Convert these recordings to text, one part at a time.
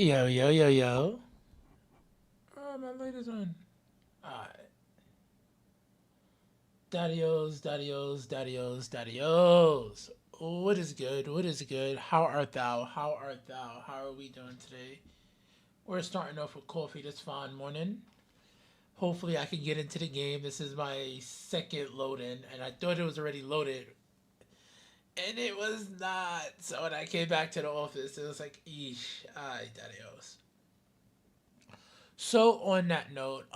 Yo, yo, yo, yo. Oh, my latest one. Alright. Daddios, daddios, daddios, daddios. What is good? What is good? How art thou? How art thou? How are we doing today? We're starting off with coffee this fine morning. Hopefully, I can get into the game. This is my second load in, and I thought it was already loaded, and it was not. So when I came back to the office, it was like, eesh, alright, daddios. So on that note,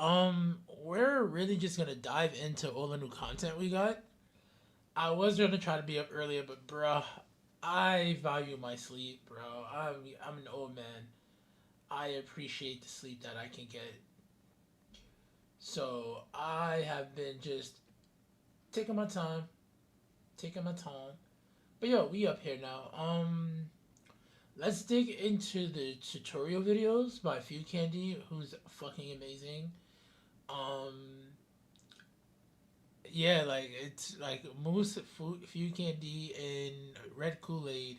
we're really just gonna dive into all the new content we got. I was gonna try to be up earlier, but bruh, I value my sleep, bro. I'm an old man. I appreciate the sleep that I can get. So I have been just taking my time, taking my time. But yo, we up here now. Let's dig into the tutorial videos by Few Candy, who's fucking amazing. Um, yeah, like it's like Moose, Few Candy, and Red Kool Aid.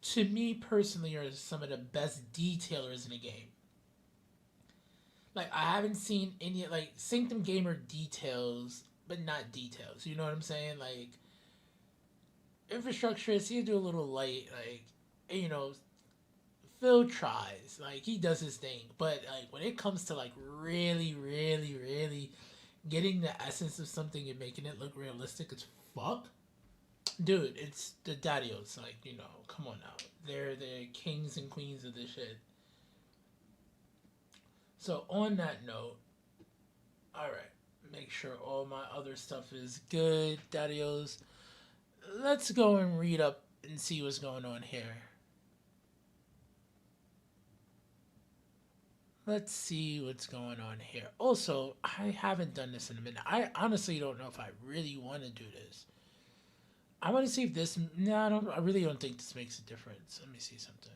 To me personally, are some of the best detailers in the game. Like I haven't seen any like Sanctum Gamer details, but not details. You know what I'm saying? Like infrastructure, he do a little light, like you know, Phil tries, like he does his thing, but like when it comes to like really, really, really getting the essence of something and making it look realistic as fuck, dude, it's the Daddios. Like come on now, they're the kings and queens of this shit. So on that note, all right, make sure all my other stuff is good, Daddios. Let's go and read up and see what's going on here. Let's see what's going on here. Also, I haven't done this in a minute. I honestly don't know if I really want to do this. I want to see if this. No, I don't. I really don't think this makes a difference. Let me see something.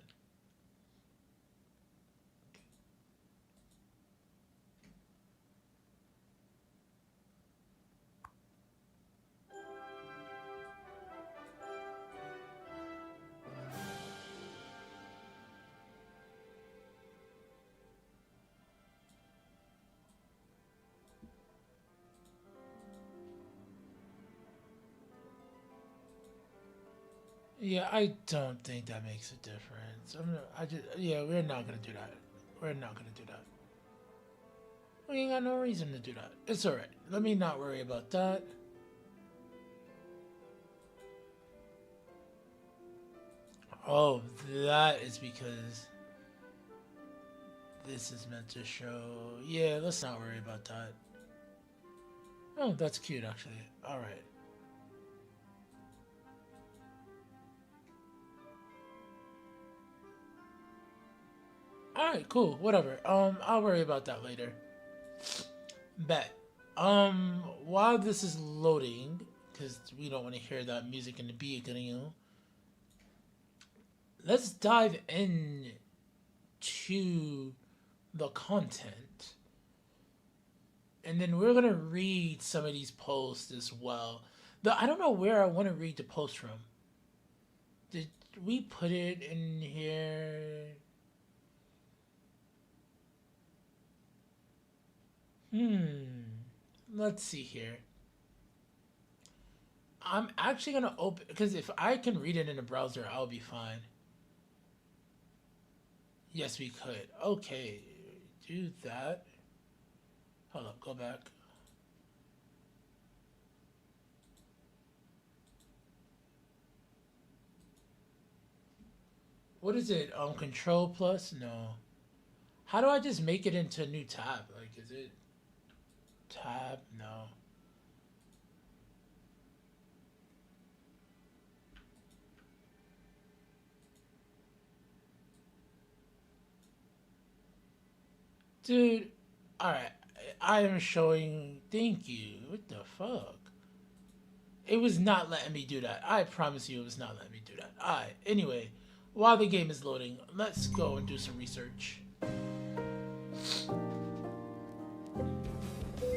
Yeah, I don't think that makes a difference. I just. Yeah, we're not gonna do that. We're not gonna do that. We ain't got no reason to do that. It's alright. Let me not worry about that. Oh, that is because this is meant to show. Yeah, let's not worry about that. Oh, that's cute actually. Alright. Alright, cool. Whatever. I'll worry about that later. Bet. While this is loading, because we don't want to hear that music in the beginning, let's dive in to the content. And then we're gonna read some of these posts as well. I don't know where I want to read the post from. Did we put it in here? Let's see here. I'm actually gonna open because if I can read it in a browser, I'll be fine. Yes, we could. Okay, do that. Hold up, go back. What is it? Control plus? No. How do I just make it into a new tab? Like, is it tab? No. Dude, alright. I am showing. Thank you. What the fuck? It was not letting me do that. I promise you it was not letting me do that. Alright, anyway, while the game is loading, let's go and do some research.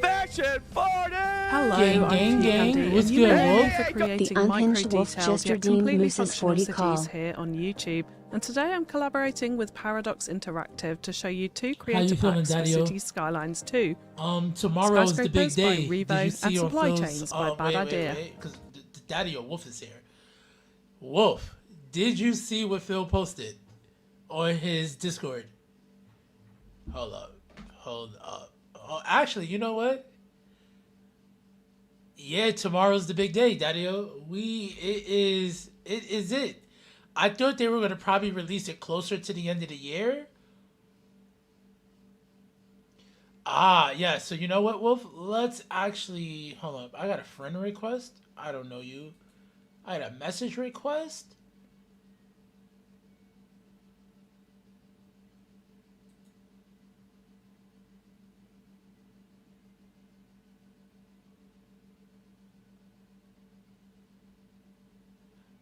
FashionForty! Hello, Gang, I'm gang, gang. Candy, What's and you good, may Wolf? know me for creating The Unhinged micro Wolf details just yet redeemed completely Moose's functional 40 cities call. here on YouTube. And today I'm collaborating with Paradox Interactive to show you 2 How you creator feeling, packs for Daddy-o? Cities Skylines 2. Tomorrow's the big Skyscrapers by day. Did Revo you see and on Supply Phil's? Chains by Bad Idea. Wait, because the Daddy-o Wolf is here. Wolf, did you see what Phil posted on his Discord? Hold up. Oh, actually, you know what? Yeah, tomorrow's the big day, Daddy-o. It is it. I thought they were gonna probably release it closer to the end of the year. Ah, yeah. So you know what, Wolf? Let's actually hold up. I got a friend request. I don't know you. I got a message request.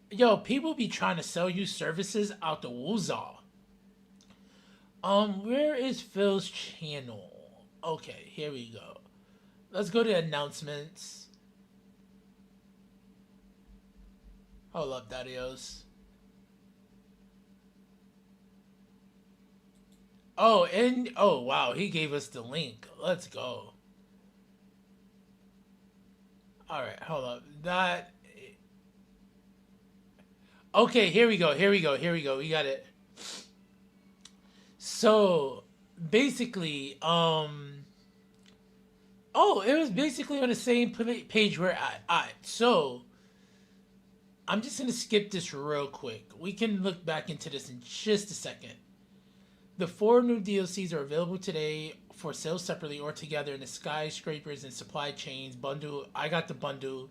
Yo, people be trying to sell you services out the woozah. Where is Phil's channel? Okay, here we go. Let's go to announcements. Hold up, Daddios. Oh, wow, he gave us the link. Let's go. All right, hold up. Okay, here we go. We got it. So, basically, it was basically on the same page we're at. Alright, so, I'm just going to skip this real quick. We can look back into this in just a second. The 4 new DLCs are available today for sale separately or together in the Skyscrapers and Supply Chains bundle. I got the bundle.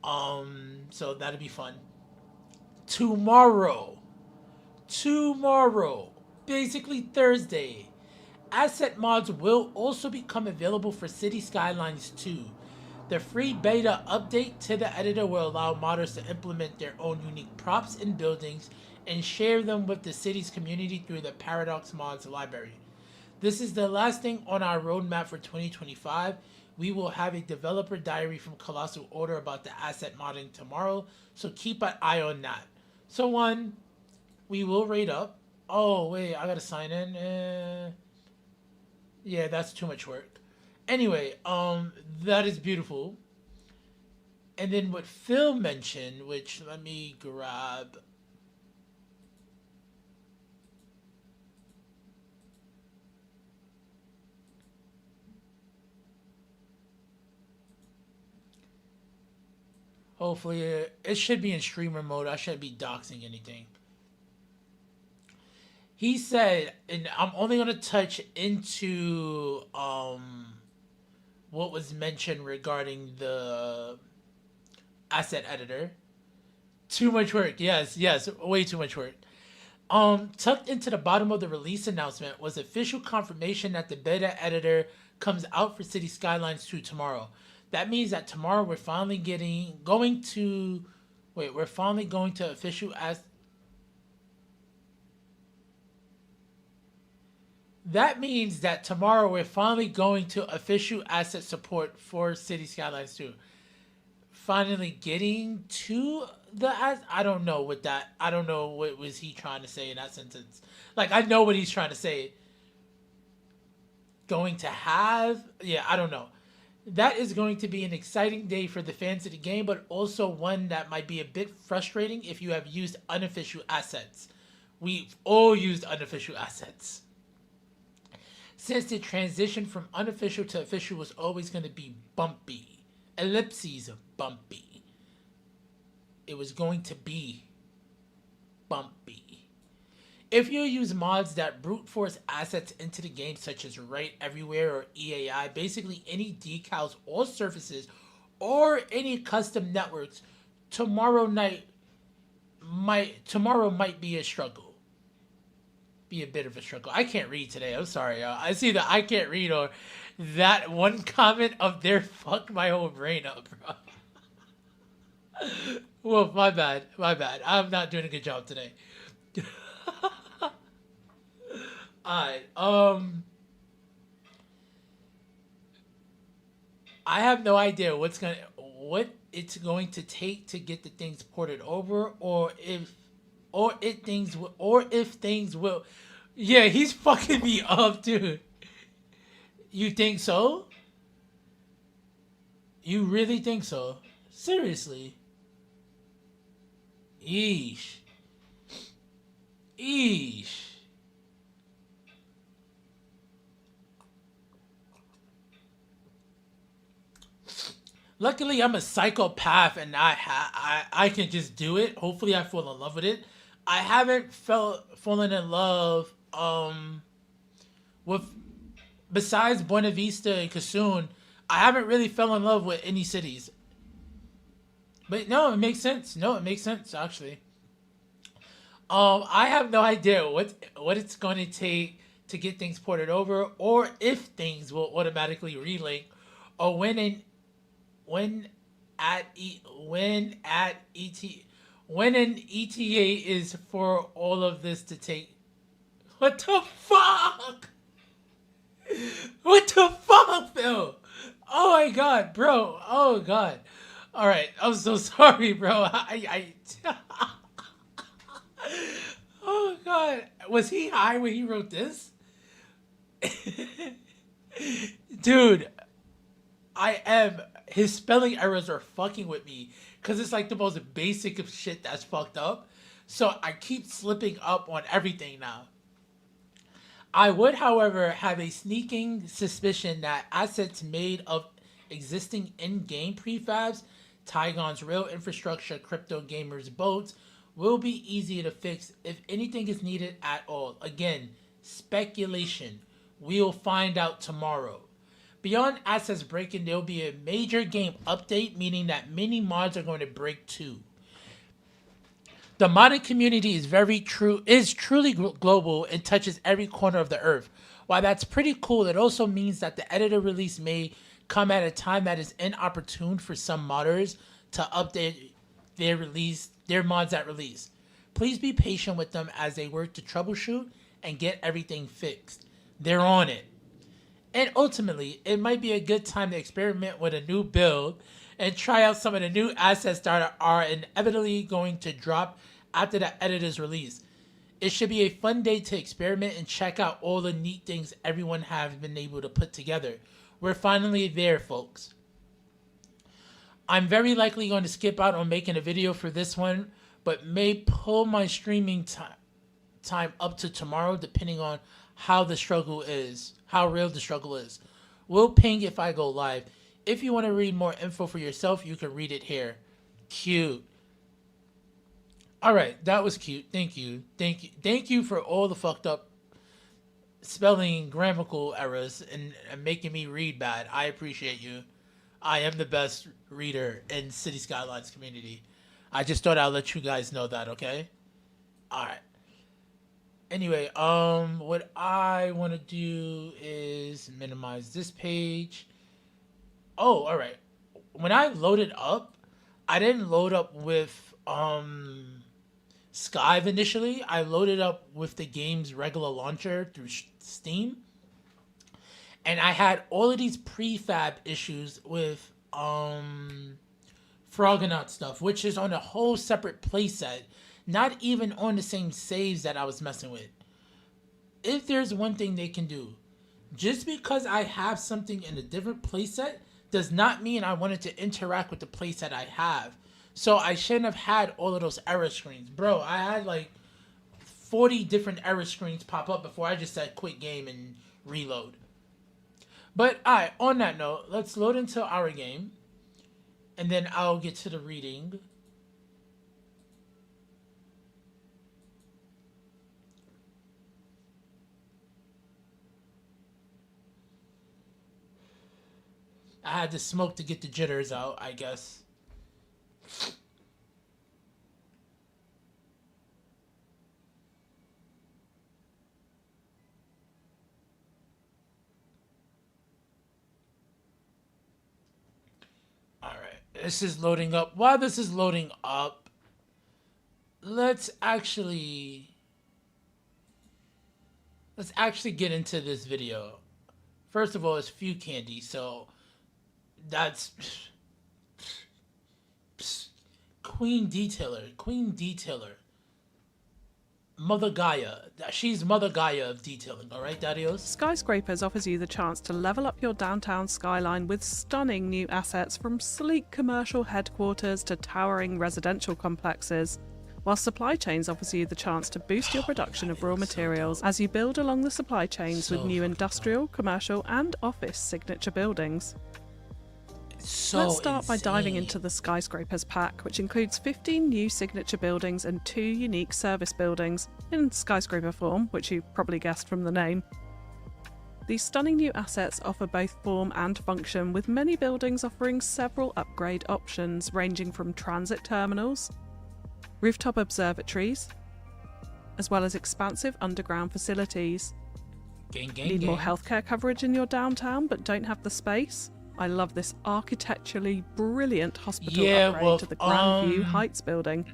So that'll be fun. Tomorrow, basically Thursday, asset mods will also become available for Cities Skylines 2. The free beta update to the editor will allow modders to implement their own unique props and buildings and share them with the city's community through the Paradox Mods library. This is the last thing on our roadmap for 2025. We will have a developer diary from Colossal Order about the asset modding tomorrow, so keep an eye on that. So we will rate up. Oh, wait, I gotta sign in. Yeah, that's too much work. Anyway, that is beautiful. And then what Phil mentioned, which let me grab. Hopefully, it should be in streamer mode. I shouldn't be doxing anything. He said, and I'm only going to touch into what was mentioned regarding the asset editor. Too much work. Yes, way too much work. Tucked into the bottom of the release announcement was official confirmation that the beta editor comes out for Cities Skylines 2 tomorrow. That means that tomorrow we're finally going to official That means that tomorrow we're finally going to official asset support for Cities Skylines 2. Finally getting to I don't know what was he trying to say in that sentence. Like, I know what he's trying to say. Going to have, I don't know. That is going to be an exciting day for the fans of the game, but also one that might be a bit frustrating if you have used unofficial assets. We've all used unofficial assets. Since the transition from unofficial to official was always going to be bumpy. Ellipses bumpy. It was going to be bumpy. If you use mods that brute force assets into the game, such as Right Everywhere or EAI, basically any decals or surfaces or any custom networks, tomorrow might be a struggle. Be a bit of a struggle. I can't read today. I'm sorry, y'all. I see that I can't read, or that one comment up there fucked my whole brain up, bro. Well, my bad. I'm not doing a good job today. Alright, I have no idea what it's going to take to get the things ported over, or if things will. Yeah, he's fucking me up, dude. You think so? You really think so? Seriously? Eesh. Eesh. Luckily, I'm a psychopath, and I can just do it. Hopefully, I fall in love with it. I haven't fallen in love with, besides Buena Vista and Kassoon. I haven't really fell in love with any cities. But no, it makes sense. No, it makes sense actually. I have no idea what it's going to take to get things ported over, or if things will automatically relink, or when at e, when an ETA is for all of this to take. What the fuck? What the fuck, Phil? Oh my god, bro. Oh god. All right, I'm so sorry, bro. Oh god, was he high when he wrote this? Dude, I am. His spelling errors are fucking with me because it's like the most basic of shit that's fucked up. So I keep slipping up on everything now. I would, however, have a sneaking suspicion that assets made of existing in-game prefabs, Tygon's real infrastructure, crypto gamers' boats, will be easy to fix if anything is needed at all. Again, speculation. We'll find out tomorrow. Beyond assets breaking, there will be a major game update, meaning that many mods are going to break too. The modding community is truly global and touches every corner of the earth. While that's pretty cool, it also means that the editor release may come at a time that is inopportune for some modders to update their mods at release. Please be patient with them as they work to troubleshoot and get everything fixed. They're on it. And ultimately, it might be a good time to experiment with a new build and try out some of the new assets that are inevitably going to drop after the editor's release. It should be a fun day to experiment and check out all the neat things everyone has been able to put together. We're finally there, folks. I'm very likely going to skip out on making a video for this one, but may pull my streaming time up to tomorrow depending on how real the struggle is. We'll ping if I go live. If you want to read more info for yourself, you can read it here. Cute. Alright, that was cute. Thank you. Thank you for all the fucked up spelling, grammatical errors, and making me read bad. I appreciate you. I am the best reader in City Skylines community. I just thought I'd let you guys know that, okay? Alright. Anyway, what I want to do is minimize this page. Oh, alright. When I loaded up, I didn't load up with, Skive initially. I loaded up with the game's regular launcher through Steam. And I had all of these prefab issues with, Froggonaut stuff, which is on a whole separate playset. Not even on the same saves that I was messing with. If there's one thing they can do, just because I have something in a different playset does not mean I wanted to interact with the playset I have. So I shouldn't have had all of those error screens. Bro, I had like 40 different error screens pop up before I just said quit game and reload. But alright, on that note, let's load into our game. And then I'll get to the reading. I had to smoke to get the jitters out, I guess. Alright, this is loading up. While this is loading up, let's actually get into this video. First of all, it's Few Candy, so That's Queen Detailer. Mother Gaia. She's Mother Gaia of detailing, alright, Daddios? Skyscrapers offers you the chance to level up your downtown skyline with stunning new assets from sleek commercial headquarters to towering residential complexes, while Supply Chains offers you the chance to boost your production of raw materials as you build along the supply chains with new industrial, commercial and office signature buildings. Let's start by diving into the Skyscrapers pack, which includes 15 new signature buildings and 2 unique service buildings, in skyscraper form, which you probably guessed from the name. These stunning new assets offer both form and function, with many buildings offering several upgrade options ranging from transit terminals, rooftop observatories, as well as expansive underground facilities. Need more healthcare coverage in your downtown but don't have the space? I love this architecturally brilliant hospital upgrade to the Grandview Heights building.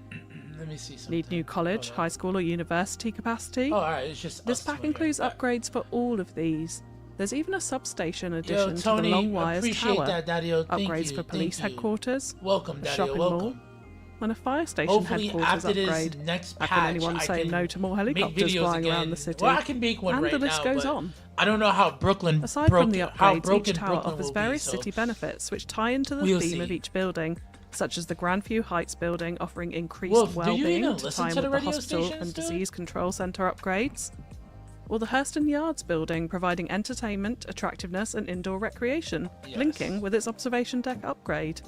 Let me see something. Need new college, high school or university capacity? Oh, alright, it's just this pack includes upgrades for all of these. There's even a substation addition to the Long Wires Tower. Upgrades for police headquarters, welcome, a shopping mall, and a fire station headquarters upgrade. How can anyone say no to more helicopters flying around the city? Well, I can make one and right the list now, goes on. I don't know how Brooklyn. Aside from the upgrades, each tower offers various city benefits which tie into the theme of each building, such as the Grandview Heights building offering increased well-being to tie in with the hospital and disease control centre upgrades, or the Hurston Yards building providing entertainment, attractiveness and indoor recreation, linking with its observation deck upgrade.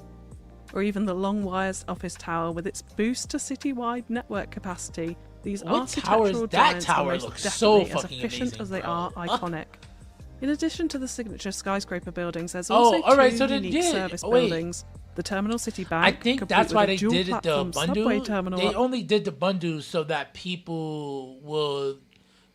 Or even the Long Wires office tower with its boost to citywide network capacity. These architectural giants are most definitely as efficient as they are iconic. In addition to the signature skyscraper buildings, there's also two unique service buildings. The Terminal City Bank, I think that's why they did it the bundle. They only did the bundle so that people will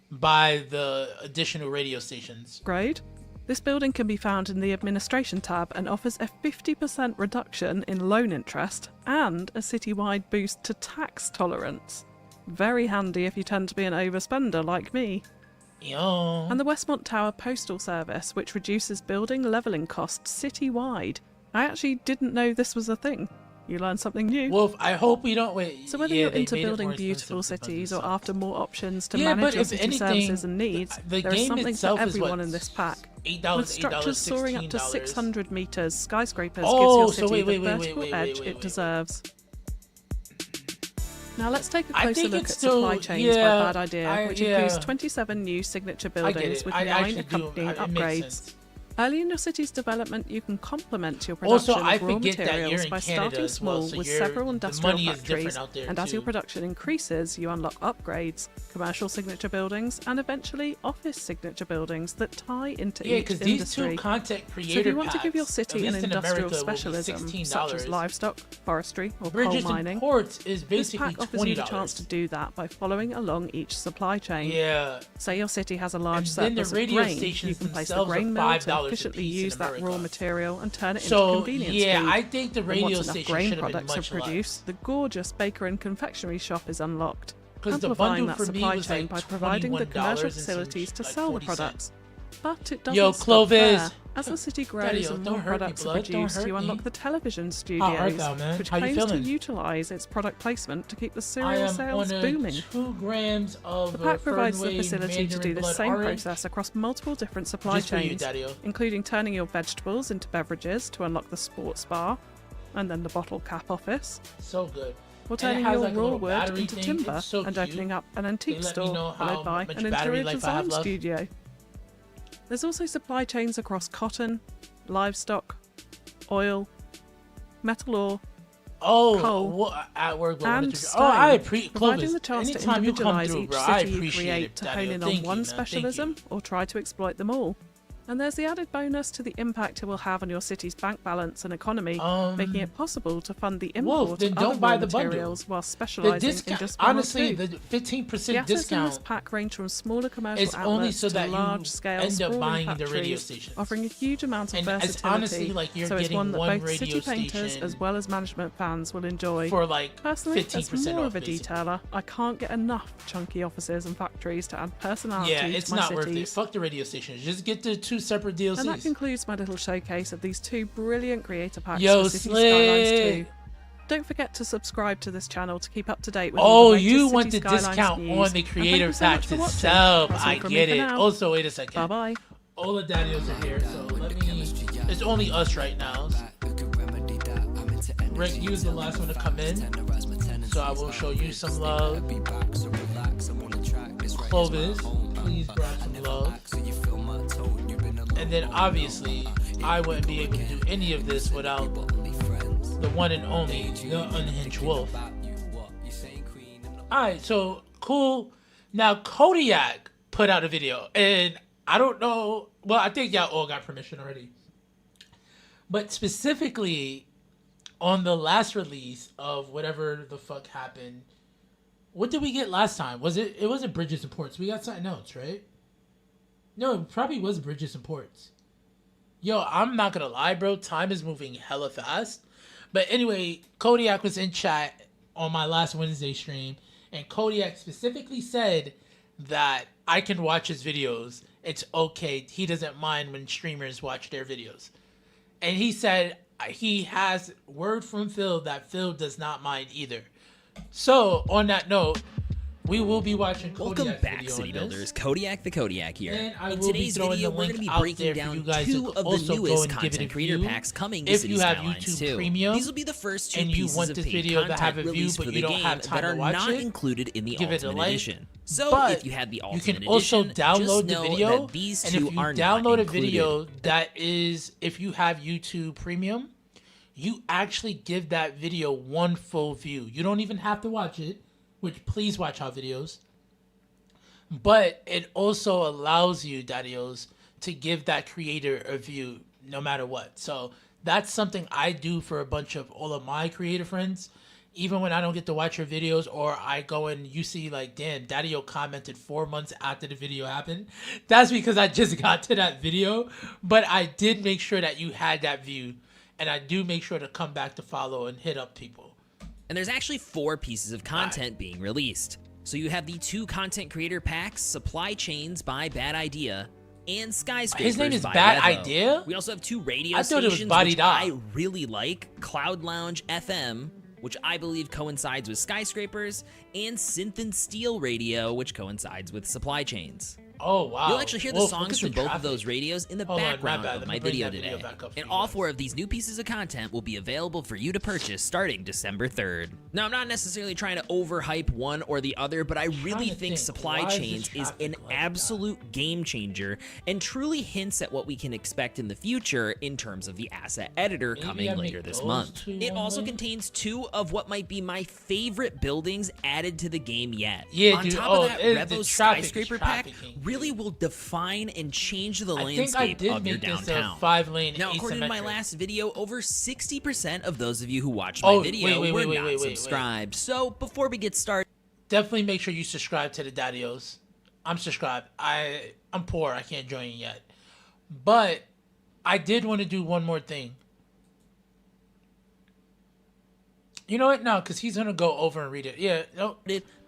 buy the additional radio stations. Grade. This building can be found in the Administration tab and offers a 50% reduction in loan interest and a citywide boost to tax tolerance. Very handy if you tend to be an overspender like me. Yo. And the Westmont Tower Postal Service, which reduces building levelling costs citywide. I actually didn't know this was a thing. You learn something new. Wolf, I hope we don't wait. So whether you're into building beautiful cities or after more options to manage your city services and needs, there is something for everyone in this pack. With structures soaring up to 600 metres, Skyscrapers gives your city the vertical edge it deserves. Now let's take a closer look at Supply Chains by Bad Idea, which includes 27 new signature buildings with 9 accompanying upgrades. Early in your city's development, you can complement your production of raw materials by starting small with several industrial factories, and as your production increases, you unlock upgrades, commercial signature buildings, and eventually office signature buildings that tie into each industry. So if you want to give your city an industrial specialism, such as livestock, forestry, or coal mining, this pack offers you the chance to do that by following along each supply chain. Say your city has a large surplus of grain, you can place the grain mill to efficiently use that raw material and turn it into convenience food. I think the radio station grain products are produced, the gorgeous baker and confectionery shop is unlocked, amplifying that supply chain by providing the commercial facilities to sell the products. But it doesn't stop there. As the city grows and more products are produced, you unlock the television studios, which claims to utilise its product placement to keep the cereal sales booming. 2 grams of the pack provides the facility to do the same process across multiple different supply chains, including turning your vegetables into beverages to unlock the sports bar, and then the bottle cap office. So good. Or turning your raw wood into timber and opening up an antique store, followed by an interior design studio. There's also supply chains across cotton, livestock, oil, metal ore, coal, and stone, providing the chance to individualise each city you create to hone in on one specialism or try to exploit them all. And there's the added bonus to the impact it will have on your city's bank balance and economy, making it possible to fund the import of other raw materials while specialising in just one or two. The 15% discount in this pack range from smaller commercial outlets to large-scale sprawling factories, offering a huge amount of versatility. So it's one that both city painters as well as management fans will enjoy. Personally, as more of a detailer, I can't get enough chunky offices and factories to add personality to my cities. It's not worth it. Fuck the radio stations. Just get the 2 two separate DLCs. And that concludes my little showcase of these 2 brilliant creator packs Yo, for Cities Skylines 2. slick. Don't forget to subscribe to this channel to keep up to date with Oh, all the latest you want the Cities Skylines discount news. on the And creator thank you so much packs for watching. itself. That's all I from me get for it. now. Also, wait a second. Bye-bye. All the daddios are here, so let me... It's only us right now. Rick, you was the last one to come in, so I will show you some love. Clovis, please grab some love. And then obviously, I wouldn't be able to do any of this without the one and only, the Unhingedwolf. Alright, so cool. Now Kodiak put out a video, and I don't know, well, I think y'all all got permission already. But specifically, on the last release of whatever the fuck happened, what did we get last time? It wasn't Bridges and Ports. We got something else, right? No, it probably was Bridges and Ports. Yo, I'm not gonna lie, bro. Time is moving hella fast. But anyway, Kodiak was in chat on my last Wednesday stream, and Kodiak specifically said that I can watch his videos. It's okay. He doesn't mind when streamers watch their videos. And he said he has word from Phil that Phil does not mind either. So, on that note, we will be watching Kodiak's Welcome back, video City on this. Builders. Kodiak the Kodiak here. And I In will be today's throwing video, the we're link going to be out breaking there for down you guys 2 to of the also go newest and give it a content creator view. packs coming to If City you have Skylines YouTube 2. Premium, These will be the first 2 and you pieces want of this paid video to content have a view, released but for you the don't game have time that to are watch not it, included in the give it a Ultimate like. Edition. So, But if you had the Ultimate you can also Edition, download just the know video, that these and 2 if you are not download a included. video that is, if you have YouTube Premium, you actually give that video one full view. You don't even have to watch it, which please watch our videos. But it also allows you, daddios, to give that creator a view no matter what. So that's something I do for a bunch of all of my creator friends. Even when I don't get to watch your videos, or I go and you see like, damn, Daddio commented 4 months after the video happened. That's because I just got to that video. But I did make sure that you had that view. And I do make sure to come back to follow and hit up people. And there's actually 4 pieces of content being released. So you have the 2 content creator packs, Supply Chains by Bad Idea, and Skyscrapers His name is by Bad Revo. Idea? We also have 2 radio I thought it was stations, Body which Da. I really like, Cloud Lounge FM, which I believe coincides with Skyscrapers, and Synth and Steel Radio, which coincides with Supply Chains. Oh, wow. You'll actually hear the Wolf, songs look at from the both of traffic. those radios in the Hold on, my background bad. of Let my me bring video that video today. back up for And you all guys. 4 of these new pieces of content will be available for you to purchase starting December 3rd. Now, I'm not necessarily trying to overhype one or the other, but I really to think think, Supply why is the Chains is traffic an like that? absolute game changer and truly hints at what we can expect in the future in terms of the asset editor Maybe coming I later make this those month. 2 It one also way? contains 2 of what might be my favorite buildings added to the game yet. Yeah, On dude. top Oh, of that, the Revo's traffic is Skyscraper pack trafficking, really will define and change the I think I landscape did of your make this downtown. a 5-lane Now, according to my asymmetric. last video, over 60% of those of you who watched my Oh, video wait, were wait, not wait. subscribed. So, before we get started, Definitely make sure you subscribe to the Daddios. I'm subscribed. I'm poor. I can't join yet. But I did want to do one more thing. You know what? No, because he's going to go over and read it. Yeah, no.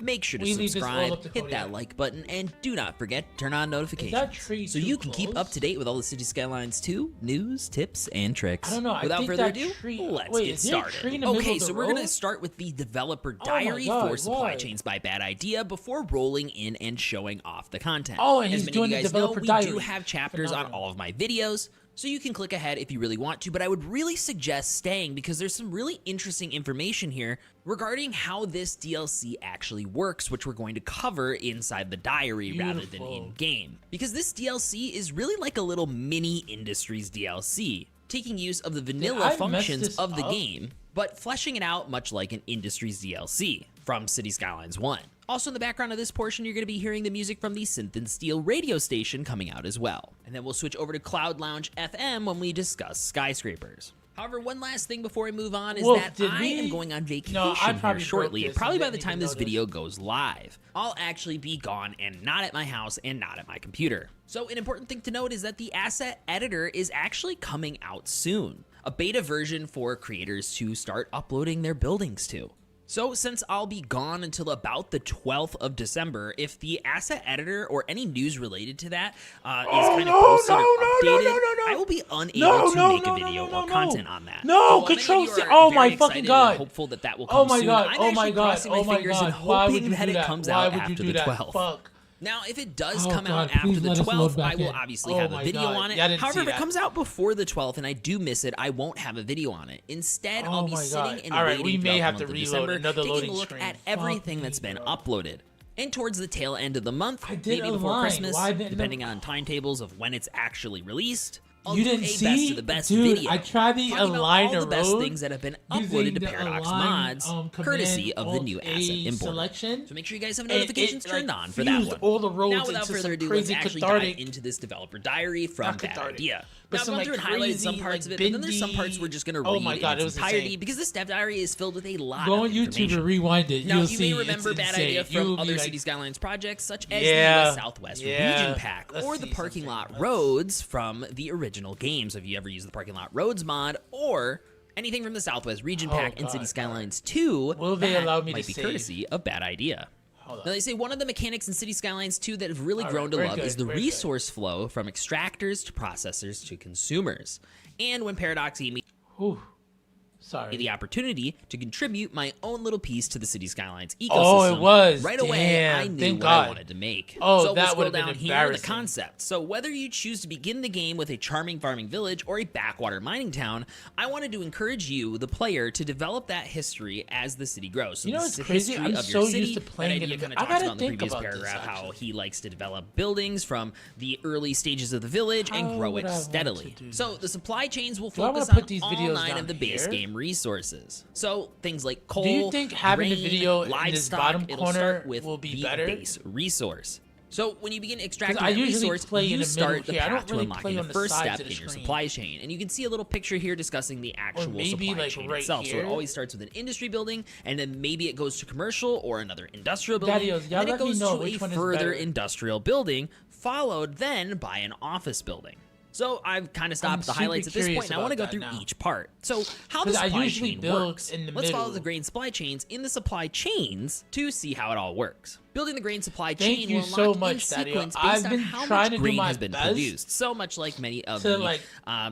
make sure to We leave this all subscribe, up to hit Kodiak. that like button, and do not forget to turn on notifications tree so too you can keep close? up to date with all the City Skylines 2 news, tips, and tricks. I don't know. I Without think further that ado, tree- let's wait, get is there a started. tree in the middle Okay, of the so we're gonna road? start with the developer Oh my diary God, for Supply why? Chains by Bad Idea before rolling in and showing off the content. Oh, and As he's many doing of the you guys know, developer we diary. do have chapters on Phenomenal. all of my videos, so you can click ahead if you really want to, but I would really suggest staying because there's some really interesting information here regarding how this DLC actually works, which we're going to cover inside the diary rather than Beautiful. in-game. Because this DLC is really like a little mini Industries DLC, taking use of the vanilla I mess functions this of the up? game, but fleshing it out much like an Industries DLC from Cities Skylines 1. Also in the background of this portion, you're going to be hearing the music from the Synth and Steel radio station coming out as well. And then we'll switch over to Cloud Lounge FM when we discuss Skyscrapers. However, one last thing before we move on is Wolf, that did I we- am going on vacation No, I here probably shortly. broke this Probably and by the didn't time even this notice. video goes live. I'll actually be gone and not at my house and not at my computer. So an important thing to note is that the asset editor is actually coming out soon. A beta version for creators to start uploading their buildings to. So since I'll be gone until about the 12th of December, if the asset editor or any news related to that is kind of posted or updated, I will be unable to make a video or content on that. No, so Control C. Oh my fucking god! Hopeful that that will come soon. I'm actually crossing my fingers and hoping that it comes out after the 12th. Fuck. Now, if it does come out after the 12th, I will obviously have a video on it. Yeah, However, if it comes out before the 12th and I do miss it, I won't have a video on it. Instead, I'll be sitting and waiting we may have to reload reload another taking loading a look screen. at everything that's been uploaded. And towards the tail end of the month, I did maybe a before line. Christmas, Why didn't depending on timetables of when it's actually released, I'll you do didn't a see? best of the best Dude, video. I tried the talking about align all the best road things that have been uploaded to Paradox Mods, courtesy of the new asset importer. Selection. So make sure you guys have notifications turned on for that one. All the roads now, without further ado, let's actually dive into this developer diary from Bad Idea. Now, I've gone through and highlighted some parts of it, but then there's some parts we're just going to read in its entirety because this dev diary is filled with a lot Go of on information. YouTube and rewind it. Now, You'll you see may remember Bad Idea from other Cities Skylines projects, such as the US Southwest Region Pack, or the Parking Lot Roads from the original games. If you ever used the Parking Lot Roads mod, or anything from the Southwest Region Pack and Cities Skylines 2, will they allow me might to be save? Courtesy of Bad Idea. Now, they say one of the mechanics in Cities Skylines 2 that have really grown to love is the resource flow from extractors to processors to consumers. And when Paradox gave me the opportunity to contribute my own little piece to the Cities Skylines ecosystem, right away I knew what I wanted to make. So that we'll would scroll have been down here the embarrassing. concept. So whether you choose to begin the game with a charming farming village or a backwater mining town, I wanted to encourage you, the player, to develop that history as the city grows. So you know this what's is the crazy? history I'm of so your city. used to playing That it. kind of I talks gotta about in the think previous about paragraph this, how actually. he likes to develop buildings from the early stages of the village and grow it steadily. So the supply chains will focus on all 9 of the base game resources. So things like coal, do you think having grain, the video in livestock, this bottom it'll corner start with will be the better? base resource. So when you begin extracting I that usually resource, play in you the start middle the here. I don't path to really unlocking play the on the first sides step of the in your screen. supply chain. And you can see a little picture here discussing the actual maybe, supply like, chain right itself. So here. it always starts with an industry building, and then maybe it goes to commercial or another industrial building, Daddy-os, and y'all then it let me goes know to which a one is further better. industrial building, followed then by an office building. So I've kind of stopped the super highlights at this point, curious and I want to go about through that now. each part. So how the 'Cause I supply usually chain build works. in the Let's follow middle. the grain supply chains in the supply chains to see how it all works. Building the grain supply Thank chain you will so unlock much, in Daddy-o. sequence based I've on been how trying much to do grain my has been best produced. So much like many of to, the like,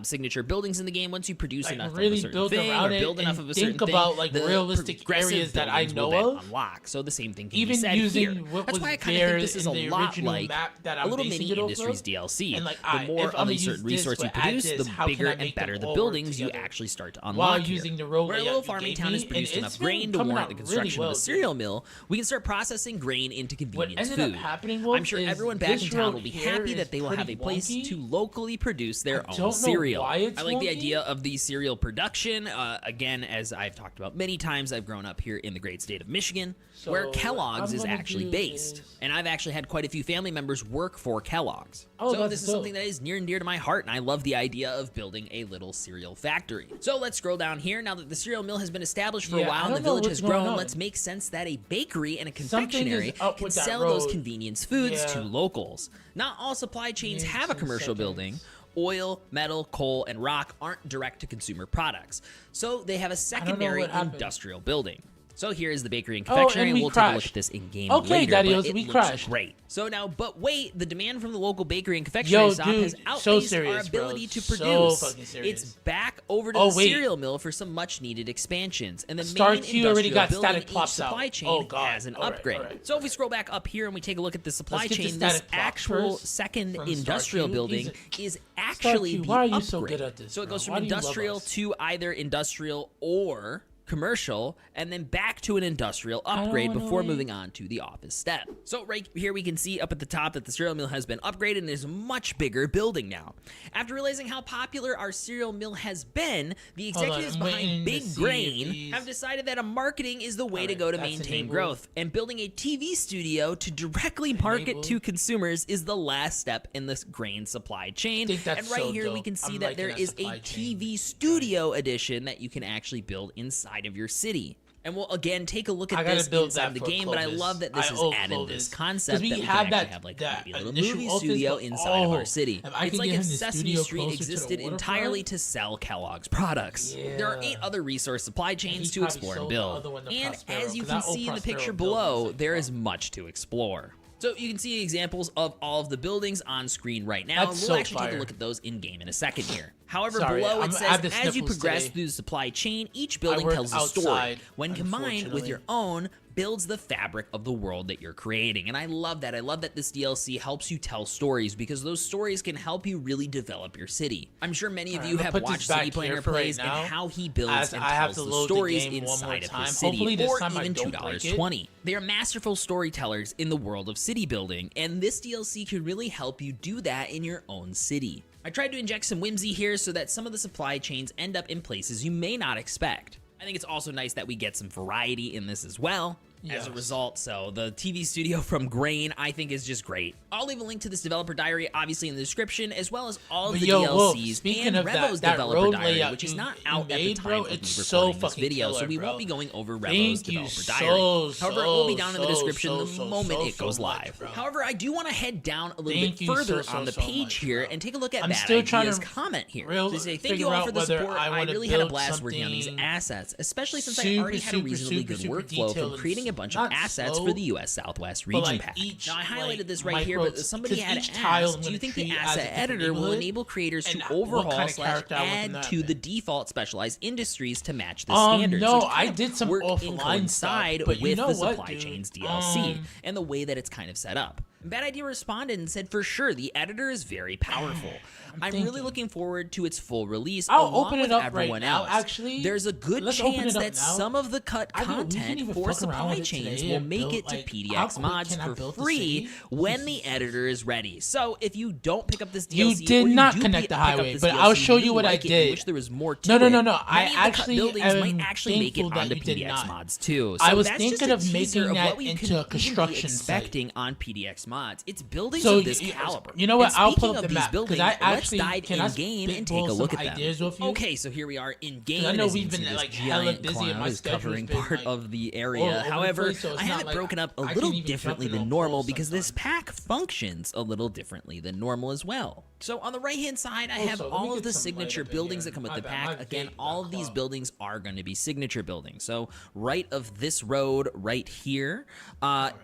signature buildings in the game, once you produce enough really of a certain build thing around or it build enough and of a think certain about, thing, like, the realistic progressive areas that I buildings know will then of. unlock. So the same thing can Even be said using here. what That's was why I kind of there think this is a in the lot original like map that a I'm little basing mini it off Industries of. DLC. And, like, The more if of I'ma a use certain this resource you or add produce, this, the how can bigger I and make better them the all work buildings you together actually start to while unlock here. using the road Where a layout little you farming gave town has me, produced and enough it's been grain to coming warrant out the really construction well, of a dude. cereal mill, we can start processing grain into convenience ended up food. happening, Wolf, I'm sure is everyone back in this town road will be here happy is that they will have a pretty place wonky. to locally produce their I own don't know cereal. why it's I like the wonky. idea of the cereal production. Again, as I've talked about many times, I've grown up here in the great state of Michigan, where So, Kellogg's I'm is gonna actually do based. is- And I've actually had quite a few family members work for Kellogg's. Oh, So that's this is dope. something that is near and dear to my heart, and I love the idea of building a little cereal factory. So let's scroll down here. Now that the cereal mill has been established for a Yeah, I while and the don't know village what's has going grown, on. let's make sense that a bakery and a Something is confectionery up can with that sell those road. convenience foods to Yeah. locals. Not all supply chains Give me have a 10 commercial seconds. building. Oil, metal, coal, and rock aren't direct-to-consumer products, so they have a secondary what happened. industrial building. So here is the bakery and Oh, confectionery, and and we we'll take a look crashed. at this in game Okay, later. Daddy-os, but it we looks crashed. great. So now, but wait, the demand from the local bakery and confectionery shop dude, has so outpaced serious, our ability bro. to So produce. fucking serious. It's back over to Oh, the wait. cereal mill for some much-needed expansions, and the Star main Q already industrial got building static in each plops out. supply chain Oh, God. has an All right, upgrade. all right. So if we scroll back up here and we take a look at the supply Let's get the chain, this static plops actual first second from Star industrial Q. building He's is actually Q, the why are you upgrade. so good at this, So it bro? goes from Why do you love industrial us? to either industrial or commercial, and then back to an industrial upgrade wanna before wait. moving on to the office step. So right here we can see up at the top that the cereal mill has been upgraded and is a much bigger building now. After realizing how popular our cereal mill has been, the Hold on, executives I'm behind waiting to Big see if Grain these- have decided that a marketing is the way to Alright, go to that's maintain enabled. growth, and building a TV studio to directly market Enabled. to consumers is the last step in this grain supply chain. think that's And right so here we dope. can see I'm that there liking that is a supply chain. TV studio edition that you can actually build inside of your city. And we'll again take a look I at gotta this build inside that the for game, but I Clovis. love that this I is owe added Clovis. this 'Cause concept we that we can had actually that- have like that maybe a little initial movie office, studio but- inside of our oh, city. if I It's could like get if him the Sesame studio Street closer to the existed waterfront. entirely to sell Kellogg's products. There are 8 other resource supply chains to probably explore and sold the build. other one to And Prospero, as you 'cause can that old see in the Prospero picture building below, was like, there is much to explore. So you can see examples of all of the buildings on screen right now, That's and we'll so actually take a fire. look at those in game in a second here. However, Sorry, below I it have says, the as you sniffles progress today. through the supply chain, each building work tells a story. outside, When combined with unfortunately. your own, builds the fabric of the world that you're creating. And I love that. I love that this DLC helps you tell stories, because those stories can help you really develop your city. I'm sure many of Alright, you I'm have gonna put watched this back City Planner here for right plays now, and how he builds as and I have tells to the load the stories game one more inside of time. his city, Hopefully this or time I even don't break it. $2.20. They are masterful storytellers in the world of city building, and this DLC can really help you do that in your own city. I tried to inject some whimsy here so that some of the supply chains end up in places you may not expect. I think it's also nice that we get some variety in this as well. As a Yes. result, so the TV studio from Grain, I think, is just great. I'll leave a link to this developer diary, obviously, in the description, as well as all of But the yo, Wolf, DLCs speaking and of Revo's that developer road diary, layout which is you- not you out at the made, time bro, of me it's recording so this fucking video, so killer, we bro. won't be going over Revo's Thank you developer so, diary. However, it will be down in the so, description so, the so, moment so, it goes so much, live. bro. However, I do want to head down a little Thank bit you further so, on the so page much, here bro. and take a look at I'm Bad still trying Idea's to comment here. real- They say, thank figure you all out for the whether support. I I wanna really had a build blast working on these something assets, especially since I super, already had a super, reasonably super, good super workflow detailed from creating a bunch of not assets slow, for the US Southwest but, region like, pack. each, Now, I highlighted like, this right here, but micro- somebody 'cause had each tile asked, I'm do you gonna think the treat as a asset different editor will neighborhood? enable creators to And what overhaul kind of slash character I want add in that to the thing? default specialized industries to match the standards? No, which kind I of did some work in offline stuff, coincide but you with know the what, supply dude? chains DLC and the way that it's kind of set up. Bad Idea responded and said, for sure, the editor is very powerful. I'm really thinking. looking forward to its full release. I'll along open it with up right everyone now, else. actually. There's a good Let's open chance it up that now. some of the cut I mean, we can content even for fuck around supply with it chains today will and make build, it to like, how PDX quick mods can I for build the free city? when the editor is ready. So if you don't pick up this DLC, You did or you not do connect the pick up highway, this but DLC, I'll show really you what I like it, did. You wish there was more to No, it. no, no, no. I Many of the cut actually buildings am might actually make it thankful that onto you did PDX not. mods too. So I was that's thinking just a of teaser making of that what we into could a even be construction site. expecting on PDX mods. It's buildings So of this you caliber. know what? And I'll speaking pull up of the these map buildings, because I let's actually dive can I in game and take a spitball look some at them. ideas with you? Okay, so here we are in game. I know As you we've can been, see, like, this hella giant busy and cloud my is covering schedule's been, part like, of the all area. over the However, place, so it's I have not it like broken up a I can't little even jump differently in than on normal poles because this sometimes. pack functions a little differently than normal as well. So on the right hand side, I have Also, let me all of get the some light signature up in buildings here. that come with My the bad, pack. my Again, vape all got of these caught. buildings are going to be signature buildings. So right of this road right here,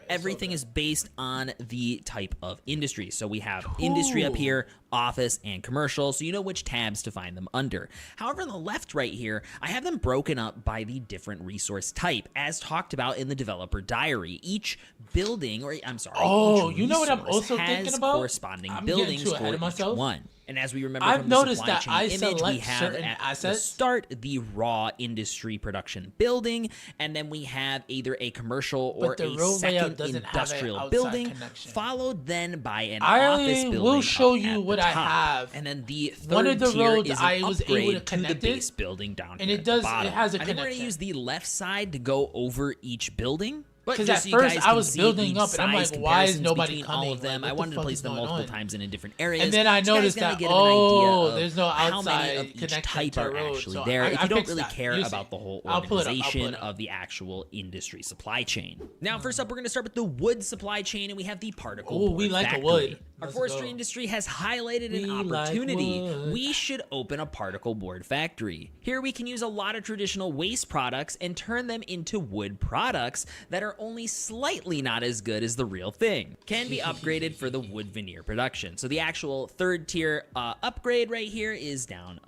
everything is based on the type of industry. So we have industry up Cool. here, office, and commercial, so you know which tabs to find them under. However, on the left right here, I have them broken up by the different resource type, as talked about in the developer diary. Each building, or I'm sorry, Oh, each you know what I'm resource also has thinking about? corresponding I'm getting buildings too ahead for of each myself. one. And as we remember I've from the noticed supply that chain I image, we select have certain at the assets. start the raw industry production building, and then we have either a commercial or But the a road layout second doesn't have an industrial outside building, connection. followed then by an I office building. will show up you at what the I top. have. And then the third One of the tier roads is an I was able to upgrade to the connect it, base building down and here it at the does- it bottom. has a I think we're gonna connection. use the left side to go over each building. But Because just at so you first guys I can was see building each up, and I'm size like, why is comparisons nobody between all coming? of them? Like, I what wanted the to fuck place is them going multiple on? times and in different areas. And then I so you guys noticed gotta that, get an idea of there's no how many outside of each connection type to are road, actually so there. I If you don't fixed really that. care You see. about the whole I'll pull it up, I'll organization pull it up. of the actual industry supply chain. Now, first up, we're going to start with the wood supply chain, and we have the particle Ooh, board we like a factory. wood. Our Let's forestry go. industry has highlighted We an like opportunity. wood. We should open a particle board factory. Here we can use a lot of traditional waste products and turn them into wood products that are only slightly not as good as the real thing. Can be upgraded for the wood veneer production. So the actual third tier upgrade right here is down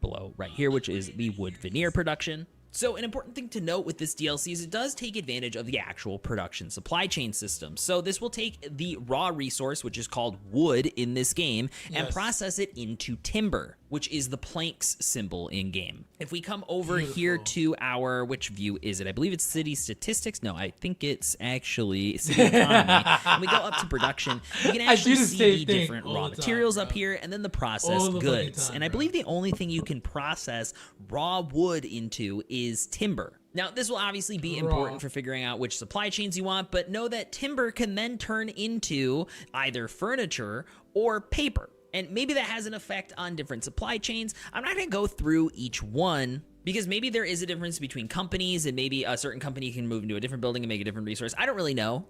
below right here, which is the wood veneer production. So an important thing to note with this DLC is it does take advantage of the actual production supply chain system. So this will take the raw resource, which is called wood in this game, and Yes. process it into timber, which is the planks symbol in game. If we come over here Beautiful. to our, which view is it? I believe it's city statistics. No, I think it's actually city economy. And we go up to production, you can I actually do the see same the thing different all raw the time, materials bro. up here and then the processed All the fucking goods. time, And I bro. believe the only thing you can process raw wood into is timber. Now, this will obviously be important for figuring out which supply chains you want, but know that timber can then turn into either furniture or paper. And maybe that has an effect on different supply chains. I'm not going to go through each one Because maybe there is a difference between companies, and maybe a certain company can move into a different building and make a different resource. I don't really know.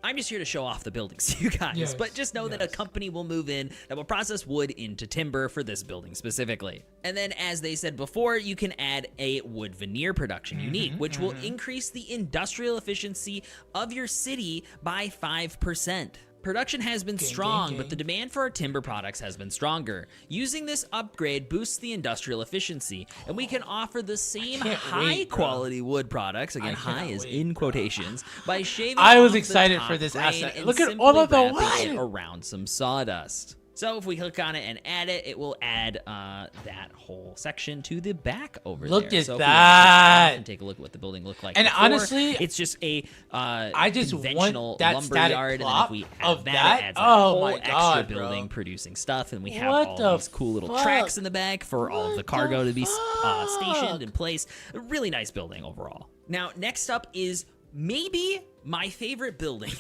I'm just here to show off the buildings to you guys. Yes, but just know that a company will move in that will process wood into timber for this building specifically. And then, as they said before, you can add a wood veneer production unique, which will increase the industrial efficiency of your city by 5%. Production has been strong, but the demand for our timber products has been stronger. Using this upgrade boosts the industrial efficiency, and we can offer the same high-quality wood products, again, high is in quotations, by shaving I was off excited the for this top asset. grain Look and at all of the simply wrapping wood it around some sawdust. So if we click on it and add it, it will add that whole section to the back over there. Look at so if that. and take a look at what the building looked like And before, honestly, it's just a I just conventional want that lumber static yard, and then plot if we add of that, that, it adds oh a whole my extra God, building bro. producing stuff, and we have What all the these cool little fuck? tracks in the back for all of the cargo to be fuck? stationed in place. A really nice building overall. Now, next up is maybe my favorite building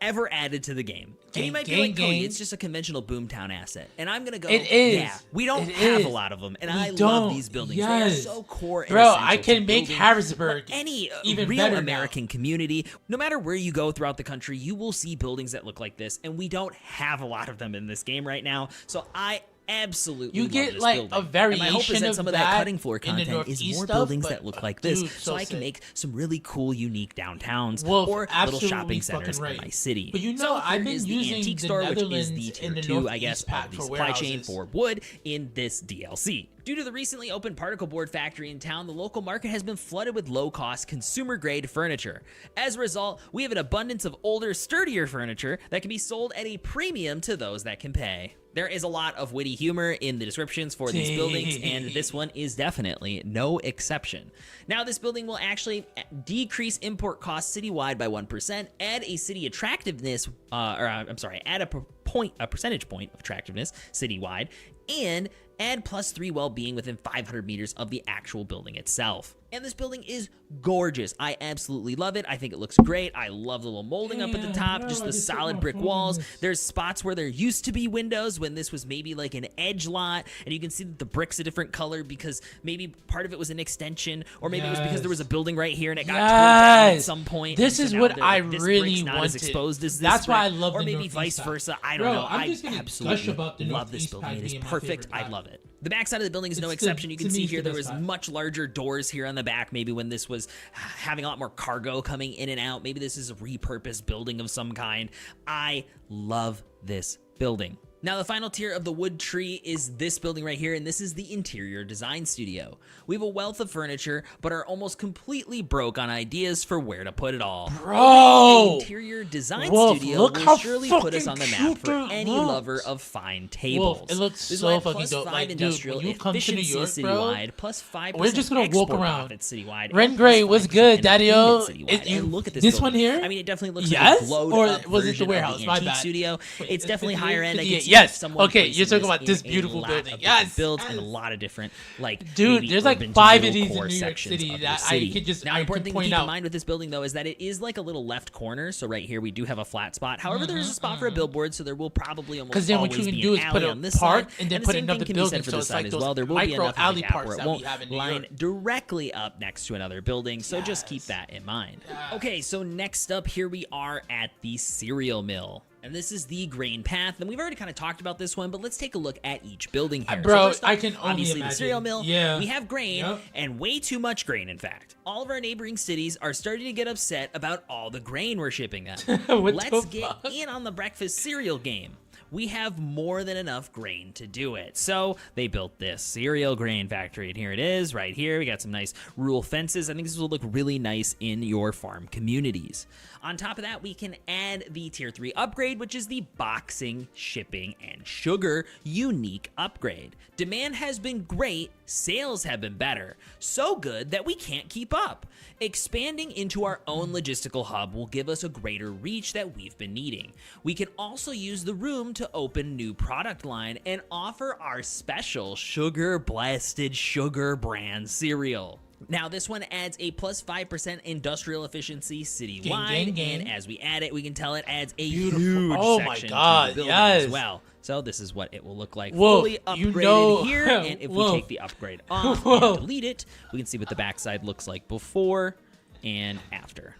ever added to the game. And you might be like, Cody, it's just a conventional boomtown asset. And I'm gonna go, It is. yeah, we don't have a lot of them, and I love these buildings. They are so core and Bro, essential I to can make building Harrisburg any even real better American community. No matter where you go throughout the country, you will see buildings that look like this, and we don't have a lot of them in this game right now. So I absolutely You love get this like building. a variation and my hope is that some of that cutting floor in the content is northeast more stuff, buildings but, that look like this, dude, so I can sick. make some really cool, unique downtowns Wolf, or little absolutely shopping centers fucking in right. my city. But you know, so I've here been is the using antique the store, which is the Netherlands tier in the 2, I guess, northeast pack of the for supply chain warehouses. for wood in this DLC. Due to the recently opened particle board factory in town, the local market has been flooded with low-cost, consumer-grade furniture. As a result, we have an abundance of older, sturdier furniture that can be sold at a premium to those that can pay. There is a lot of witty humor in the descriptions for these buildings, and this one is definitely no exception. Now, this building will actually decrease import costs citywide by 1%, add a city attractiveness, add a percentage point of attractiveness citywide, and add +3 well-being within 500 meters of the actual building itself. And this building is gorgeous. I absolutely love it. I think it looks great. I love the little molding up at the top, just the solid brick walls. There's spots where there used to be windows when this was maybe like an edge lot, and you can see that the brick's a different color because maybe part of it was an extension, or maybe it was because there was a building right here and it got torn down at some point. This is what I this really brick's not wanted. as exposed as this That's why I brick, love or the maybe northeast vice side. versa. I Bro, don't know. I'm I just gonna gush absolutely about the love this northeast building. side It is being my perfect. favorite I love it. The back side of the building is no exception. You can to see me, here it's the there was best side. much larger doors here on the back, maybe when this was having a lot more cargo coming in and out. Maybe this is a repurposed building of some kind. I love this building. Now, the final tier of the wood tree is this building right here, and this is the interior design studio. We have a wealth of furniture, but are almost completely broke on ideas for where to put it all. Bro! An interior design Wolf, studio look will how surely put us fucking on the map cute for it any looks. lover of fine tables. Wolf, it looks This so will add fucking dope. +5 Like, dude, industrial when you come to New efficiency York, bro, citywide, +5% we're just gonna walk export around. profits citywide, Ren and Gray, +5% what's good, Daddy-o? entertainment citywide. And look at this This building. one here? I mean, it definitely looks Yes? like a glowed Or up was it the version warehouse? of the My antique bad. studio. Wait, It's definitely 58, higher end. I can 58. see Yes. someone Okay, placing you're talking about in this a beautiful lot building. of Yes, different builds yes. and a lot of different, like, Dude, maybe there's like urban to 5 of rural these in core New York sections City of that the I city. could just Now, I important could thing to point keep in out. mind with this building, though, is that it is like a little left corner. So right here, we do have a flat spot. However, there is a spot for a billboard, so there will probably almost 'Cause then what always you can be do an is alley put a on this park side, and then the put same another thing can be building, said for so this it's side like as those well. There will be micro enough of a alley gap parks where it that we won't have in New line York. directly up next to another building, so just keep that in mind. Okay, so next up, here we are at the cereal mill. And this is the grain path, and we've already kind of talked about this one, but let's take a look at each building here. Bro, So first up, I can only obviously imagine. the cereal mill. Yeah. We have grain, Yep. and way too much grain, in fact. All of our neighboring cities are starting to get upset about all the grain we're shipping them. What Let's the get fuck? in on the breakfast cereal game. We have more than enough grain to do it. So they built this cereal grain factory, and here it is right here. We got some nice rural fences. I think this will look really nice in your farm communities. On top of that, we can add the tier 3 upgrade, which is the boxing, shipping, and sugar unique upgrade. Demand has been great, sales have been better, so good that we can't keep up. Expanding into our own logistical hub will give us a greater reach that we've been needing. We can also use the room to open new product line and offer our special sugar blasted sugar brand cereal. Now, this one adds a +5% industrial efficiency citywide, Gang. and as we add it, we can tell it adds a Beautiful. huge Oh my section God, to the building yes. as well. So this is what it will look like Whoa, fully upgraded you know, here. And if we whoa. take the upgrade off Whoa. and delete it, we can see what the backside looks like before and after.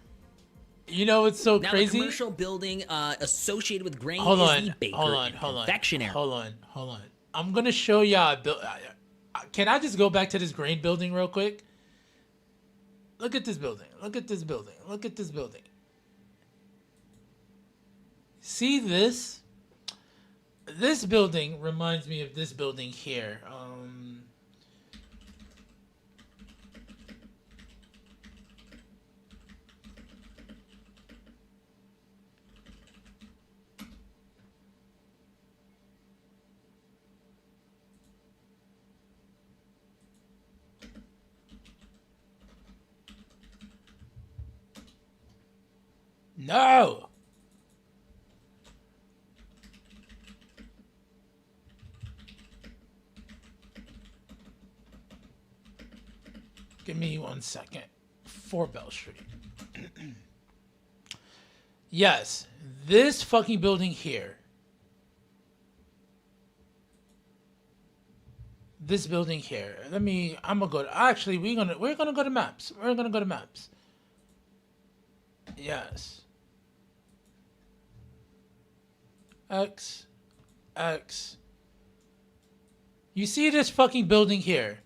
You know what's so Now, crazy? the commercial building associated with grain Hold is on, the baker hold on, and hold on, confectionery. hold on. I'm gonna show y'all. Can I just go back to this grain building real quick? Look at this building. Look at this building. Look at this building. See this? This building reminds me of this building here. No! Give me 1 second. 4 Bell Street. Yes, this fucking building here. This building here. I'm gonna go to, actually, we're gonna go to maps. We're gonna go to maps. Yes. X. You see this fucking building here?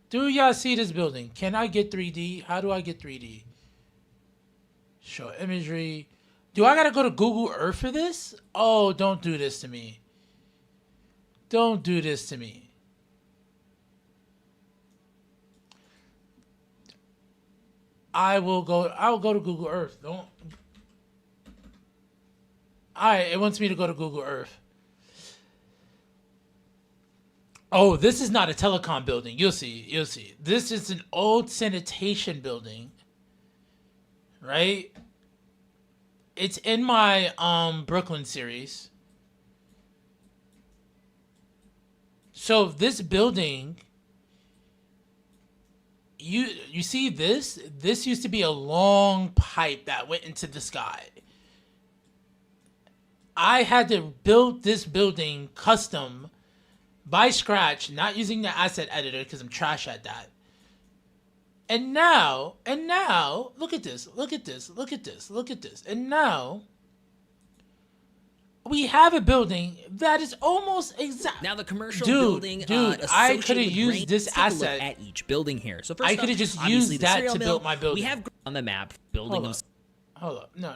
Do y'all see this building? Can I get 3D? How do I get 3D? Show imagery. Do I gotta go to Google Earth for this? Oh, don't do this to me. Don't do this to me. I'll go to Google Earth. Don't. Alright, it wants me to go to Google Earth. Oh, this is not a telecom building. You'll see. This is an old sanitation building. Right? It's in my Brooklyn series. So this building, you see this? This used to be a long pipe that went into the sky. I had to build this building custom by scratch, not using the asset editor because I'm trash at that. And now, look at this. And now, we have a building that is almost exact. Now the commercial building, I could have used this asset at each building here. So first I could have just used that to build my building. We have on the map building Hold up. No.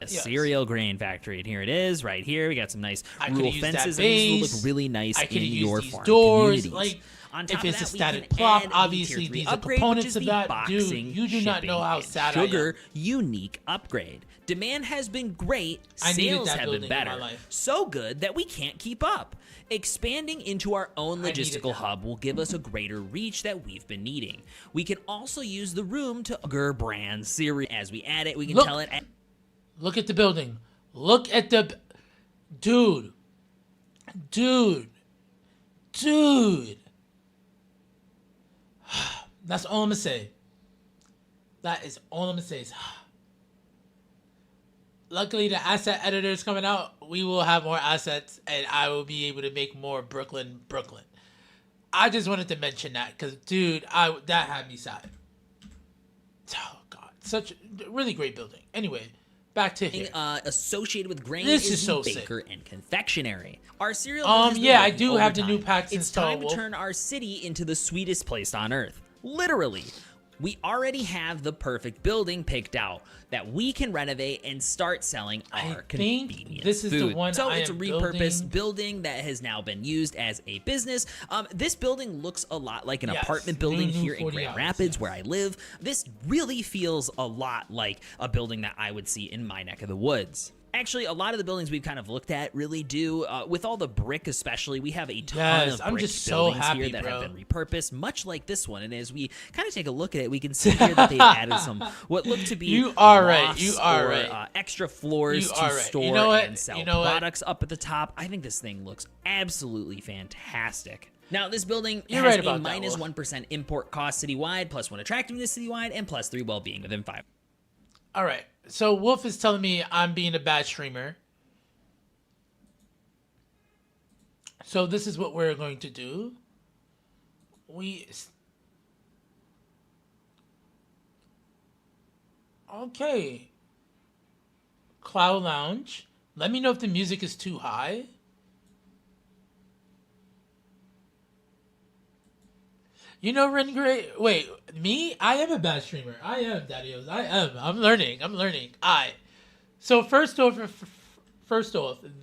a cereal grain factory, and here it is, right here. We got some nice I rural used that fences, and these will base. look really nice I in could have your used these farm doors. communities. Like, On top if it's of a that, static we can plot, add obviously the tier 3 these are upgrade, components which is of the that. boxing, Dude, you do not know how shipping, sad and I am. sugar unique upgrade. Demand has been great, I needed sales that have building been in my better, life. so good that we can't keep up. Expanding into our own I needed logistical that. hub will give us a greater reach that we've been needing. We can also use the room to brand cereal. As we add it, we can tell it. Look at the building. Look at the... Dude. That's all I'm going to say. That is all I'm going to say. Luckily, the asset editor is coming out. We will have more assets, and I will be able to make more Brooklyn. I just wanted to mention that because, dude, that had me sad. Oh, God. Such a really great building. Anyway, back to here. Associated with grain This is is so the baker and confectionery. Our cereal yeah, I do have the new packs It's installed, time to Wolf. turn our city into the sweetest place on earth. Literally. We already have the perfect building picked out that we can renovate and start selling our convenience this is the food. one So I it's a am repurposed building that has now been used as a business. This building looks a lot like an Yes, apartment building new here in 40 Grand hours, Rapids, yes. where I live. This really feels a lot like a building that I would see in my neck of the woods. Actually, a lot of the buildings we've kind of looked at really do. With all the brick especially, we have a ton of I'm brick just so buildings happy, here that bro. have been repurposed, much like this one. And as we kind of take a look at it, we can see here that they've added some what look to be You are right. lofts You are or, right. Extra floors You to are right. store You know what? and sell You know what? products up at the top. I think this thing looks absolutely fantastic. Now, this building You're has right a about that, minus Wolf. 1% import cost citywide, plus 1 attractiveness citywide, and plus 3 well-being within 5. All right. So Wolf is telling me I'm being a bad streamer. So this is what we're going to do. Okay. Cloud Lounge. Let me know if the music is too high. You know, Rengray. Wait, me? I am a bad streamer. I am, Daddios. I am. I'm learning. So first off,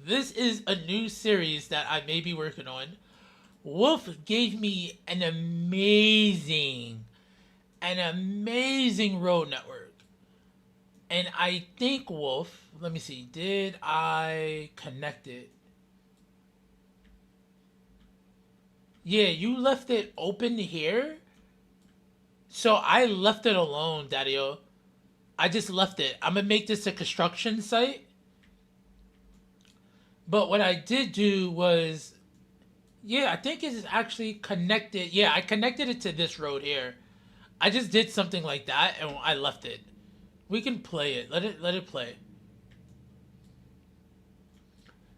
this is a new series that I may be working on. Wolf gave me an amazing road network. And I think, Wolf, let me see, did I connect it? Yeah, you left it open here. So I left it alone, Daddy-O. I just left it. I'm going to make this a construction site. But what I did do was, yeah, I think it's actually connected. Yeah, I connected it to this road here. I just did something like that and I left it. We can play it. Let it play.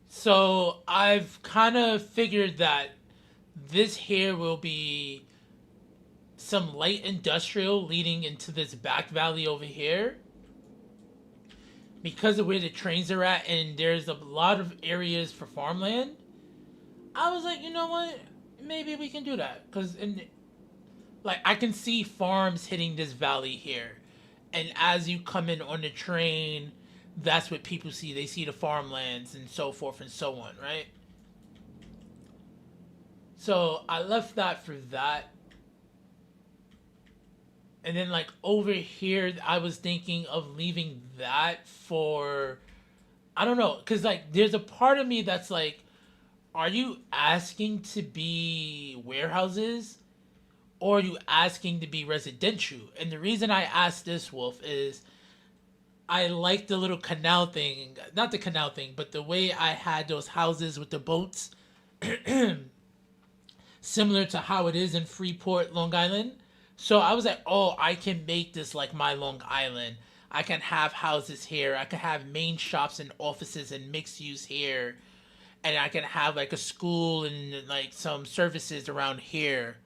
So I've kind of figured that this here will be some light industrial leading into this back valley over here. Because of where the trains are at and there's a lot of areas for farmland, I was like, you know what? Maybe we can do that. Because I can see farms hitting this valley here. And as you come in on the train, that's what people see. They see the farmlands and so forth and so on, right? So I left that for that. And then over here, I was thinking of leaving that for, I don't know. Because there's a part of me that's like, are you asking to be warehouses? Or are you asking to be residential? And the reason I asked this, Wolf, is I like the little canal thing. Not the canal thing, but the way I had those houses with the boats. Similar to how it is in Freeport, Long Island. So I was like, oh, I can make this like my Long Island. I can have houses here. I can have main shops and offices and mixed use here. And I can have a school and some services around here.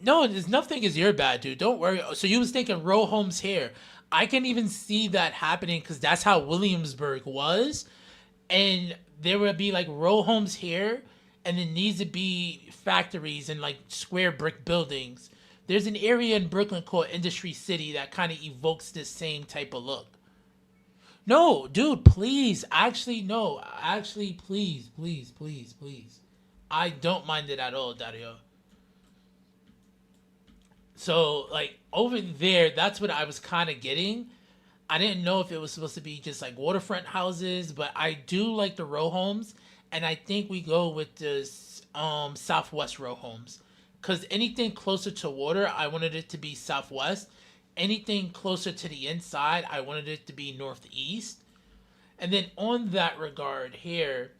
No, there's nothing is your bad, dude. Don't worry. So you was thinking row homes here. I can even see that happening because that's how Williamsburg was. And there would be row homes here. And there needs to be factories and square brick buildings. There's an area in Brooklyn called Industry City that kind of evokes this same type of look. No, dude, please. Actually, no. Actually, please. I don't mind it at all, Dario. So, over there, that's what I was kind of getting. I didn't know if it was supposed to be just, waterfront houses, but I do like the row homes, and I think we go with the southwest row homes. Because anything closer to water, I wanted it to be southwest. Anything closer to the inside, I wanted it to be northeast. And then on that regard here,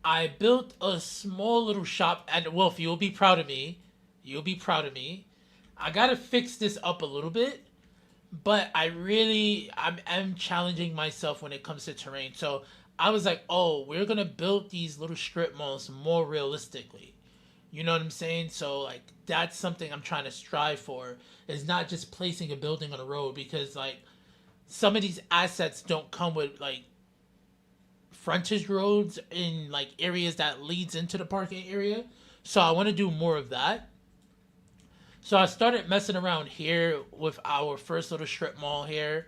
I built a small little shop, and Wolf, you'll be proud of me. I gotta fix this up a little bit, but I'm challenging myself when it comes to terrain. So I was like, oh, we're gonna build these little strip malls more realistically. You know what I'm saying? So that's something I'm trying to strive for. Is not just placing a building on a road, because some of these assets don't come with frontage roads in areas that leads into the parking area. So I want to do more of that. So I started messing around here with our first little strip mall here.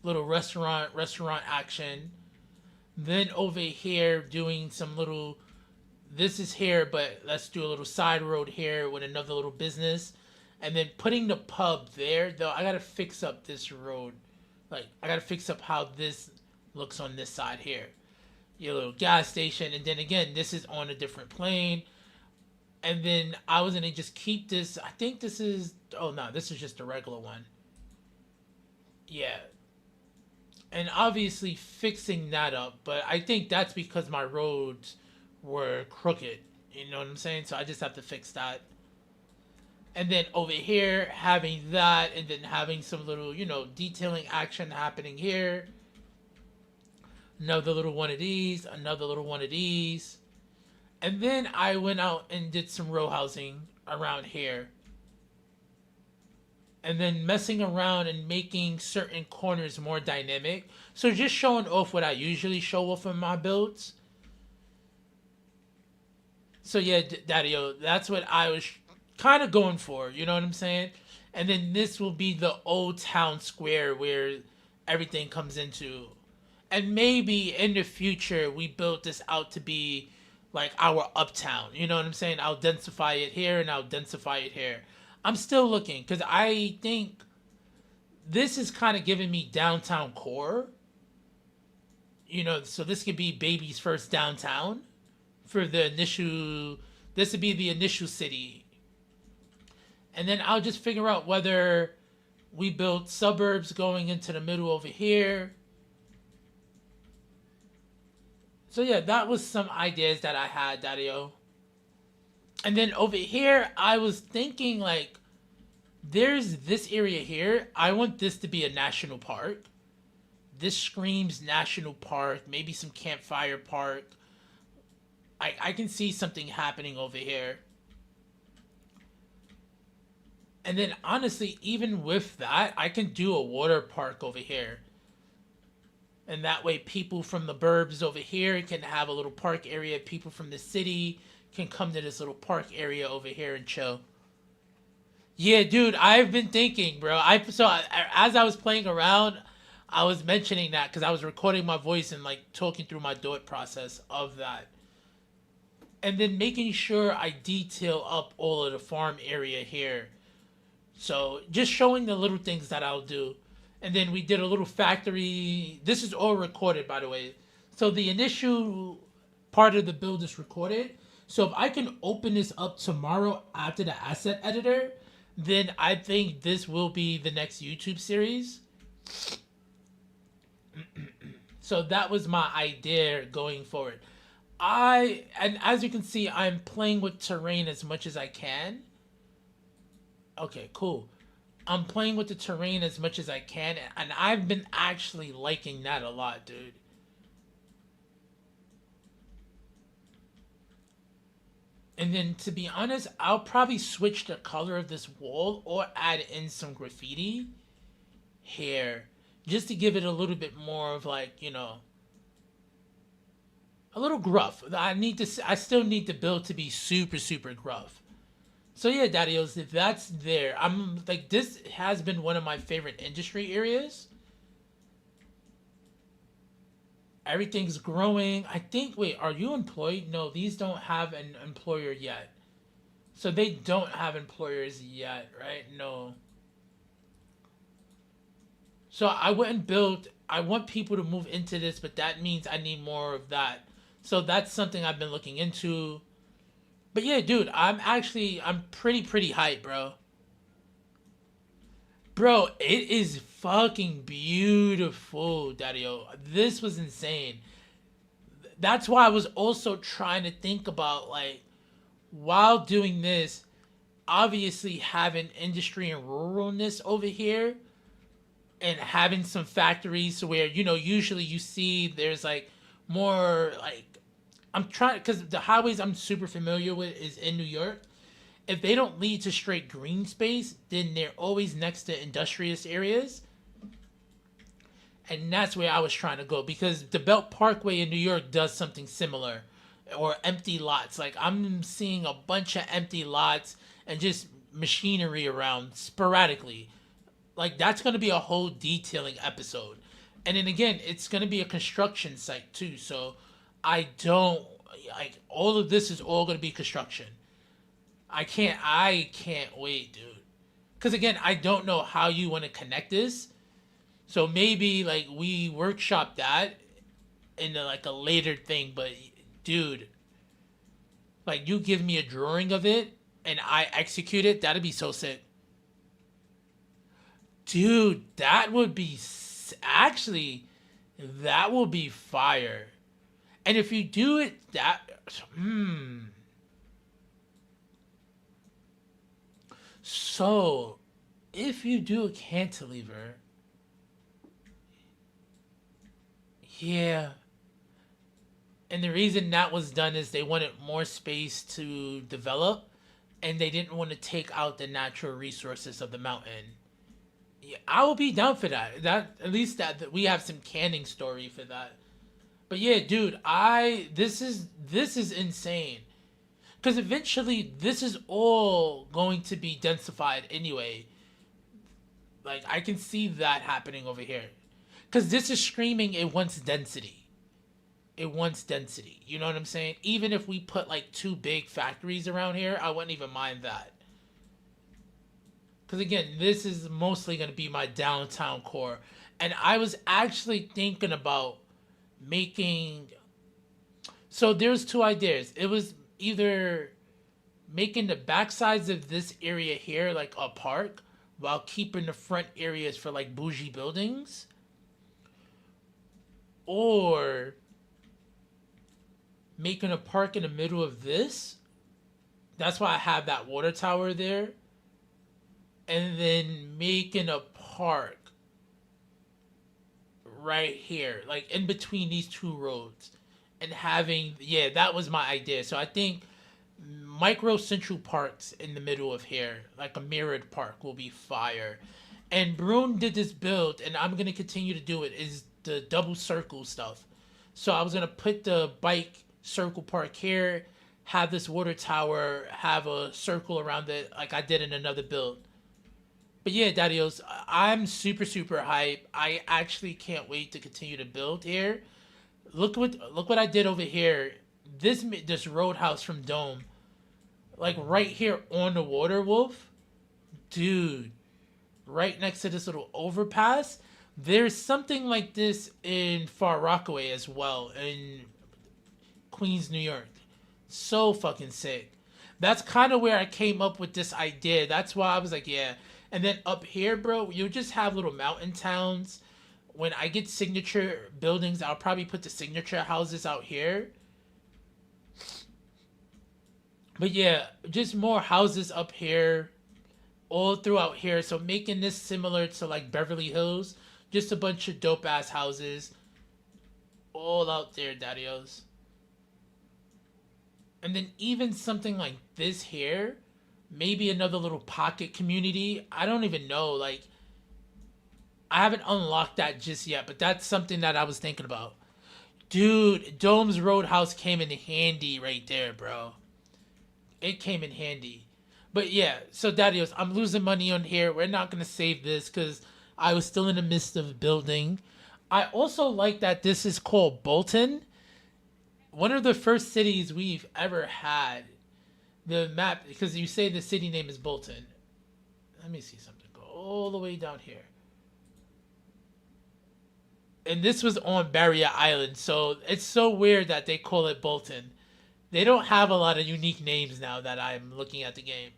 Little restaurant action. Then over here doing some little, this is here, but let's do a little side road here with another little business. And then putting the pub there, though I gotta fix up this road. I gotta fix up how this looks on this side here. Your little gas station, and then again, this is on a different plane. And then I was gonna just keep this. I think this is, oh no, this is just a regular one. Yeah. And obviously fixing that up, but I think that's because my roads were crooked. You know what I'm saying? So I just have to fix that. And then over here, having that, and then having some little, detailing action happening here. another little one of these, another little one of these. And then I went out and did some row housing around here. And then messing around and making certain corners more dynamic. So just showing off what I usually show off in my builds. So yeah, Daddy-O, that's what I was kind of going for, you know what I'm saying? And then this will be the old town square where everything comes into. And maybe in the future we build this out to be like our uptown, you know what I'm saying? I'll densify it here and I'll densify it here. I'm still looking because I think this is kind of giving me downtown core. You know, so this could be baby's first downtown for the initial, this would be the initial city. And then I'll just figure out whether we build suburbs going into the middle over here. So yeah, that was some ideas that I had, Daddy-O. And then over here, I was thinking like, there's this area here. I want this to be a national park. This screams national park, maybe some campfire park. I can see something happening over here. And then honestly, even with that, I can do a water park over here. And that way people from the burbs over here can have a little park area. People from the city can come to this little park area over here and chill. Yeah, dude, I've been thinking, bro. As I was playing around, I was mentioning that because I was recording my voice and like talking through my thought process of that. And then making sure I detail up all of the farm area here. So just showing the little things that I'll do. And then we did a little factory. This is all recorded, by the way. So the initial part of the build is recorded. So if I can open this up tomorrow after the asset editor, then I think this will be the next YouTube series. So that was my idea going forward. And as you can see, I'm playing with terrain as much as I can. Okay, cool. I'm playing with the terrain as much as I can, and I've been actually liking that a lot, dude. And then, to be honest, I'll probably switch the color of this wall or add in some graffiti here, just to give it a little bit more of like, you know, a little gruff. I still need the build to be super, super gruff. So yeah, Daddy-Os, if that's there, I'm like, this has been one of my favorite industry areas. Everything's growing. I think, wait, are you employed? No, these don't have an employer yet. So they don't have employers yet, right? No. So I wouldn't build, I want people to move into this, but that means I need more of that. So that's something I've been looking into. But yeah, dude, I'm pretty hyped, bro. Bro, it is fucking beautiful, Daddy-O. This was insane. That's why I was also trying to think about, like, while doing this, obviously having industry and ruralness over here and having some factories where, you know, usually you see there's, like, more, like, I'm trying, because the highways I'm super familiar with is in New York. If they don't lead to straight green space, then they're always next to industrious areas. And that's where I was trying to go, because the Belt Parkway in New York does something similar. Or empty lots. Like, I'm seeing a bunch of empty lots and just machinery around sporadically. Like, that's going to be a whole detailing episode. And then again, it's going to be a construction site too. So I don't, like, all of this is all going to be construction. I can't wait, dude. Because again, I don't know how you want to connect this. So maybe, like, we workshop that in like a later thing. But, dude, like, you give me a drawing of it and I execute it, that'd be so sick. Dude, that would be, actually, that will be fire. And if you do it that, So, if you do a cantilever, yeah, And the reason that was done is they wanted more space to develop, and they didn't want to take out the natural resources of the mountain. Yeah, I will be down for that. That at least that we have some canning story for that. But yeah, dude, this is insane. Because eventually this is all going to be densified anyway. Like I can see that happening over here. Because this is screaming it wants density. It wants density. You know what I'm saying? Even if we put like 2 big factories around here, I wouldn't even mind that. Because again, this is mostly going to be my downtown core. And I was actually thinking about making... So there's 2 ideas. It was either making the backsides of this area here like a park while keeping the front areas for like bougie buildings. Or making a park in the middle of this. That's why I have that water tower there. And then making a park right here, like in between these 2 roads. And having, yeah, that was my idea. So I think micro central parks in the middle of here, like a mirrored park, will be fire. And Brune did this build, and I'm going to continue to do it, is the double circle stuff. So I was going to put the bike circle park here, have this water tower, have a circle around it like I did in another build. But yeah, Daddios, I'm super, super hype. I actually can't wait to continue to build here. Look what I did over here. This roadhouse from Dome. Like right here on the water, Wolf. Dude. Right next to this little overpass. There's something like this in Far Rockaway as well. In Queens, New York. So fucking sick. That's kind of where I came up with this idea. That's why I was like, yeah. And then up here, bro, you just have little mountain towns. When I get signature buildings, I'll probably put the signature houses out here. But yeah, just more houses up here. All throughout here. So making this similar to like Beverly Hills. Just a bunch of dope ass houses. All out there, Daddios. And then even something like this here. Maybe another little pocket community. I don't even know. Like, I haven't unlocked that just yet, but that's something that I was thinking about. Dude, Dome's Roadhouse came in handy right there, bro. It came in handy. But yeah, so Daddios, I'm losing money on here. We're not going to save this because I was still in the midst of building. I also like that this is called Bolton. One of the first cities we've ever had. The map, because you say the city name is Bolton. Let me see something. Go all the way down here. And this was on Barrier Island, so it's so weird that they call it Bolton. They don't have a lot of unique names now that I'm looking at the game.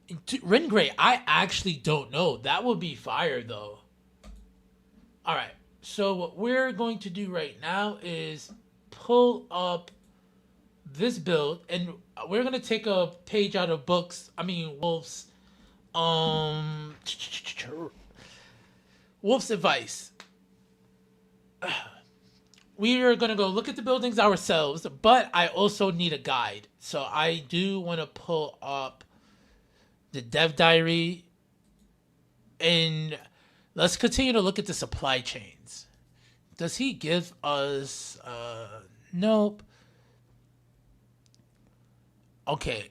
Ringray, I actually don't know. That would be fire, though. Alright, so what we're going to do right now is pull up this build, and we're gonna take a page out of Wolf's Wolf's advice. We are gonna go look at the buildings ourselves, but I also need a guide. So I do want to pull up the dev diary, and let's continue to look at the supply chains. Does he give us nope. Okay.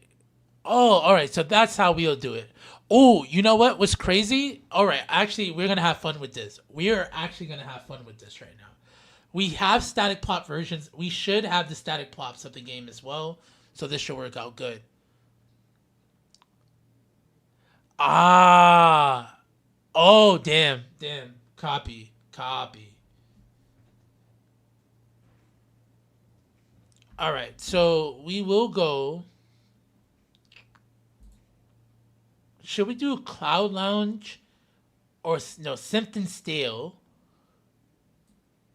Oh, all right. So that's how we'll do it. Oh, you know what? What's crazy? All right. Actually, we're going to have fun with this. We are actually going to have fun with this right now. We have static plot versions. We should have the static plots of the game as well. So this should work out good. Ah. Oh, damn. Damn. Copy. All right. So we will go... Should we do Cloud Lounge or no, Simpton Stale?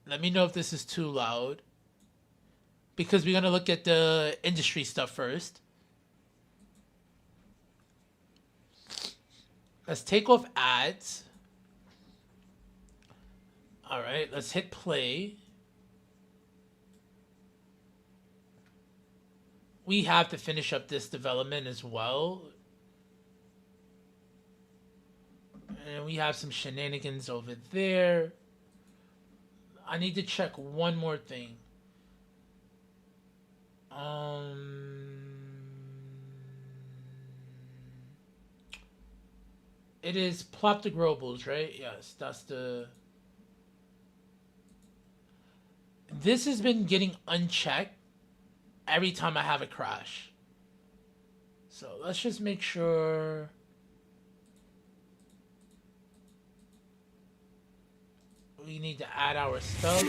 Let me know if this is too loud. Because we're going to look at the industry stuff first. Let's take off ads. All right, let's hit play. we have to finish up this development as well. And we have some shenanigans over there. I need to check one more thing. It is Plop the Globals, right? Yes, that's the... This has been getting unchecked every time I have a crash. So let's just make sure... We need to add our stuff.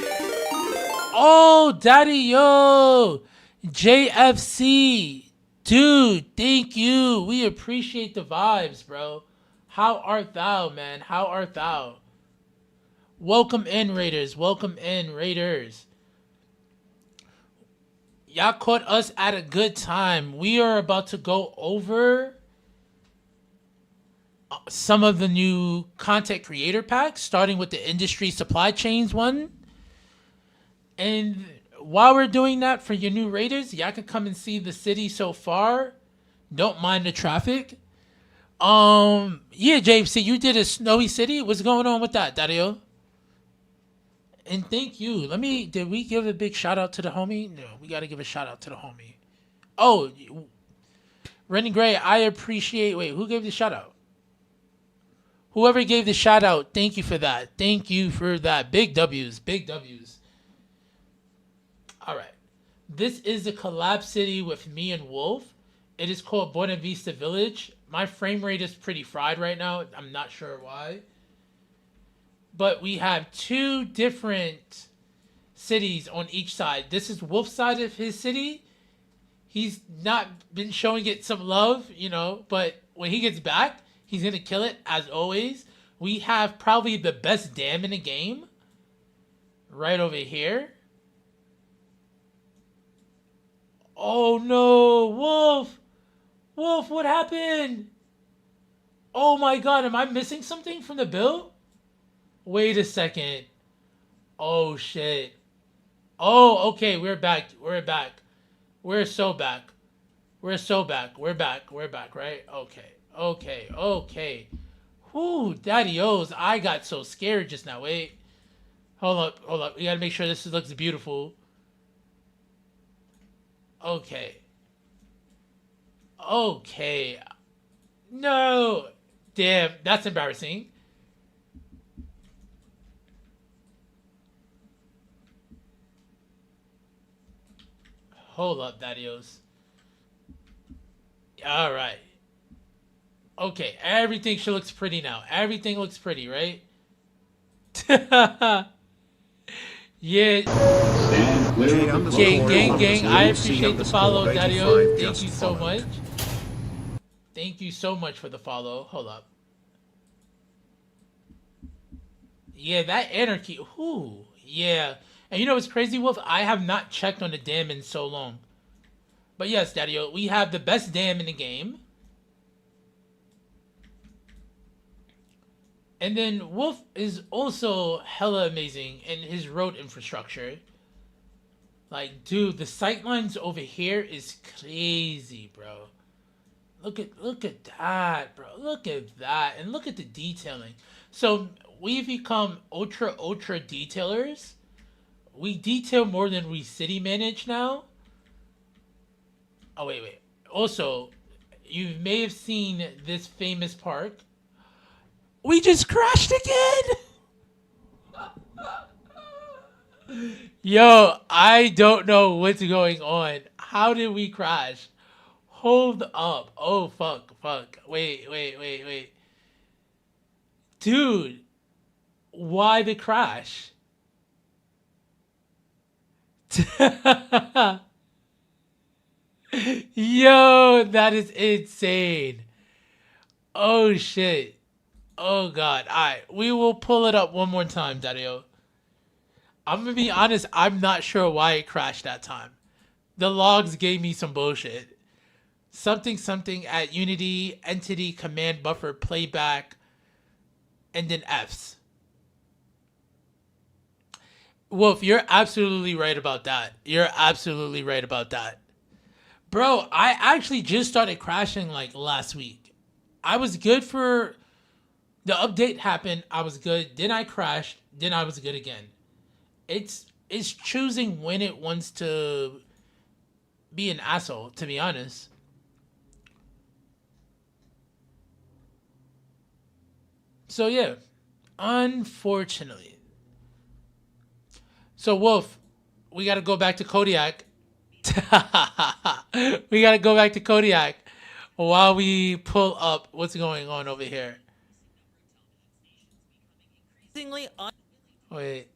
Oh, Daddy, yo! JFC! Dude, thank you. We appreciate the vibes, bro. How art thou, man? How art thou? Welcome in, Raiders. Welcome in, Raiders. Y'all caught us at a good time. We are about to go over some of the new content creator packs, starting with the industry supply chains one. And while we're doing that, for your new Raiders, y'all can come and see the city so far. Don't mind the traffic. Yeah, JFC, you did a snowy city. What's going on with that, Dario? And thank you. Did we give a big shout out to the homie? No, we got to give a shout out to the homie. Oh, Rennie Gray, I appreciate, wait, who gave the shout out? Whoever gave the shout out, thank you for that. Thank you for that. Big W's, big W's. All right. This is a collab city with me and Wolf. It is called Buena Vista Village. My frame rate is pretty fried right now. I'm not sure why. But we have two different cities on each side. This is Wolf's side of his city. He's not been showing it some love, you know, but when he gets back, he's going to kill it, as always. We have probably the best dam in the game. Right over here. Oh, no. Wolf. Wolf, what happened? Oh, my God. Am I missing something from the build? Wait a second. Oh, shit. Oh, okay. We're back. We're back. We're so back. We're so back. We're back. We're back, right? Okay. Okay, okay. Whoo, daddy-os. I got so scared just now. Wait. Hold up, hold up. We gotta make sure this looks beautiful. Okay. Okay. No. Damn, that's embarrassing. Hold up, daddy-os. All right. Okay, everything looks pretty now. Everything looks pretty, right? Yeah. Gang. I appreciate the follow, Daddy-O. Thank you so much. Thank you so much for the follow. Hold up. Yeah, that anarchy. Ooh, yeah. And you know what's crazy, Wolf? I have not checked on the dam in so long. But yes, Daddy-O, we have the best dam in the game. And then Wolf is also hella amazing in his road infrastructure. Like, dude, the sightlines over here is crazy, bro. Look at that, bro. Look at that. And look at the detailing. So we've become ultra detailers. We detail more than we city manage now. Oh, wait. Also, you may have seen this famous park. We just crashed again. Yo, I don't know what's going on. How did we crash? Hold up. Oh, fuck. Wait. Dude, why the crash? Yo, that is insane. Oh, shit. Oh, God. All right. We will pull it up one more time, Daddy-O. I'm going to be honest. I'm not sure why it crashed that time. The logs gave me some bullshit. Something at Unity, entity, command, buffer, playback, and then Fs. Wolf, you're absolutely right about that. Bro, I actually just started crashing like last week. I was good for the update happened. I was good. Then I crashed. Then I was good again. It's choosing when it wants to be an asshole, to be honest. So yeah, unfortunately. So Wolf, we got to go back to Kodiak. We got to go back to Kodiak while we pull up what's going on over here. Wait.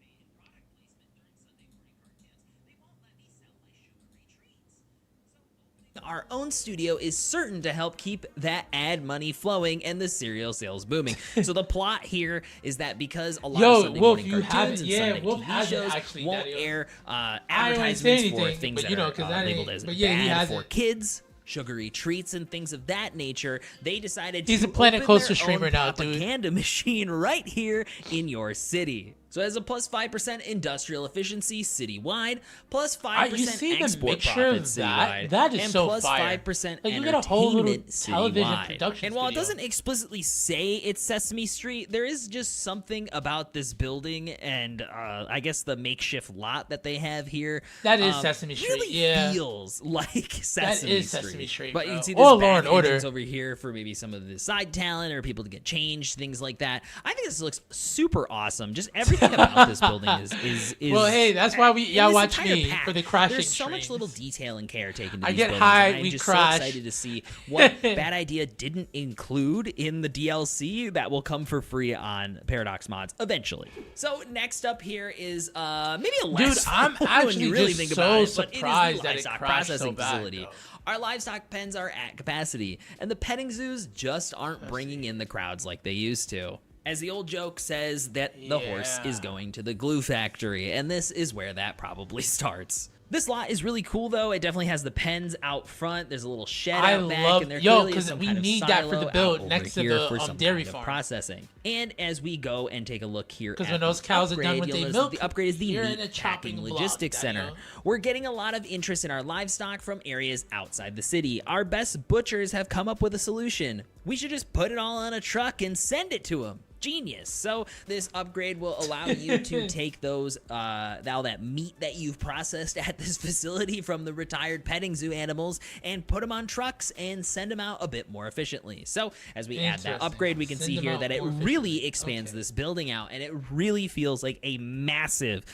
Our own studio is certain to help keep that ad money flowing and the cereal sales booming. So the plot here is that because a lot of Sunday morning cartoons and Sunday TV shows won't air advertisements for things that are labeled as bad for kids, sugary treats and things of that nature, they decided to open their own propaganda machine right here in your city. So as a plus 5% industrial efficiency citywide, plus 5% export profit citywide, that is and so plus fire. 5% Like, you get a whole little entertainment television citywide. production And while it studio. doesn't explicitly say it's Sesame Street, there is just something about this building and I guess the makeshift lot that they have here. That is Sesame Street, really yeah. feels like Sesame is Street. Sesame Street, But you bro. can see Or there's Law and Order. engines over here for maybe some of the side talent or people to get changed, things like that. I think this looks super awesome. Just everything about this building is well, hey, that's why y'all watch me pack, for the crashing There's so streams. much little detail and care taken to I these get buildings, high, and I'm we just crash. so excited to see what Bad Idea didn't include in the DLC that will come for free on Paradox Mods eventually. So next up here is maybe a less Dude, I'm fun when actually you really just think so about it, surprised but it is that the it livestock crashed so processing bad, facility. though. Our livestock pens are at capacity, and the petting zoos just aren't bringing in the crowds like they used to. As the old joke says that the horse is going to the glue factory, and this is where that probably starts. This lot is really cool, though. It definitely has the pens out front. There's a little shed out back, and there clearly is some we kind of need that for silo the build out over next to here the for some dairy kind of farm. processing. And as we go and take a look here, Because at when those the cows are done upgrade, with you'll their notice milk, that the upgrade is the you're in a meat chopping packing block, logistics center. Daniel. We're getting a lot of interest in our livestock from areas outside the city. Our best butchers have come up with a solution. We should just put it all on a truck and send it to them. Genius. So this upgrade will allow you to take those all that meat that you've processed at this facility from the retired petting zoo animals and put them on trucks and send them out a bit more efficiently. So as we add that upgrade, we can see here that it really expands this building out, and it really feels like a massive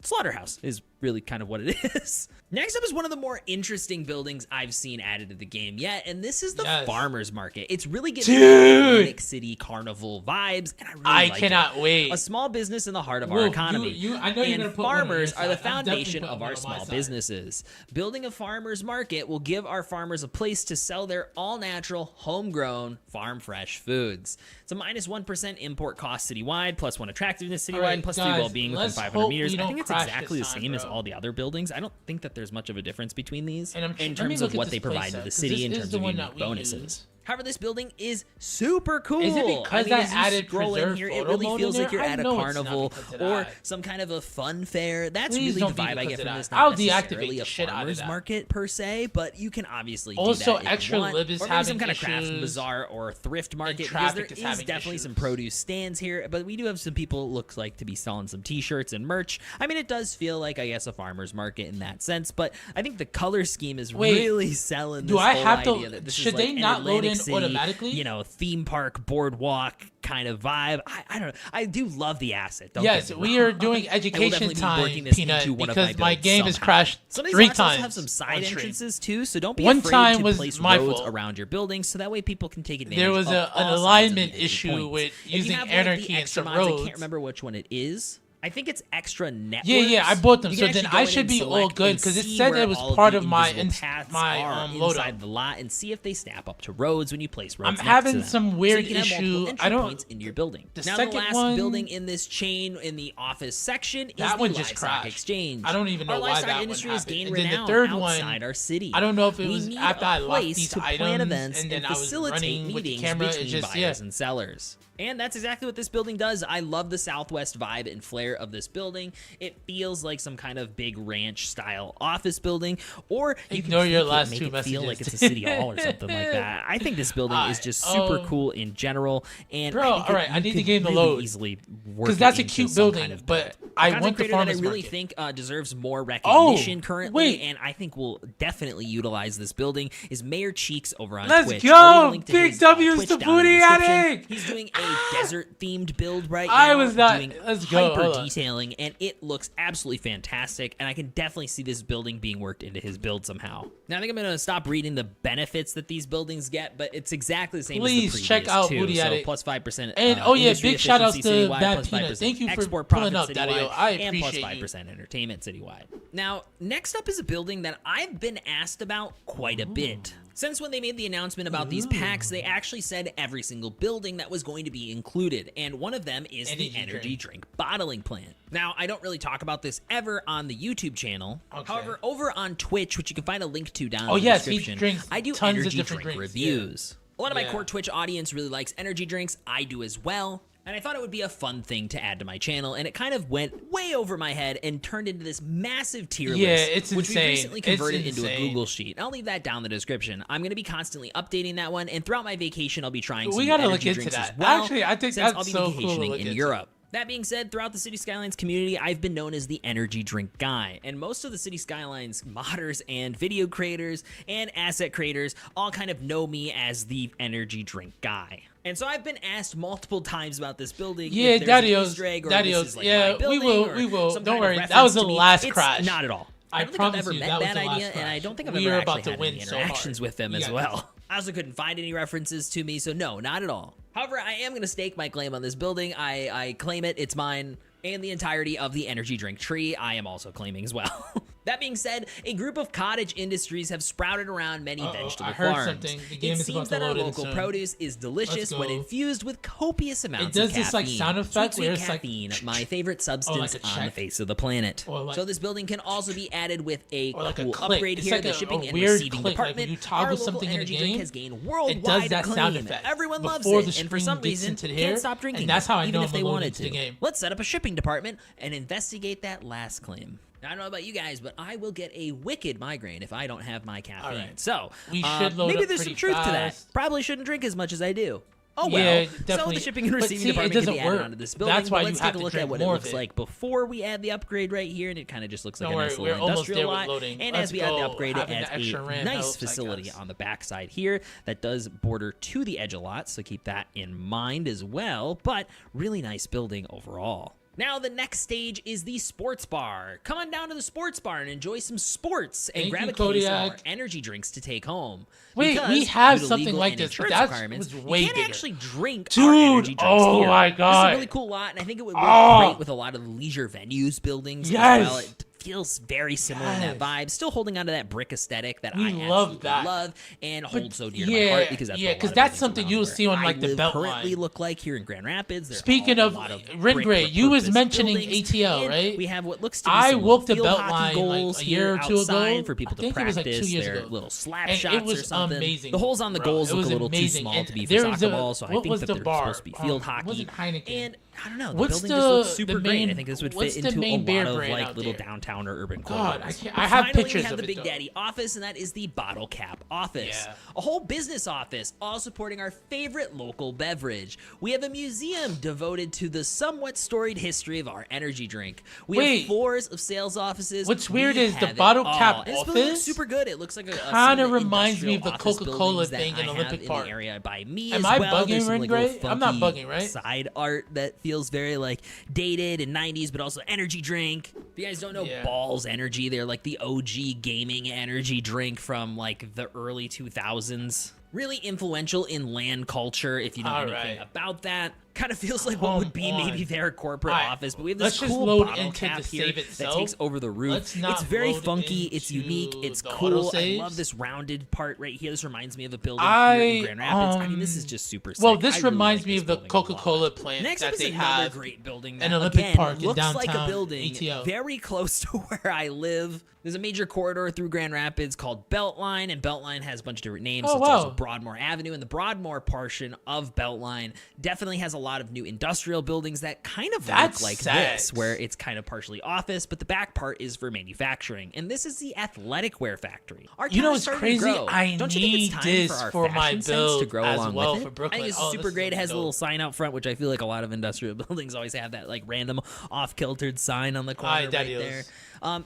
slaughterhouse is really kind of what it is. Next up is one of the more interesting buildings I've seen added to the game yet, and this is the farmer's market. It's really getting Atlantic City carnival vibes, and I really cannot wait. A small business in the heart of our economy. I know you're gonna and put farmers one on your are the side. I'm foundation definitely of putting our one on my small side. businesses. Building a farmer's market will give our farmers a place to sell their all-natural, homegrown, farm-fresh foods. It's a minus 1% import cost citywide, plus 1 attractiveness citywide, and plus 3 well-being within 500 meters. I think it's exactly the same as all the other buildings. I don't think that there's much of a difference between these in terms of what they provide to the city in terms of unique bonuses. However, this building is super cool. Is it because I mean, I as you added scroll in preserved here, it photo really mode feels in like you're there? at a I know it's not carnival because of or that. some kind of a fun fair. That's Please really don't the be vibe I because get of from that. this. I'll Not deactivate necessarily the a shit out of farmer's that. market per se, but you can obviously do Also, that if extra you want. lib is Or maybe some having kind of craft issues, bazaar or thrift market, because traffic there is is having definitely issues. some produce stands here, but we do have some people it looks like to be selling some t-shirts and merch. I mean, it does feel like, I guess, a farmer's market in that sense, but I think the color scheme is really selling this do I whole have to- idea that this should is they like an not load Atlantic in City, automatically? you know, theme park boardwalk kind of vibe. I don't know. I do love the asset. Don't Yes, get me we wrong. are doing I will education definitely be time, working this Peanut, into one of because my my builds game has somehow. crashed Some of these 3 lots also times have some side on stream. entrances too, so don't be One afraid time to was place my roads fault. around your buildings, so that way people can take advantage. There was of an all sides of alignment the issue points. with If you using have one of the anarchy and extra some mods, I roads. can't remember which one it is. I think it's extra networks. Yeah, I bought them, You so can then actually I go in should and be all select good, and 'cause it see said where it was all of part the of my invisible paths my, are loadout. inside the lot, and see if they snap up to roads when you place roads. I'm next having to them. some So weird you can have multiple issue. entry I don't- points into your building. The Now, second the last one- building in this chain in the office section is That the one just livestock crashed. exchange. I don't even know our why livestock that one industry has happened. gained And then the renown third one, outside our city. I don't know if it We was need after a I locked place these to plan items events and then I was facilitate running with the meetings camera. It's between just, buyers and sellers. And that's exactly what this building does. I love the Southwest vibe and flair of this building. It feels like some kind of big ranch style office building, or you Ignore can your make last it two feel messages. like it's a city hall or something like that. I think this building is just super cool in general. And Bro, I think all right, you I need to could gain the really load. easily work Because that's it a into cute some building, kind of but build. I Content want the creator that farmers I really market. think deserves more recognition currently, wait. and I think will definitely utilize this building is Mayor Cheeks over on Let's Twitch. go! I'll leave a link to Big his, W's Twitch to down in the Booty description. Attic! He's doing a desert-themed build right I now. was not- doing let's go, hyper hold on. detailing, and it looks absolutely fantastic, and I can definitely see this building being worked into his build somehow. Now, I think I'm going to stop reading the benefits that these buildings get, but it's exactly the same as the Please previous check out two. Booty So Attic. plus 5%. And, oh yeah, industry big shout outs efficiency to citywide, Bad plus Peanut. 5% Thank you for export pulling profit up, Daddy-O. citywide, I and plus appreciate you. 5% entertainment citywide. Now, next up is a building that I've been asked about quite a bit. Since when they made the announcement about these packs, they actually said every single building that was going to be included, and one of them is the energy drink bottling plant. Now, I don't really talk about this ever on the YouTube channel. Okay. However, over on Twitch, which you can find a link to down in Oh, the yes, he description, drinks I do tons of energy different drink drinks, reviews. A lot of my Yeah. core Twitch audience really likes energy drinks. I do as well. And I thought it would be a fun thing to add to my channel, and it kind of went way over my head and turned into this massive tier Yeah, list, it's which we insane. recently It's converted into a insane. Google Sheet. I'll leave that down in the description. I'm going to be constantly updating that one, and throughout my vacation, I'll be trying some We new gotta energy look into drinks that. as well. Actually, I think since that's I'll be so cool to vacationing look in into. Europe. That being said, throughout the City Skylines community, I've been known as the energy drink guy, and most of the City Skylines modders and video creators and asset creators all kind of know me as the energy drink guy. And so I've been asked multiple times about this building. Yeah, if there's an Daddy-O's, Easter egg, or Daddy-O's, this is like yeah, my building, we will. or some Don't kind of worry, that reference was the to me. last It's crash. Not at all. I don't think promise I've ever you, met that was Bad the last Idea, and I crash. don't think I've We ever are actually about to had win any so interactions hard. with them We as got well. I also couldn't find any references to me, so no, not at all. However, I am going to stake my claim on this building. I claim it. It's mine. And the entirety of the energy drink tree, I am also claiming as well. That being said, a group of cottage industries have sprouted around many vegetable I heard farms. something. The game It is seems about to that our load in local soon. produce is delicious when go. infused with copious amounts does of this, like, caffeine. sound effect Sweet, where sweet it's like caffeine, my favorite substance like a on the check. face of the planet. Or like- So this building can also be added with a Or like a cool click. upgrade It's here. like The a shipping and weird receiving click, like when department. you toggle Our local something in a energy game, drink has gained it worldwide does that acclaim. sound effect Everyone loves before it, the and for string some gets reason, into can't here, stop drinking and that's how I even know if I'm they loading wanted into the to. game. Let's set up a shipping department and investigate that last claim. Now, I don't know about you guys, but I will get a wicked migraine if I don't have my caffeine. right. So, We should load maybe up there's some pretty truth to that. fast. Probably shouldn't drink as much as I do. Oh well. Yeah, So definitely. the shipping and But receiving see, it department can doesn't be added work. onto this building. That's why but you let's have take a to look drink at what it more looks of it. like before we add the upgrade right here, and it kind of just looks like Don't a worry, nice we're little almost industrial there with lot. loading. And Let's as we add the go. upgrade, it Having adds the extra a RAM nice helps, I facility guess. on the backside here that does border to the edge a lot, so keep that in mind as well. But really nice building overall. Now, the next stage is the sports bar. Come on down to the sports bar and enjoy some sports and Thank grab you, a case of our Kodiak. energy drinks to take home. Wait, Because we have due to something legal like and this, but insurance that requirements, was you way can't bigger. actually drink Dude, our energy drinks oh here. my This is God. a really cool lot, and I think it would work Oh. great with a lot of leisure venues, buildings Yes. as well. It feels very similar in that vibe. Still holding on to that brick aesthetic that We I love absolutely that. love and But hold so dear to yeah, my heart because that's yeah, what a lot 'cause of that's buildings something around you'll where see on, I like, the live belt currently line. look like here in Grand Rapids. They're Speaking all of a lot of Rin Gray, brick you was repurposed mentioning buildings, ATL, and right? We have what looks to be I some woke the field belt hockey line, like, goals a year or here two outside ago. for people I to think it was, like, 2 practice years their ago. little slap And shots it was or something. amazing. The holes on the bro. goals It look was a little amazing. too small And to be for there soccer was a- ball, so I what think was that the they're bar? supposed to be field It hockey. wasn't Heineken. And I don't know, the What's building just looks the super main- great. I think this would what's fit the into a main beer lot of brand like out little there? downtown or urban God, corridors. I have Finally, pictures we have of the it, Big though. Daddy office, and that is the Bottle Cap office. Yeah. A whole business office, all supporting our favorite local beverage. We have a museum devoted to the somewhat storied history of our energy drink. We Wait. have floors of sales offices. What's We weird is the have it Bottle all. Cap And this building looks office super good. It looks like a kinda some reminds me of the industrial office Coca-Cola buildings thing that in I Olympic have Park. in the area by me Am as I well. bugging, There's some, Rin like, Gray? little I'm not funky bugging, right? Side art that feels very like dated and 90s, but also energy drink. If you guys don't know Yeah. Balls Energy, they're like the OG gaming energy drink from like the early 2000s. Really influential in LAN culture, if you know All anything right. about that. Kind of feels like what Come would be on. maybe their corporate All right, office, but we have this let's just cool load bottle into cap the here save that itself. takes over the roof. Let's not It's very load funky, it's into unique, it's the cool. I autosaves. love this rounded part right here. This reminds me of a building here in Grand Rapids. I mean, this is just super sick. Well, I this really reminds like me this of the building a lot. Coca-Cola plant Next that up is they another have great building in that, Olympic again, Park in looks like a downtown building ATL. very close to where I live. There's a major corridor through Grand Rapids called Beltline, and Beltline has a bunch of different names. Oh, so it's also wow. Broadmoor Avenue, and the Broadmoor portion of Beltline definitely has a lot lot of new industrial buildings that kind of That's look like sad. this, where it's kind of partially office, but the back part is for manufacturing. And this is the athletic wear factory. Our You know town what's is starting crazy? to grow. I Don't you think need it's time this for our for my fashion sense build to grow as along well with for it? Brooklyn. I think it's Oh, super this is great. It has a dope. little sign out front, which I feel like a lot of industrial buildings always have that like random off-kiltered sign on the corner right there.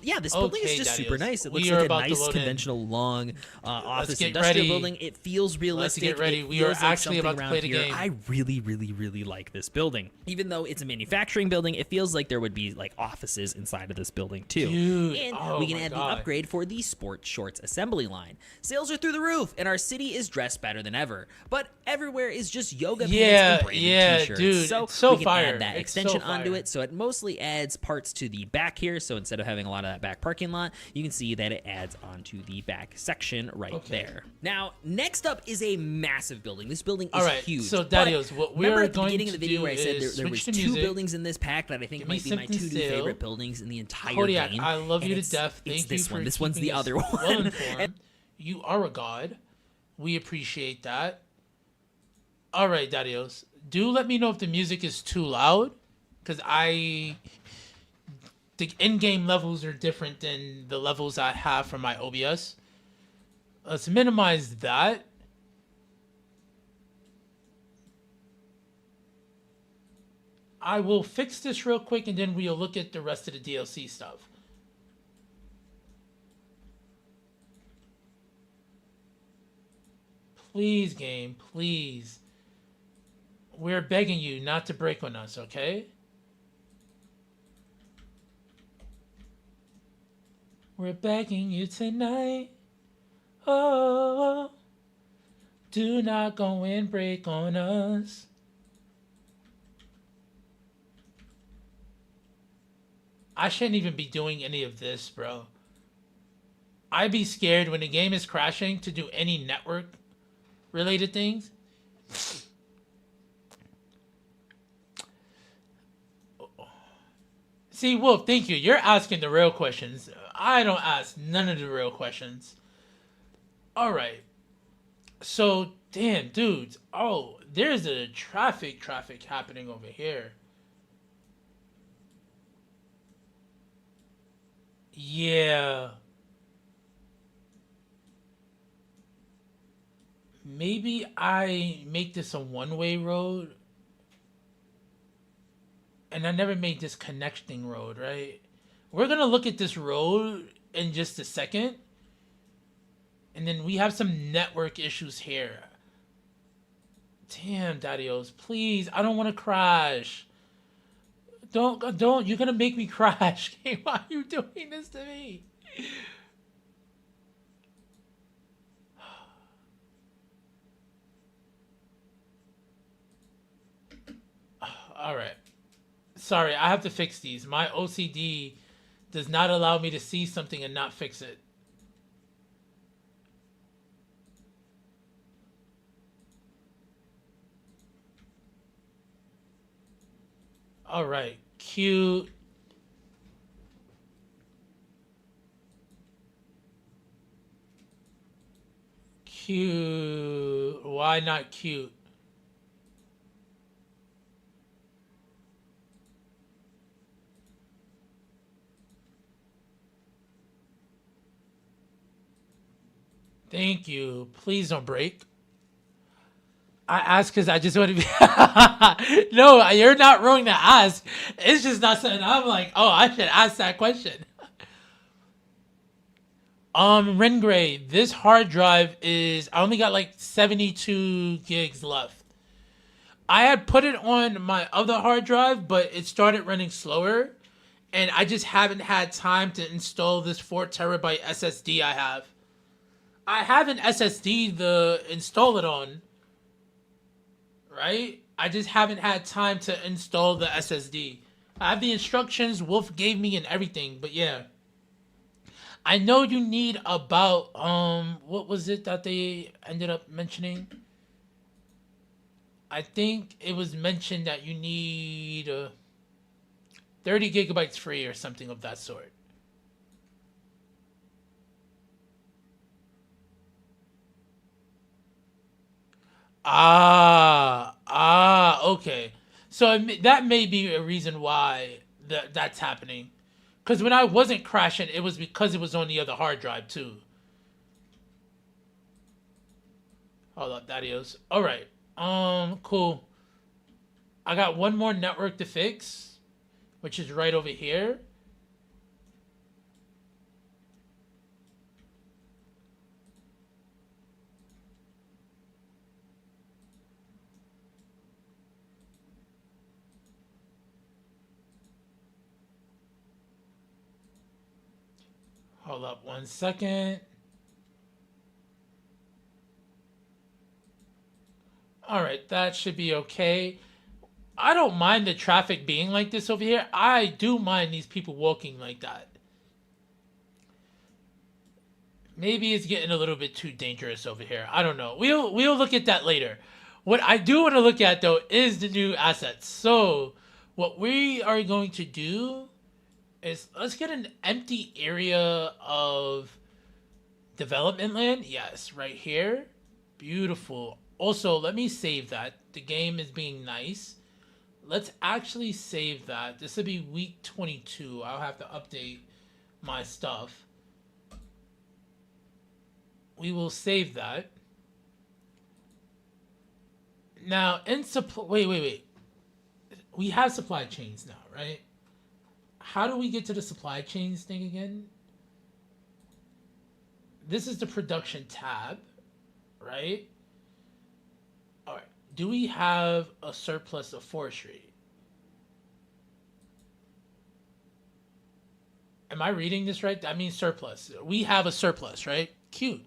Yeah, this building is just super nice. It looks like a nice conventional long office industrial building. It feels realistic. Let's get ready. It We are feels like actually something about to around play the here. game. I really, really, really like this building. Even though it's a manufacturing building, it feels like there would be like offices inside of this building too. Dude, and we can add the upgrade for the sports shorts assembly line. Sales are through the roof, and our city is dressed better than ever. But everywhere is just yoga pants and branded t-shirts. Dude, so, it's so we can fire. add that It's extension so onto fire. it, so it mostly adds parts to the back here. So instead of having a lot of that back parking lot, you can see that it adds onto the back section right there. Now, next up is a massive building. This building is huge. So Dadios, what we're remember at the going beginning to of the video do where I said is there was switch to two music. buildings in this pack that I think Give me might be my something two new still. favorite buildings in the entire Kodiak, game. I love and you to it's- death. it's Thank this you one. for This one's the keeping us other one. well informed. You are a god. We appreciate that. All right, Dadios. Do let me know if the music is too loud, because the in-game levels are different than the levels I have for my OBS. Let's minimize that. I will fix this real quick, and then we'll look at the rest of the DLC stuff. Please, game, please. We're begging you not to break on us, okay? We're begging you tonight. Oh, do not go and break on us. I shouldn't even be doing any of this, bro. I'd be scared when the game is crashing to do any network related things. See, Wolf, thank you. You're asking the real questions. I don't ask none of the real questions. All right. So, damn, dudes. Oh, there's a traffic happening over here. Yeah. Maybe I make this a one-way road. And I never made this connecting road, right? We're going to look at this road in just a second. And then we have some network issues here. Damn, Dadios, please. I don't want to crash. Don't. You're going to make me crash. Why are you doing this to me? All right. Sorry, I have to fix these. My OCD does not allow me to see something and not fix it. All right. Cute. Cute. Why not cute? Thank you. Please don't break. I ask because I just want to be. No, you're not wrong to ask. It's just not something I'm like, oh, I should ask that question. Rengray, this hard drive I only got like 72 gigs left. I had put it on my other hard drive, but it started running slower. And I just haven't had time to install this 4 terabyte SSD I have. I have an SSD to install it on, right? I just haven't had time to install the SSD. I have the instructions Wolf gave me and everything, but yeah. I know you need about, what was it that they ended up mentioning? I think it was mentioned that you need 30 gigabytes free or something of that sort. Okay. So that may be a reason why that's happening. Because when I wasn't crashing, it was because it was on the other hard drive too. Hold up, that is. Alright. Cool. I got one more network to fix, which is right over here. Hold up 1 second. Alright, that should be okay. I don't mind the traffic being like this over here. I do mind these people walking like that. Maybe it's getting a little bit too dangerous over here. I don't know. We'll look at that later. What I do want to look at though is the new assets. So what we are going to do is let's get an empty area of development land. Yes, right here. Beautiful. Also, let me save that. The game is being nice. Let's actually save that. This will be week 22. I'll have to update my stuff. We will save that. Now, in supply... Wait. We have supply chains now, right? How do we get to the supply chains thing again? This is the production tab, right? All right. Do we have a surplus of forestry? Am I reading this right? That means surplus. We have a surplus, right? Cute.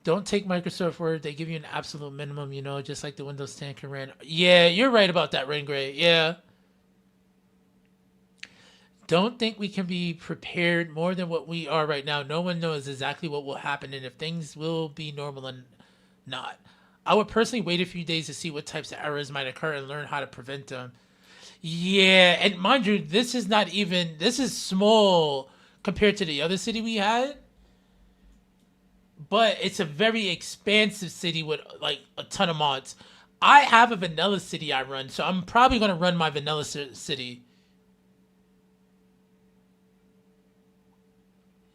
Don't take Microsoft word. They give you an absolute minimum, you know, just like the Windows 10 can run. Yeah, you're right about that, Rain Gray. Yeah. Don't think we can be prepared more than what we are right now. No one knows exactly what will happen and if things will be normal and not. I would personally wait a few days to see what types of errors might occur and learn how to prevent them. Yeah, and mind you, this is not even... This is small compared to the other city we had. But it's a very expansive city with like a ton of mods. I have a vanilla city I run, so I'm probably going to run my vanilla city.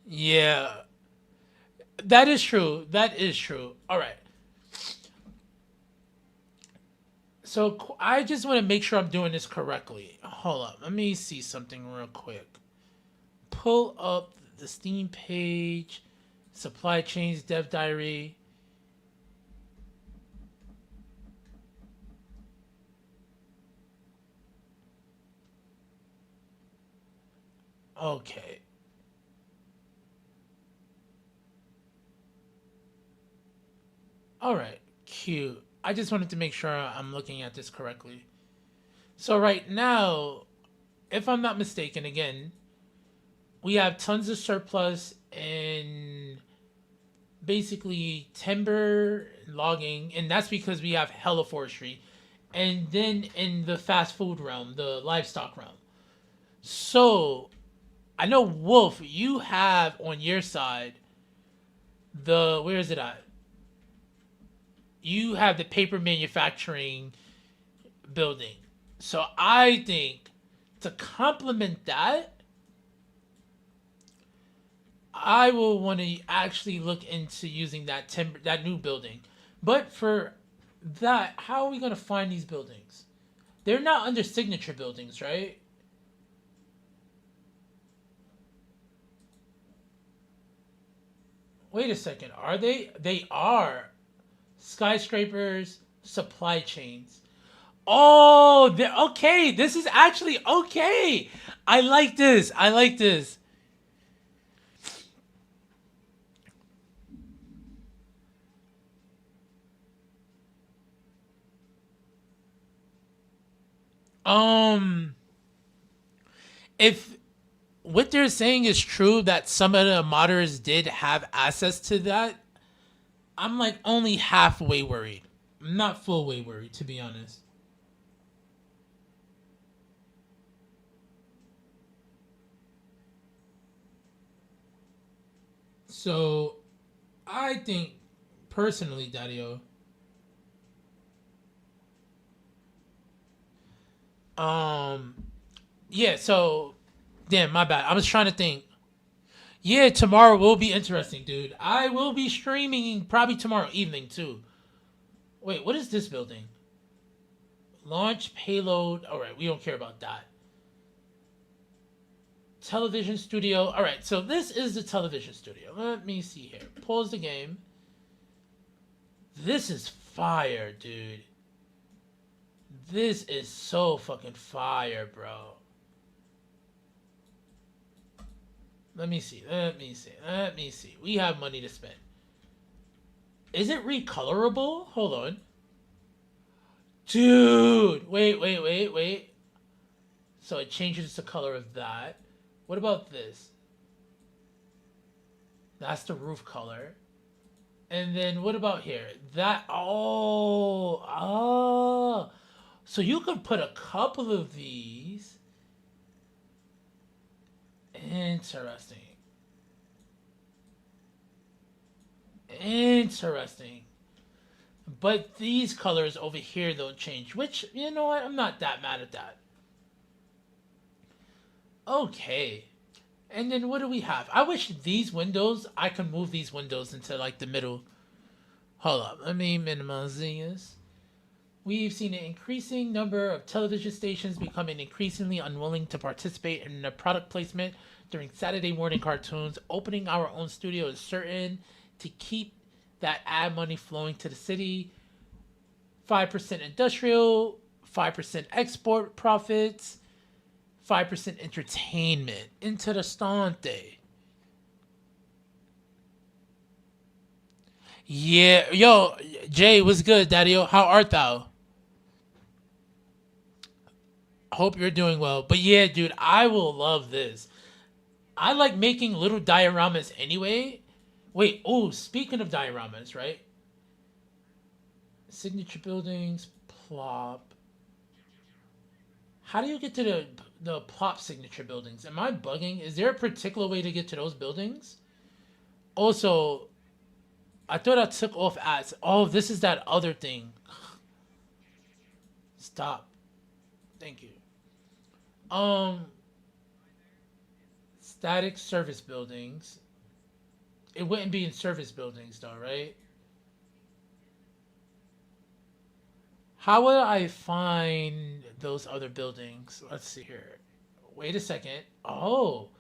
Yeah. That is true. That is true. All right. So I just want to make sure I'm doing this correctly. Hold up. Let me see something real quick. Pull up the Steam page. Supply chains, dev diary. Okay. All right. Cute. I just wanted to make sure I'm looking at this correctly. So right now, if I'm not mistaken, again, we have tons of surplus in basically timber logging, and that's because we have hella forestry. And then in the fast food realm, the livestock realm. So I know Wolf, you have on your side the... Where is it at? You have the paper manufacturing building. So I think to complement that, I will want to actually look into using that timber, that new building. But for that, how are we going to find these buildings? They're not under signature buildings, right? Wait a second. Are they? They are. Skyscrapers, supply chains. Oh, okay. This is actually okay. I like this. I like this. If what they're saying is true that some of the modders did have access to that, I'm like only halfway worried. I'm not full way worried, to be honest. So, I think, personally, Daddy-O, Yeah, so damn, my bad. I was trying to think. Yeah, tomorrow will be interesting, dude. I will be streaming probably tomorrow evening too. Wait, what is this building? Launch payload. All right, we don't care about that. Television studio. All right, so this is the television studio. Let me see here. Pause the game. This is fire, dude. This is so fucking fire, bro. Let me see. We have money to spend. Is it recolorable? Hold on. Dude! Wait. So it changes the color of that. What about this? That's the roof color. And then what about here? So you could put a couple of these. Interesting. But these colors over here don't change, which, you know what? I'm not that mad at that. Okay. And then what do we have? I wish these windows, I could move these windows into like the middle. Hold up. Let me minimize this. We've seen an increasing number of television stations becoming increasingly unwilling to participate in the product placement during Saturday morning cartoons. Opening our own studio is certain to keep that ad money flowing to the city. 5% industrial, 5% export profits, 5% entertainment. Interessante. Yeah, yo, Jay, what's good, Daddy? How art thou? Hope you're doing well. But yeah, dude, I will love this. I like making little dioramas anyway. Wait, oh, speaking of dioramas, right? Signature buildings, plop. How do you get to the plop signature buildings? Am I bugging? Is there a particular way to get to those buildings? Also, I thought I took off ads. Oh, this is that other thing. Stop. Thank you. Static service buildings. It wouldn't be in service buildings though, right? How would I find those other buildings? Let's see here. Wait a second. Oh,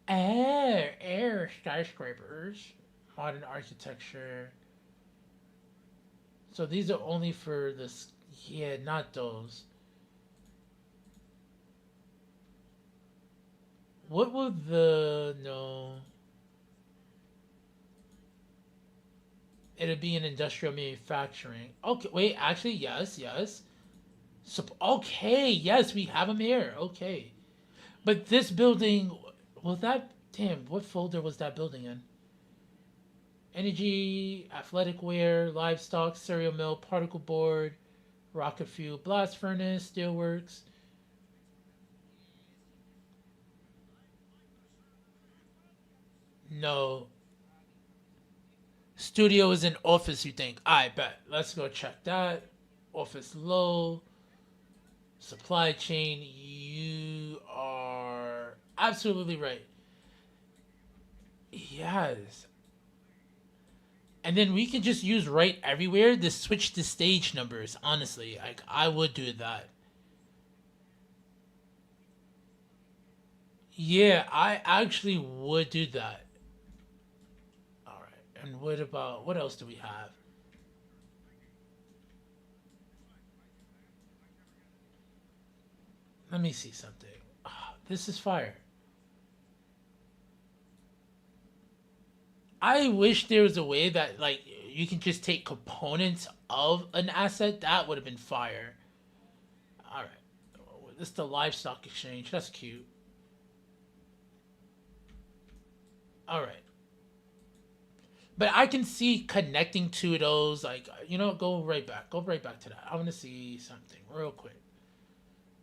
air skyscrapers, modern architecture. So these are only for this. Yeah, not those. What would the no? It'd be in industrial manufacturing. Okay, wait. Actually, yes. So, okay, yes, we have them here. Okay, but this building, well, that damn. What folder was that building in? Energy, athletic wear, livestock, cereal mill, particle board, rocket fuel, blast furnace, steelworks. No. Studio is an office, you think. I bet. Let's go check that. Office low. Supply chain. You are absolutely right. Yes. And then we can just use right everywhere to switch the stage numbers. Honestly, I would do that. Yeah, I actually would do that. All right. And what else do we have? Let me see something. Ah, this is fire. I wish there was a way that like you can just take components of an asset. That would have been fire. All right. This is the livestock exchange. That's cute. All right. But I can see connecting to those, like, go right back. Go right back to that. I want to see something real quick.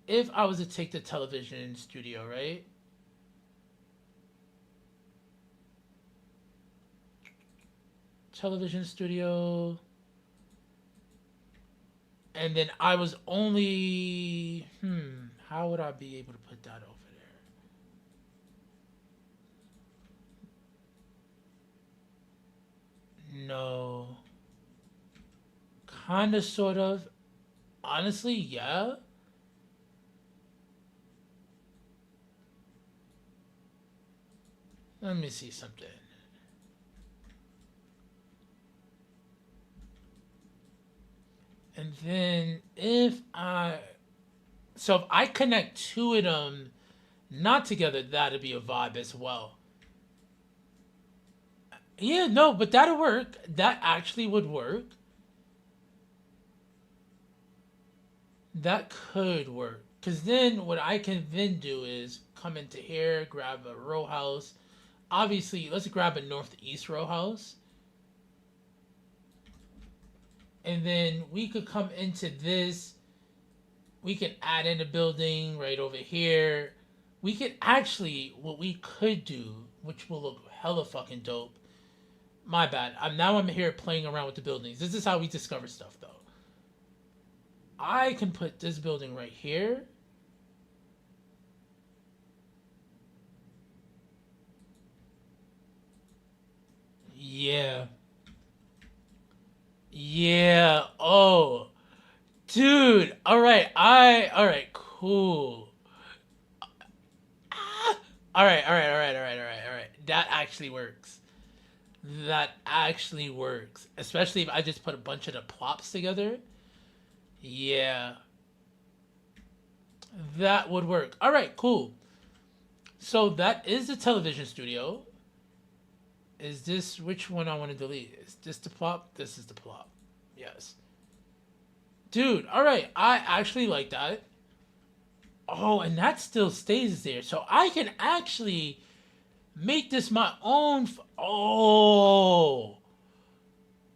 If I was to take the television studio, right? Television studio. And then I was only, How would I be able to put that over there? No. Kind of, sort of. Honestly, yeah. Let me see something. And then if I connect two of them not together, that'd be a vibe as well. Yeah, no, but that'll work. That actually would work. That could work. Because then what I can then do is come into here, grab a row house. Obviously, let's grab a northeast row house. And then we could come into this. We can add in a building right over here. We could actually, what we could do, which will look hella fucking dope. My bad. Now I'm here playing around with the buildings. This is how we discover stuff, though. I can put this building right here. Yeah. Yeah. Oh. Dude. Alright. Alright. Cool. Alright. That actually works. That actually works. Especially if I just put a bunch of the plops together. Yeah. That would work. Alright, cool. So that is the television studio. Is this, which one I want to delete? Is this the plop? This is the plop. Yes. Dude, alright. I actually like that. Oh, and that still stays there. So I can actually make this my own. Oh.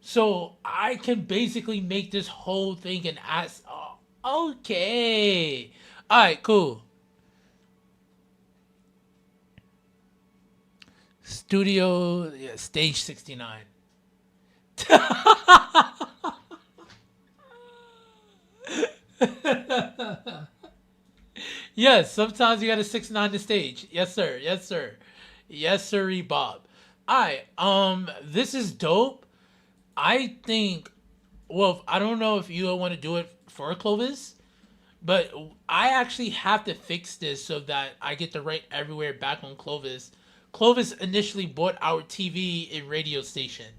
So I can basically make this whole thing an ass. Oh, okay. Alright, cool. Studio, yeah, stage 69. Yes, sometimes you gotta 6'9" the stage. Yes, sir. Yes, sir. Yes, sirree, Bob. Alright, this is dope. I think, well, I don't know if you want to do it for Clovis, but I actually have to fix this so that I get the right everywhere back on Clovis. Clovis initially bought our TV and radio station.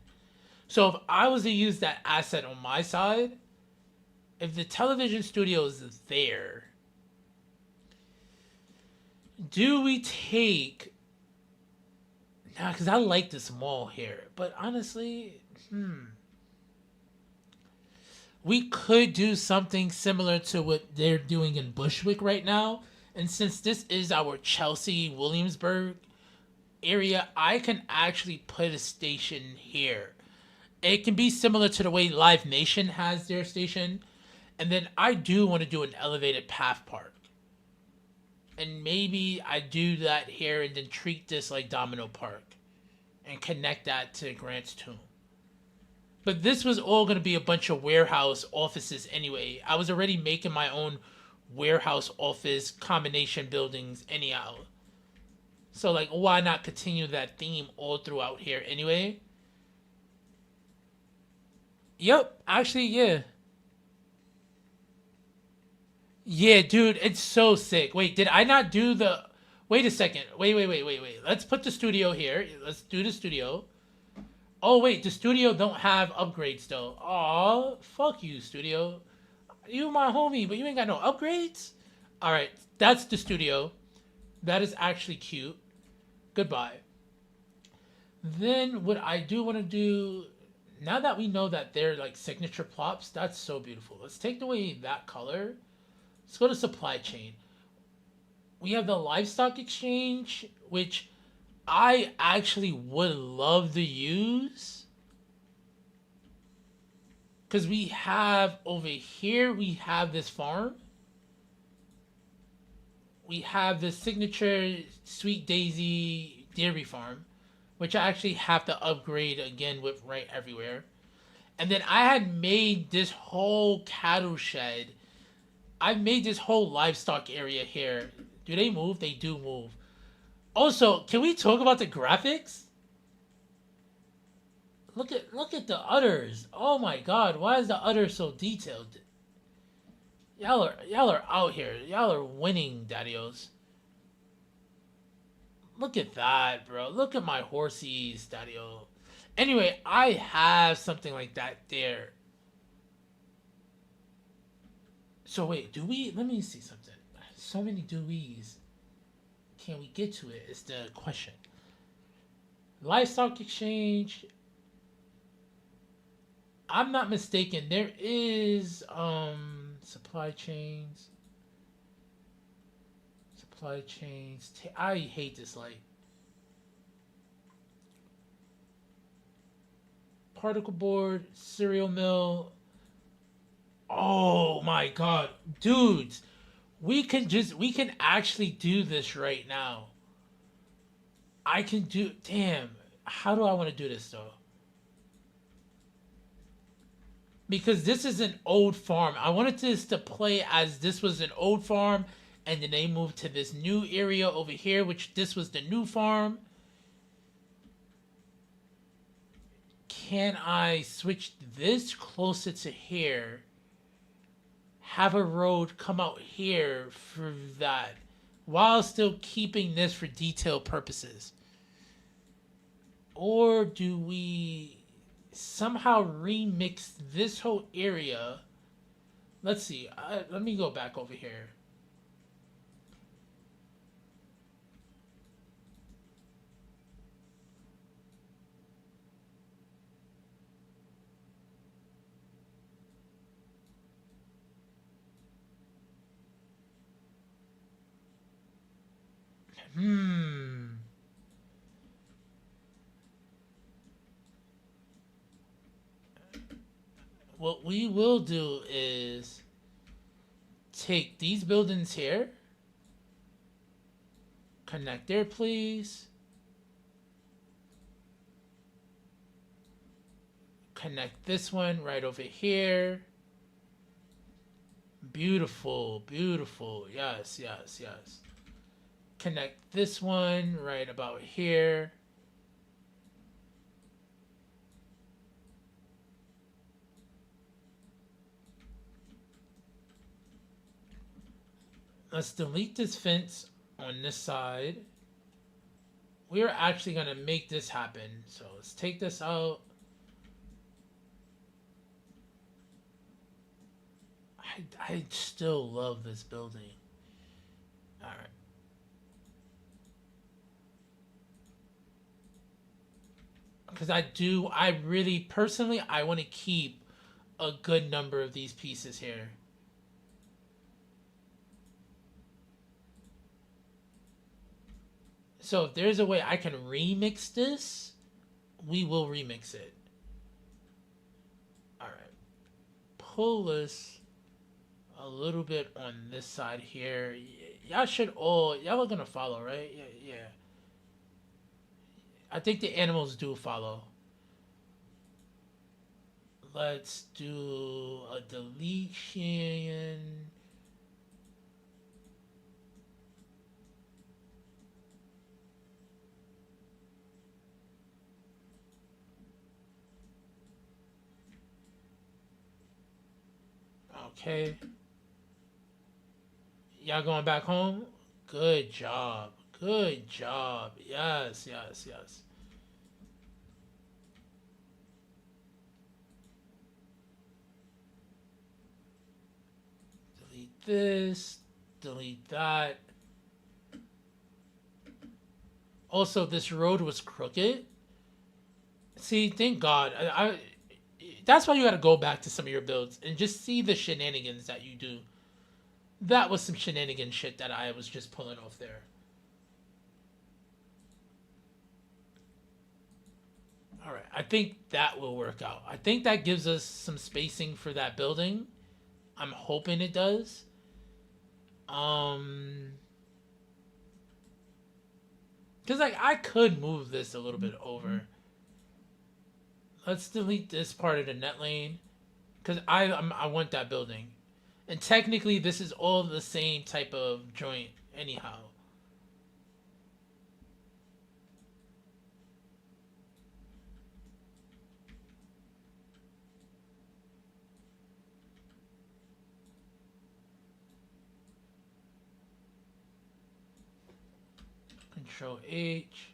So if I was to use that asset on my side, if the television studio is there, do we take... Nah, because I like this mall here. But honestly, we could do something similar to what they're doing in Bushwick right now. And since this is our Chelsea, Williamsburg area, I can actually put a station here. It can be similar to the way Live Nation has their station. And then I do want to do an elevated path park. And maybe I do that here and then treat this like Domino Park. And connect that to Grant's Tomb. But this was all going to be a bunch of warehouse offices anyway. I was already making my own warehouse office combination buildings anyhow. So like, why not continue that theme all throughout here anyway? Yep, actually, yeah. Yeah, dude, it's so sick. Wait, did I not do the... Wait a second. Wait. Let's put the studio here. Let's do the studio. Oh, wait, the studio don't have upgrades, though. Aw, fuck you, studio. You my homie, but you ain't got no upgrades? Alright, that's the studio. That is actually cute. Goodbye. Then what I do want to do... Now that we know that they're like signature plops, that's so beautiful. Let's take away that color. Let's go to supply chain. We have the livestock exchange, which I actually would love to use. Because we have over here, we have this farm. We have the signature Sweet Daisy dairy farm, which I actually have to upgrade again with right everywhere. And then I had made this whole cattle shed I've made this whole livestock area here. Do they move? They do move. Also, can we talk about the graphics? Look at the udders. Oh my god, why is the udder so detailed? Y'all are out here. Y'all are winning, daddios. Look at that, bro. Look at my horsies, daddio. Anyway, I have something like that there. So wait, do we? Let me see something. So many do we's. Can we get to it? Is the question. Livestock exchange. I'm not mistaken. There is supply chains. Supply chains. I hate this light. Particle board, cereal mill. Oh my god, dudes. We can actually do this right now. I can do, damn. How do I want to do this though? Because this is an old farm. I wanted this to play as this was an old farm, and then they moved to this new area over here, which this was the new farm. Can I switch this closer to here? Have a road come out here for that, while still keeping this for detail purposes? Or do we somehow remix this whole area? Let's see. Let me go back over here. What we will do is take these buildings here. Connect there, please. Connect this one right over here. Beautiful, beautiful. Yes, yes, yes. Connect this one right about here. Let's delete this fence on this side. We're actually going to make this happen. So let's take this out. I still love this building. All right. Because I really, personally, I want to keep a good number of these pieces here. So if there's a way I can remix this, we will remix it. All right. Pull this a little bit on this side here. Y'all should all, y'all are going to follow, right? Yeah, yeah. I think the animals do follow. Let's do a deletion. Okay. Y'all going back home? Good job. Good job. Yes, yes, yes. Delete this. Delete that. Also, this road was crooked. See, thank God. That's why you gotta go back to some of your builds and just see the shenanigans that you do. That was some shenanigan shit that I was just pulling off there. Alright, I think that will work out. I think that gives us some spacing for that building. I'm hoping it does. Because, like, I could move this a little bit over. Let's delete this part of the net lane. Because I want that building. And technically, this is all the same type of joint anyhow. Control H.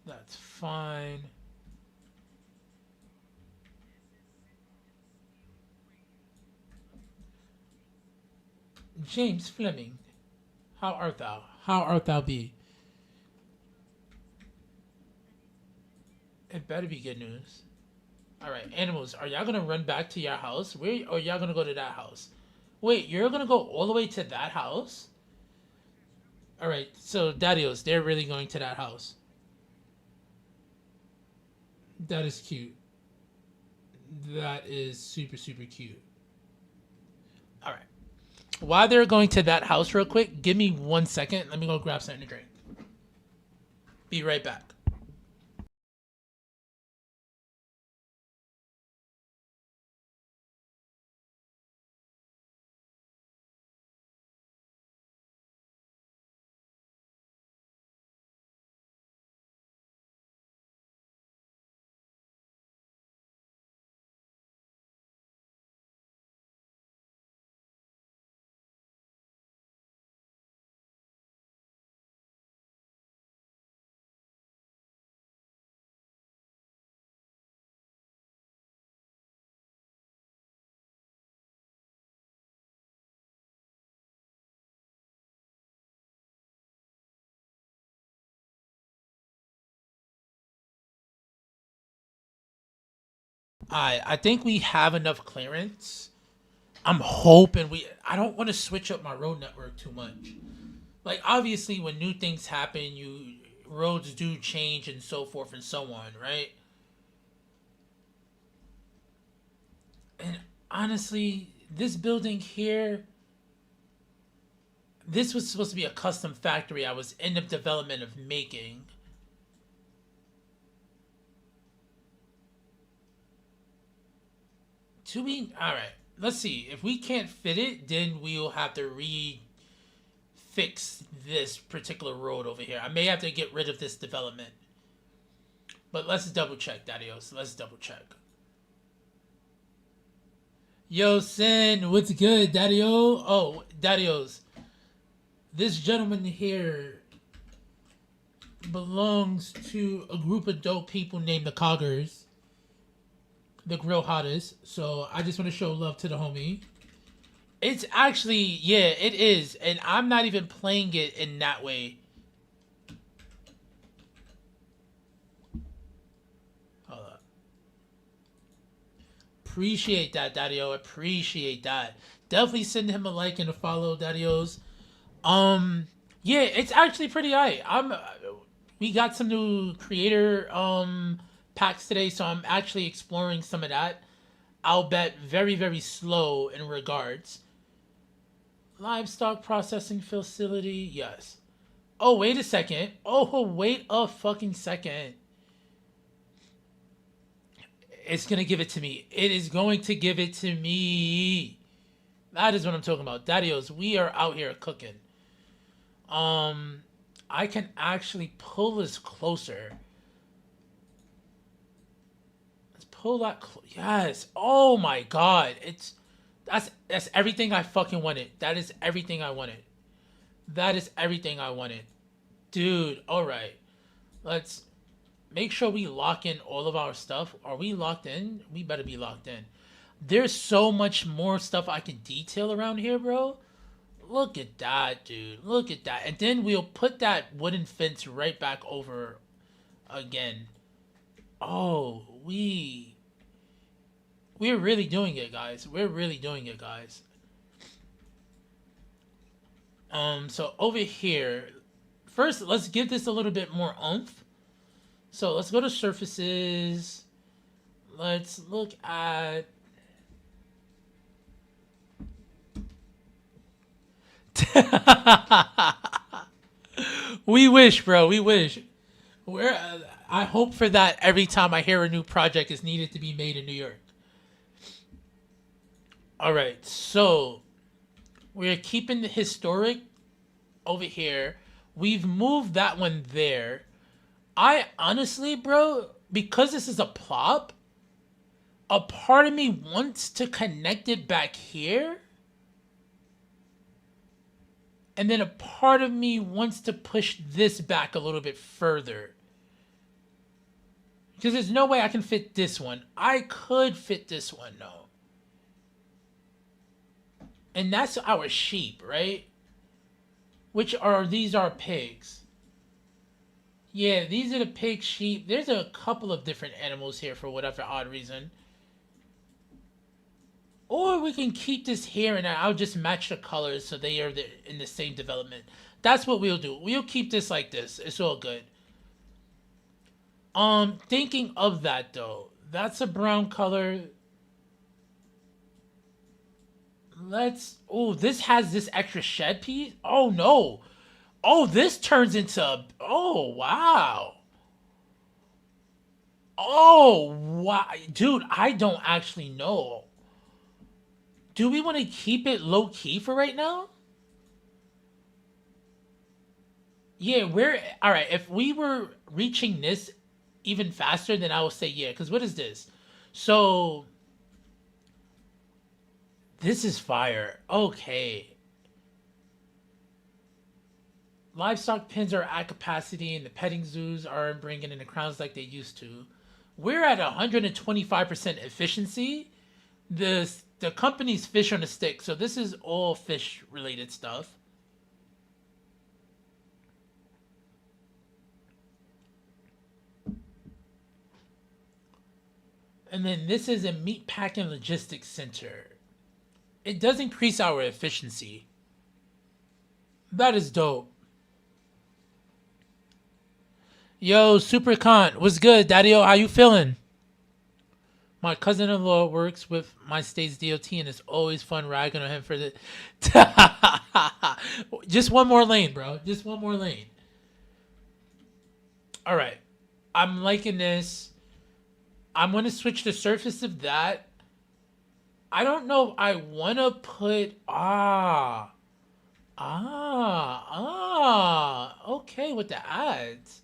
That's fine. James Fleming, how art thou? How art thou be? It better be good news. Alright, animals, are y'all gonna run back to your house? Where, or y'all gonna go to that house? Wait, you're gonna go all the way to that house? Alright, so Daddios, they're really going to that house. That is cute. That is super, super cute. Alright. While they're going to that house real quick, give me 1 second. Let me go grab something to drink. Be right back. I think we have enough clearance. I'm hoping I don't want to switch up my road network too much. Like, obviously, when new things happen, roads do change and so forth and so on, right? And honestly, this building here, this was supposed to be a custom factory I was in the development of making. Alright, let's see. If we can't fit it, then we'll have to fix this particular road over here. I may have to get rid of this development. But let's double check, Daddios. Let's double check. Yo, Sin, what's good, Daddio? Oh, Daddios. This gentleman here belongs to a group of dope people named the Coggers. The Grill Hottest. So I just want to show love to the homie. It's actually, yeah, it is. And I'm not even playing it in that way. Hold up. Appreciate that, Daddio. Appreciate that. Definitely send him a like and a follow, Daddios. Yeah, it's actually pretty high. We got some new creator packs today, so I'm actually exploring some of that. I'll bet very, very slow in regards. Livestock processing facility, yes. Oh, wait a second. Oh, wait a fucking second. It's gonna give it to me. It is going to give it to me. That is what I'm talking about. Daddios, we are out here cooking. I can actually pull this closer. Pull that yes. Oh my god. That's everything I fucking wanted. That is everything I wanted. That is everything I wanted. Dude, alright. Let's make sure we lock in all of our stuff. Are we locked in? We better be locked in. There's so much more stuff I can detail around here, bro. Look at that, dude. Look at that. And then we'll put that wooden fence right back over again. Oh, we're really doing it, guys. We're really doing it, guys. So over here, first, let's give this a little bit more oomph. So let's go to surfaces. Let's look at... We wish, bro. We wish. I hope for that every time I hear a new project is needed to be made in New York. All right, so we're keeping the historic over here. We've moved that one there. I honestly, bro, because this is a plop, a part of me wants to connect it back here. And then a part of me wants to push this back a little bit further. Because there's no way I can fit this one. I could fit this one, though. And that's our sheep, right? These are pigs. Yeah, these are the pig sheep. There's a couple of different animals here for whatever odd reason. Or we can keep this here and I'll just match the colors so they are in the same development. That's what we'll do. We'll keep this like this. It's all good. Thinking of that though. That's a brown color. This has this extra shed piece. Oh no. Oh, this turns into, oh wow. Oh wow. Dude, I don't actually know. Do we want to keep it low key for right now? Yeah, all right. If we were reaching this even faster, then I will say yeah. Because what is this? So this is fire. Okay. Livestock pens are at capacity, and the petting zoos aren't bringing in the crowds like they used to. We're at 125% efficiency. The company's fish on a stick, so this is all fish related stuff. And then this is a meat packing logistics center. It does increase our efficiency. That is dope. Yo, Super Con, what's good, Daddy-O? How you feeling? My cousin-in-law works with my state's DOT, and it's always fun ragging on him for the... Just one more lane, bro. Just one more lane. All right. I'm liking this. I'm going to switch the surface of that. I don't know if I want to put... Okay, with the ads.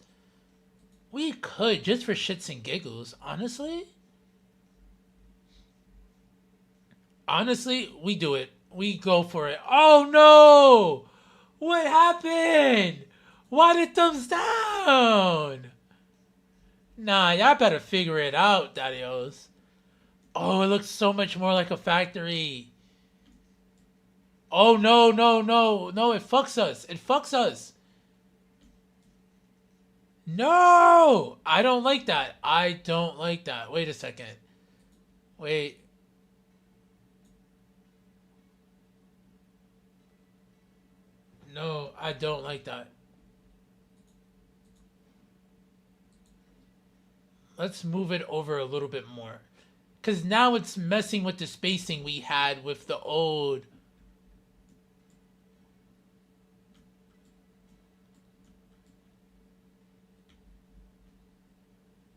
We could, just for shits and giggles, honestly. Honestly, we do it. We go for it. Oh no! What happened? Why did thumbs down? Nah, y'all better figure it out, Daddy-O's. Oh, it looks so much more like a factory. Oh no, no, no, no, it fucks us. It fucks us. No! I don't like that. I don't like that. Wait a second. Wait. No, I don't like that. Let's move it over a little bit more. Because now it's messing with the spacing we had with the old...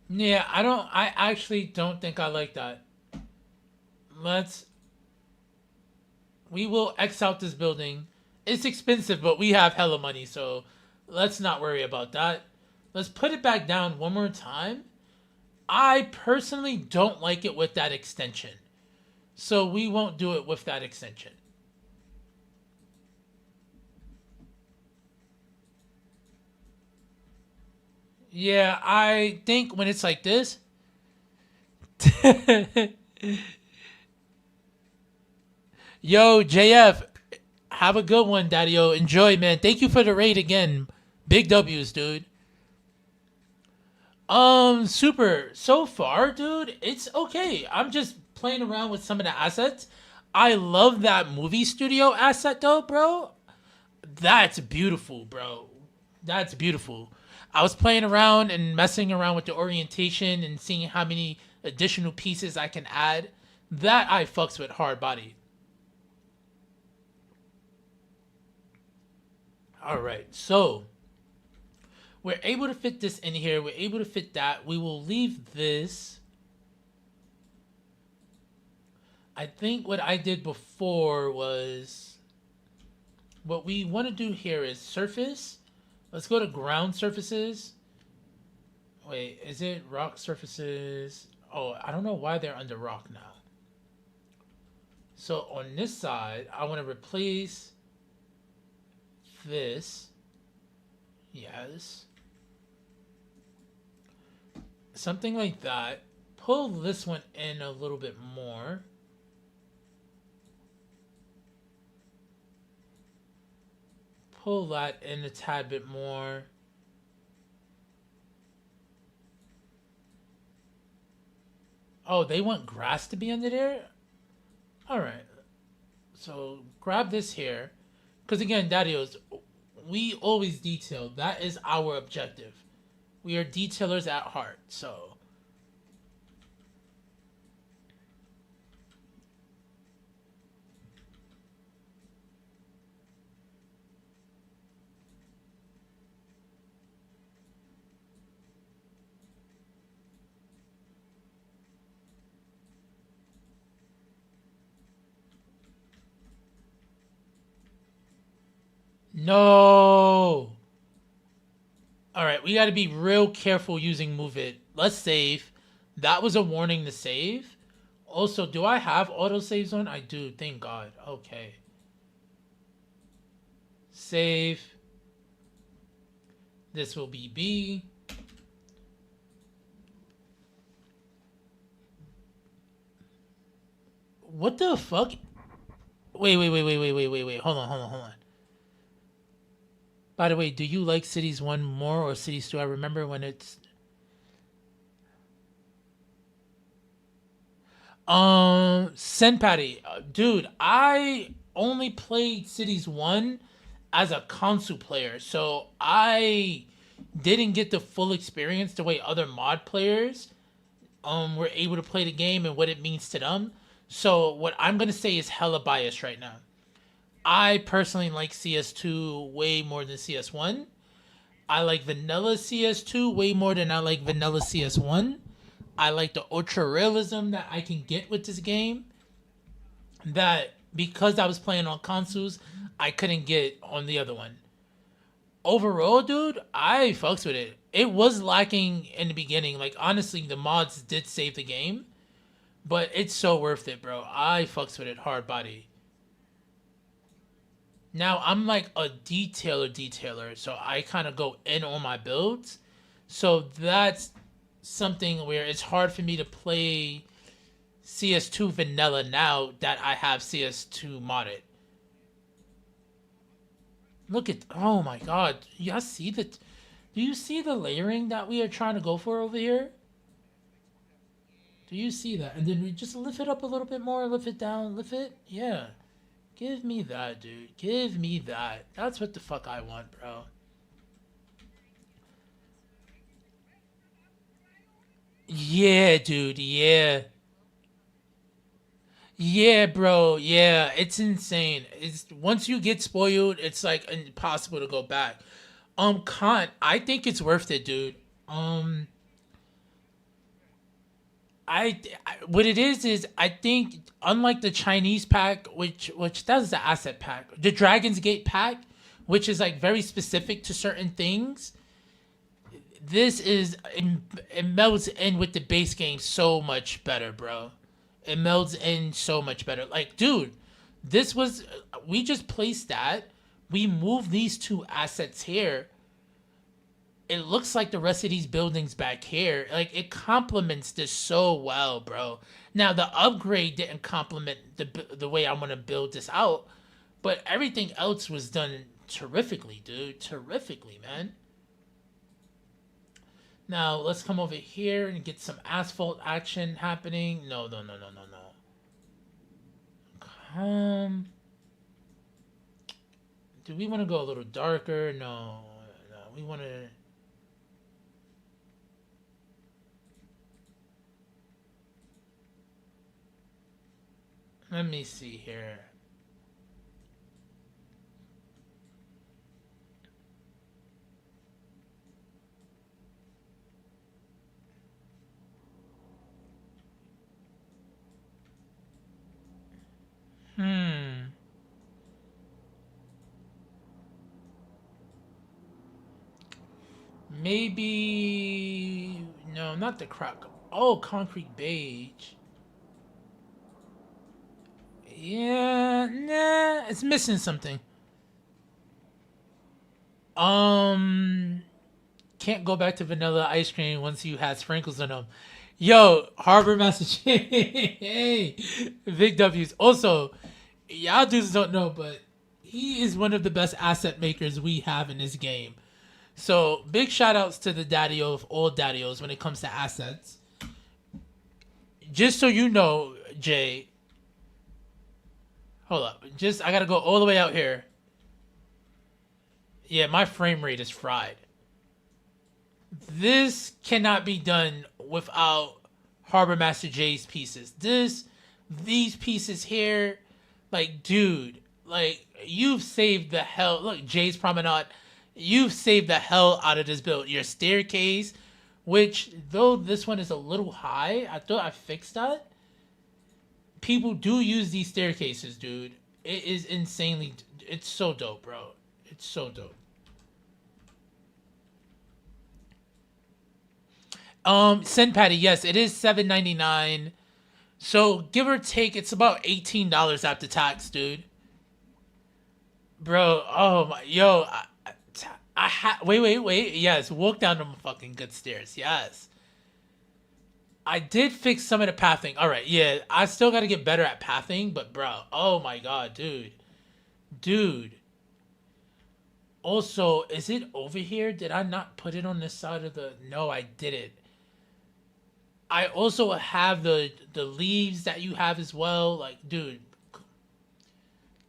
Yeah, I actually don't think I like that. We will X out this building. It's expensive, but we have hella money, so let's not worry about that. Let's put it back down one more time. I personally don't like it with that extension. So we won't do it with that extension. Yeah, I think when it's like this. Yo, JF, have a good one, Daddy-O. Enjoy, man. Thank you for the raid again. Big W's, dude. Super. So far, dude, it's okay. I'm just playing around with some of the assets. I love that movie studio asset, though, bro. That's beautiful, bro. That's beautiful. I was playing around and messing around with the orientation and seeing how many additional pieces I can add. That I fucks with hard body. All right, so we're able to fit this in here. We're able to fit that. We will leave this. I think what I did before was, what we want to do here is surface. Let's go to ground surfaces. Wait, is it rock surfaces? Oh, I don't know why they're under rock now. So on this side, I want to replace this. Yes. Something like that. Pull this one in a little bit more. Pull that in a tad bit more. Oh, they want grass to be under there? Alright. So grab this here. Because again, Daddios, we always detail. That is our objective. We are detailers at heart. So no. Alright, we got to be real careful using move it. Let's save. That was a warning to save. Also, do I have auto saves on? I do, thank God. Okay. Save. This will be B. What the fuck? Wait. Hold on. By the way, do you like Cities 1 more or Cities 2? I remember when it's... Senpatty. Dude, I only played Cities 1 as a console player, so I didn't get the full experience the way other mod players were able to play the game and what it means to them. So what I'm going to say is hella biased right now. I personally like CS2 way more than CS1. I like vanilla CS2 way more than I like vanilla CS1. I like the ultra realism that I can get with this game. That because I was playing on consoles, I couldn't get on the other one. Overall, dude, I fucks with it. It was lacking in the beginning. Like, honestly, the mods did save the game. But it's so worth it, bro. I fucks with it hard body. Now, I'm like a detailer, so I kind of go in on my builds. So that's something where it's hard for me to play CS2 vanilla now that I have CS2 modded. Look at, oh my god, y'all see the, do you see the layering that we are trying to go for over here? Do you see that? And then we just lift it up a little bit more, lift it down, lift it, yeah. Give me that, dude. Give me that. That's what the fuck I want, bro. Yeah, dude. Yeah. Yeah, bro. Yeah, it's insane. It's once you get spoiled, it's like impossible to go back. Kant, I think it's worth it, dude. Um, what it is I think unlike the Chinese pack, which that's the asset pack, the Dragon's Gate pack, which is like very specific to certain things. This is it melds in with the base game so much better, bro. It melds in so much better. Like, dude, this was we just placed that. We moved these two assets here. It looks like the rest of these buildings back here. Like, it complements this so well, bro. Now, the upgrade didn't complement the way I want to build this out, but everything else was done terrifically, dude. Terrifically, man. Now, let's come over here and get some asphalt action happening. No. Do we want to go a little darker? No. We want to... Let me see here. Maybe no, not the crack. Oh, concrete beige. Yeah, nah, it's missing something. Can't go back to vanilla ice cream once you had sprinkles on them. Yo, Harbor, Massachusetts. Hey, Big W's. Also, y'all dudes don't know, but he is one of the best asset makers we have in this game. So big shout outs to the daddy-o of all daddy-os when it comes to assets. Just so you know, Jay. Hold up. I gotta go all the way out here. Yeah, my frame rate is fried. This cannot be done without Harbor Master Jay's pieces. These pieces here, like, dude, like, you've saved the hell. Look, Jay's Promenade, you've saved the hell out of this build. Your staircase, which, though this one is a little high, I thought I fixed that. People do use these staircases, dude. It is insanely, it's so dope, bro. It's so dope. Send Patty, yes, it is $7.99. So give or take, it's about $18 after tax, dude. Bro, oh my, yo, wait. Yes, walk down them fucking good stairs. Yes. I did fix some of the pathing. All right, yeah, I still got to get better at pathing, but bro, oh my god, dude. Also, is it over here? Did I not put it on this side of the? No, I didn't. I also have the leaves that you have as well. Like, dude,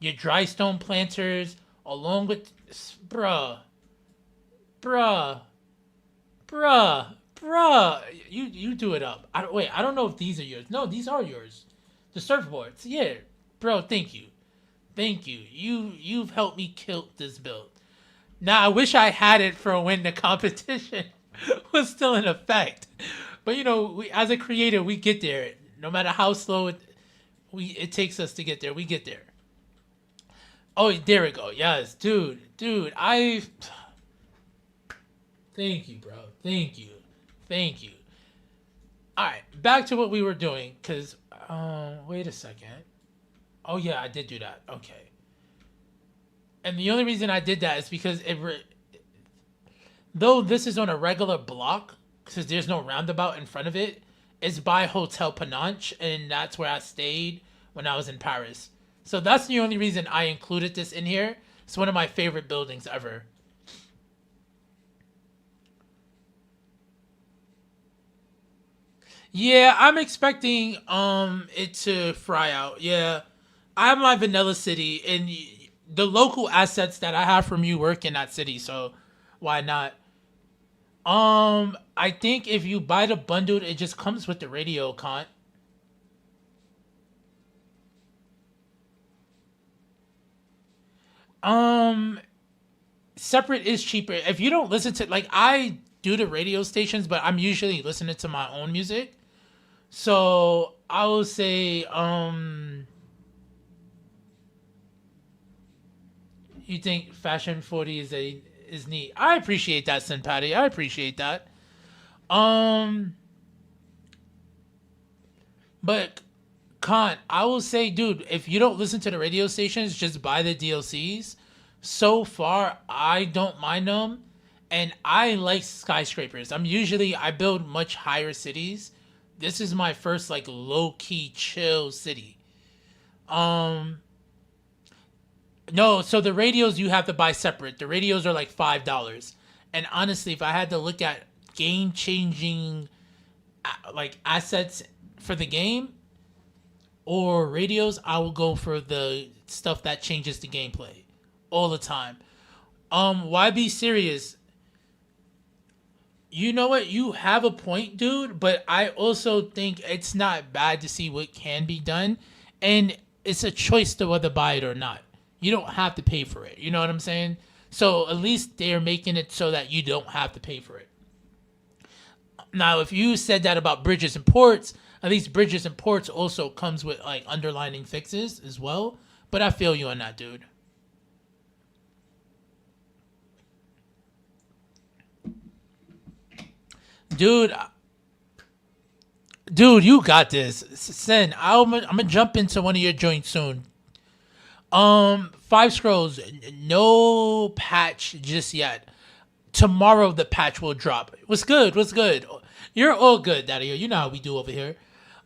your dry stone planters along with, bruh. You do it up. I don't know if these are yours. No, these are yours. The surfboards. Yeah, bro. Thank you. You've helped me kill this build. Now I wish I had it for when the competition was still in effect. But you know, as a creator, we get there. No matter how slow it takes us to get there, we get there. Oh, there we go. Yes, dude. Thank you, bro. Thank you. All right, back to what we were doing. Cause, wait a second. Oh yeah, I did do that. Okay. And the only reason I did that is because though this is on a regular block, because there's no roundabout in front of it, it's by Hotel Penanche, and that's where I stayed when I was in Paris. So that's the only reason I included this in here. It's one of my favorite buildings ever. Yeah, I'm expecting it to fry out. Yeah, I have my vanilla city, and the local assets that I have from you work in that city, so why not? I think if you buy the bundled, it just comes with the radio con. Separate is cheaper. If you don't listen to, like, I do the radio stations, but I'm usually listening to my own music. So I will say, you think FashionForty is neat. I appreciate that, Senpati. I appreciate that. But Khan, I will say, dude, if you don't listen to the radio stations, just buy the DLCs. So far, I don't mind them, and I like skyscrapers. I build much higher cities. This is my first like low key chill city. No, so the radios you have to buy separate. The radios are like $5. And honestly, if I had to look at game changing like assets for the game or radios, I will go for the stuff that changes the gameplay all the time. Why be serious? You know what? You have a point, dude, but I also think it's not bad to see what can be done, and it's a choice to whether buy it or not. You don't have to pay for it. You know what I'm saying? So at least they're making it so that you don't have to pay for it. Now, if you said that about bridges and ports, at least bridges and ports also comes with like underlining fixes as well. But I feel you on that, dude. dude. Dude, you got this. Sen, I'm gonna jump into one of your joints soon. Five scrolls, no patch just yet. Tomorrow the patch will drop. What's good? What's good? You're all good, Daddy. You know how we do over here.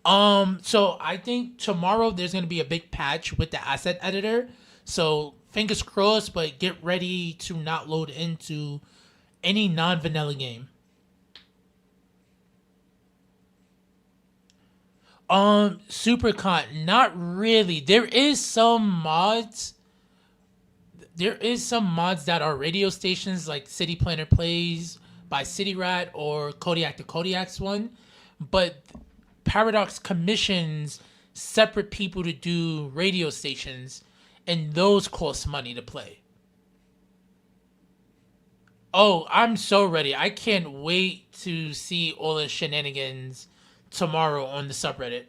So I think tomorrow there's gonna be a big patch with the asset editor. So fingers crossed, but get ready to not load into any non-vanilla game. Supercon, not really. There is some mods. There is some mods that are radio stations like City Planner Plays by City Rat or Kodiak the Kodiak's one, but Paradox commissions separate people to do radio stations, and those cost money to play. Oh, I'm so ready. I can't wait to see all the shenanigans tomorrow on the subreddit.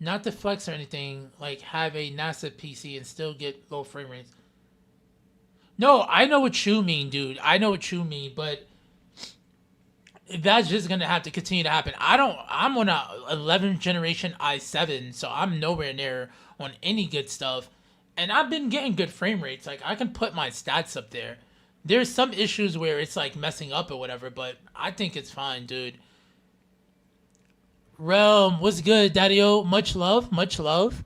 Not to flex or anything, like have a NASA PC and still get low frame rates. No, I know what you mean, dude. I know what you mean, but that's just gonna have to continue to happen. I'm on a 11th generation i7, so I'm nowhere near on any good stuff. And I've been getting good frame rates. Like I can put my stats up there. There's some issues where it's like messing up or whatever, but I think it's fine, dude. Realm, what's good, Daddy-O? Much love, much love.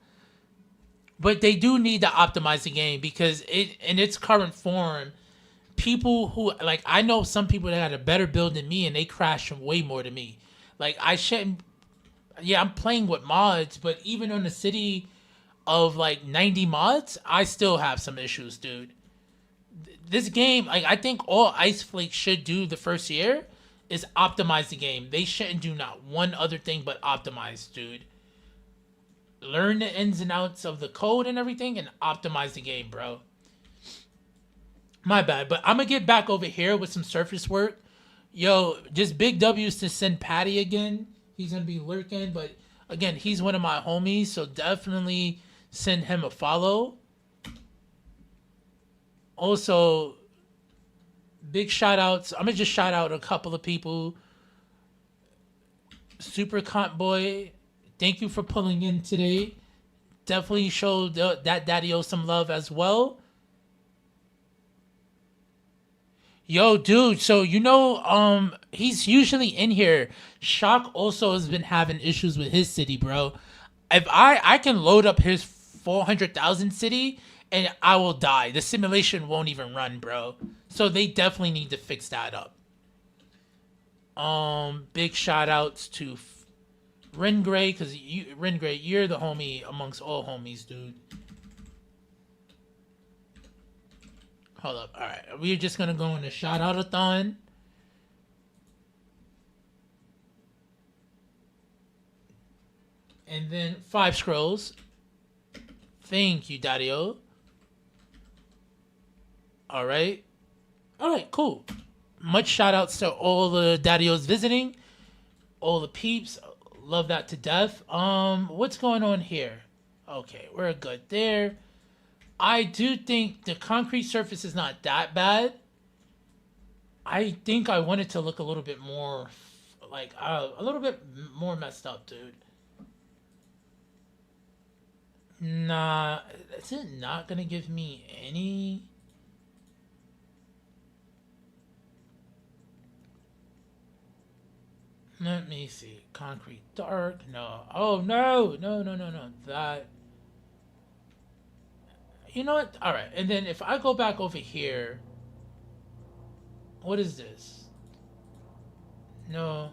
But they do need to optimize the game because it in its current form, people who like I know some people that had a better build than me and they crash way more than me. Like I shouldn't. Yeah, I'm playing with mods, but even on the city of like 90 mods, I still have some issues, dude. This game, like I think all Ice Flake should do the first year is optimize the game. They shouldn't do not one other thing but optimize, dude. Learn the ins and outs of the code and everything and optimize the game, bro. My bad, but I'm gonna get back over here with some surface work. Yo, just big W's to send Patty again. He's gonna be lurking, but again, he's one of my homies, so definitely send him a follow. Also, big shout outs. I'm gonna just shout out a couple of people. Super Cont Boy, thank you for pulling in today. Definitely showed that Daddy-O some love as well. Yo, dude, so he's usually in here. Shock also has been having issues with his city, bro. If I can load up his 400,000 city and I will die. The simulation won't even run, bro. So they definitely need to fix that up. Big shout outs to Ringray, because Ringray, you're the homie amongst all homies, dude. Hold up. All right. We're just going to go in a shout out-a-thon. And then 5 scrolls. Thank you, Daddy-O. All right. All right, cool. Much shout outs to all the Daddy-Os visiting. All the peeps. Love that to death. What's going on here? Okay, we're good there. I do think the concrete surface is not that bad. I think I want it to look a little bit more, like, a little bit more messed up, dude. Nah, is it not gonna give me any? Let me see. Concrete dark. No. Oh, no. No. That. You know what? All right. And then if I go back over here, what is this? No.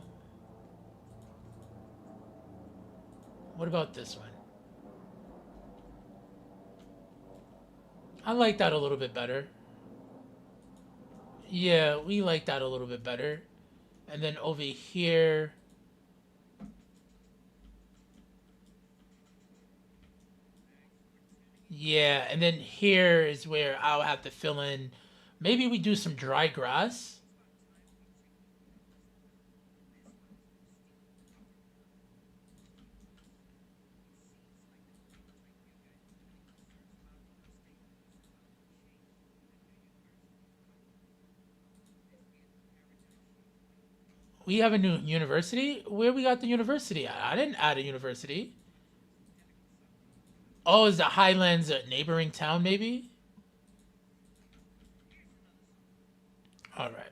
What about this one? I like that a little bit better. Yeah, we like that a little bit better. And then over here, yeah, and then here is where I'll have to fill in. Maybe we do some dry grass. We have a new university? Where we got the university at? I didn't add a university. Oh, is the Highlands a neighboring town, maybe? All right.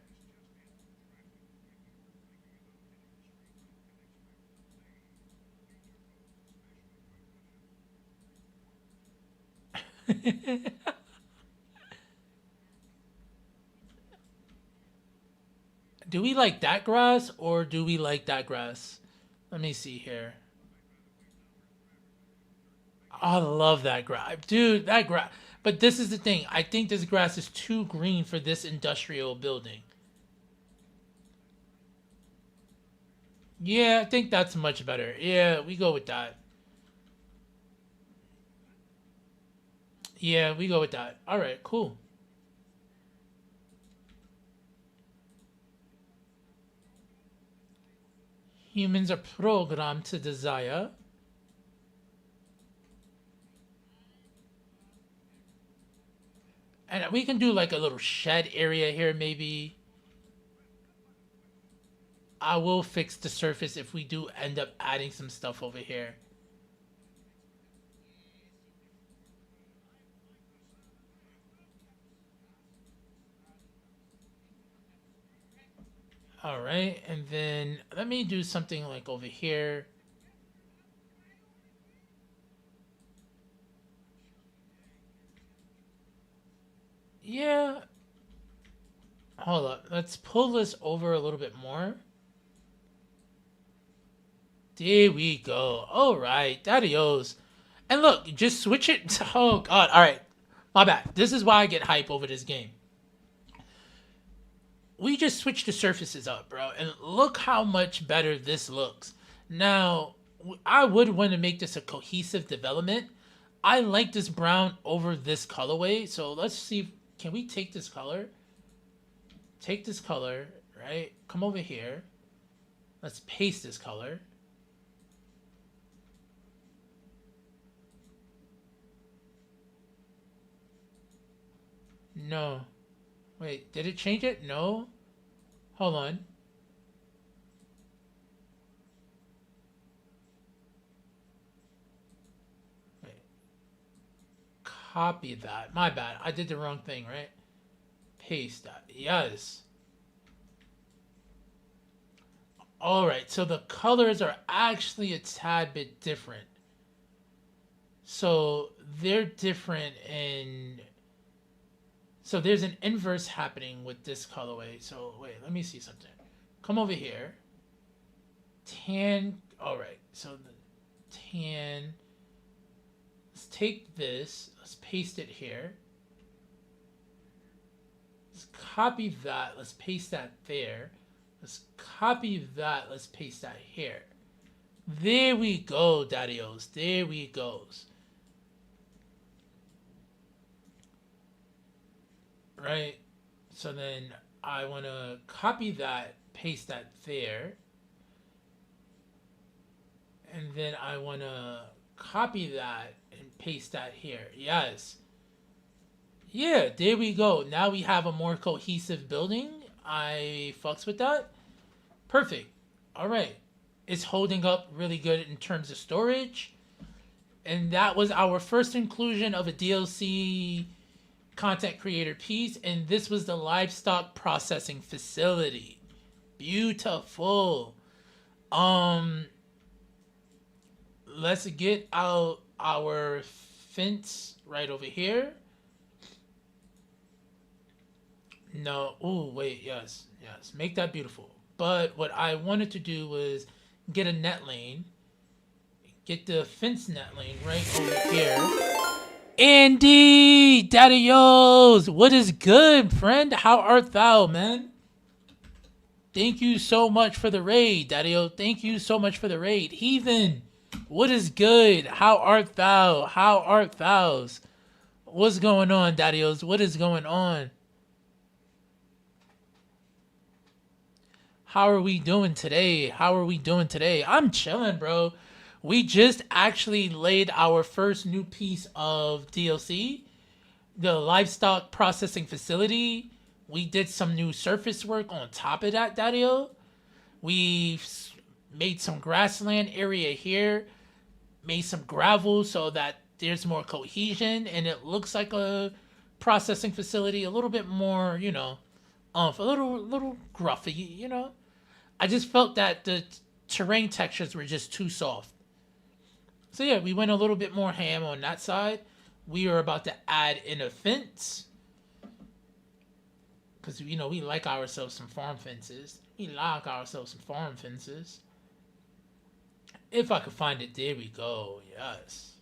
Do we like that grass or do we like that grass? Let me see here. I love that grass. Dude, that grass. But this is the thing. I think this grass is too green for this industrial building. Yeah, I think that's much better. Yeah, we go with that. Yeah, we go with that. All right, cool. Humans are programmed to desire. And we can do like a little shed area here, maybe. I will fix the surface if we do end up adding some stuff over here. All right, and then let me do something like over here. Yeah. Hold up. Let's pull this over a little bit more. There we go. All right, daddy-os. And look, just switch it. Oh, God. All right. My bad. This is why I get hype over this game. We just switched the surfaces up, bro. And look how much better this looks. Now, I would want to make this a cohesive development. I like this brown over this colorway. So let's see. Can we take this color? Take this color, right? Come over here. Let's paste this color. No. Wait, did it change it? No. Hold on. Wait. Copy that. My bad. I did the wrong thing, right? Paste that. Yes. Alright, so the colors are actually a tad bit different. So they're different in... So there's an inverse happening with this colorway. So wait, let me see something. Come over here. Tan. Alright, so the tan. Let's take this. Let's paste it here. Let's copy that. Let's paste that there. Let's copy that. Let's paste that here. There we go, daddy-os. There we goes. Right? So then I want to copy that, paste that there. And then I want to copy that and paste that here. Yes. Yeah, there we go. Now we have a more cohesive building. I fucks with that. Perfect. All right. It's holding up really good in terms of storage. And that was our first inclusion of a DLC content creator piece. And this was the livestock processing facility. Beautiful. Let's get out our fence right over here. No. Oh, wait. Yes. Yes. Make that beautiful. But what I wanted to do was get a net lane. Get the fence net lane right over here. Andy! Daddy-os! What is good, friend? How art thou, man? Thank you so much for the raid, Daddy-o. Thank you so much for the raid. Heathen! What is good? How art thou? How art thou's? What's going on, Daddy-os? What is going on? How are we doing today? How are we doing today? I'm chilling, bro. We just actually laid our first new piece of DLC, the livestock processing facility. We did some new surface work on top of that, Daddy-o. We made some grassland area here, made some gravel so that there's more cohesion, and it looks like a processing facility, a little bit more, you know, a little gruffy, you know. I just felt that the terrain textures were just too soft. So yeah, we went a little bit more ham on that side. We are about to add in a fence. Because, you know, we like ourselves some farm fences. We like ourselves some farm fences. If I could find it, there we go. Yes.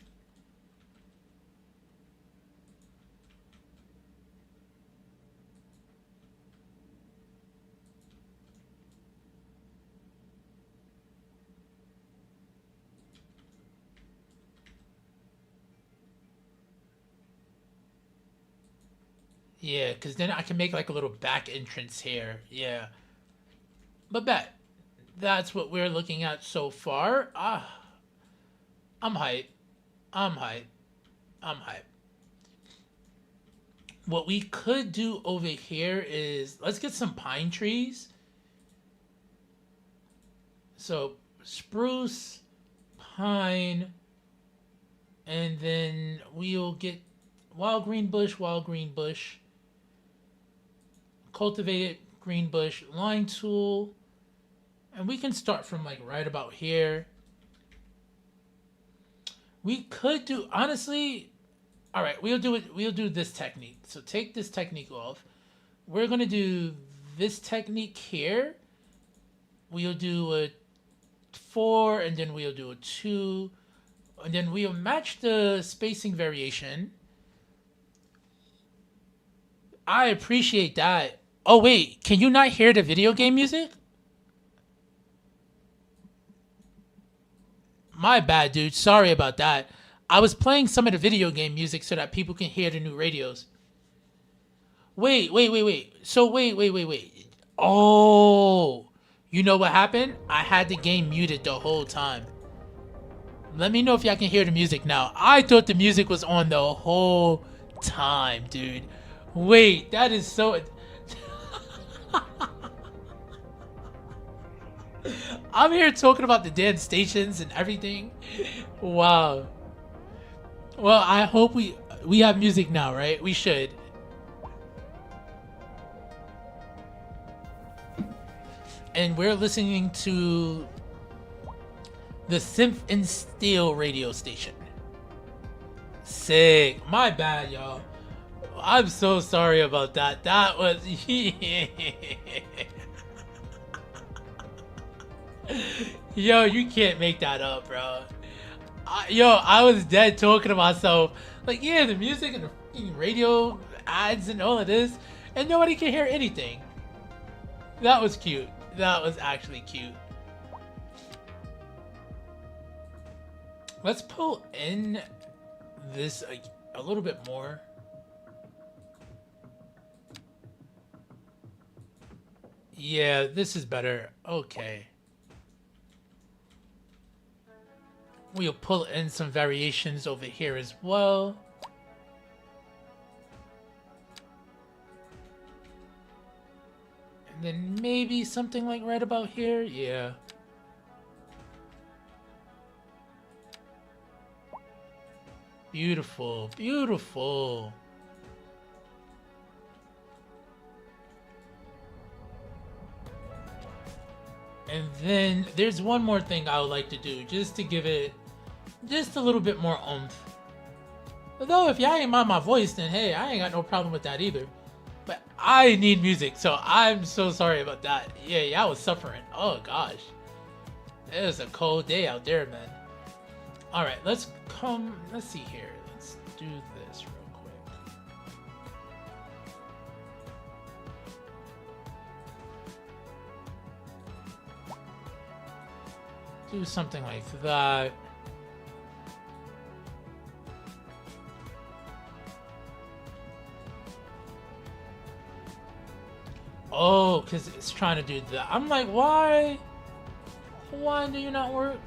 Yeah, because then I can make like a little back entrance here. Yeah. But that's what we're looking at so far. I'm hype. I'm hype. I'm hype. What we could do over here is let's get some pine trees. So spruce, pine, and then we'll get wild green bush, cultivated green bush, line tool, and we can start from like right about here. We could do, honestly, all right, we'll do this technique. So take this technique off. We're gonna do this technique here. We'll do a 4, and then we'll do a 2, and then we'll match the spacing variation. I appreciate that. Oh wait, can you not hear the video game music? My bad, dude. Sorry about that. I was playing some of the video game music so that people can hear the new radios. Wait. So wait. Oh, you know what happened? I had the game muted the whole time. Let me know if y'all can hear the music now. I thought the music was on the whole time, dude. Wait, that is so... I'm here talking about the damn stations and everything. Wow. Well, I hope we have music now, right? We should. And we're listening to the Synth and Steel radio station. Sick. My bad, y'all. I'm so sorry about that. That was... Yo, you can't make that up, bro. I was dead talking to myself. Like, yeah, the music and the radio ads and all of this, and nobody can hear anything. That was cute. That was actually cute. Let's pull in this a little bit more. Yeah, this is better. Okay. We'll pull in some variations over here as well. And then maybe something like right about here. Yeah. Beautiful, beautiful. And then there's one more thing I would like to do just to give it just a little bit more oomph. Although if y'all ain't mind my voice, then hey, I ain't got no problem with that either. But I need music, so I'm so sorry about that. Yeah, y'all was suffering. Oh gosh. It was a cold day out there, man. Alright, let's see here. Let's do this real quick. Do something like that. Oh, because it's trying to do that. I'm like, why? Why do you not work?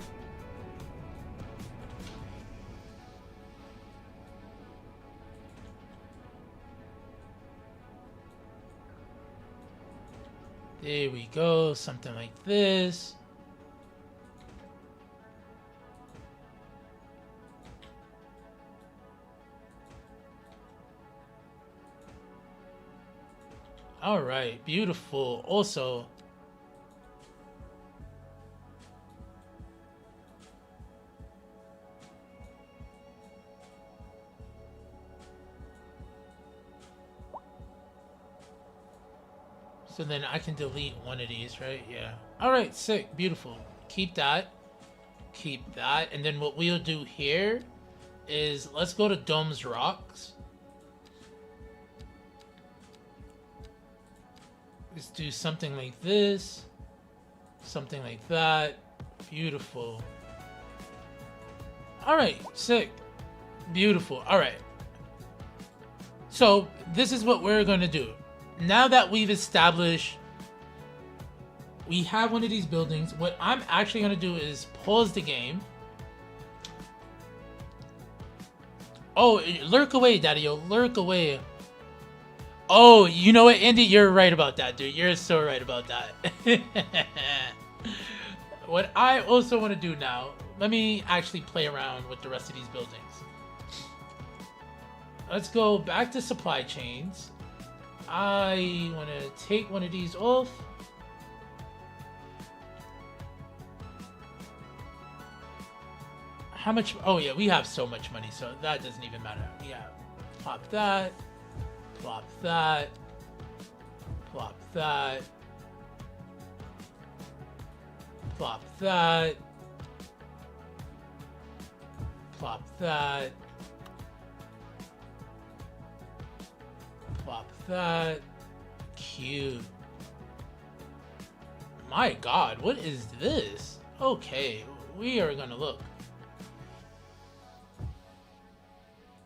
There we go. Something like this. All right, beautiful. Also, so then I can delete one of these, right? Yeah. All right, sick, beautiful. Keep that. Keep that. And then what we'll do here is let's go to Domes Rocks. Let's do something like this. Something like that. Beautiful. All right, sick. Beautiful. All right. So this is what we're going to do. Now that we've established we have one of these buildings, what I'm actually going to do is pause the game. Oh, lurk away, Daddy-o. Lurk away. Oh, you know what, Andy? You're right about that, dude. You're so right about that. What I also want to do now, let me actually play around with the rest of these buildings. Let's go back to supply chains. I want to take one of these off. How much? Oh yeah, we have so much money, so that doesn't even matter. Yeah, plop that, plop that, plop that, plop that, plop that, plop that. Cute. My God, what is this? Okay, we are gonna look.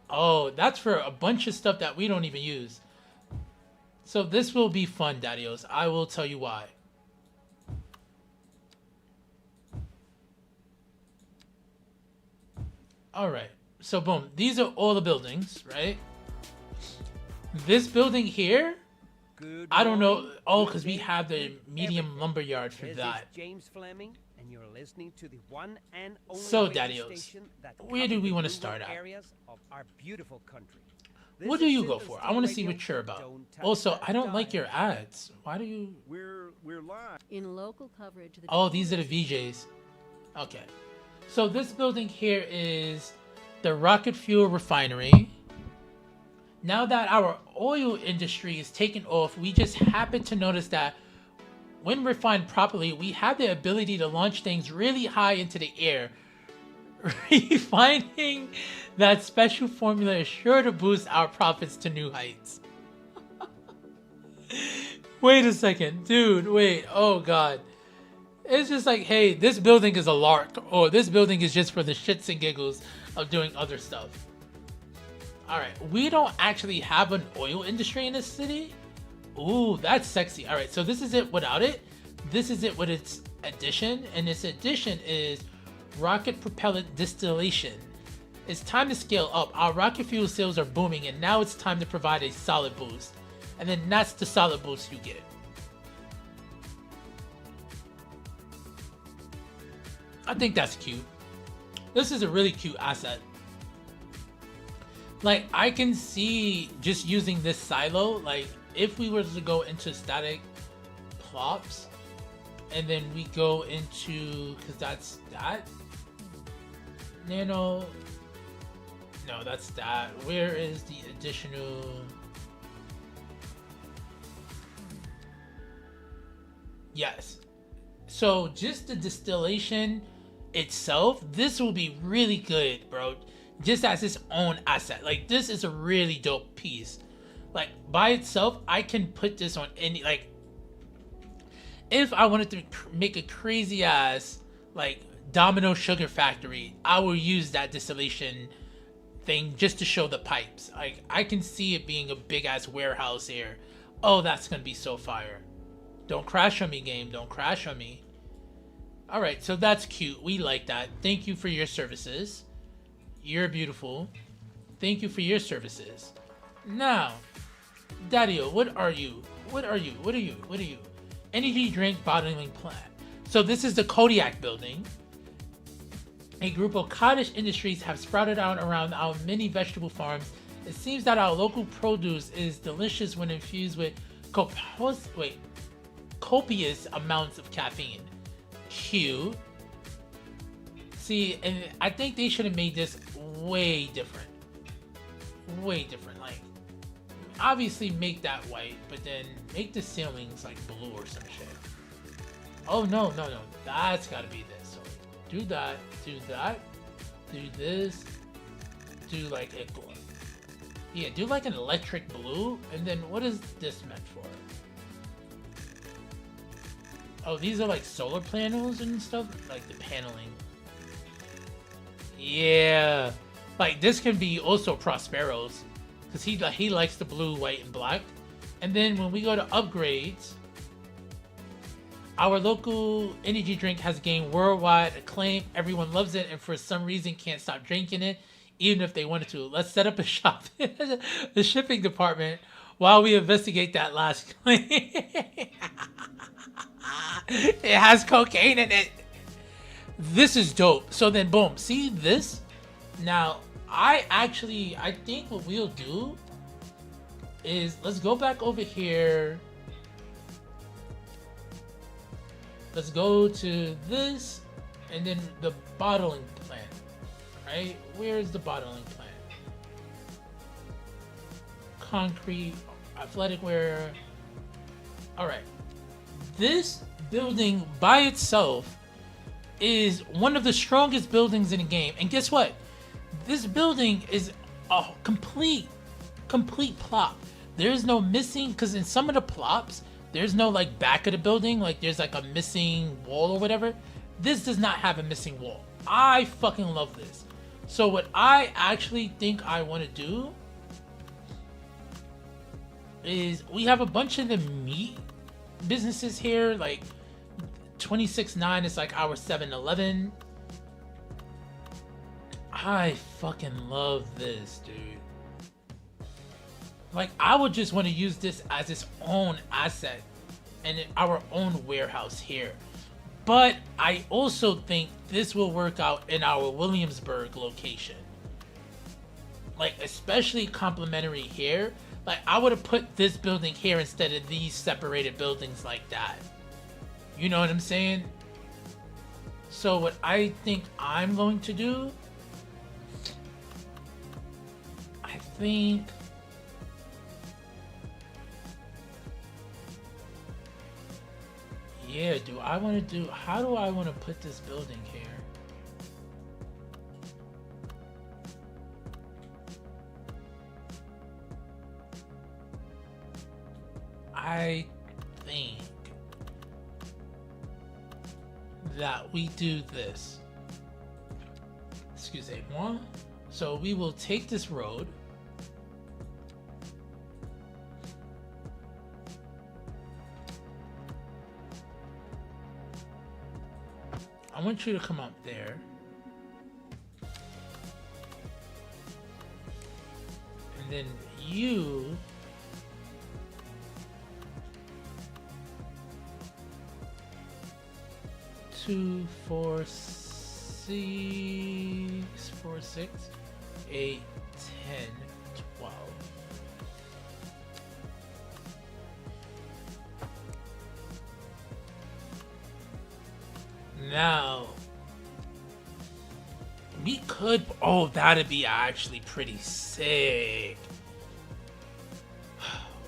Oh, that's for a bunch of stuff that we don't even use. So this will be fun, Daddy-os. I will tell you why. All right. So boom, these are all the buildings, right? This building here, I don't know. Oh, because we have the medium lumber yard for that. James Fleming, and you're listening to the one and only So, Daddy-os, where do we want to start at? Of our beautiful country. What do you go for? I want to see what you're about. Also, I don't like your ads. Why do you... We're live. In local coverage. Oh, these are the VJs. Okay. So this building here is the rocket fuel refinery. Now that our oil industry is taken off, we just happen to notice that when refined properly, we have the ability to launch things really high into the air. Refining that special formula is sure to boost our profits to new heights. Wait a second, dude, wait, oh God. It's just like, hey, this building is a lark, or this building is just for the shits and giggles of doing other stuff. Alright, we don't actually have an oil industry in this city? Ooh, that's sexy. Alright, so this is it without it. This is it with its addition, and its addition is rocket propellant distillation. It's time to scale up. Our rocket fuel sales are booming, and now it's time to provide a solid boost. And then that's the solid boost you get. I think that's cute. This is a really cute asset. Like, I can see just using this silo, like, if we were to go into static plops, and then we go into, because that's that. Nano. No, that's that. Where is the additional? Yes. So just the distillation itself, this will be really good, bro. Just as its own asset. Like, this is a really dope piece. Like, by itself, I can put this on any, like, if I wanted to make a crazy ass, like, Domino Sugar Factory, I will use that distillation thing just to show the pipes. Like, I can see it being a big ass warehouse here. Oh, that's gonna be so fire. Don't crash on me, game. Don't crash on me. Alright, so that's cute. We like that. Thank you for your services. You're beautiful. Thank you for your services. Now, Daddy-o, what are you? What are you? What are you? What are you? energy drink bottling plant. So this is the Kodiak building. A group of cottage industries have sprouted out around our many vegetable farms. It seems that our local produce is delicious when infused with copious amounts of caffeine. Cute. See, and I think they should have made this way different. Way different. Like, obviously make that white, but then make the ceilings like blue or some shit. Oh no. That's gotta be this. So do that, do this, do like a glow. Yeah, do like an electric blue, and then what is this meant for? Oh, these are like solar panels and stuff? Like the paneling. Yeah. Like this can be also Prospero's. Because he likes the blue, white, and black. And then when we go to upgrades, our local energy drink has gained worldwide acclaim. Everyone loves it and for some reason can't stop drinking it, even if they wanted to. Let's set up a shop in the shipping department while we investigate that last claim. It has cocaine in it. This is dope. So then boom, see this? Now, I think what we'll do is let's go back over here. Let's go to this and then the bottling plant, right? Where's the bottling plant? Concrete, athletic wear. All right. This building by itself is one of the strongest buildings in the game. And guess what? This building is a complete plop. There's no missing, because in some of the plops, there's no like back of the building, like there's like a missing wall or whatever. This does not have a missing wall. I fucking love this. So what I actually think I want to do is we have a bunch of the meat businesses here, like 26.9 is like our 7-Eleven. I fucking love this, dude. Like, I would just want to use this as its own asset and our own warehouse here. But I also think this will work out in our Williamsburg location. Like, especially complimentary here. Like, I would have put this building here instead of these separated buildings like that. You know what I'm saying? So what I think I'm going to do, I think yeah, how do I want to put this building here? I think that we do this. Excusez-moi. So we will take this road. I want you to come up there. And then you two, 4, 6, 4, 6, 8, 10, 12. Now, we could, oh, that'd be actually pretty sick.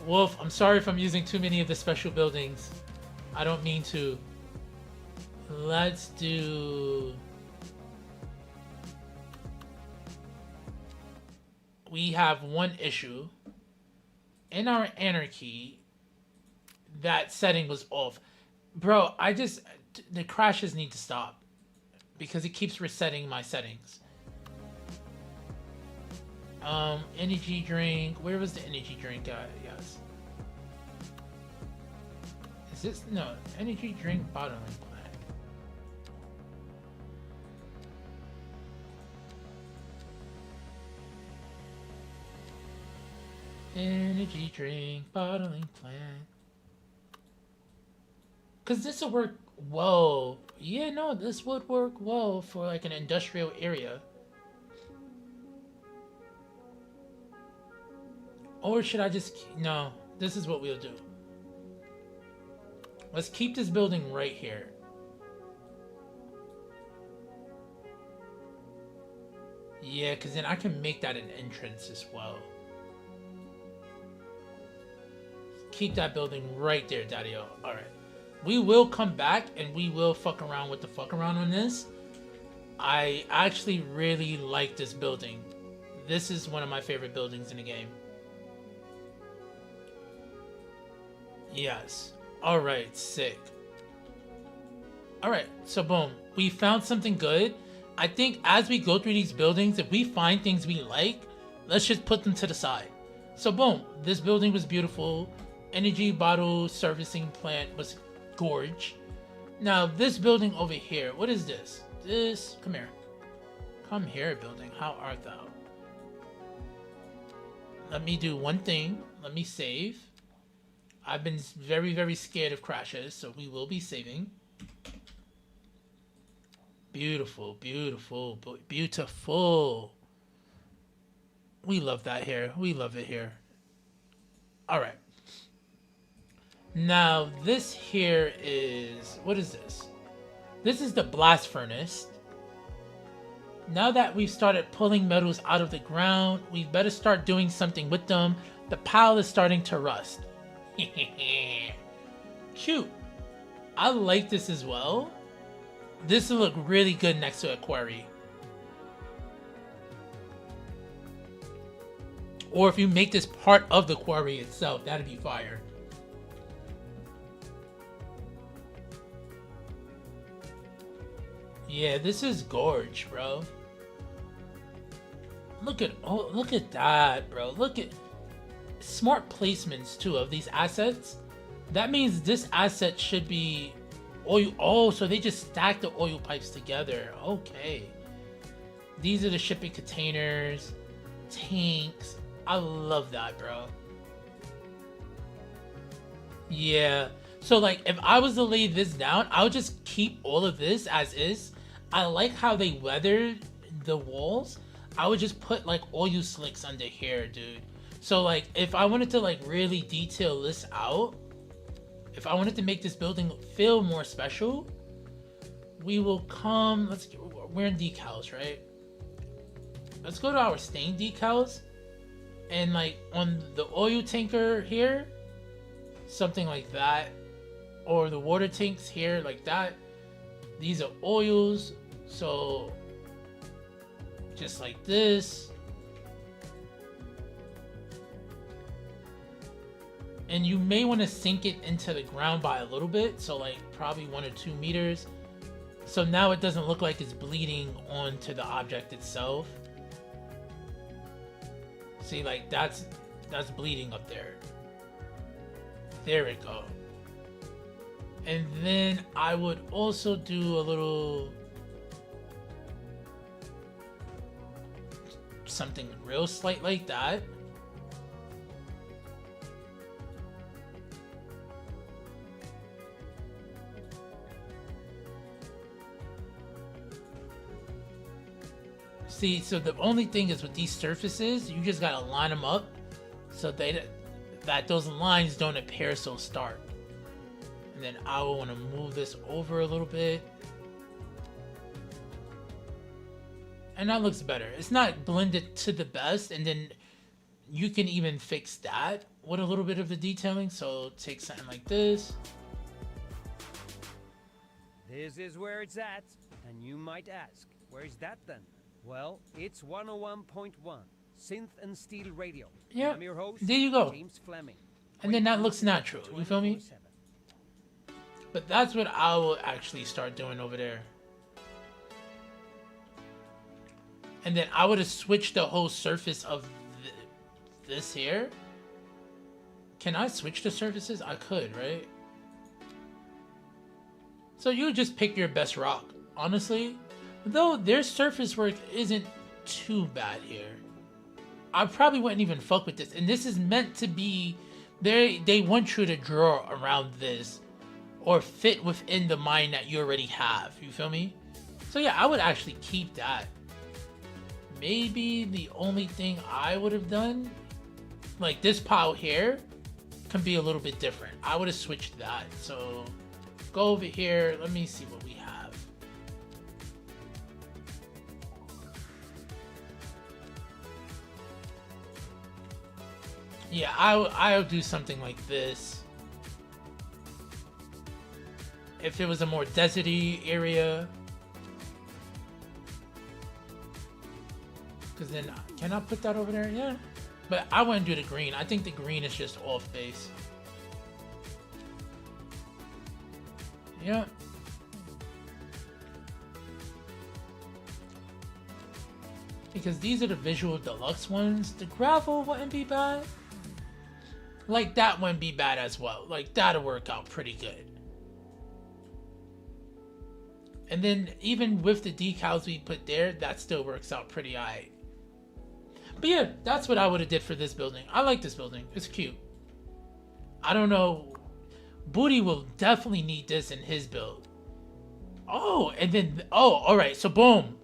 Wolf, I'm sorry if I'm using too many of the special buildings. I don't mean to. Let's do... We have one issue. In our anarchy, that setting was off. Bro, the crashes need to stop. Because it keeps resetting my settings. Energy drink. Where was the energy drink at? Yes. Is this? No. Energy drink bottling plant. Energy drink bottling plant. Because this will work well. Yeah, no, this would work well for like an industrial area. Or should I just... No, this is what we'll do. Let's keep this building right here. Yeah, because then I can make that an entrance as well. Keep that building right there, Daddy-O. Alright. We will come back and we will fuck around with the fuck around on this. I actually really like this building. This is one of my favorite buildings in the game. Yes. Alright, sick. Alright, so boom. We found something good. I think as we go through these buildings, if we find things we like, let's just put them to the side. So boom, this building was beautiful. Energy bottle servicing plant was gorge. Now this building over here, what is this? This, come here. Come here, building. How art thou? Let me do one thing. Let me save. I've been very, very scared of crashes, so we will be saving. Beautiful, beautiful, beautiful. We love that here. We love it here. All right. Now, this here is... What is this? This is the blast furnace. Now that we've started pulling metals out of the ground, we better start doing something with them. The pile is starting to rust. Cute. I like this as well. This will look really good next to a quarry. Or if you make this part of the quarry itself, that'd be fire. Yeah, this is gorge, bro. Look at that, bro. Look at smart placements too of these assets. That means this asset should be oil. Oh, so they just stack the oil pipes together. Okay. These are the shipping containers, tanks. I love that, bro. Yeah. So like if I was to lay this down, I would just keep all of this as is. I like how they weathered the walls. I would just put like oil slicks under here, dude. So like if I wanted to like really detail this out, if I wanted to make this building feel more special, we will come, we're in decals, right? Let's go to our stain decals and like on the oil tanker here, something like that, or the water tanks here like that. These are oils, so just like this. And you may want to sink it into the ground by a little bit, so like probably 1 or 2 meters. So now it doesn't look like it's bleeding onto the object itself. See, like that's bleeding up there. There we go. And then I would also do a little something real slight like that. See, so the only thing is with these surfaces, you just gotta line them up so that those lines don't appear so stark. And then I will want to move this over a little bit. And that looks better. It's not blended to the best, and then you can even fix that with a little bit of the detailing. So take something like this. This is where it's at, and you might ask, where's that then? Well, it's 101.1, Synth and Steel Radio. Yeah, I'm your host, there you go. James Fleming. And then that looks natural, you feel me? But that's what I will actually start doing over there. And then I would have switched the whole surface of this here. Can I switch the surfaces? I could, right? So you just pick your best rock, honestly. Though their surface work isn't too bad here. I probably wouldn't even fuck with this. And this is meant to be, they want you to draw around this. or fit within the mine that you already have. You feel me? So yeah, I would actually keep that. Maybe the only thing I would have done, like this pile here, can be a little bit different. I would have switched that. So go over here. Let me see what we have. Yeah, I'll do something like this. If it was a more deserty area. Because then, can I put that over there? Yeah. But I wouldn't do the green. I think the green is just off base. Yeah. Because these are the visual deluxe ones. The gravel wouldn't be bad. Like that wouldn't be bad as well. Like that'll work out pretty good. And then even with the decals we put there, that still works out pretty alright. But yeah, that's what I would have did for this building. I like this building. It's cute. I don't know. Booty will definitely need this in his build. Oh, and then, oh, all right. So boom.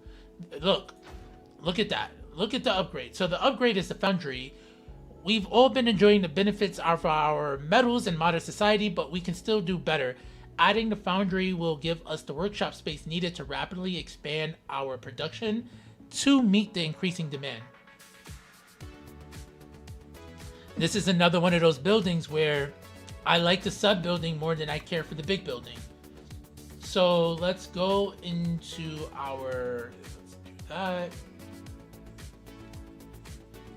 Look at that. Look at the upgrade. So the upgrade is the foundry. We've all been enjoying the benefits of our metals in modern society, but we can still do better. Adding the foundry will give us the workshop space needed to rapidly expand our production to meet the increasing demand. This is another one of those buildings where I like the sub building more than I care for the big building. So let's go into our, let's do that.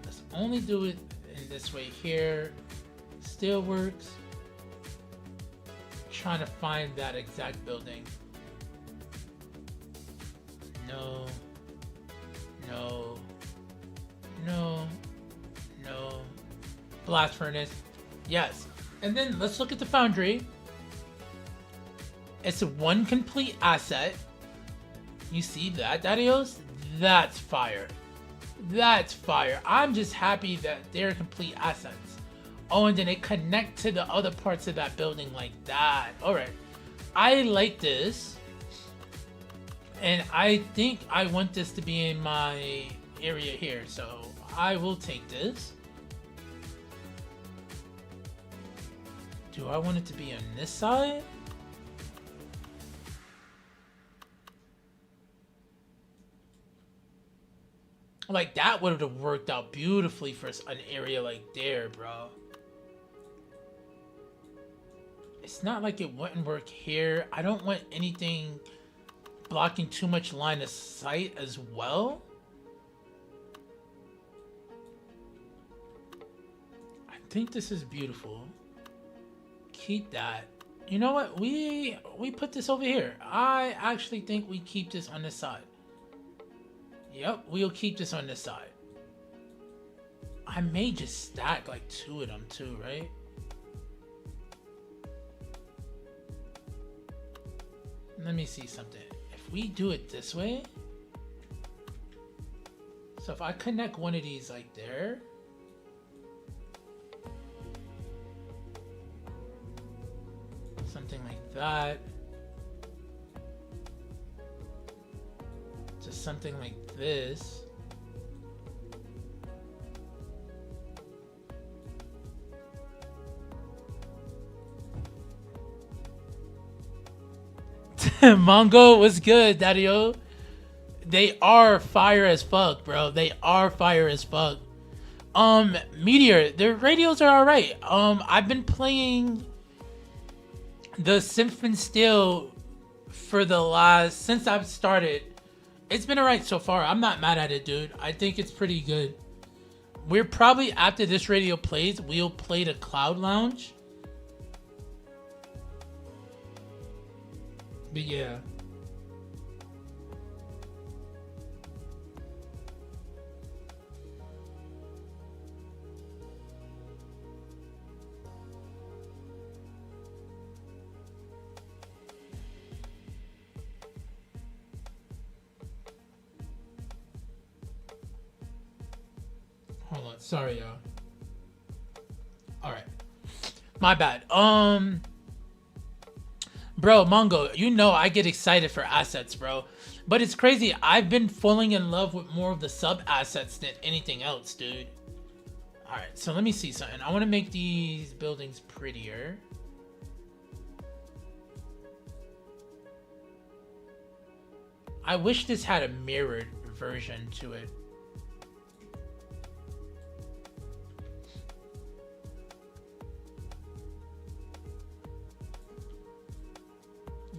Let's only do it in this way here. Still works. Trying to find that exact building. No. No. No. No. Blast furnace. Yes. And then let's look at the foundry. It's a one complete asset. You see that, Dadios? That's fire. That's fire. I'm just happy that they're complete assets. Oh, and then they connect to the other parts of that building like that. All right. I like this. And I think I want this to be in my area here. So I will take this. Do I want it to be on this side? Like that would have worked out beautifully for an area like there, bro. It's not like it wouldn't work here. I don't want anything blocking too much line of sight as well. I think this is beautiful. Keep that. You know what? We put this over here. I actually think we keep this on this side. Yep, we'll keep this on this side. I may just stack like two of them too, right? Let me see something. If we do it this way, so if I connect one of these like there, something like that, to something like this. Mongo was good, Daddy-O. They are fire as fuck, bro. They are fire as fuck. Meteor, the radios are alright. I've been playing the Symphon Steel for the last, since I've started. It's been alright so far. I'm not mad at it, dude. I think it's pretty good. We're probably, after this radio plays, we'll play the Cloud Lounge. But yeah. Hold on, sorry, y'all. All right, my bad. Bro, Mongo, you know I get excited for assets, bro. But it's crazy. I've been falling in love with more of the sub assets than anything else, dude. Alright, so let me see something. I want to make these buildings prettier. I wish this had a mirrored version to it.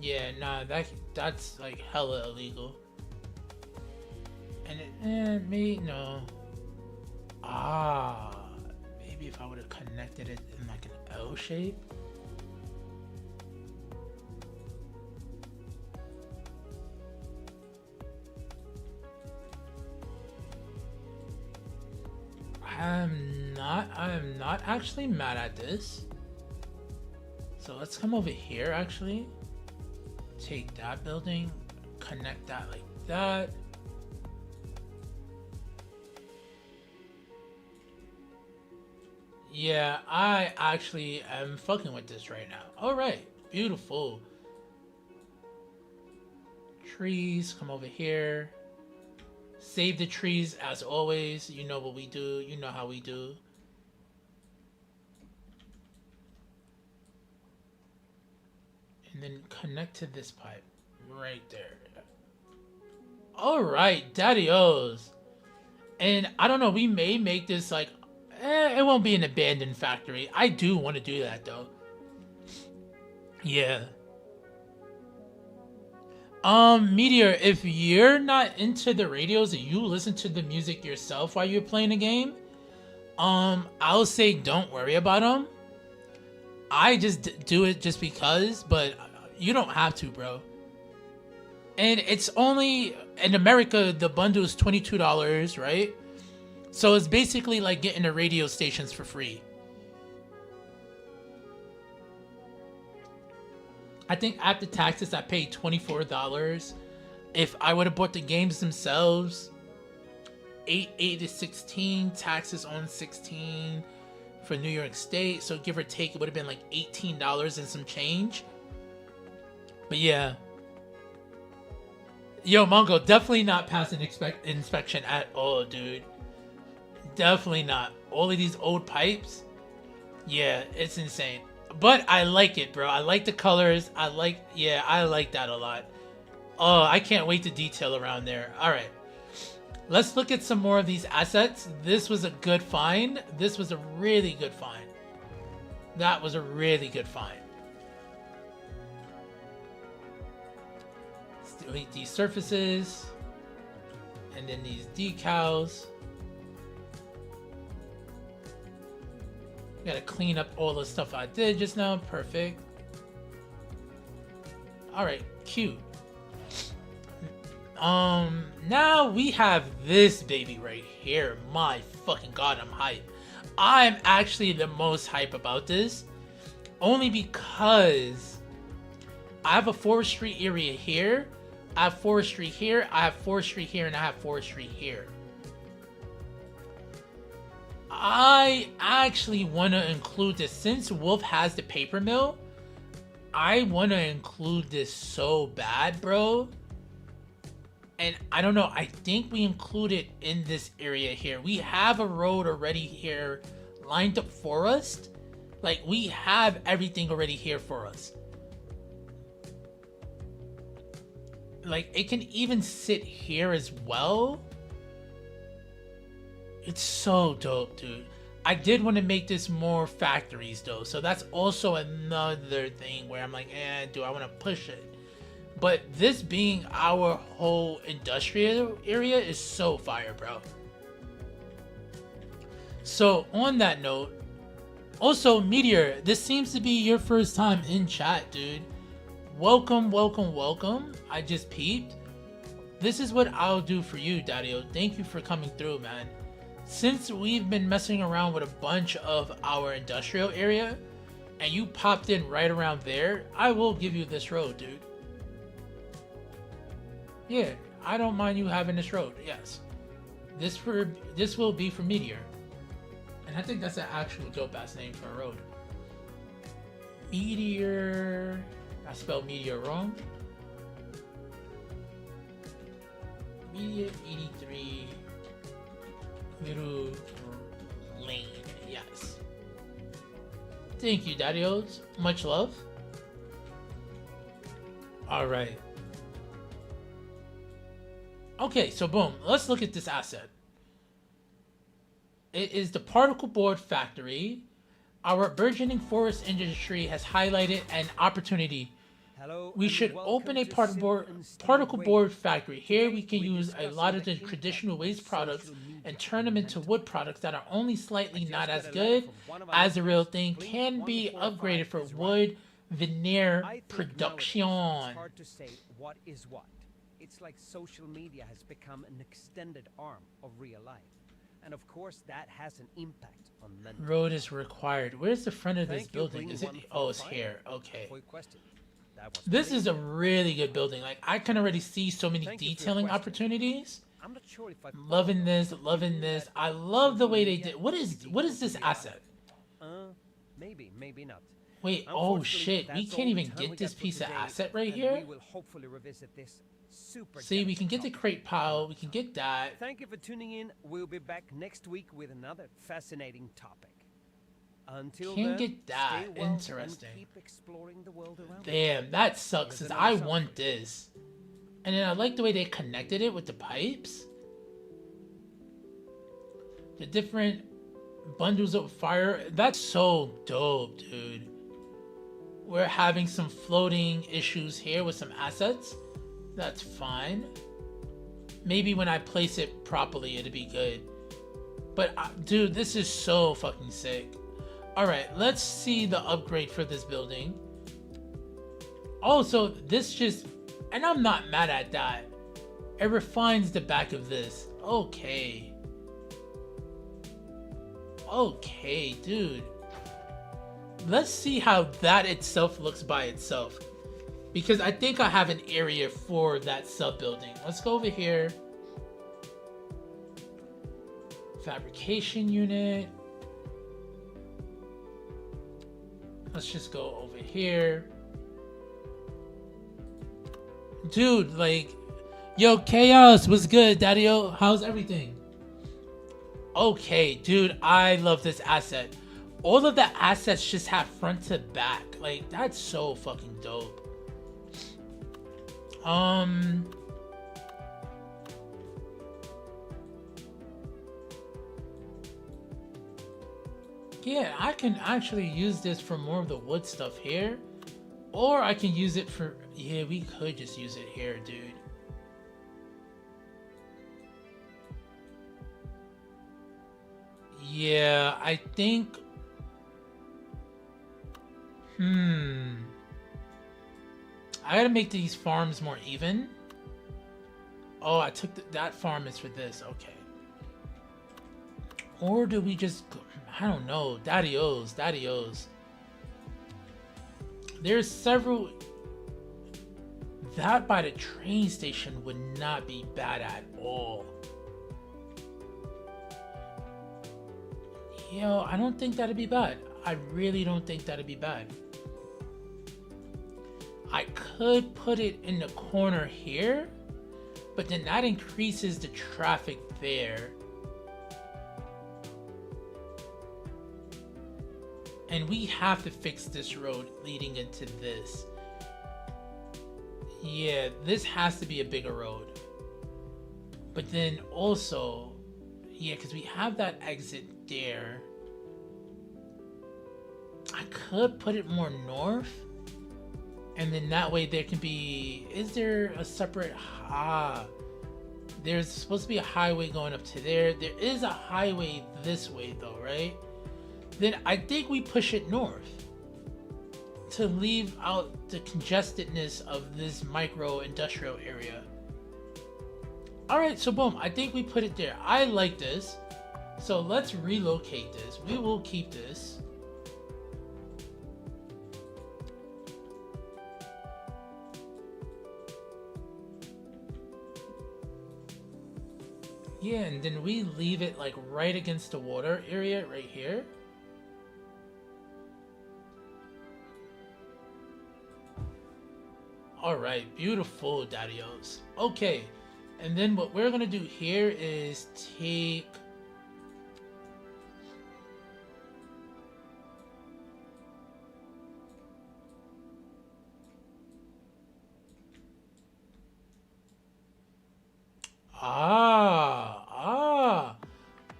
Yeah, nah, that's like hella illegal. And it may no. Ah, maybe if I would have connected it in like an L shape. I am not actually mad at this. So let's come over here actually. Take that building, connect that like that. Yeah, I actually am fucking with this right now. All right, beautiful. Trees, come over here. Save the trees as always. You know what we do. You know how we do. And then connect to this pipe right there. All right, daddy-os. And I don't know, we may make this like, it won't be an abandoned factory. I do want to do that though. Yeah. Meteor, if you're not into the radios and you listen to the music yourself while you're playing a game, I'll say don't worry about them. I just do it just because, but you don't have to, bro. And it's only, in America, the bundle is $22, right? So it's basically like getting the radio stations for free. I think after taxes, I paid $24. If I would have bought the games themselves, 8 to 16, taxes on 16 for New York State. So give or take, it would have been like $18 and some change. But yeah. Yo, Mongo, definitely not passing inspection at all, dude. Definitely not. All of these old pipes. Yeah, it's insane. But I like it, bro. I like the colors. I like that a lot. Oh, I can't wait to detail around there. All right. Let's look at some more of these assets. This was a good find. This was a really good find. That was a really good find. Let's delete these surfaces. And then these decals. Gotta clean up all the stuff I did just now. Perfect. Alright, cute. Now we have this baby right here. My fucking god, I'm hype. I'm actually the most hype about this. Only because I have a forestry area here. I have forestry here. I have forestry here. And I have forestry here. I actually want to include this. Since Wolf has the paper mill, I want to include this so bad, bro. And I don't know, I think we include it in this area here. We have a road already here lined up for us. Like, we have everything already here for us. Like, it can even sit here as well. It's so dope, dude. I did want to make this more factories, though. So that's also another thing where I'm like, do I want to push it? But this being our whole industrial area is so fire, bro. So on that note, also Meteor, this seems to be your first time in chat, dude. Welcome, welcome, welcome. I just peeped. This is what I'll do for you, Daddy-O. Thank you for coming through, man. Since we've been messing around with a bunch of our industrial area, and you popped in right around there, I will give you this road, dude. Yeah, I don't mind you having this road, yes. This will be for Meteor. And I think that's an actual dope ass name for a road. Meteor. I spelled media wrong. Media 83 Little Lane. Yes. Thank you, Daddy-O's. Much love. Alright. Okay, so boom. Let's look at this asset. It is the particle board factory. Our burgeoning forest industry has highlighted an opportunity. Hello, We and should welcome open a to particle board Synth factory. Here we can use a lot of the traditional waste products and turn them into wood products that are only slightly not as good as the real thing, can be upgraded for wood veneer I think production. nowadays it's hard to say what is what. It's like social media has become an extended arm of real life. And of course that has an impact on mental. Road is required. Where's the front of this Thank you, building? Green Is it? One Oh, it's for here. fire. Okay. For your question. That was This great. is a really good building. Like, I can already see so many Thank you for your detailing question. opportunities. I'm not sure if I Loving this, followed loving you this. that I love the social way they media did. What is this asset? Maybe not. Wait, oh Unfortunately, shit, we that's can't all the even time we get this got for piece of today, asset right and here. We will hopefully revisit this super See, we can get the topic. crate pile, we can get that. Thank you for tuning in. We'll be back next week with another fascinating topic. Until Can then, get that. stay well Interesting. And keep exploring the world around you. Damn, that sucks, Here's cause another I song want for you. this. And then I like the way they connected it with the pipes. The different bundles of fire. That's so dope, dude. We're having some floating issues here with some assets. That's fine. Maybe when I place it properly, it'll be good. But dude, this is so fucking sick. Alright, let's see the upgrade for this building. Oh, so this just... And I'm not mad at that. It refines the back of this. Okay. Okay, dude. Let's see how that itself looks by itself. Because I think I have an area for that sub-building. Let's go over here. Fabrication unit. Let's just go over here. Dude, like... Yo, Chaos, what's good, Daddy-O? How's everything? Okay, dude, I love this asset. All of the assets just have front to back. Like, that's so fucking dope. Yeah, I can actually use this for more of the wood stuff here. Or I can use it for... Yeah, we could just use it here, dude. Yeah, I think... I gotta make these farms more even. Oh, I took that farm is for this. Okay. Or do we just... I don't know. Daddy-O's. Daddy-O's. There's several... That by the train station would not be bad at all. Yo, I don't think that'd be bad. I really don't think that'd be bad. I could put it in the corner here, but then that increases the traffic there. And we have to fix this road leading into this. Yeah, this has to be a bigger road. But then also, yeah, because we have that exit there. I could put it more north. And then that way there can be... Is there a separate... There's supposed to be a highway going up to there. There is a highway this way though, right? Then I think we push it north. To leave out the congestedness of this micro industrial area. Alright, so boom. I think we put it there. I like this. So let's relocate this. We will keep this. Yeah, and then we leave it like right against the water area right here. All right, beautiful, Daddios. Okay, and then what we're gonna do here is take.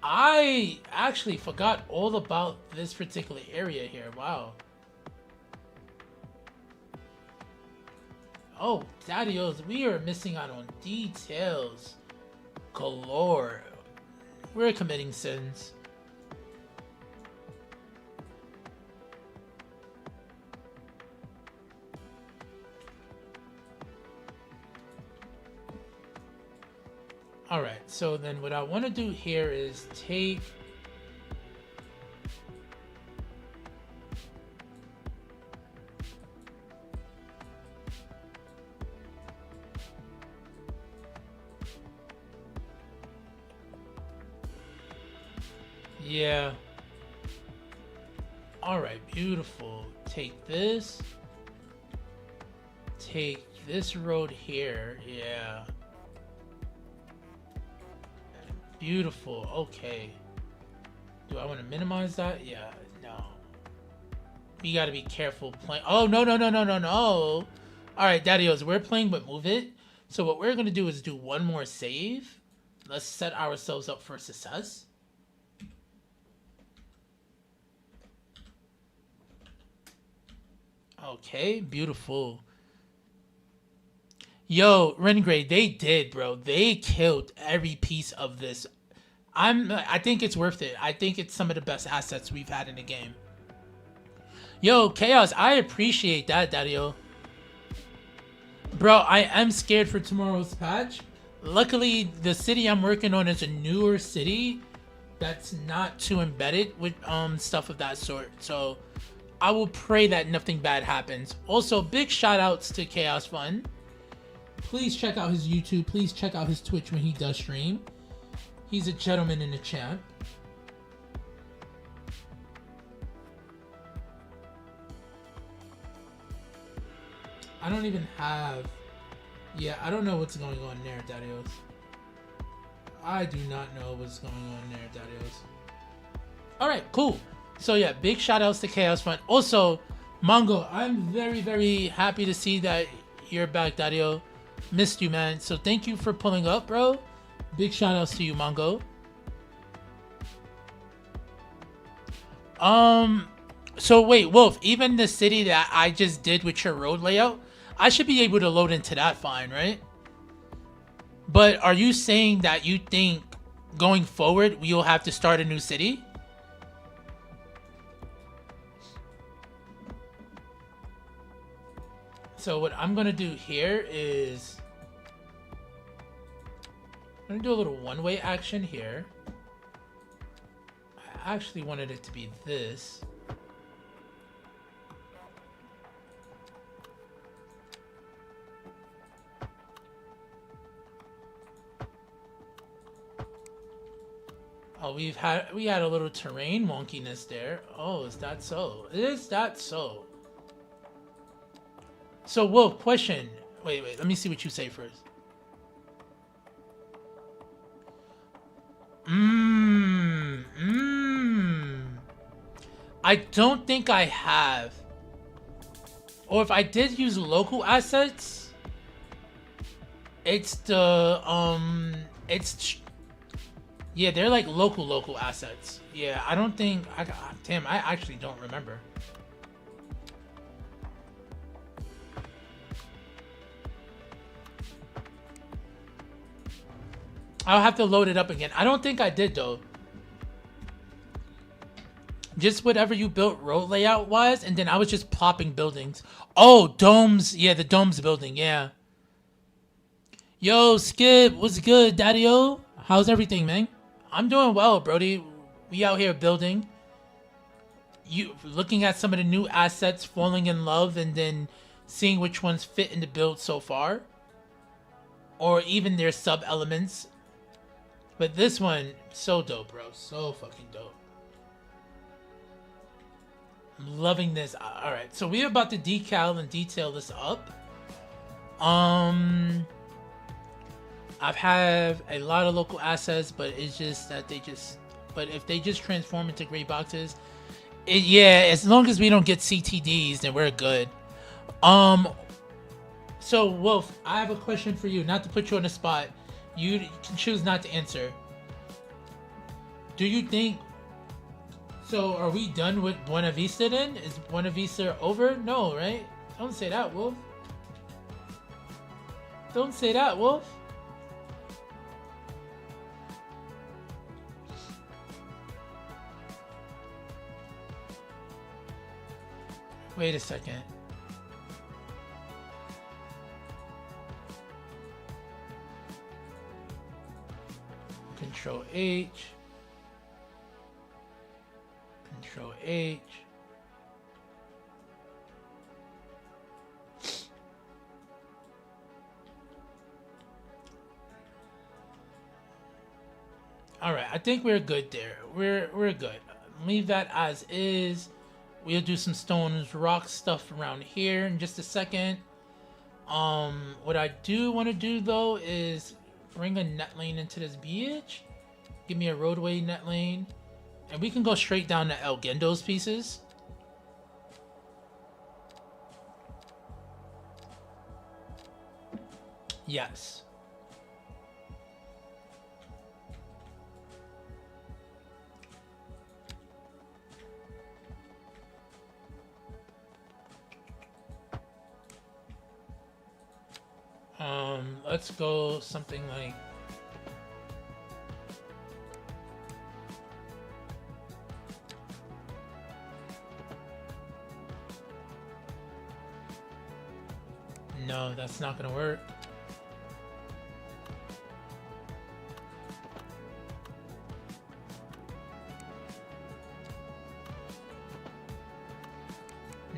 I actually forgot all about this particular area here. Wow. Oh, Daddios, we are missing out on details galore. We're committing sins. Alright, so then what I want to do here is take... Yeah. Alright, beautiful. Take this. Take this road here. Yeah. Beautiful. Okay. Do I want to minimize that? Yeah. No. We got to be careful playing. Oh, no, no, no, no, no, no. All right, Daddios, we're playing with Move It. So what we're going to do is do one more save. Let's set ourselves up for success. Okay, beautiful. Yo, Rengrade, they did, bro. They killed every piece of this. I think it's worth it. I think it's some of the best assets we've had in the game. Yo, Chaos, I appreciate that, Daddy-o. Bro, I am scared for tomorrow's patch. Luckily, the city I'm working on is a newer city that's not too embedded with stuff of that sort. So I will pray that nothing bad happens. Also, big shout outs to Chaos Fun. Please check out his YouTube. Please check out his Twitch when he does stream. He's a gentleman and a champ. I don't even have... Yeah, I don't know what's going on there, Daddios. I do not know what's going on there, Daddios. Alright, cool. So yeah, big shout outs to Chaos Fun. Also, Mongo, I'm very, very happy to see that you're back, Daddio. Missed you, man. So thank you for pulling up, bro. Big shout outs to you, Mongo. So wait, Wolf, even the city that I just did with your road layout, I should be able to load into that fine, right? But are you saying that you think going forward we'll have to start a new city? So what I'm gonna do here is I'm gonna do a little one-way action here. I actually wanted it to be this. Oh, we had a little terrain wonkiness there. Oh, is that so? Is that so? So, Wolf, question. Wait, let me see what you say first. I don't think I have. Or if I did use local assets, it's the, yeah, they're like local assets. Yeah, I don't think, damn, I actually don't remember. I'll have to load it up again. I don't think I did though. Just whatever you built road layout wise, and then I was just plopping buildings. Oh, domes. Yeah, the domes building. Yeah. Yo, Skip, what's good, Daddy-o? How's everything, man? I'm doing well, Brody. We out here building. You looking at some of the new assets, falling in love, and then seeing which ones fit in the build so far, or even their sub elements. But this one, so dope, bro. So fucking dope. I'm loving this. All right, so we're about to decal and detail this up. I've had a lot of local assets, but it's just that but if they just transform into gray boxes, yeah, as long as we don't get CTDs, then we're good. So Wolf, I have a question for you, not to put you on the spot. You can choose not to answer. Do you think, so are we done with Buena Vista then? Is Buena Vista over? No, right? Don't say that, Wolf. Don't say that, Wolf. Wait a second. Control H. Control H. All right, I think we're good there. We're good. Leave that as is. We'll do some stones, rock stuff around here in just a second. What I do want to do though is bring a net lane into this bitch. Give me a roadway net lane, and we can go straight down to El Gendo's pieces. Yes. Let's go something like no, that's not gonna work.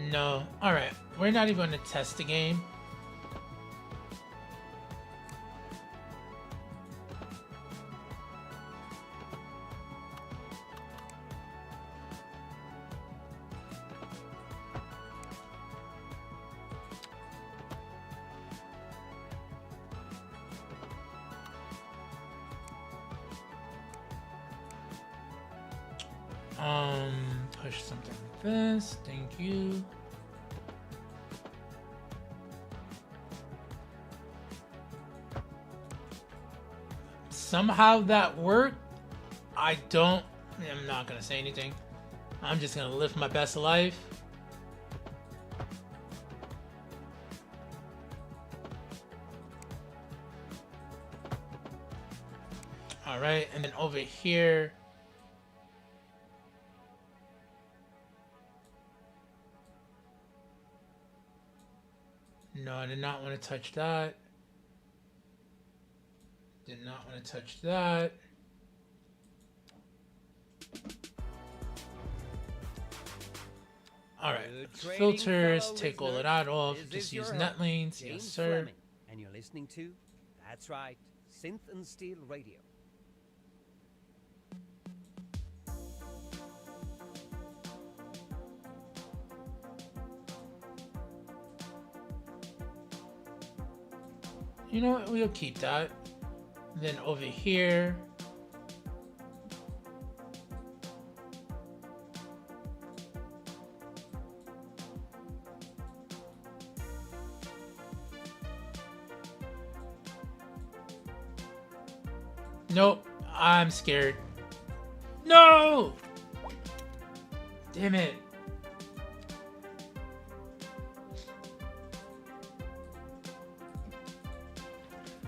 No. Alright, we're not even gonna test the game. Push something like this. Thank you. Somehow that worked. I'm not gonna say anything. I'm just gonna live my best life. All right, and then over here. No, I did not want to touch that. Did not want to touch that. All right, filters, take all of that off. Just use net lanes. Yes, sir. And you're listening to, that's right, Synth and Steel Radio. You know what? We'll keep that. Then over here. Nope. I'm scared. No! Damn it.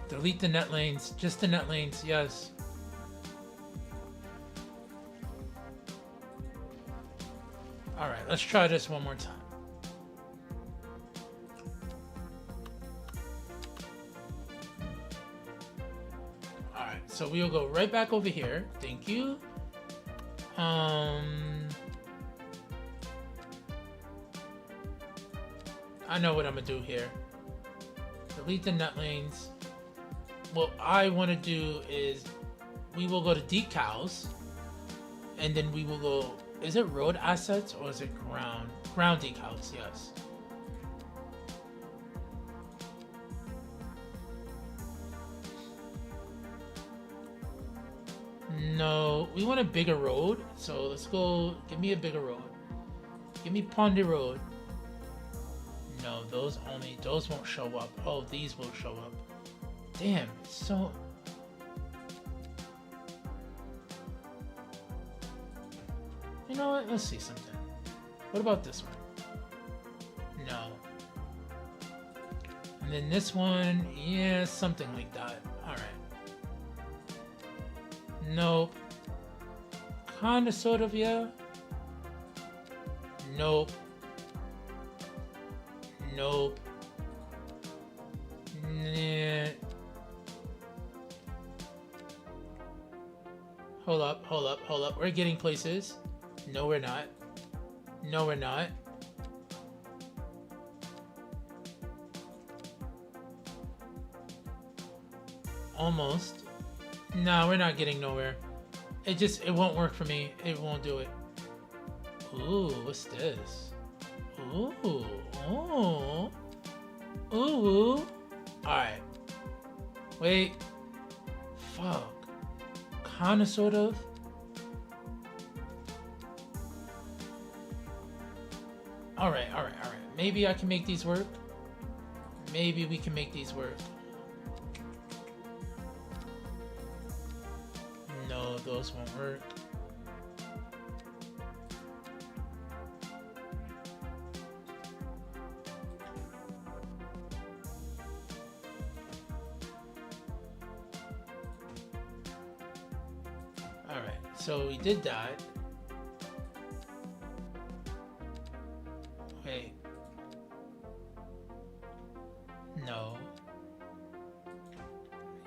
Delete the net lanes. Just the net lanes. Yes. Alright, let's try this one more time. Alright, so we'll go right back over here. Thank you. I know what I'm gonna do here. Delete the net lanes. What I want to do is we will go to decals, and then we will go, is it road assets or is it ground decals? Yes. No, we want a bigger road. So let's go. Give me a bigger road. Give me Pondy Road. No, those won't show up. Oh, these will show up. Damn, so... You know what? Let's see something. What about this one? No. And then this one, yeah, something like that. Alright. Nope. Kinda, sort of, yeah. Nope. Nope. Nah. Hold up, hold up, hold up. We're getting places. No, we're not. No, we're not. Almost. No, we're not getting nowhere. It won't work for me. It won't do it. Ooh, what's this? Ooh, ooh, ooh. Alright. Wait. Fuck. Kinda, sort of. Alright, alright, alright. Maybe I can make these work. Maybe we can make these work. No, those won't work. Alright, so we did that. Wait. No.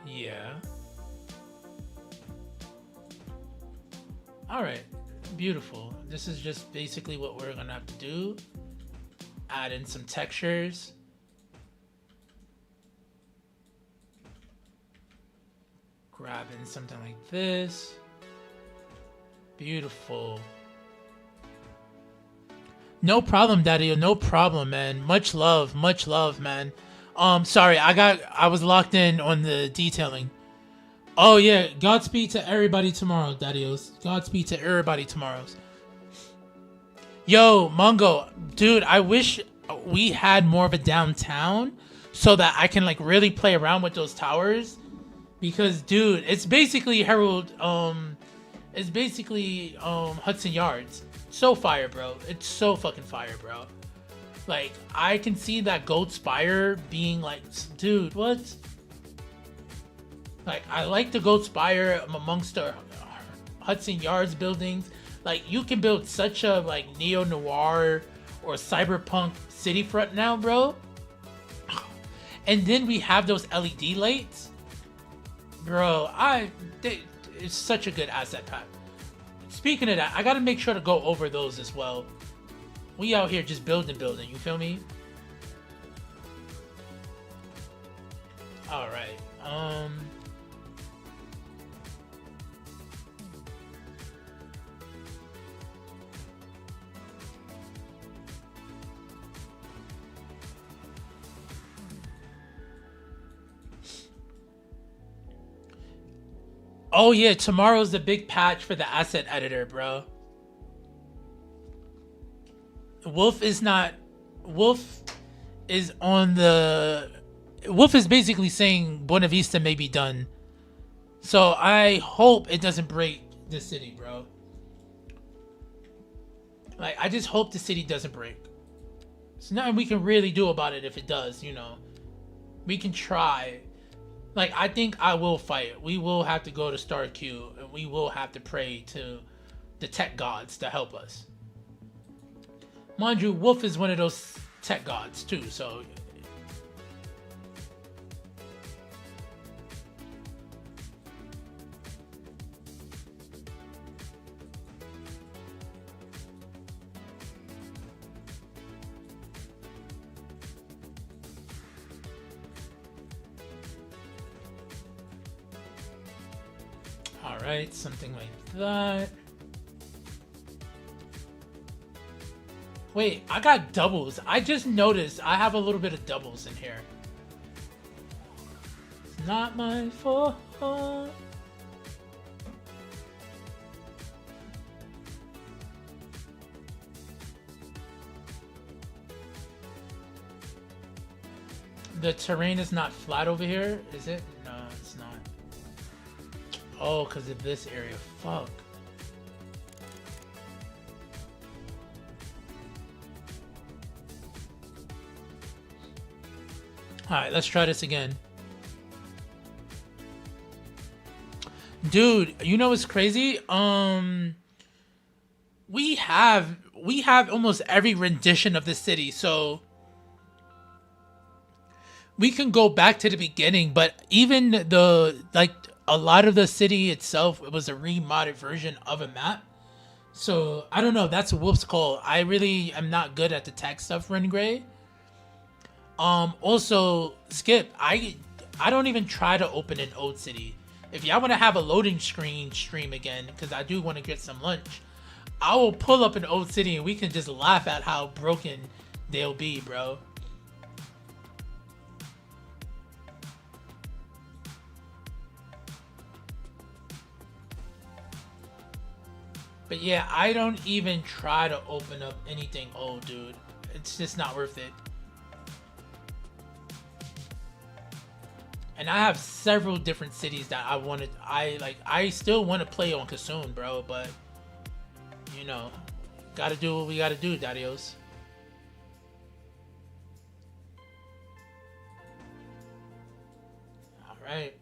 Yeah. Alright, beautiful. This is just basically what we're gonna have to do. Add in some textures. Grab in something like this. Beautiful. No problem, Daddy. No problem, man. Much love, man. Sorry, I was locked in on the detailing. Oh yeah, Godspeed to everybody tomorrow, Daddios. Godspeed to everybody tomorrow's. Yo, Mongo, dude, I wish we had more of a downtown so that I can like really play around with those towers. Because dude, it's basically Hudson Yards. So fire, bro. It's so fucking fire, bro. Like, I can see that Gold Spire being like, dude, what? Like, I like the Gold Spire amongst the Hudson Yards buildings. Like, you can build such a, like, neo-noir or cyberpunk city front now, bro. And then we have those LED lights. Bro, it's such a good asset pack. Speaking of that, I gotta make sure to go over those as well. We out here just building, you feel me? Alright, oh yeah, tomorrow's the big patch for the asset editor, bro. Wolf is basically saying Buena Vista may be done. So I hope it doesn't break the city, bro. Like, I just hope the city doesn't break. There's nothing we can really do about it if it does, you know. We can try. Like, I think I will fight. We will have to go to Star Q, and we will have to pray to the tech gods to help us. Mind you, Wolf is one of those tech gods too, so... Alright, something like that. Wait, I got doubles. I just noticed I have a little bit of doubles in here. It's not my fault. the terrain is not flat over here, is it? No, it's not. Oh, because of this area. Fuck. Alright, let's try this again. Dude, you know what's crazy? We have almost every rendition of the city, so we can go back to the beginning, but even the a lot of the city itself, it was a remodded version of a map. So I don't know, that's Wolf's call. I really am not good at the tech stuff, Ren Gray. Also, Skip, I don't even try to open an old city. If y'all want to have a loading screen stream again, because I do want to get some lunch, I will pull up an old city and we can just laugh at how broken they'll be, bro. But yeah, I don't even try to open up anything old, dude. It's just not worth it. And I have several different cities that I still want to play on Kassoon, bro, but you know, gotta do what we gotta do, Dadios. Alright.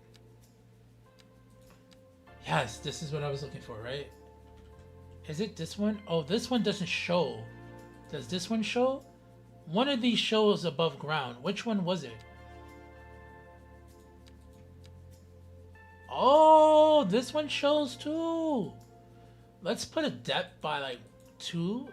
Yes, this is what I was looking for, right? Is it this one? Oh, this one doesn't show. Does this one show? One of these shows above ground. Which one was it? Oh, this one shows too. Let's put a depth by like 2.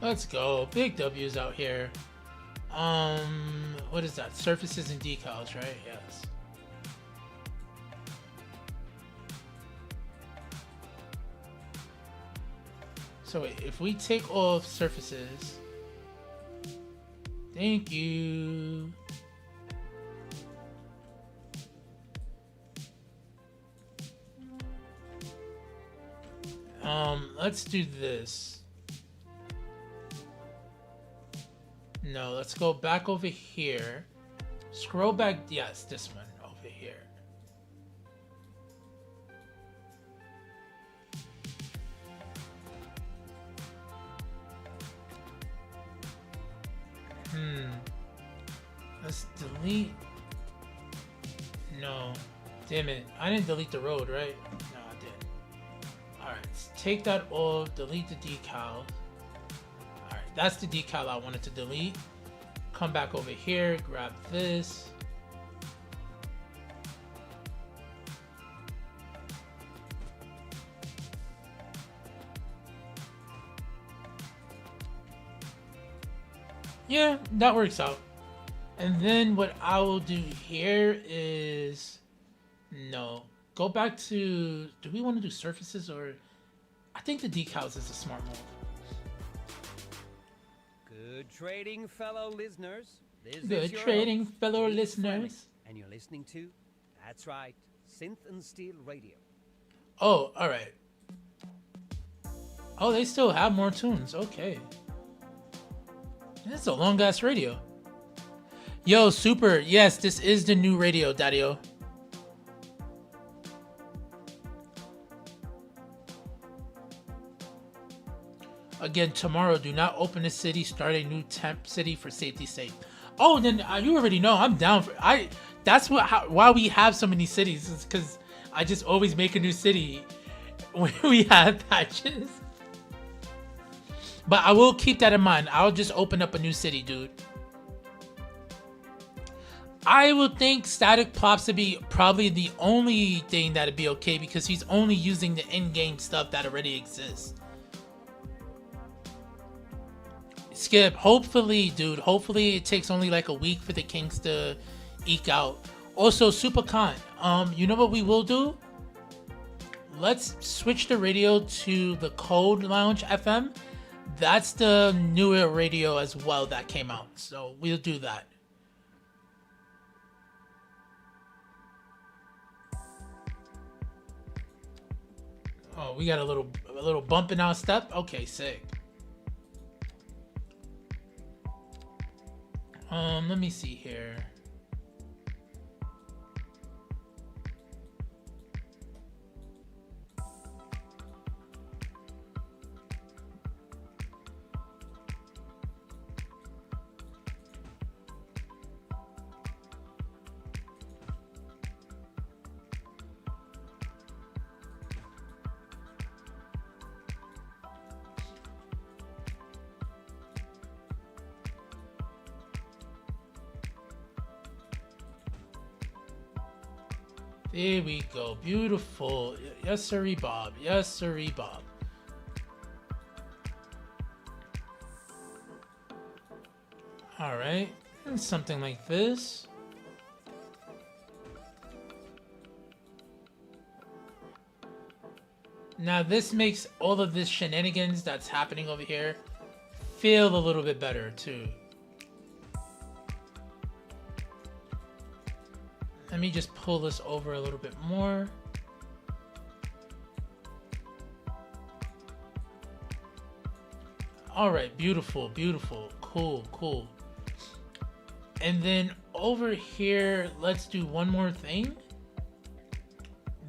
Let's go. Big W's out here. What is that? Surfaces and decals, right? Yes. So wait, if we take off surfaces, thank you. Let's do this. No, let's go back over here. Scroll back. Yes, this one over here. Let's delete. No. Damn it. I didn't delete the road, right? No, I didn't. Alright, let's take that off. Delete the decal. That's the decal I wanted to delete. Come back over here, grab this. Yeah, that works out. And then what I will do here is, no, go back to, do we want to do surfaces, or I think the decals is a smart move. Good trading, fellow listeners. Good trading, fellow listeners. And you're listening to, that's right, Synth and Steel Radio. Oh, all right. Oh, they still have more tunes. Okay. This is a long ass radio. Yo, super. Yes, this is the new radio, Daddy-O. Again, tomorrow, do not open a city. Start a new temp city for safety's sake. Oh, then you already know I'm down for. That's why we have so many cities. Is because I just always make a new city when we have patches. But I will keep that in mind. I'll just open up a new city, dude. I would think static plops to be probably the only thing that'd be okay, because he's only using the in-game stuff that already exists. Skip, hopefully, dude, hopefully it takes only like a week for the kinks to eke out. Also, super kind. You know what we will do? Let's switch the radio to the Code Lounge FM. That's the newer radio as well that came out. So we'll do that. Oh, we got a little bump in our step. Okay, sick. Let me see here. There we go. Beautiful. Yes, sirree, Bob. Yes, sirree, Bob. All right. And something like this. Now this makes all of this shenanigans that's happening over here feel a little bit better too. Let me just pull this over a little bit more. All right, beautiful, beautiful, cool, cool. And then over here, let's do one more thing.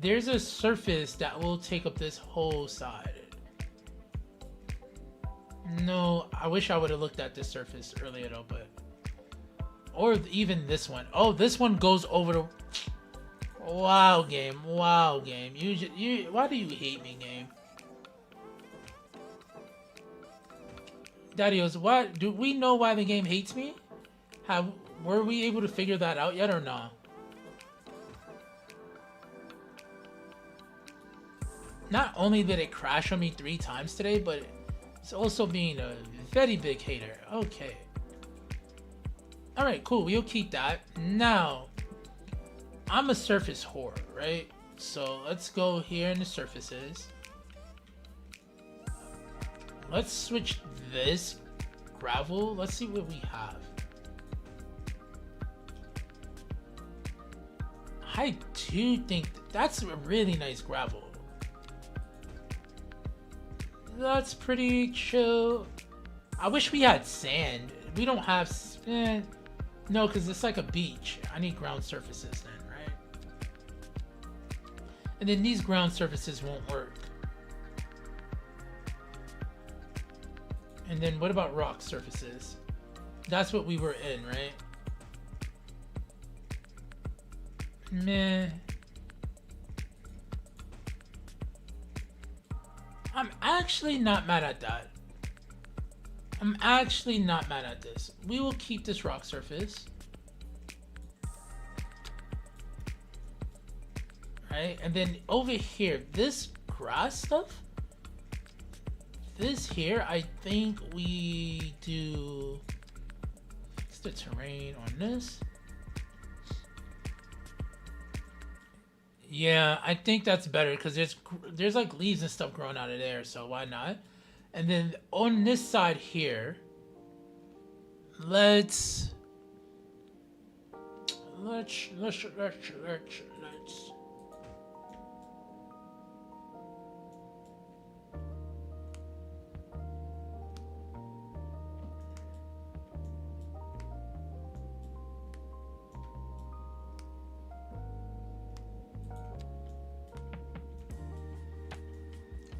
There's a surface that will take up this whole side. No, I wish I would have looked at this surface earlier though, but or even this one. Oh, this one goes over the... Wow, game. Wow, game. Why do you hate me, game? Daddios, what? Do we know why the game hates me? Were we able to figure that out yet or not? Not only did it crash on me 3 times today, but it's also being a very big hater. Okay. Alright, cool. We'll keep that. Now, I'm a surface whore, right? So let's go here in the surfaces. Let's switch this gravel. Let's see what we have. I do think that's a really nice gravel. That's pretty chill. I wish we had sand. We don't have... no, because it's like a beach. I need ground surfaces then, right? And then these ground surfaces won't work. And then what about rock surfaces? That's what we were in, right? Meh. I'm actually not mad at that. I'm actually not mad at this. We will keep this rock surface. Right? And then over here, this grass stuff. This here, I think we do fix the terrain on this. Yeah, I think that's better because there's like leaves and stuff growing out of there, so why not? And then on this side here, let's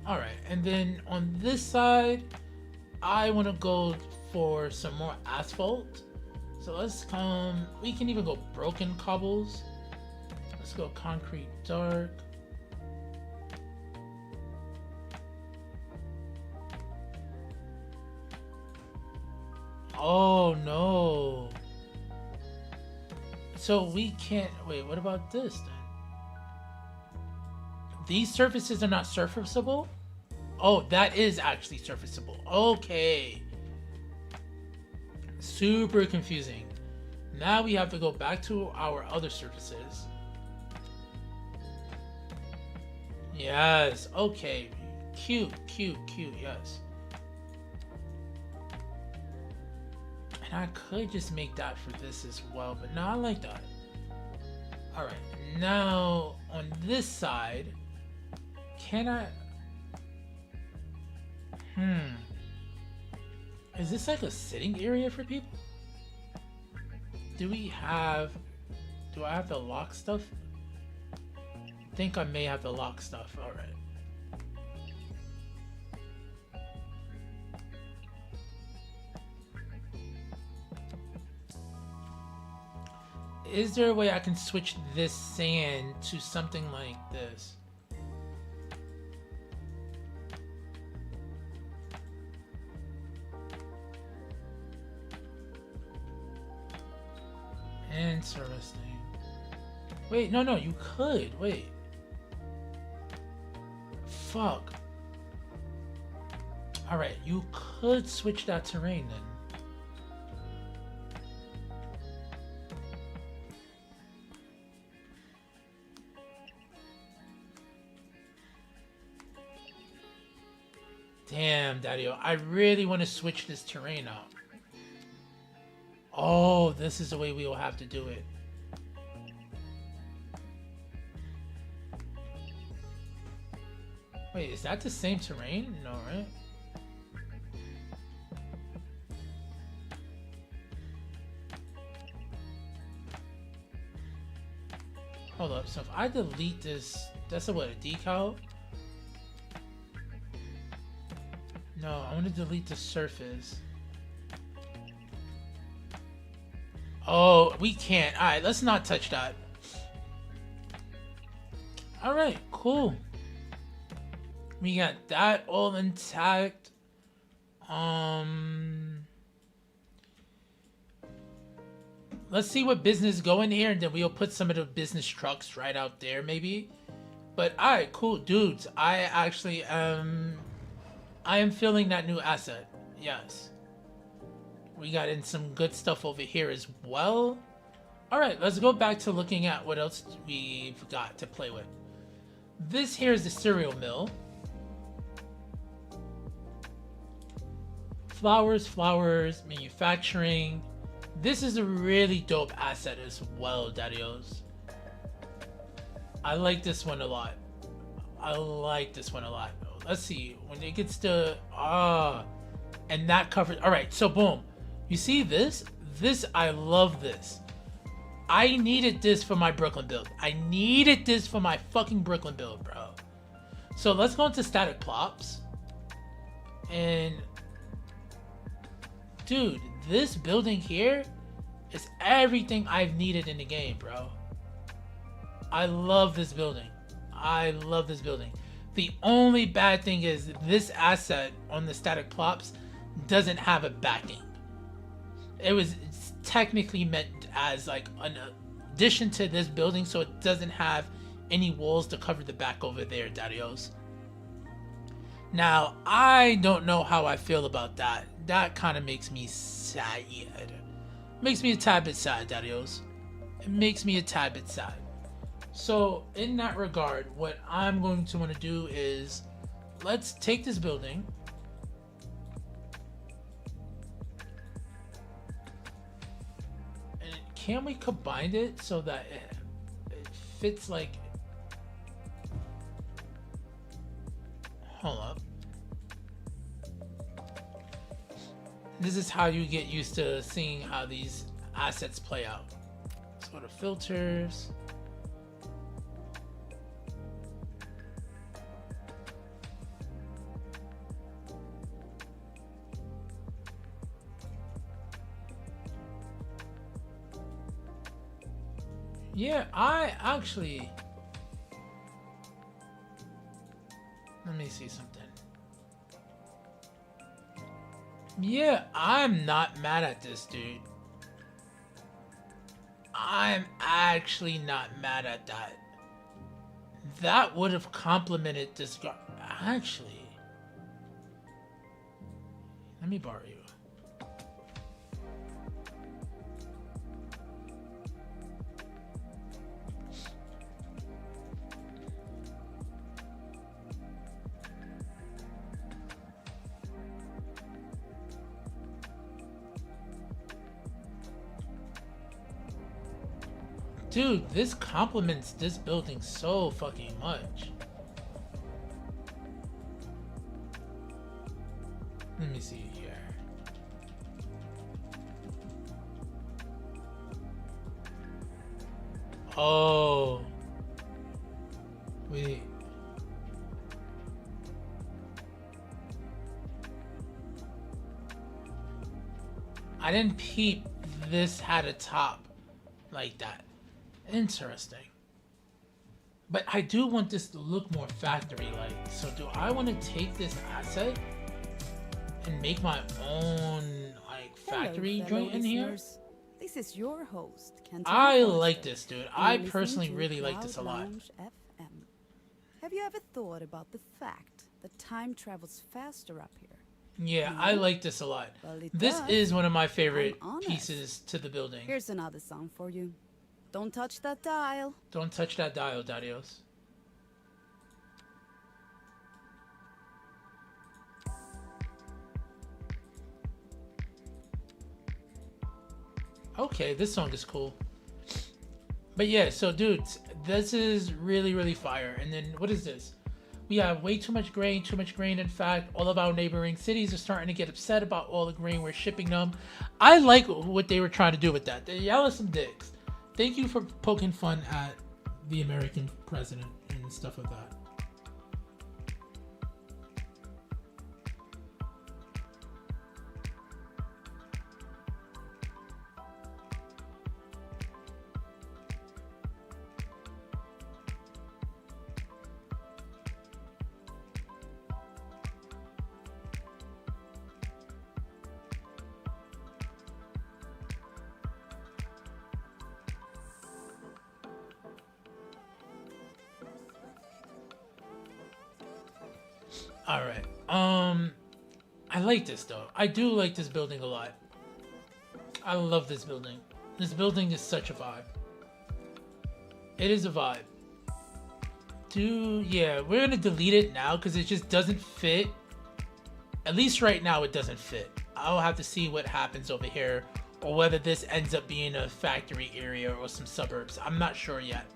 all right, and then on this side, I want to go for some more asphalt. So let's come, we can even go broken cobbles. Let's go concrete dark. Oh no. So we can't, wait, what about this then? These surfaces are not surfaceable? Oh, that is actually surfaceable. Okay. Super confusing. Now we have to go back to our other surfaces. Yes, okay. Cute, cute, cute, yes. And I could just make that for this as well, but no, I like that. Alright, now on this side, can I... Is this like a sitting area for people? Do I have to lock stuff? I think I may have to lock stuff. Alright. Is there a way I can switch this sand to something like this? Interesting. Wait, no, you could. Wait. Fuck. Alright, you could switch that terrain then. Damn, Daddy-O. I really want to switch this terrain out. Oh, this is the way we will have to do it. Wait, is that the same terrain? No, right? Hold up, so if I delete this, that's a what, a decal? No, I want to delete the surface. Oh, we can't. Alright, let's not touch that. Alright, cool. We got that all intact. Let's see what business go in here, and then we'll put some of the business trucks right out there, maybe. But alright, cool, dudes. I actually I am feeling that new asset. Yes. We got in some good stuff over here as well. Alright, let's go back to looking at what else we've got to play with. This here is the cereal mill. Flowers, manufacturing. This is a really dope asset as well, Daddy-O's. I like this one a lot. Let's see, when it gets to, and that covers, alright, so boom. You see this? I love this. I needed this for my Brooklyn build. I needed this for my fucking Brooklyn build, bro. So let's go into static plops. And, dude, this building here is everything I've needed in the game, bro. I love this building. The only bad thing is this asset on the static plops doesn't have a backing. It's technically meant as like an addition to this building, so it doesn't have any walls to cover the back over there, Daddy-O's. Now, I don't know how I feel about that. That kind of makes me sad. Makes me a tad bit sad, Daddy-O's. It makes me a tad bit sad. So, in that regard, what I'm going to want to do is, let's take this building. And can we combine it so that it fits like... Hold up. This is how you get used to seeing how these assets play out. So the filters. Yeah, I actually... Let me see something. Yeah, I'm not mad at this, dude. I'm actually not mad at that. That would have complemented this guy. Actually, let me borrow you. Dude, this complements this building so fucking much. Let me see here. Oh. Wait. I didn't peep this had a top like that. Interesting. But I do want this to look more factory-like. So do I want to take this asset and make my own like factory joint in here? This is your host, I like this, dude. I personally really like this a lot. FM. Have you ever thought about the fact that time travels faster up here? Yeah, I like this a lot. Well, This does. is one of my favorite I'm honest. pieces to the building. Here's another song for you. Don't touch that dial. Don't touch that dial, Dadios. Okay, this song is cool. But yeah, so dudes, this is really, really fire. And then what is this? We have way too much grain, In fact, all of our neighboring cities are starting to get upset about all the grain we're shipping them. I like what they were trying to do with that. Y'all are some dicks. Thank you for poking fun at the American president and stuff like that. All right. I like this though. I do like this building a lot. I love this building. This building is such a vibe. It is a vibe. Yeah, we're gonna delete it now because it just doesn't fit. At least right now it doesn't fit. I'll have to see what happens over here or whether this ends up being a factory area or some suburbs. I'm not sure yet.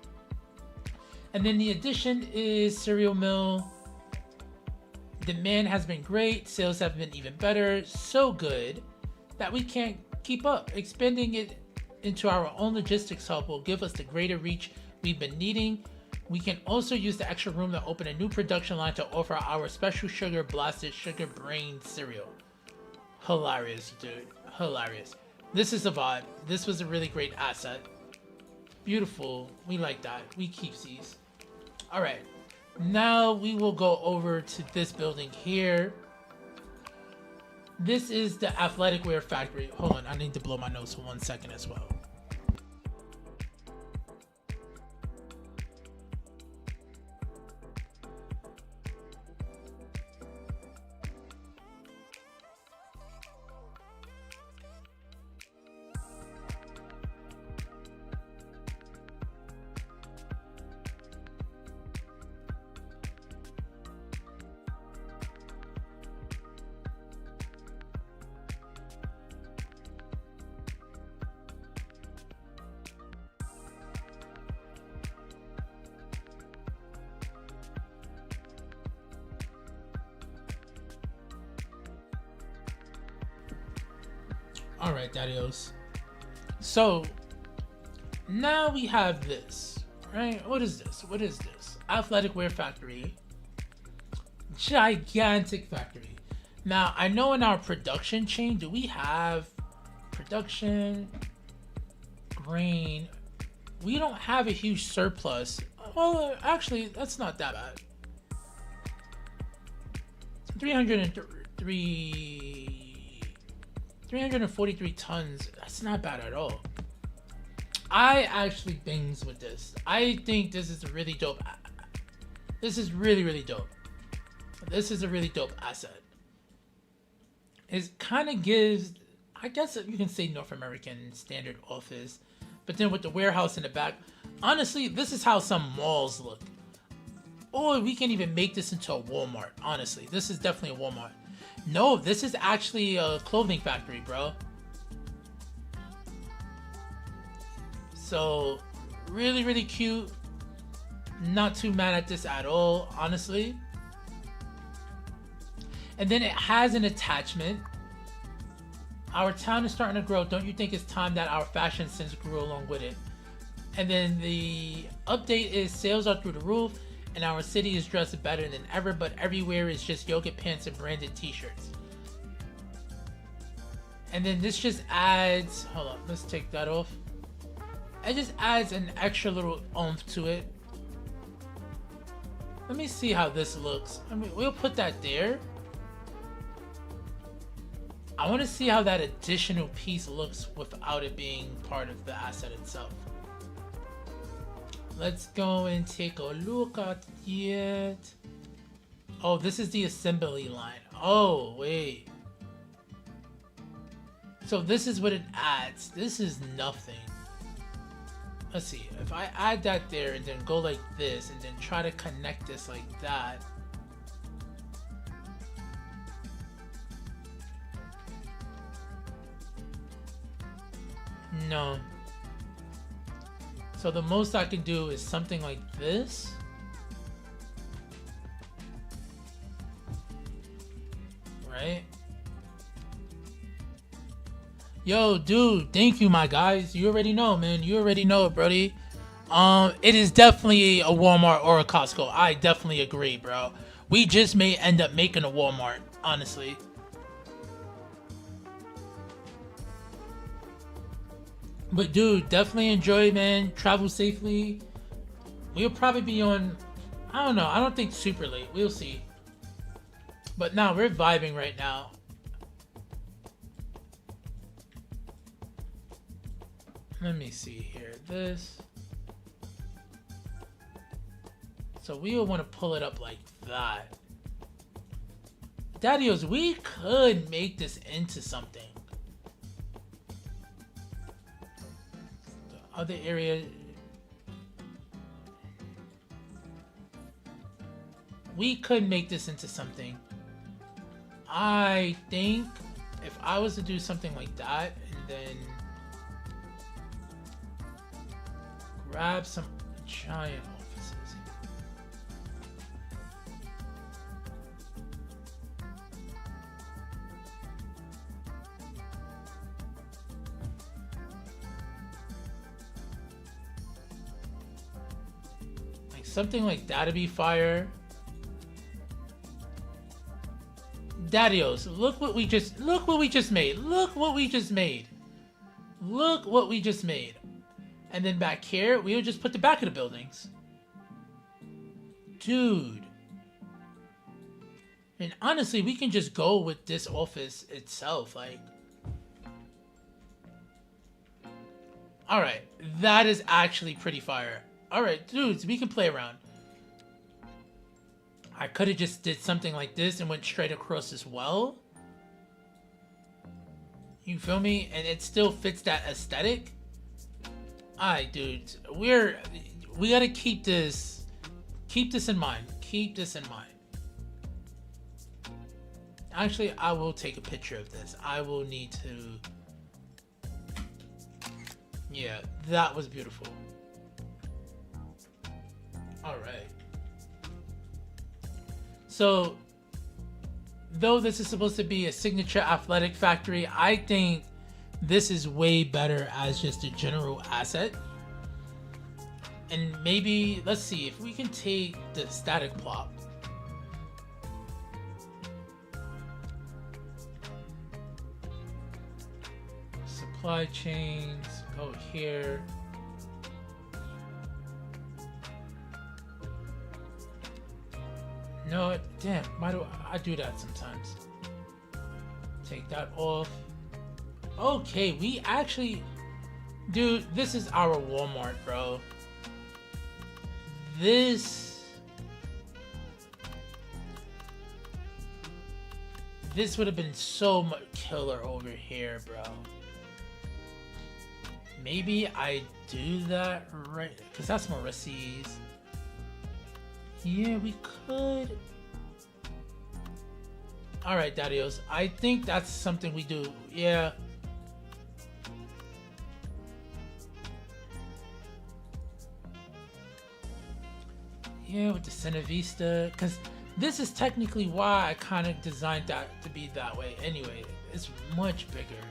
And then the addition is cereal mill. Demand has been great, sales have been even better, so good that we can't keep up. Expanding it into our own logistics hub will give us the greater reach we've been needing. We can also use the extra room to open a new production line to offer our special sugar blasted sugar brain cereal. Hilarious, dude. Hilarious. This is a vibe. This was a really great asset. Beautiful. We like that. We keep these. Alright. Now we will go over to this building here. This is the athletic wear factory. Hold on, I need to blow my nose for 1 second as well. Alright, Dadios. So, now we have this, right? What is this? What is this? Athletic wear factory. Gigantic factory. Now, I know in our production chain, do we have production, grain? We don't have a huge surplus. Well, actually, that's not that bad. 343 tons. That's not bad at all. I actually bangs with this. I think this is a really dope. This is really, really dope. This is a really dope asset. It kind of gives, I guess you can say North American standard office, but then with the warehouse in the back. Honestly, this is how some malls look. Or we can even make this into a Walmart. Honestly, this is definitely a Walmart. No, this is actually a clothing factory, bro. So Really, really cute. Not too mad at this at all, honestly. And then it has an attachment. Our town is starting to grow. Don't you think it's time that our fashion sense grew along with it? And then the update is sales are through the roof and our city is dressed better than ever, but everywhere is just yoga pants and branded t-shirts. And then this just adds, hold on, let's take that off. It just adds an extra little oomph to it. Let me see how this looks. I mean, we'll put that there. I want to see how that additional piece looks without it being part of the asset itself. Let's go and take a look at it. Oh, this is the assembly line. Oh, wait. So this is what it adds. This is nothing. Let's see. If I add that there and then go like this and then try to connect this like that. No. So the most I can do is something like this. Right? Yo, dude, thank you, my guys. You already know, man. You already know it, brody. It is definitely a Walmart or a Costco. I definitely agree, bro. We just may end up making a Walmart, honestly. But dude, definitely enjoy, man. Travel safely. We'll probably be on, I don't know. I don't think super late. We'll see. But now we're vibing right now. Let me see here. This. So we will want to pull it up like that. Daddios, we could make this into something. Other area, we could make this into something. I think if I was to do something like that and then grab some giant offices. Something like that'd be fire. Daddios, look what we just made. Look what we just made. Look what we just made. And then back here, we'll just put the back of the buildings. Dude. And honestly, we can just go with this office itself, like. Alright, that is actually pretty fire. Alright, dudes, we can play around. I could have just did something like this and went straight across as well. You feel me? And it still fits that aesthetic. Alright, dudes. We gotta keep this in mind. Keep this in mind. Actually, I will take a picture of this. I will need to... Yeah, that was beautiful. Alright. So, though this is supposed to be a signature athletic factory, I think this is way better as just a general asset. And maybe, let's see, if we can take the static plot. Supply chains, go here. No, damn, why do I do that sometimes? Take that off. Okay, we actually... Dude, this is our Walmart, bro. This would have been so much killer over here, bro. Maybe I do that right... Because that's Maurice's. Yeah, we could. Alright, Daddios. I think that's something we do. Yeah. Yeah, with the Buena Vista, because this is technically why I kind of designed that to be that way. Anyway, it's much bigger.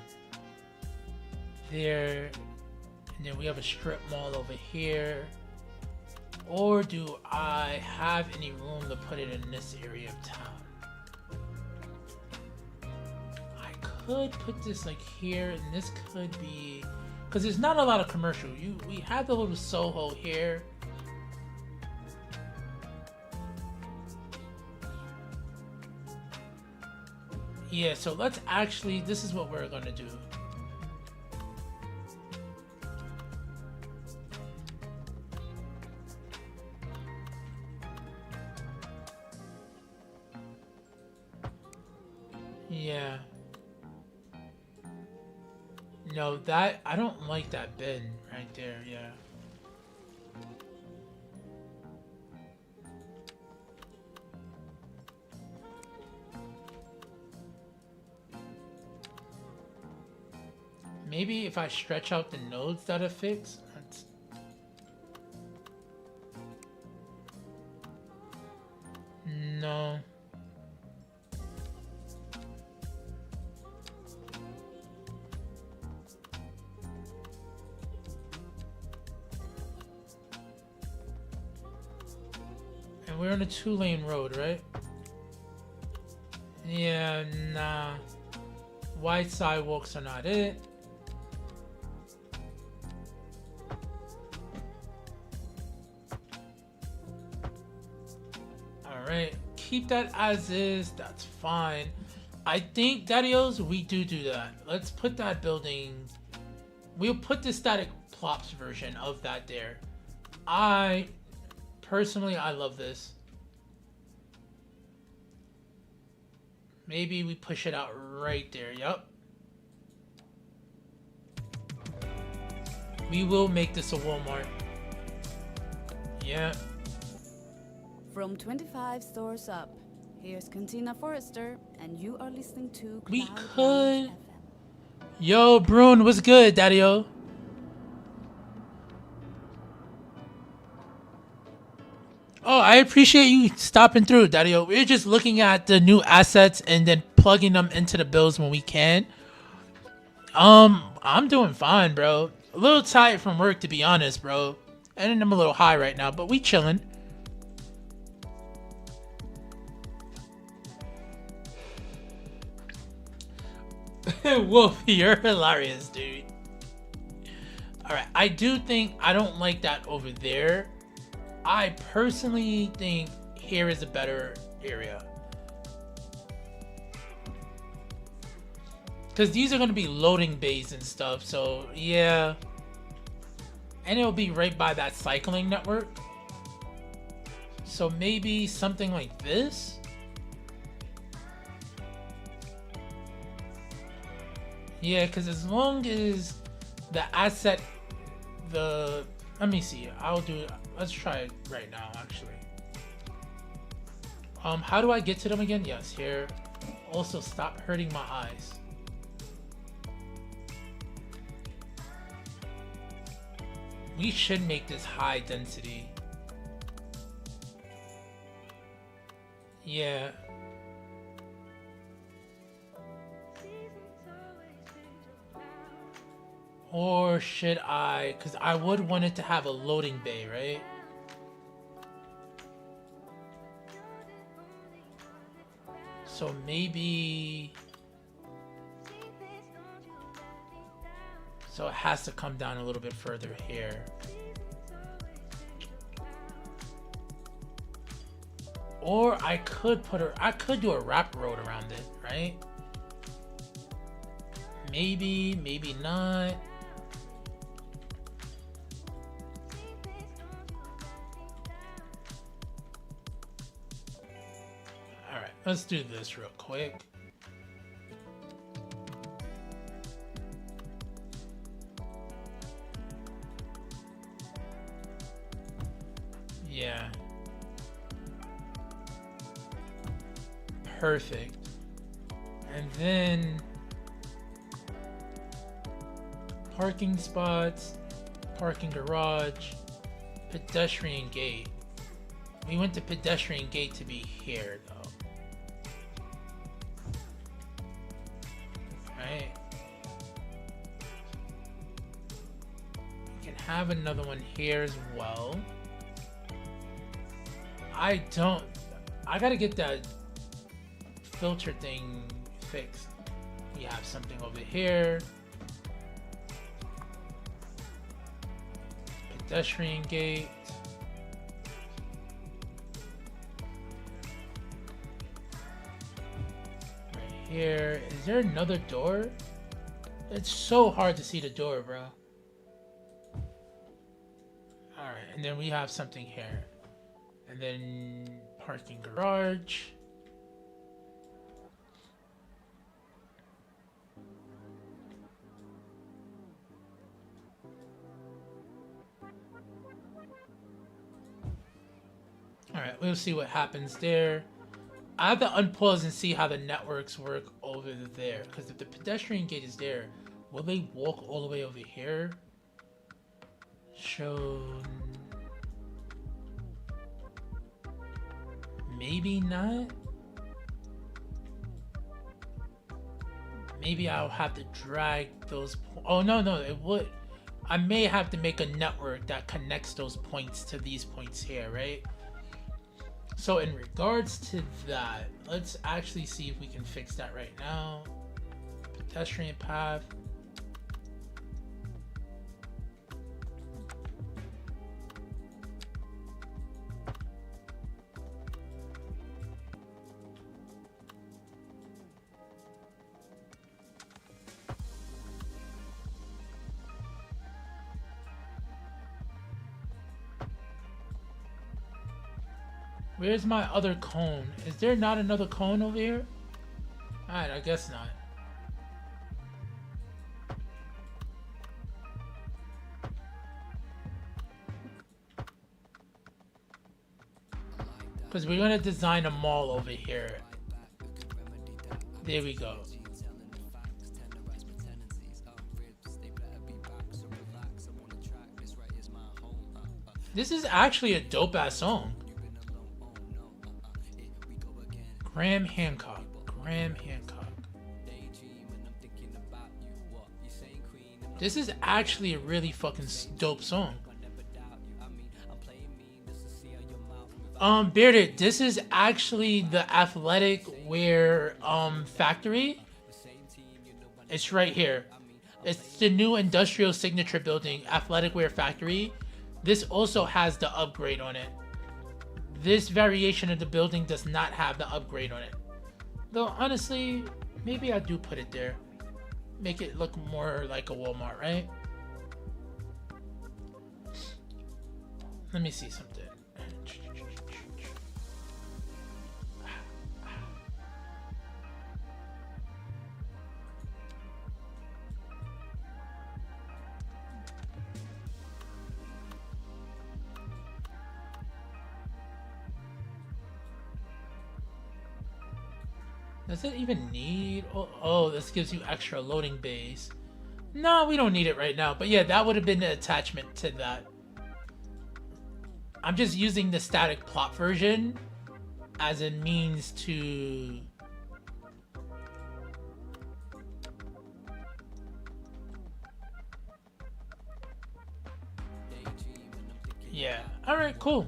There, and then we have a strip mall over here. Or do I have any room to put it in this area of town? I could put this like here, and this could be, because there's not a lot of commercial. We have the little Soho here. Yeah, so let's actually, this is what we're gonna do. Yeah. No, that, I don't like that bin right there, yeah. Maybe if I stretch out the nodes that'll fix. No. And we're on a 2-lane road, right? Yeah, nah. Wide sidewalks are not it. Alright, keep that as is, that's fine. I think, Daddios, we do that. Let's put that building, we'll put the static plops version of that there. Personally, I love this. Maybe we push it out right there, yup. We will make this a Walmart. Yeah. From 25 stores up, here's Cantina Forrester, and you are listening to We Cloud could. Lounge FM. Yo, Brune, what's good, Daddy-o? Oh, I appreciate you stopping through, Daddy-o. We're just looking at the new assets and then plugging them into the builds when we can. I'm doing fine, bro. A little tired from work, to be honest, bro. And I'm a little high right now, but we chilling. Wolf, you're hilarious, dude. Alright, I do think I don't like that over there. I personally think here is a better area. Because these are going to be loading bays and stuff, so yeah. And it'll be right by that cycling network. So maybe something like this? Yeah, because as long as the asset, let me see, let's try it right now, actually. How do I get to them again? Yes, here. Also, stop hurting my eyes. We should make this high density. Yeah. Or should I, because I would want it to have a loading bay, right? So maybe, so it has to come down a little bit further here. Or I could do a wrap road around it, right? Maybe, maybe not. Alright, let's do this real quick. Yeah. Perfect. And then parking spots, parking garage, pedestrian gate. We want the pedestrian gate to be here, though. Right? We can have another one here as well. I gotta get that filter thing fixed. We have something over here. Pedestrian gate. Right here. Is there another door? It's so hard to see the door, bro. Alright, and then we have something here. And then parking garage. Alright, we'll see what happens there. I have to unpause and see how the networks work over there. Because if the pedestrian gate is there, will they walk all the way over here? Show... Maybe not. Maybe I'll have to drag those... Oh, no, it would... I may have to make a network that connects those points to these points here, right? So in regards to that, let's actually see if we can fix that right now. Pedestrian path. Where's my other cone? Is there not another cone over here? Alright, I guess not. Because we're going to design a mall over here. There we go. This is actually a dope ass song. Graham Hancock. This is actually a really fucking dope song. Bearded, this is actually the athletic wear factory. It's right here. It's the new industrial signature building, athletic wear factory. This also has the upgrade on it. This variation of the building does not have the upgrade on it. Though, honestly, maybe I do put it there. Make it look more like a Walmart, right? Let me see something. Does it even need... Oh, this gives you extra loading bays. No, we don't need it right now. But yeah, that would have been the attachment to that. I'm just using the static plot version as a means to... Yeah. Alright, cool.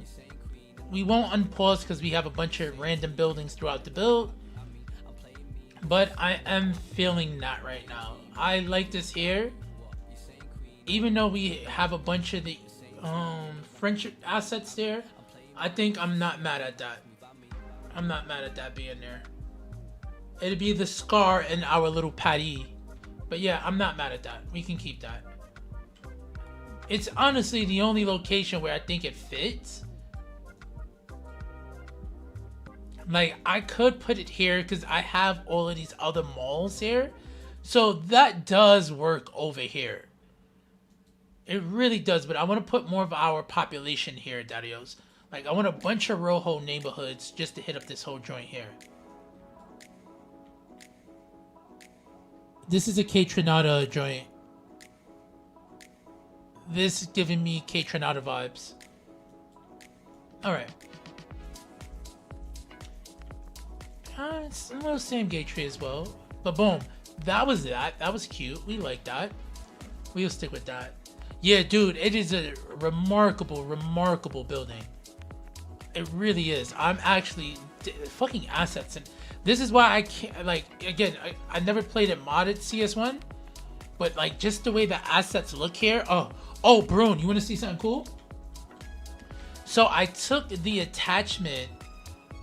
We won't unpause because we have a bunch of random buildings throughout the build. But I am feeling that right now. I like this here. Even though we have a bunch of the French assets there, I think I'm not mad at that. I'm not mad at that being there. It'd be the scar in our little patty. But yeah, I'm not mad at that. We can keep that. It's honestly the only location where I think it fits. Like, I could put it here because I have all of these other malls here. So that does work over here. It really does, but I want to put more of our population here, Dadios. Like, I want a bunch of Rojo neighborhoods just to hit up this whole joint here. This is a K-Tronada joint. This is giving me K-Tronada vibes. Alright. It's a little same gay tree as well. But boom, that was that. That was cute. We like that. We'll stick with that. Yeah, dude, it is a remarkable, remarkable building. It really is. I'm actually fucking assets, and this is why I can't, like, again, I never played a modded CS1, but like just the way the assets look here. Oh, Brune, you want to see something cool? So I took the attachment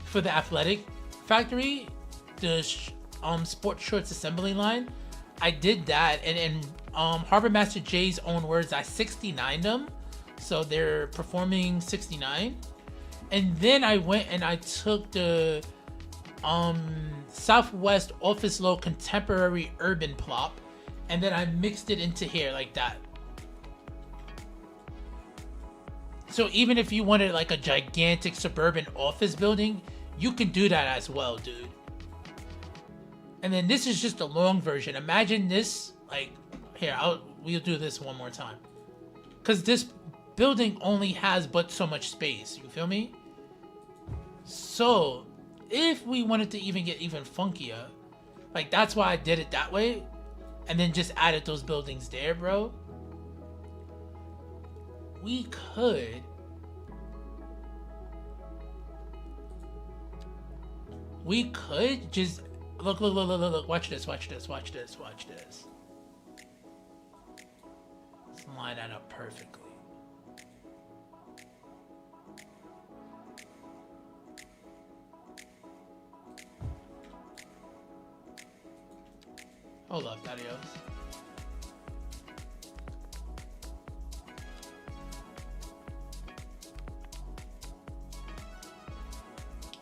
for the athletic factory, the sports shorts assembly line. I did that, and in Harbor Master J's own words, I 69'd them, so they're performing 69. And then I went and I took the Southwest Office Low Contemporary Urban Plop, and then I mixed it into here like that. So even if you wanted like a gigantic suburban office building, you can do that as well, dude. And then this is just a long version. Imagine this, like, here, we'll do this one more time. Because this building only has but so much space, you feel me? So, if we wanted to even get even funkier, like, that's why I did it that way, and then just added those buildings there, bro. We could just look, watch this. Let's line that up perfectly. Hold up, Dadios.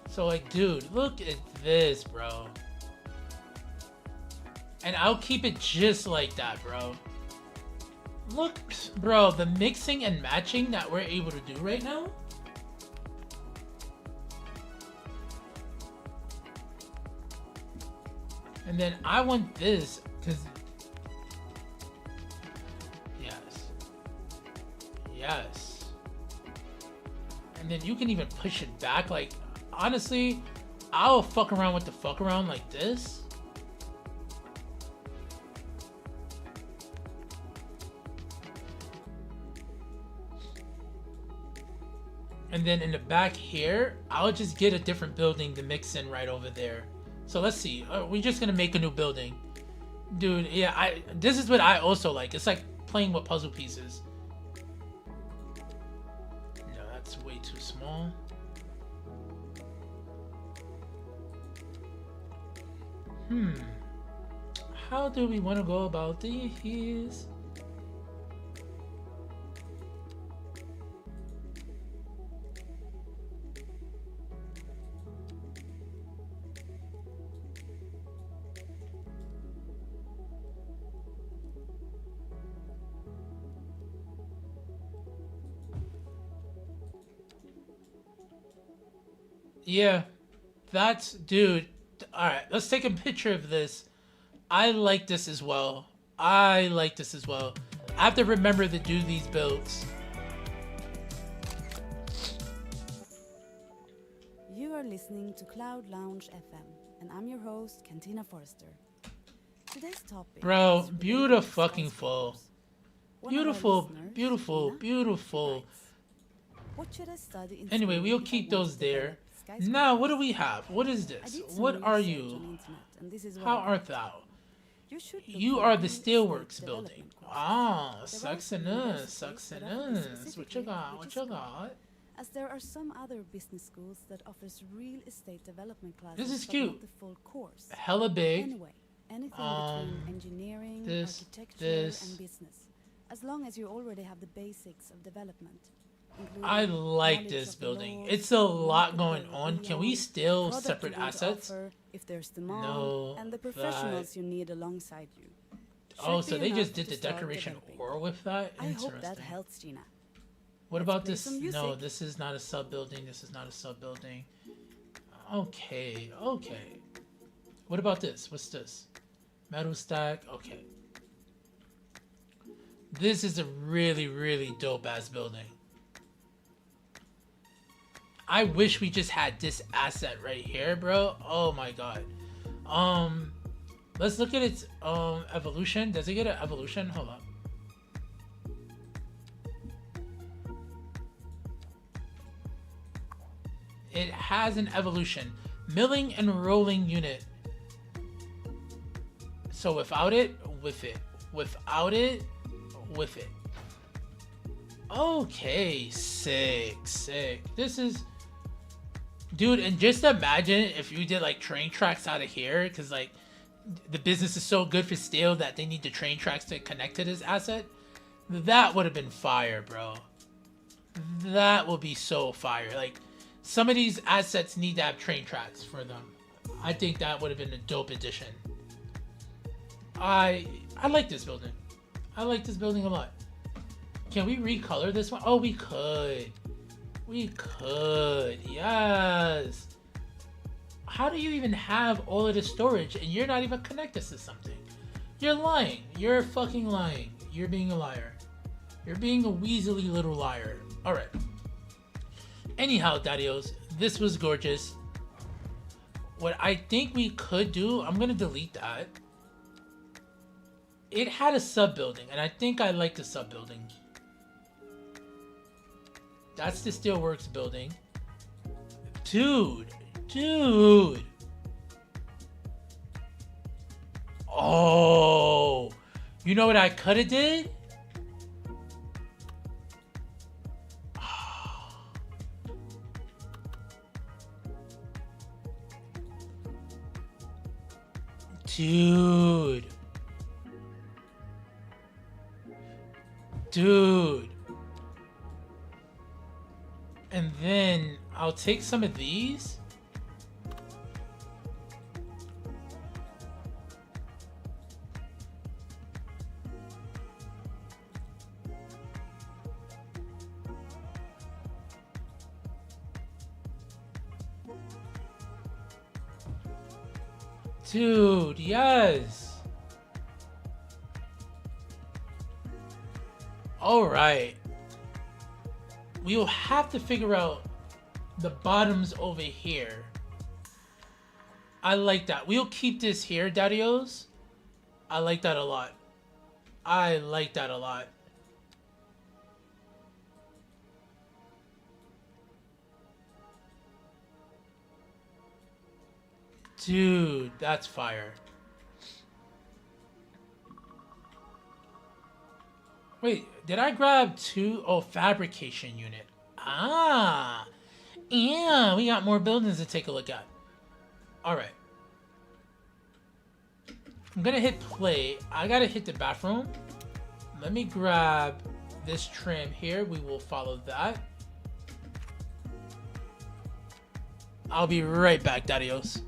So like, dude, look at this, bro. And I'll keep it just like that, bro. Look, bro, the mixing and matching that we're able to do right now. And then I want this, because... Yes. And then you can even push it back, like... Honestly, I'll fuck around with the fuck around like this. And then in the back here, I'll just get a different building to mix in right over there. So let's see. We're just gonna make a new building. Dude, yeah, this is what I also like. It's like playing with puzzle pieces. No, that's way too small. How do we want to go about these? Yeah, that's, dude. All right, let's take a picture of this. I like this as well. I have to remember to do these builds. You are listening to Cloud Lounge FM, and I'm your host, Cantina Forrester. Today's topic, bro, is beautiful fucking full. Beautiful. What should I study in Anyway, school we'll if I keep want those to there. develop skyscrapers? Now, what do we have? What is I this? did some What are research you? on the internet, and this is what How I art found. thou? You should look You for are the real Steelworks estate building. development courses. Ah, There are sucks some and us, universities sucks that and offer this us. What you specifically, got? which What is you good, got? as there are some other business schools that offers real estate development classes. This is but cute. not the full course. Hella big. Anyway, anything between engineering, this, architecture, this. and business, as long as you already have the basics of development. I including like knowledge this of the building. laws, It's a lot market going value on. of Can we land, still product separate you're going to assets? offer if there's demand, No, and the professionals you need alongside you. Oh, Should so be they enough just did to the start decoration developing. or with that? I hope that Interesting. helps, Gina. What Let's about play this? some No, music. this is not a sub building. This is not a sub building. Okay, okay. What about this? What's this? Metal stack. Okay. This is a really, really dope ass building. I wish we just had this asset right here, bro. Oh my god. Let's look at its evolution. Does it get an evolution? Hold up. It has an evolution. Milling and rolling unit. So without it, with it. Without it, with it. Okay, sick. This is... Dude, and just imagine if you did like train tracks out of here, because like the business is so good for steel that they need the train tracks to connect to this asset. That would have been fire, bro. That will be so fire. Like, some of these assets need to have train tracks for them. I think that would have been a dope addition. I like this building. I like this building a lot. Can we recolor this one? Oh, we could. We could. Yes. How do you even have all of this storage and you're not even connected to something? You're lying. You're fucking lying. You're being a liar. You're being a weaselly little liar. Alright. Anyhow, daddios, this was gorgeous. What I think we could do, I'm gonna delete that. It had a sub-building, and I think I like the sub-building. That's the Steelworks building. Dude. Oh. You know what I could have did? Dude. And then I'll take some of these. Dude, yes. All right. We will have to figure out the bottoms over here. I like that. We'll keep this here, daddios. I like that a lot. I like that a lot. Dude, that's fire. Wait, did I grab two? Oh, fabrication unit. Ah. Yeah, we got more buildings to take a look at. Alright. I'm gonna hit play. I gotta hit the bathroom. Let me grab this trim here. We will follow that. I'll be right back, daddios.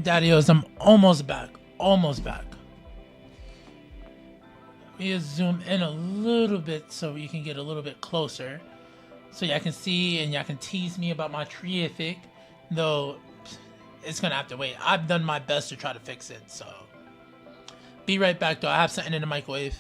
Daddios, I'm almost back. Almost back. We just zoom in a little bit so you can get a little bit closer. So y'all can see and y'all can tease me about my traffic. Though it's gonna have to wait. I've done my best to try to fix it, so. Be right back though. I have something in the microwave.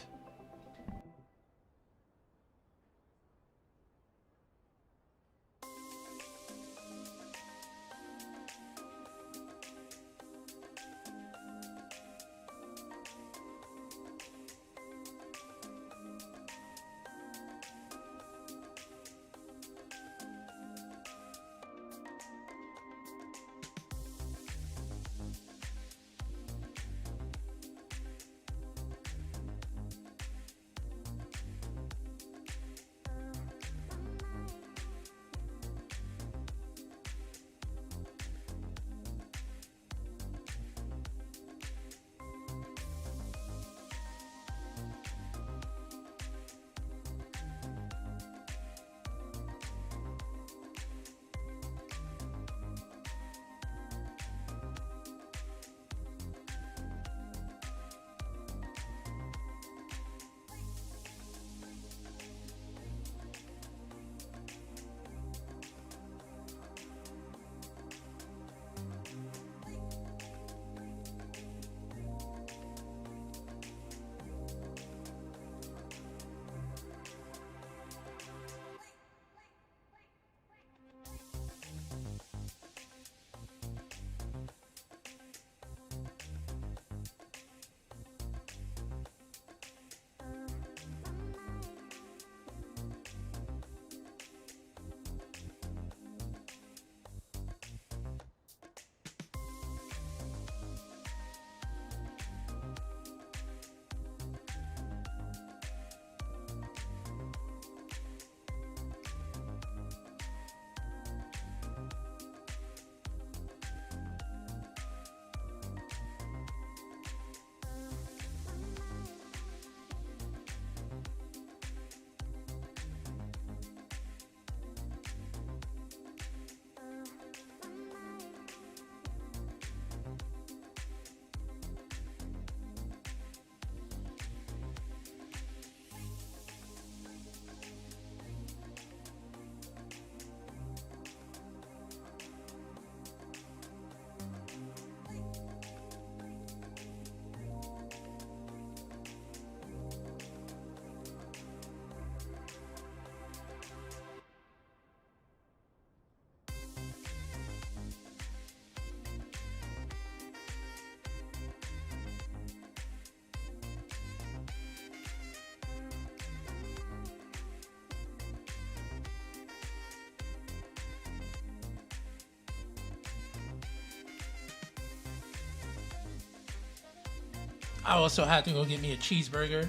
I also had to go get me a cheeseburger.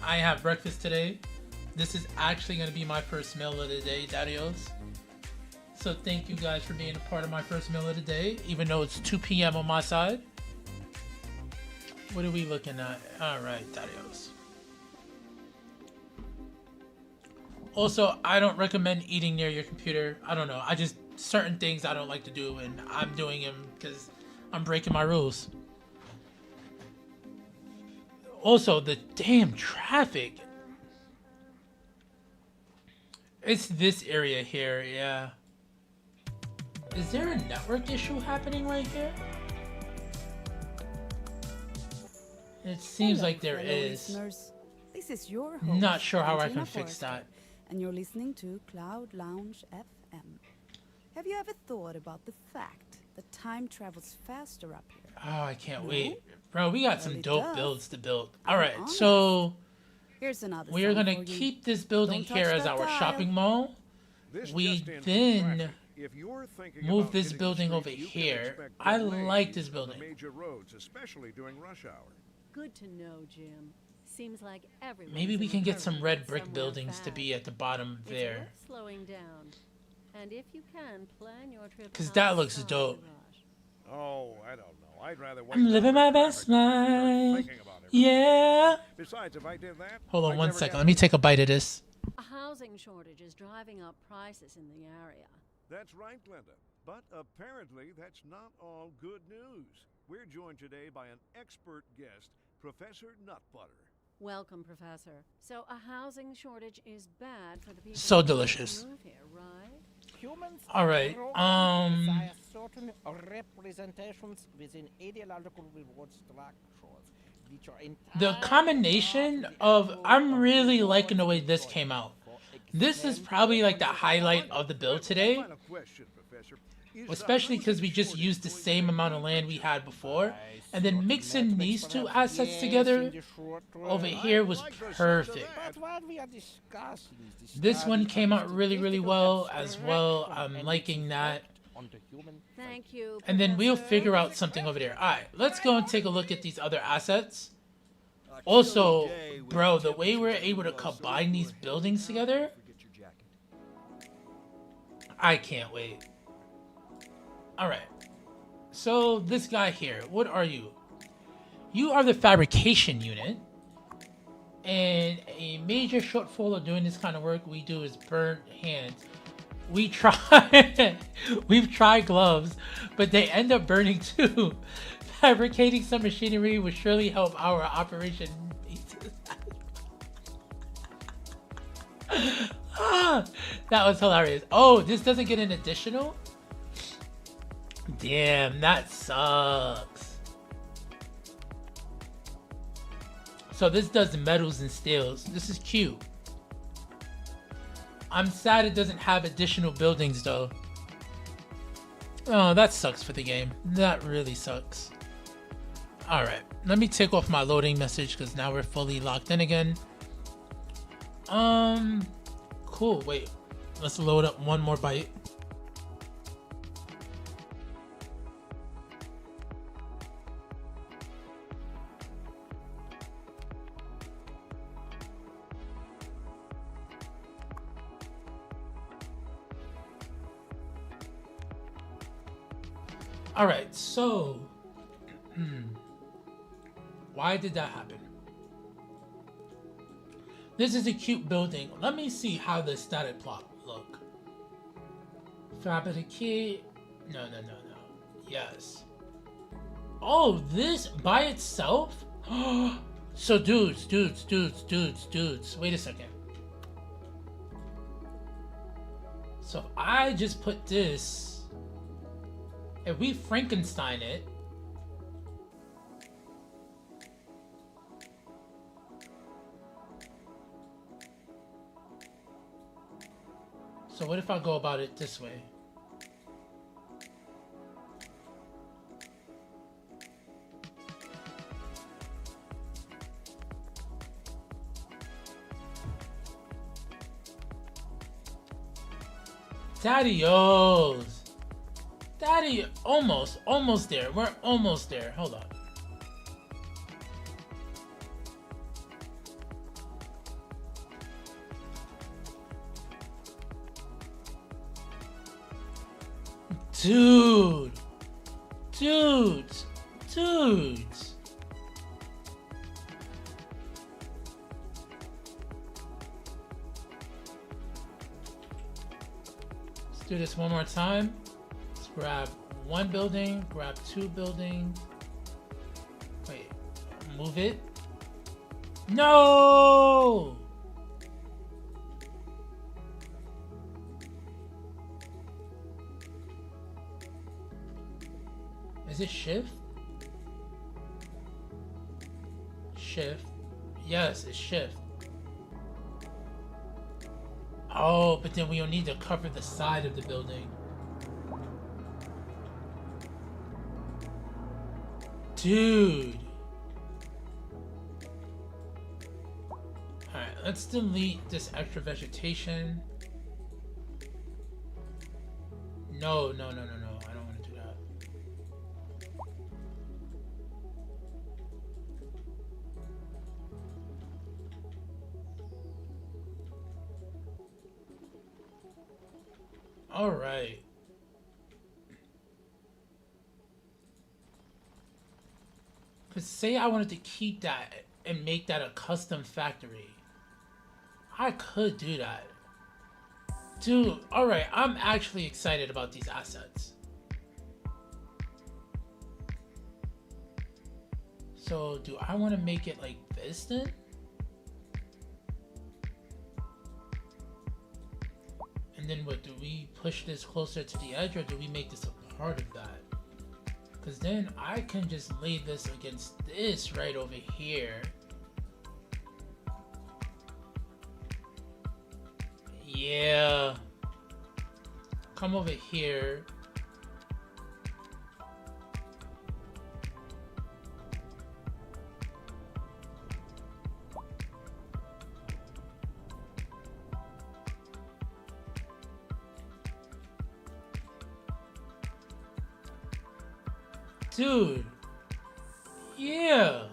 I have breakfast today. This is actually going to be my first meal of the day, Daddios. So thank you guys for being a part of my first meal of the day, even though it's 2 p.m. on my side. What are we looking at? Alright, Daddios. Also, I don't recommend eating near your computer. I don't know. Certain things I don't like to do, and I'm doing them because I'm breaking my rules. Also, the damn traffic. It's this area here, yeah. Is there a network issue happening right here? It seems like there is. Listeners. This is your host, Not sure how I Valentina can fix Forrester, that. And you're listening to Cloud Lounge FM. Have you ever thought about the fact that time travels faster up here? Oh, I can't No? wait. Bro, we got Well, some it dope does. builds to build. I'm Alright, honest. so Here's another we are song gonna for you. keep this building Don't here touch as that our dial. shopping mall. This We just in for then traffic. If you're thinking move about this hitting the building streets, over you can here. expect I delays like this on the building. major roads, especially during rush hour. Good to know, Jim. Seems like everyone. Maybe we can get some red brick buildings to be at the bottom there. It's worth slowing down, and if you can, plan your trip. 'Cause that looks outside dope. the rush. Oh, I don't know. I'd rather wait. I'm till living the my traffic best to start life. thinking about everything. Yeah. Besides, if I did that, Hold on I'd one never second. get Let me to- take a bite of this. A housing shortage is driving up prices in the area. That's right, Glenda. But apparently that's not all good news. We're joined today by an expert guest, Professor Nutbutter. Welcome, Professor. So a housing shortage is bad for the people So who want to delicious. move here, right? Humans All right, desire certain representations within ideological reward structures, which are the entirely combination part of, the I'm actual really reward liking the way of this choice came out. for This is extended probably like the highlight of the build today, Final question, Professor. Is especially because we housing just used the shortage same going to amount make of any land we had before, I and then certain mixing metrics these two perhaps, assets yes, together in the short over run. here was like the sound of perfect. that. But what we are discussing is the This one study came of out really, really statistical well as well. abstraction I'm and liking its that. effect on the human Thank you, And then we'll Professor. figure out something over there. Alright, let's go and take a look at these other assets. Also, bro, the way we're able to combine these buildings together, I can't wait. Alright. So, this guy here, what are you? You are the fabrication unit. And a major shortfall of doing this kind of work we do is burnt hands. We try, we've tried gloves, but they end up burning too. Fabricating some machinery would surely help our operation. Ah, that was hilarious. Oh, this doesn't get an additional? Damn, that sucks. So this does metals and steels. This is cute. I'm sad it doesn't have additional buildings though. Oh, that sucks for the game. That really sucks. Alright, let me take off my loading message because now we're fully locked in again. Cool, wait. Let's load up one more byte. Alright, so why did that happen? This is a cute building. Let me see how the static plot look. Fabricate. No. Yes. Oh, this by itself? So dudes. Wait a second. So if I just put this, if we Frankenstein it, so what if I go about it this way? Daddy-os. Daddy, almost there. We're almost there. Hold on. Dudes. Let's do this one more time. Let's grab one building, grab two buildings. Wait, move it. No! Is it shift? Shift. Yes, it's shift. Oh, but then we'll need to cover the side of the building. Dude. Alright, let's delete this extra vegetation. No. I don't want to do that. All right. But say I wanted to keep that and make that a custom factory. I could do that. Dude, all right. I'm actually excited about these assets. So do I want to make it like this then? And then what, do we push this closer to the edge, or do we make this a part of that? Because then I can just lay this against this right over here. Yeah. Come over here. Dude. Yeah.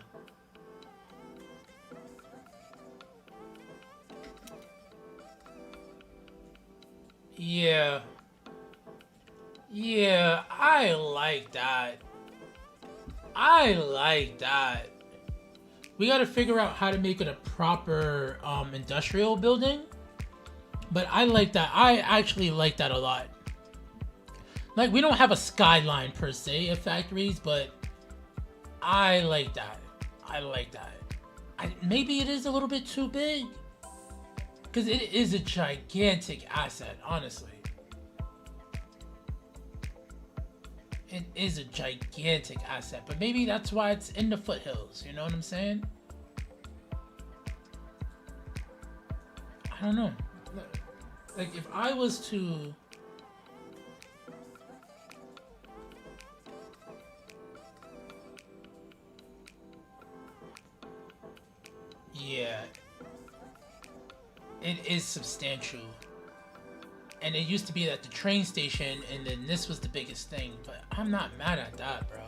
Yeah. Yeah, I like that. I like that. We gotta figure out how to make it a proper industrial building. But I like that. I actually like that a lot. Like, we don't have a skyline per se of factories, but I like that. I like that. Maybe it is a little bit too big. Because it is a gigantic asset, honestly. It is a gigantic asset, but maybe that's why it's in the foothills, you know what I'm saying? I don't know. Like, if I was to... Yeah. It is substantial. And it used to be at the train station, and then this was the biggest thing. But I'm not mad at that, bro.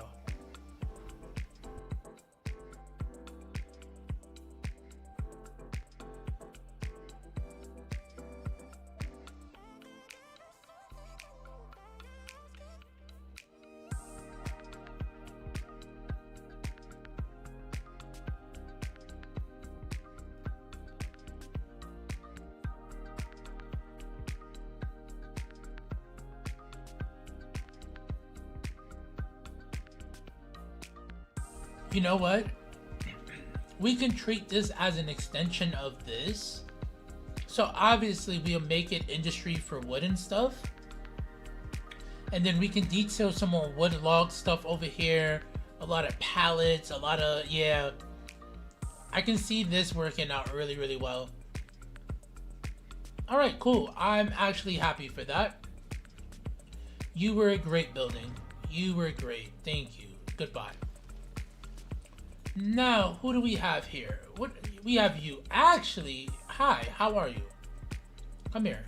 You know what? We can treat this as an extension of this. So obviously we'll make it industry for wood and stuff. And then we can detail some more wood log stuff over here. A lot of pallets, a lot of, yeah. I can see this working out really, really well. All right, cool. I'm actually happy for that. You were a great building. You were great. Thank you. Goodbye. Now, who do we have here? What we have you. Actually, hi, how are you? Come here.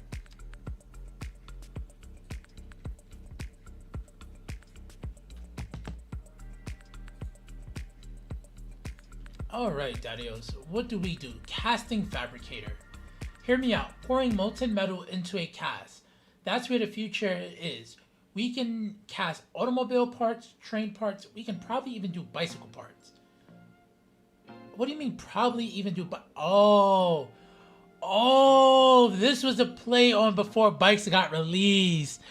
Alright, Daddios, what do we do? Casting fabricator. Hear me out. Pouring molten metal into a cast. That's where the future is. We can cast automobile parts, train parts. We can probably even do bicycle parts. What do you mean probably even do? Oh, this was a play on before bikes got released.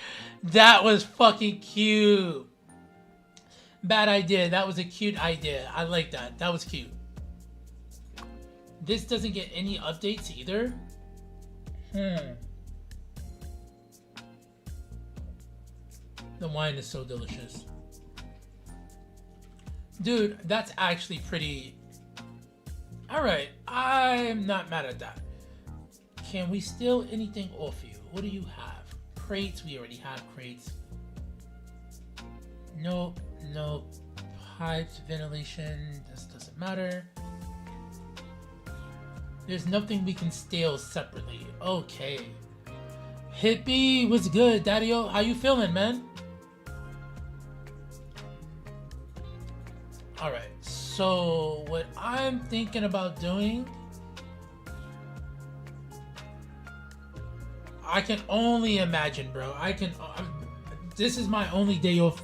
That was fucking cute. Bad idea. That was a cute idea. I like that. That was cute. This doesn't get any updates either. The wine is so delicious. Dude, that's actually pretty... Alright, I'm not mad at that. Can we steal anything off you? What do you have? Crates, we already have crates. Nope. Pipes, ventilation, this doesn't matter. There's nothing we can steal separately. Okay. Hippie, what's good, Daddy-O? How you feeling, man? Alright, so what I'm thinking about doing... I can only imagine, bro. This is my only day off.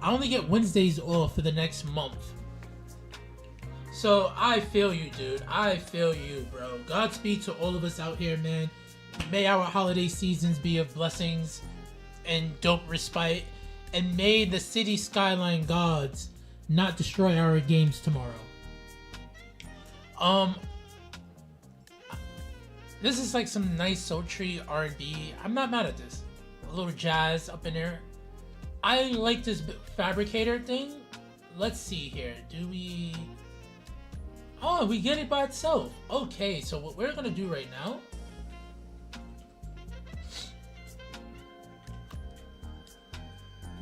I only get Wednesdays off for the next month. So I feel you, dude. I feel you, bro. Godspeed to all of us out here, man. May our holiday seasons be of blessings and dope respite. And may the city skyline gods not destroy our games tomorrow. This is like some nice sultry R&B. I'm not mad at this. A little jazz up in there. I like this fabricator thing. Let's see here. Do we... Oh, we get it by itself. Okay, so what we're gonna do right now...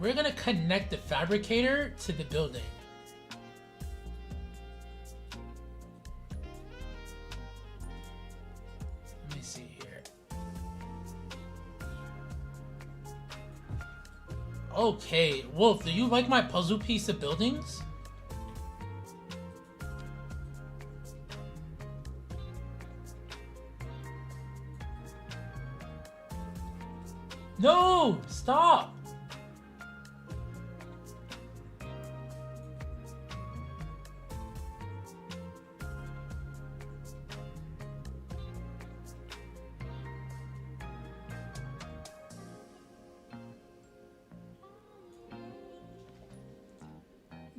We're gonna connect the fabricator to the building. Let me see here. Okay, Wolf, do you like my puzzle piece of buildings? No! Stop!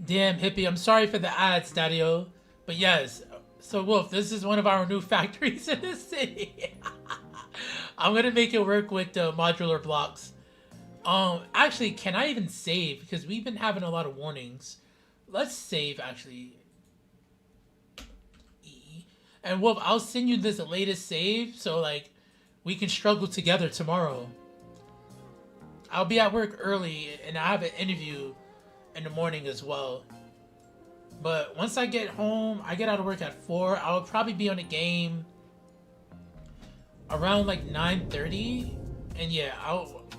Damn, Hippie, I'm sorry for the ads, Daddy-O. But yes, so Wolf, this is one of our new factories in the city. I'm gonna make it work with the modular blocks. Actually, can I even save? Because we've been having a lot of warnings. Let's save, actually. And Wolf, I'll send you this latest save, so like, we can struggle together tomorrow. I'll be at work early, and I have an interview in the morning as well. But once I get home, I get out of work at 4. I'll probably be on a game around like 9:30. And yeah,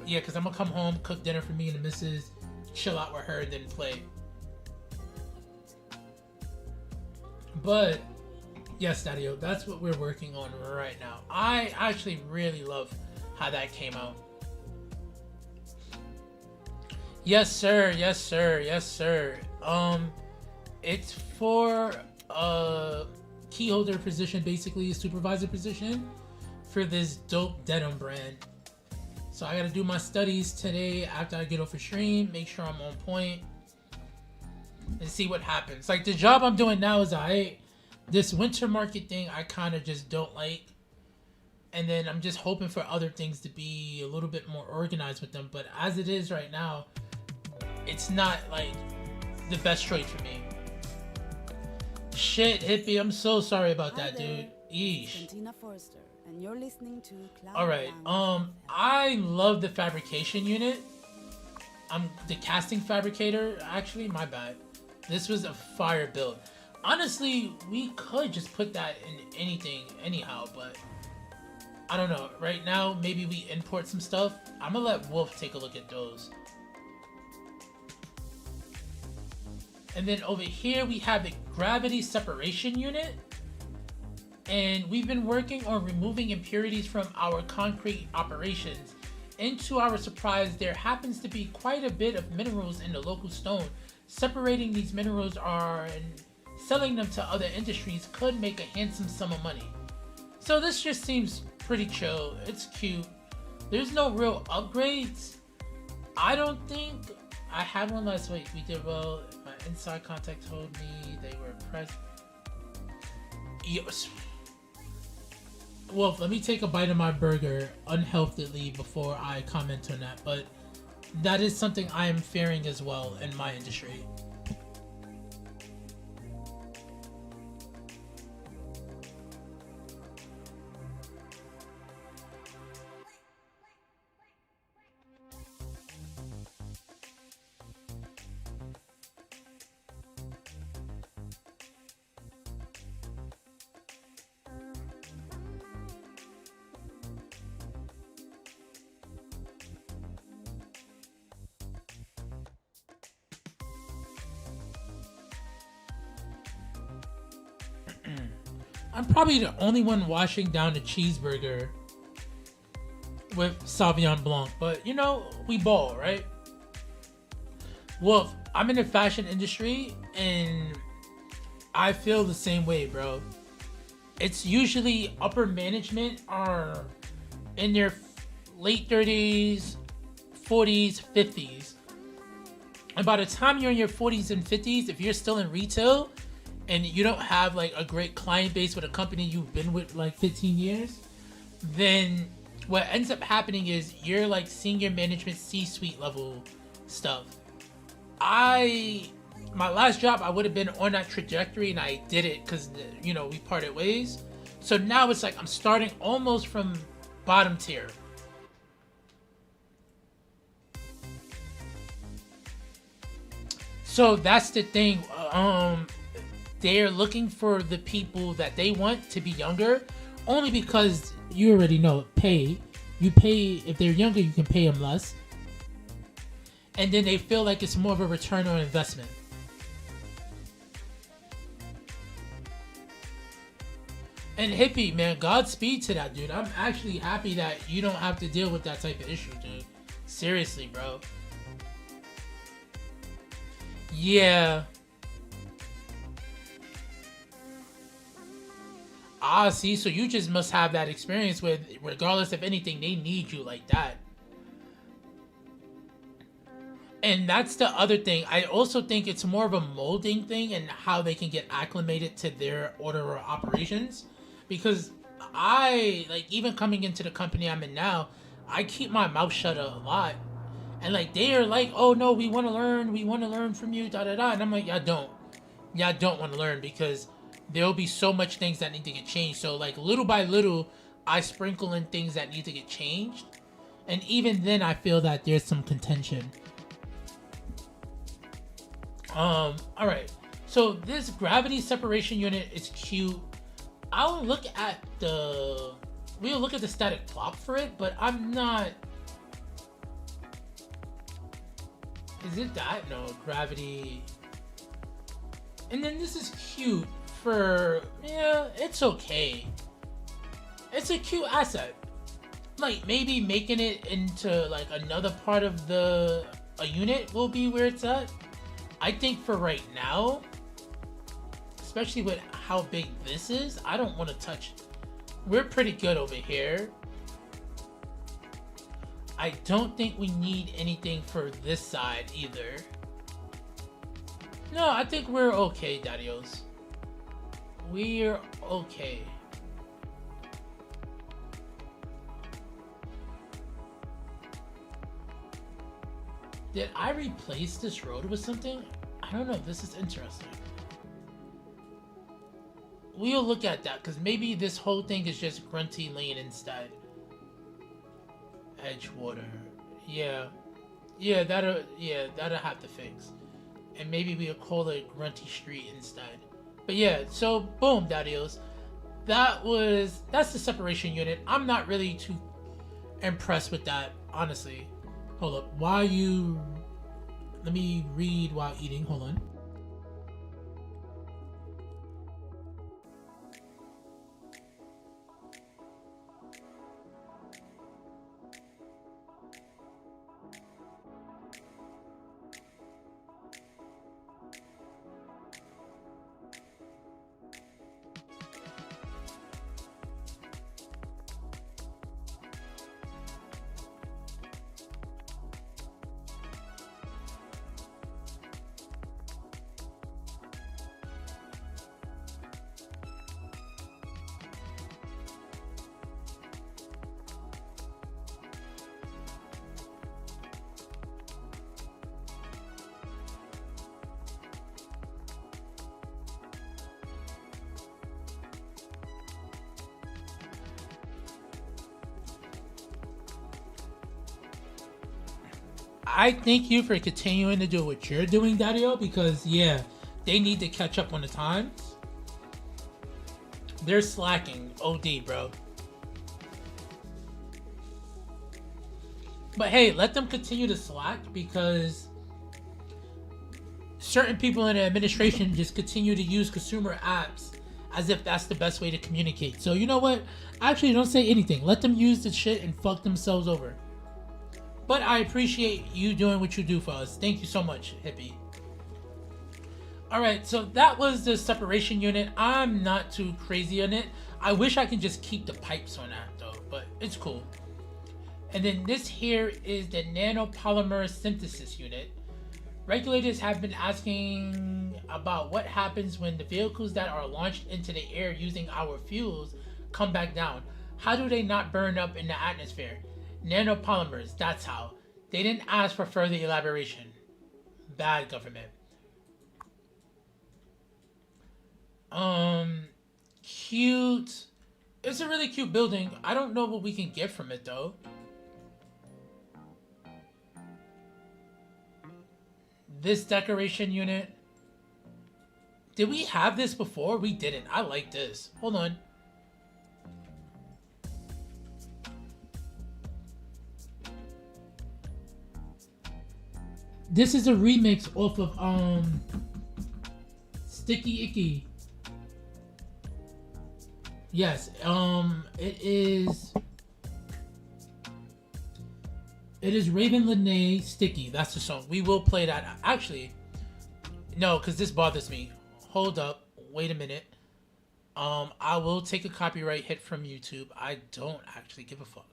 because I'm gonna come home, cook dinner for me and the missus, chill out with her, and then play. But yes, Daddy-O, that's what we're working on right now. I actually really love how that came out. Yes, sir. Yes, sir. Yes, sir. It's for a key holder position, basically a supervisor position for this dope denim brand. So I gotta do my studies today after I get off a stream, make sure I'm on point, and see what happens. Like, the job I'm doing now is this winter market thing I kind of just don't like. And then I'm just hoping for other things to be a little bit more organized with them. But as it is right now, it's not like the best choice for me. Shit, Hippie, I'm so sorry about that, dude. Yeesh. Forrester, and you're listening to Cloud Alright, I love the fabrication unit. The casting fabricator, actually, my bad. This was a fire build. Honestly, we could just put that in anything, anyhow, but I don't know. Right now, maybe we import some stuff. I'm gonna let Wolf take a look at those. And then over here, we have the gravity separation unit. And we've been working on removing impurities from our concrete operations. And to our surprise, there happens to be quite a bit of minerals in the local stone. Separating these minerals and selling them to other industries could make a handsome sum of money. So this just seems pretty chill. It's cute. There's no real upgrades. I don't think. I had one last week. We did well. My inside contact told me they were impressed. Yes. Wolf, let me take a bite of my burger unhealthily before I comment on that. But that is something I am fearing as well in my industry. I'm probably the only one washing down a cheeseburger with Sauvignon Blanc, but you know, we ball, right? Wolf, I'm in the fashion industry and I feel the same way, bro. It's usually upper management are in their late 30s, 40s, 50s. And by the time you're in your 40s and 50s, if you're still in retail and you don't have like a great client base with a company you've been with like 15 years, then what ends up happening is you're like senior management C-suite level stuff. My last job, I would have been on that trajectory, and I did it because, you know, we parted ways. So now it's like I'm starting almost from bottom tier. So that's the thing. They're looking for the people that they want to be younger, only because you already know pay. You pay, if they're younger, you can pay them less. And then they feel like it's more of a return on investment. And Hippie, man, Godspeed to that, dude. I'm actually happy that you don't have to deal with that type of issue, dude. Seriously, bro. Yeah. Ah, see, so you just must have that experience with, regardless of anything, they need you like that. And that's the other thing. I also think it's more of a molding thing and how they can get acclimated to their order of operations. Because I, like, even coming into the company I'm in now, I keep my mouth shut a lot. And, like, they are like, oh, no, we want to learn from you, da-da-da. And I'm like, y'all don't. Y'all don't want to learn because there'll be so much things that need to get changed. So, like, little by little, I sprinkle in things that need to get changed. And even then, I feel that there's some contention. Alright. So this gravity separation unit is cute. We'll look at the static plot for it, but I'm not... Is it that? No, gravity. And then this is cute for... Yeah, it's okay. It's a cute asset. Like, maybe making it into, like, another part of a unit will be where it's at. I think for right now, especially with how big this is, I don't want to touch it. We're pretty good over here. I don't think we need anything for this side either. No, I think we're okay, Daddios. We're okay. Did I replace this road with something? I don't know. This is interesting. We'll look at that because maybe this whole thing is just Grunty Lane instead. Edgewater. Yeah. Yeah, that'll have to fix. And maybe we'll call it Grunty Street instead. But yeah, so boom, Daddios. That's the separation unit. I'm not really too impressed with that, honestly. Hold up. Let me read while eating. Hold on. I thank you for continuing to do what you're doing, Daddio, because yeah, they need to catch up on the times. They're slacking OD, bro. But hey, let them continue to slack because certain people in the administration just continue to use consumer apps as if that's the best way to communicate. So you know what? Actually, don't say anything. Let them use the shit and fuck themselves over. But I appreciate you doing what you do for us. Thank you so much, Hippie. Alright, so that was the separation unit. I'm not too crazy on it. I wish I could just keep the pipes on that though, but it's cool. And then this here is the nanopolymer synthesis unit. Regulators have been asking about what happens when the vehicles that are launched into the air using our fuels come back down. How do they not burn up in the atmosphere? Nanopolymers, that's how. They didn't ask for further elaboration. Bad government. Cute. It's a really cute building. I don't know what we can get from it though. This decoration unit. Did we have this before? We didn't. I like this. Hold on. This is a remix off of Sticky Icky. Yes, it is Raven Lene Sticky. That's the song. We will play that. Actually, no, because this bothers me. Hold up. Wait a minute. I will take a copyright hit from YouTube. I don't actually give a fuck.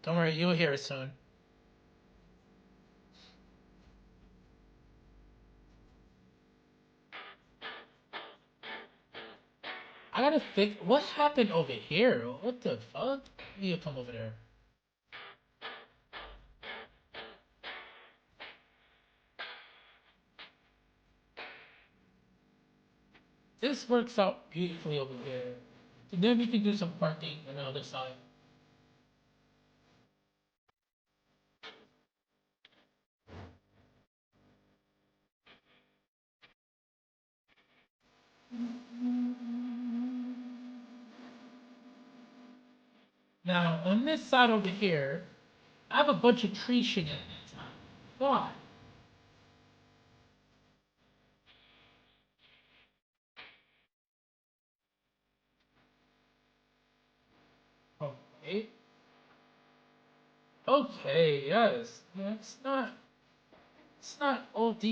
Don't worry, you'll hear it soon. I gotta fix. What happened over here? What the fuck? You come over there. This works out beautifully over here. And then we can do some parking on the other side. Now, on this side over here, I have a bunch of tree shit in it. God. Okay. Okay, yes. Yeah, it's not OD.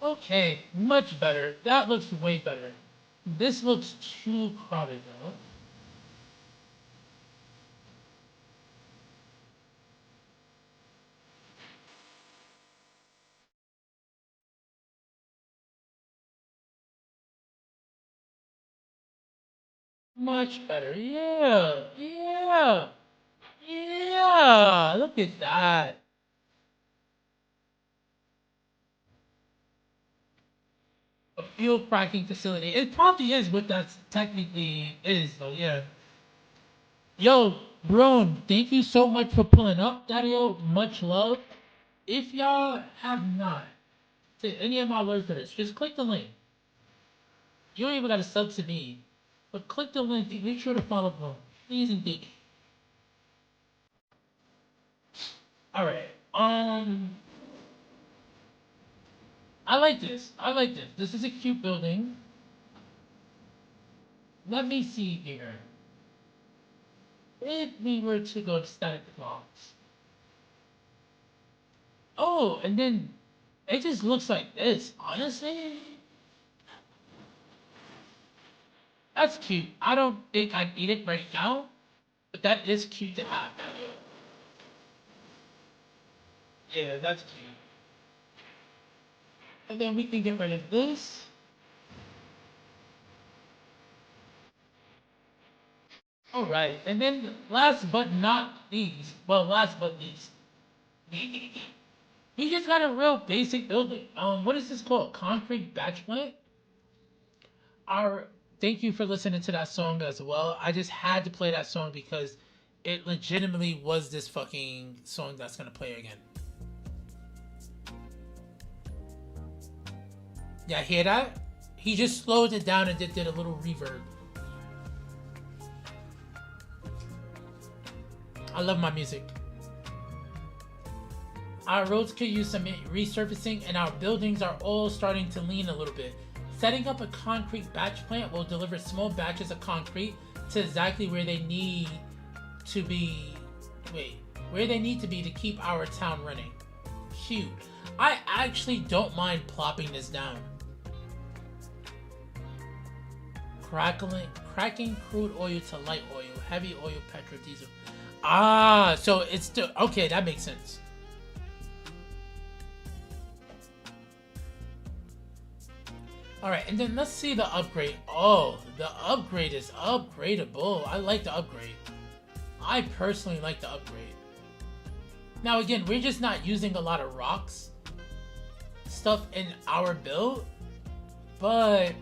Okay, much better. That looks way better. This looks too crowded though. Much better. Yeah, yeah, yeah. Look at that. A fuel fracking facility. It probably is what that technically is, though, yeah. Yo, bro, thank you so much for pulling up, Daddy-O. Much love. If y'all have not, to any of my listeners, just click the link. You don't even got to sub to me, but click the link. Make sure to follow them. Please and thank you. Alright, I like this. I like this. This is a cute building. Let me see here. If we were to go to static blocks. Oh, and then it just looks like this. Honestly, that's cute. I don't think I need it right now, but that is cute to have. Yeah, that's cute. And then we can get rid of this. Alright, and then last but not least, we just got a real basic building. What is this called? Concrete batch plant? Thank you for listening to that song as well. I just had to play that song because it legitimately was this fucking song that's gonna play again. Yeah, hear that? He just slowed it down and did a little reverb. I love my music. Our roads could use some resurfacing and our buildings are all starting to lean a little bit. Setting up a concrete batch plant will deliver small batches of concrete to exactly where they need to be. Where they need to be to keep our town running. Shoot. I actually don't mind plopping this down. Cracking crude oil to light oil, heavy oil, petrol, diesel. Ah, so it's still okay. That makes sense. All right, and then let's see the upgrade. Oh, the upgrade is upgradable. I like the upgrade. I personally like the upgrade. Now again, we're just not using a lot of rocks stuff in our build, but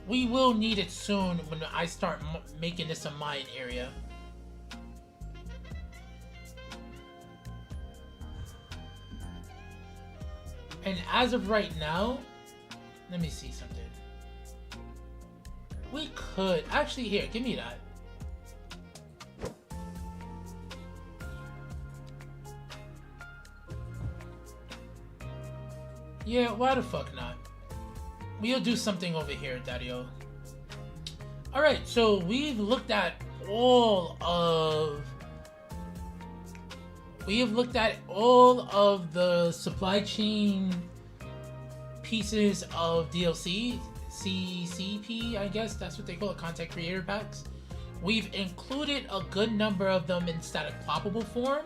we will need it soon when I start making this a mine area. And as of right now, let me see something. We could actually, here, give me that. Yeah, why the fuck not? We'll do something over here, Daddy-O. Alright, so we've looked at all of the supply chain pieces of DLC, CCP, I guess that's what they call it, content creator packs. We've included a good number of them in static ploppable form.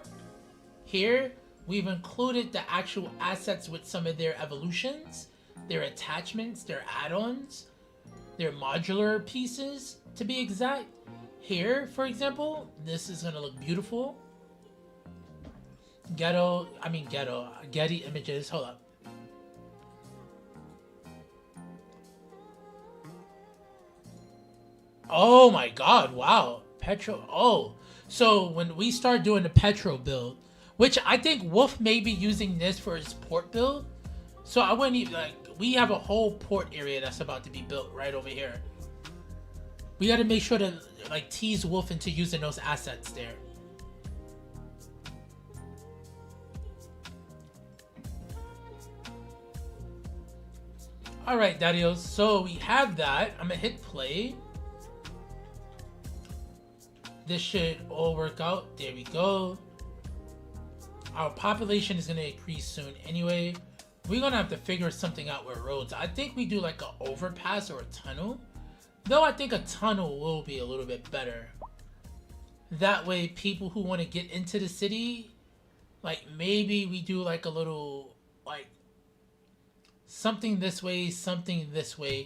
Here, we've included the actual assets with some of their evolutions, their attachments, their add-ons, their modular pieces, to be exact. Here, for example, this is gonna look beautiful. Getty images, hold up. Oh my god, wow. Petro, oh. So when we start doing the Petro build, which I think Wolf may be using this for his port build. So I wouldn't even, like, we have a whole port area that's about to be built right over here. We gotta make sure to, like, tease Wolf into using those assets there. Alright, Daddy-Os, so we have that. I'm gonna hit play. This should all work out. There we go. Our population is gonna increase soon anyway. We're gonna have to figure something out with roads. I think we do like an overpass or a tunnel. Though I think a tunnel will be a little bit better. That way people who want to get into the city, like maybe we do like a little, like something this way, something this way.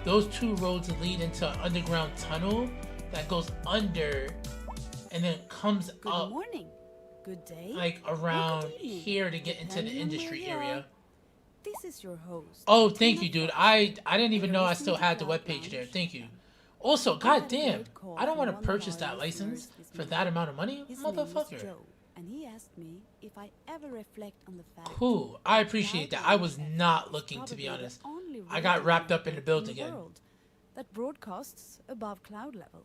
Those two roads lead into an underground tunnel that goes under and then comes Good up morning. Good day. like around Good evening. here to get into the Depending on where industry you are. area. This is your host. Oh, thank you, Tina dude. Fox. I didn't even You're know I listening still to had the Cloud webpage there. Lounge. Thank you. Also, I had a goddamn, good call I don't from want to one of purchase our that listeners license this for morning. that amount of money, His name is motherfucker. Joe, and he asked me if I ever reflect on the fact. Cool. I appreciate that. I was not looking, to be honest. I got wrapped up in the build again. That broadcasts above cloud level.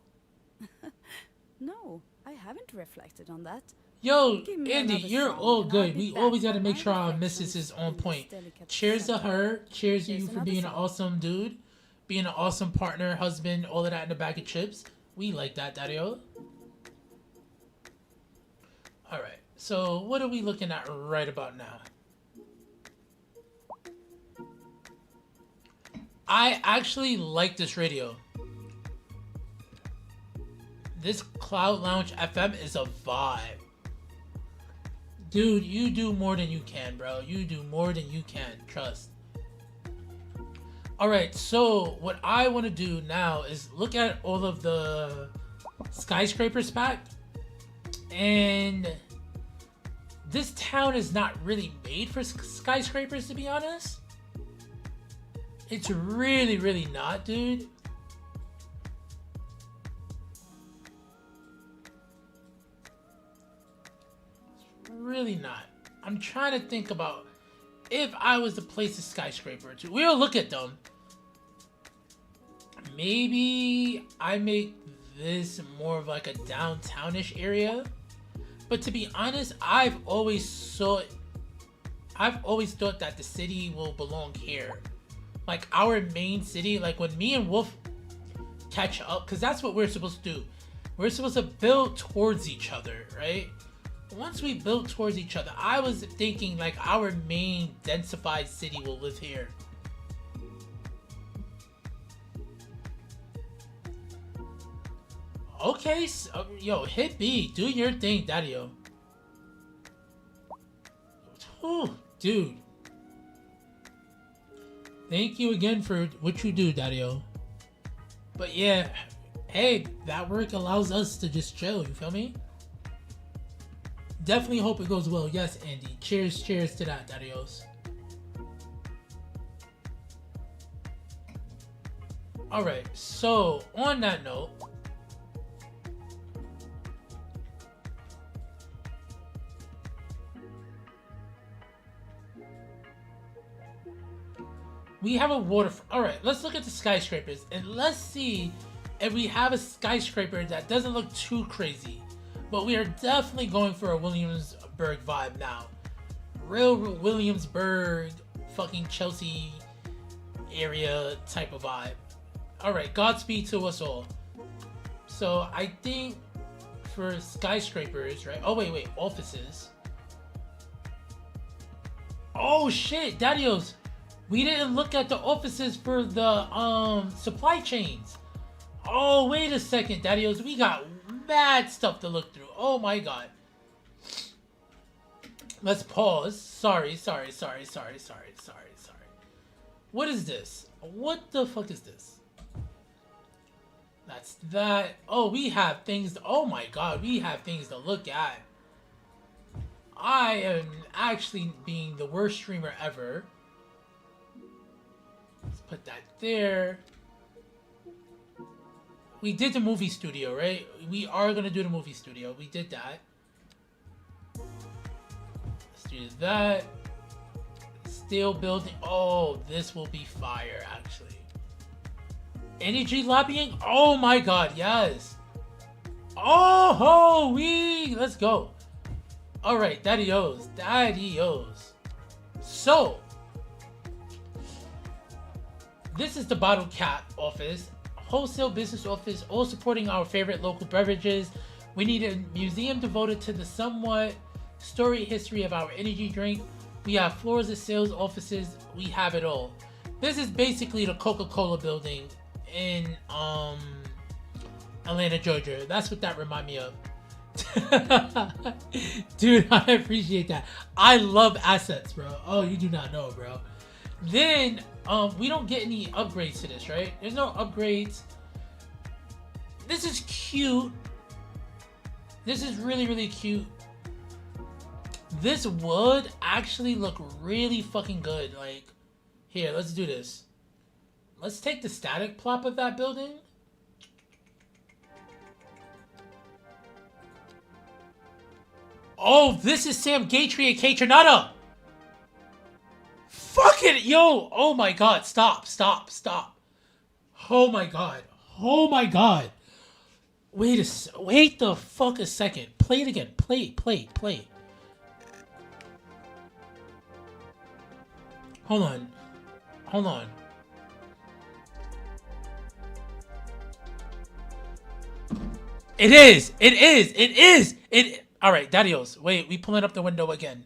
No, I haven't reflected on that. Yo, Give me Andy, another you're song, all and I'll good. be We back always got to with make my sure our reflections missus is on in this point. delicate Cheers to subject. her. Cheers to Here's you for another being an song. awesome dude. Being an awesome partner, husband, all of that in a bag of chips. We like that, Daddy-O. Alright, so what are we looking at right about now? I actually like this radio. This Cloud Lounge FM is a vibe. Dude, you do more than you can, bro. You do more than you can. Trust. Alright, so what I want to do now is look at all of the skyscrapers pack. And this town is not really made for skyscrapers, to be honest. It's really, really not, dude. It's really not. I'm trying to think about if I was to place a skyscraper, we'll look at them. Maybe I make this more of like a downtownish area. But to be honest, I've always thought that the city will belong here. Like our main city, like when me and Wolf catch up, because that's what we're supposed to do. We're supposed to build towards each other, right? Once we build towards each other, I was thinking like our main densified city will live here. Okay, so, yo, hit B. Do your thing, Daddy-o. Oh, dude. Thank you again for what you do, Daddy-o. But yeah, hey, that work allows us to just chill, you feel me? Definitely hope it goes well. Yes, Andy. Cheers to that, Daddy-os. Alright, so on that note, we have a waterfront. Alright, let's look at the skyscrapers and let's see if we have a skyscraper that doesn't look too crazy. But we are definitely going for a Williamsburg vibe now. Real Williamsburg, fucking Chelsea area type of vibe. Alright, Godspeed to us all. So I think for skyscrapers, right? Oh wait, offices. Oh shit, Daddy-os. We didn't look at the offices for the supply chains. Oh, wait a second, Daddy-os. We got mad stuff to look through. Oh my god. Let's pause. Sorry. What is this? What the fuck is this? That's that. Oh, we have things. Oh my god, we have things to look at. I am actually being the worst streamer ever. Let's put that there. We did the movie studio, right? We are gonna do the movie studio. We did that. Let's do that. Still building. Oh, this will be fire, actually. Energy lobbying? Oh my god, yes. Oh, let's go. Alright, Daddy-os. So, this is the bottle cap office, wholesale business office, all supporting our favorite local beverages. We need a museum devoted to the somewhat storied history of our energy drink. We have floors of sales offices. We have it all. This is basically the Coca-Cola building in Atlanta, Georgia. That's what that remind me of. Dude, I appreciate that. I love assets, bro. Oh, you do not know, bro. Then we don't get any upgrades to this, right? There's no upgrades. This is cute. This is really cute. This would actually look really fucking good. Like, here, let's do this. Let's take the static plot of that building. Oh, this is Sam Gatry and Kate Trinata. Fuck it, yo. Oh my god, stop. Oh my god. Wait the fuck a second. Play it again. Play. Hold on. It is. Alright, Daddy-os. Wait, we pulling up the window again.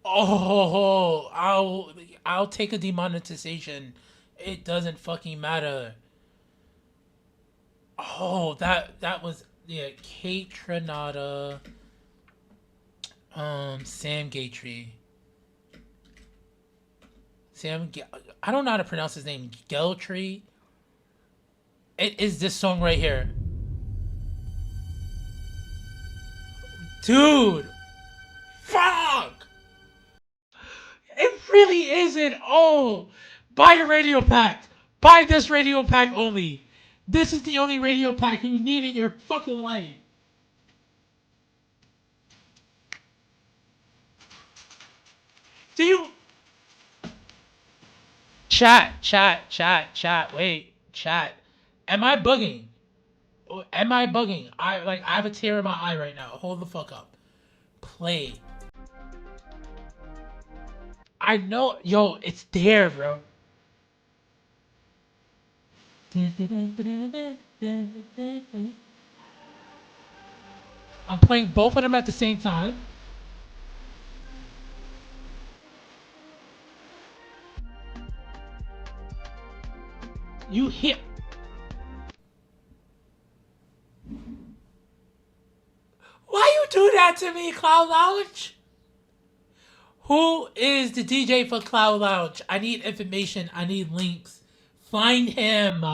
Oh, I'll take a demonetization. It doesn't fucking matter. Oh, that was, yeah, Kate Trinata, Sam Gatry. I don't know how to pronounce his name. Geltree. It is this song right here. Dude! Fuck! It really isn't! Oh! Buy the radio pack! Buy this radio pack only! This is the only radio pack you need in your fucking life! Do you... Chat. Wait, chat. Am I bugging? Am I bugging? I have a tear in my eye right now. Hold the fuck up. Play. I know, yo, it's there, bro. I'm playing both of them at the same time. You hear? Why you do that to me, Cloud Lounge? Who is the DJ for Cloud Lounge? I need information. I need links. Find him.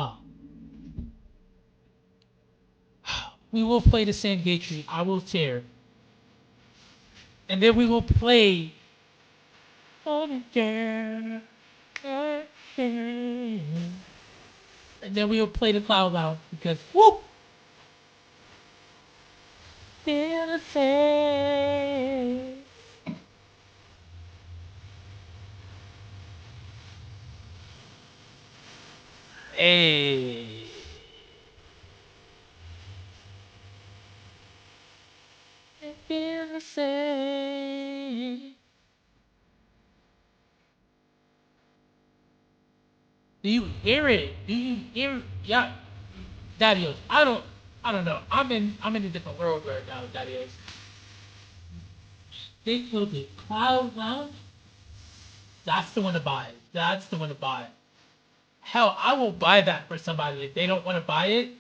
We will play the same gate tree. I will tear. And then we will play. And then we will play the Cloud Lounge because whoop. Feel safe. Hey. Feel safe. Do you hear it? Do you hear? Yeah, Dadios. I don't know. I'm in a different world right now, Dadios. Stick with the Cloud Lounge. That's the one to buy. That's the one to buy. Hell, I will buy that for somebody if they don't want to buy it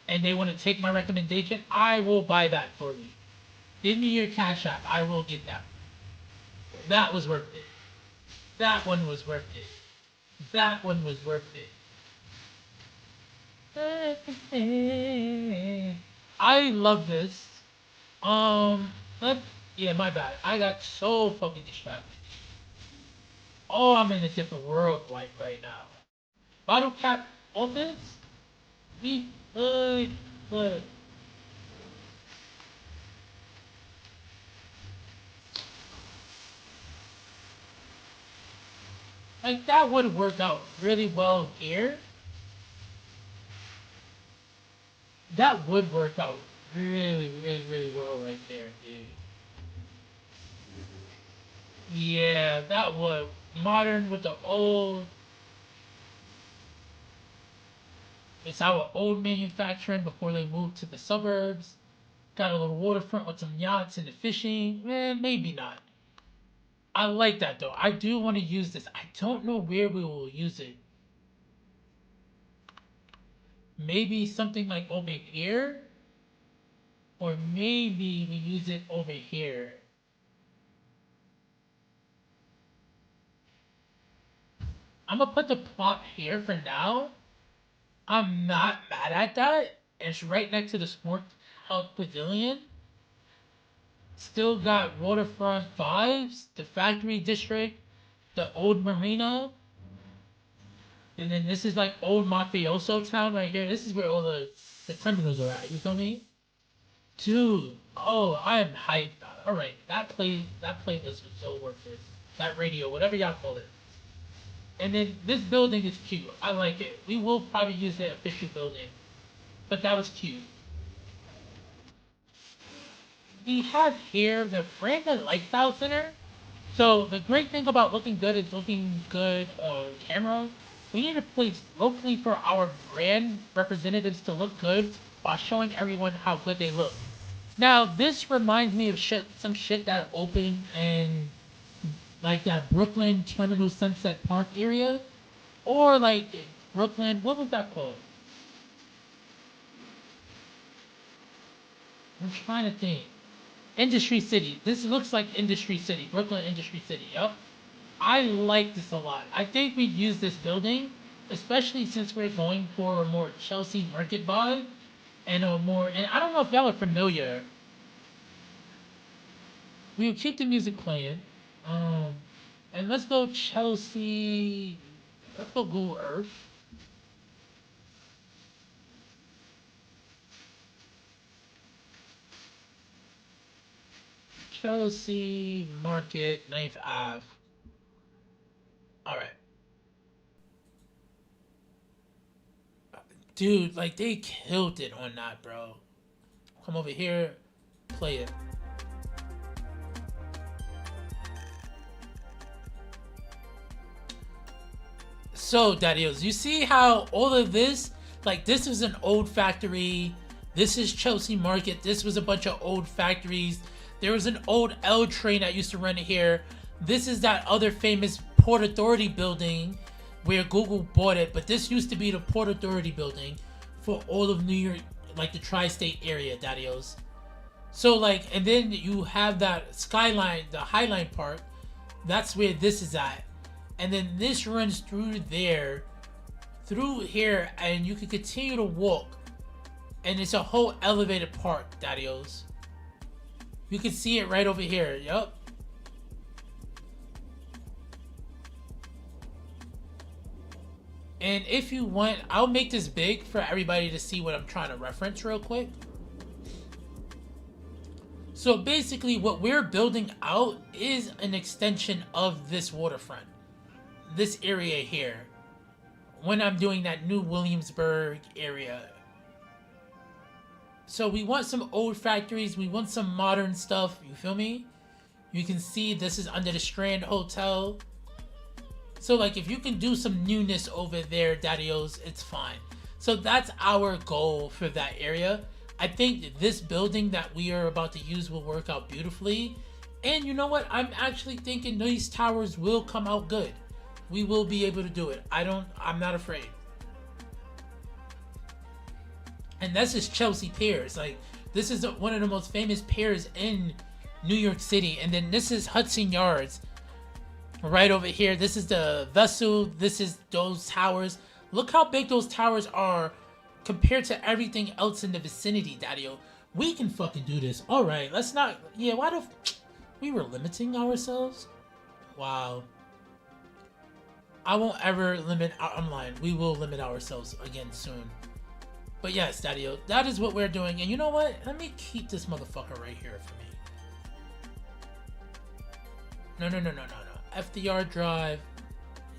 and they want to take my recommendation. I will buy that for you. Give me your Cash App. I will get that. That was worth it. That one was worth it. That one was worth it. I love this. Yeah, my bad. I got so fucking distracted. Oh, I'm in a different world like right now. Bottle cap on this? We could. Like that would work out really well here. That would work out really well right there, dude. Yeah, that would. Modern with the old. It's our old manufacturing before they moved to the suburbs. Got a little waterfront with some yachts and the fishing. Maybe not. I like that though. I do want to use this. I don't know where we will use it. Maybe something like over here? Or maybe we use it over here. I'm gonna put the plot here for now. I'm not mad at that. It's right next to the Sports Health Pavilion. Still got waterfront vibes, the factory district, the old marina. And then this is like old mafioso town right here. This is where all the criminals are at. You feel me? Dude, oh, I am hyped. All right, that playlist was so worth it. That radio, whatever y'all call it. And then this building is cute. I like it. We will probably use the official building, but that was cute. We have here the Brandon Lifestyle Center. So the great thing about looking good is looking good on camera. We need a place locally for our brand representatives to look good while showing everyone how good they look. Now this reminds me of some shit that opened in like that Brooklyn Terminal Sunset Park area, or like Brooklyn. What was that called? I'm trying to think. Industry City. This looks like Industry City. Brooklyn Industry City. Yup. I like this a lot. I think we'd use this building, especially since we're going for a more Chelsea market vibe and a more. And I don't know if y'all are familiar. We'll keep the music playing. And let's go Chelsea. Let's go Google Earth. Chelsea Market, 9th Ave. Alright. Dude, like, they killed it on that, bro. Come over here, play it. So, Daddios, you see how all of this, like, this was an old factory. This is Chelsea Market. This was a bunch of old factories. There was an old L train that used to run here. This is that other famous Port Authority building where Google bought it. But this used to be the Port Authority building for all of New York, like the tri-state area, Daddios. So, like, and then you have that skyline, the Highline part. That's where this is at. And then this runs through there, through here, and you can continue to walk. And it's a whole elevated park, Daddios. You can see it right over here. Yup. And if you want, I'll make this big for everybody to see what I'm trying to reference real quick. So basically what we're building out is an extension of this waterfront. This area here. When I'm doing that new Williamsburg area. So we want some old factories. We want some modern stuff. You feel me? You can see this is under the Strand Hotel. So like if you can do some newness over there, Daddios, it's fine. So that's our goal for that area. I think this building that we are about to use will work out beautifully. And you know what? I'm actually thinking these towers will come out good. We will be able to do it. I'm not afraid. And this is Chelsea Piers. Like, this is one of the most famous piers in New York City. And then this is Hudson Yards. Right over here. This is the vessel. This is those towers. Look how big those towers are compared to everything else in the vicinity, Daddio. We can fucking do this. Alright, let's not... Yeah, why the... We were limiting ourselves? Wow. I won't ever limit... I'm lying. We will limit ourselves again soon. But yes, Daddio, that is what we're doing. And you know what? Let me keep this motherfucker right here for me. No. FDR Drive,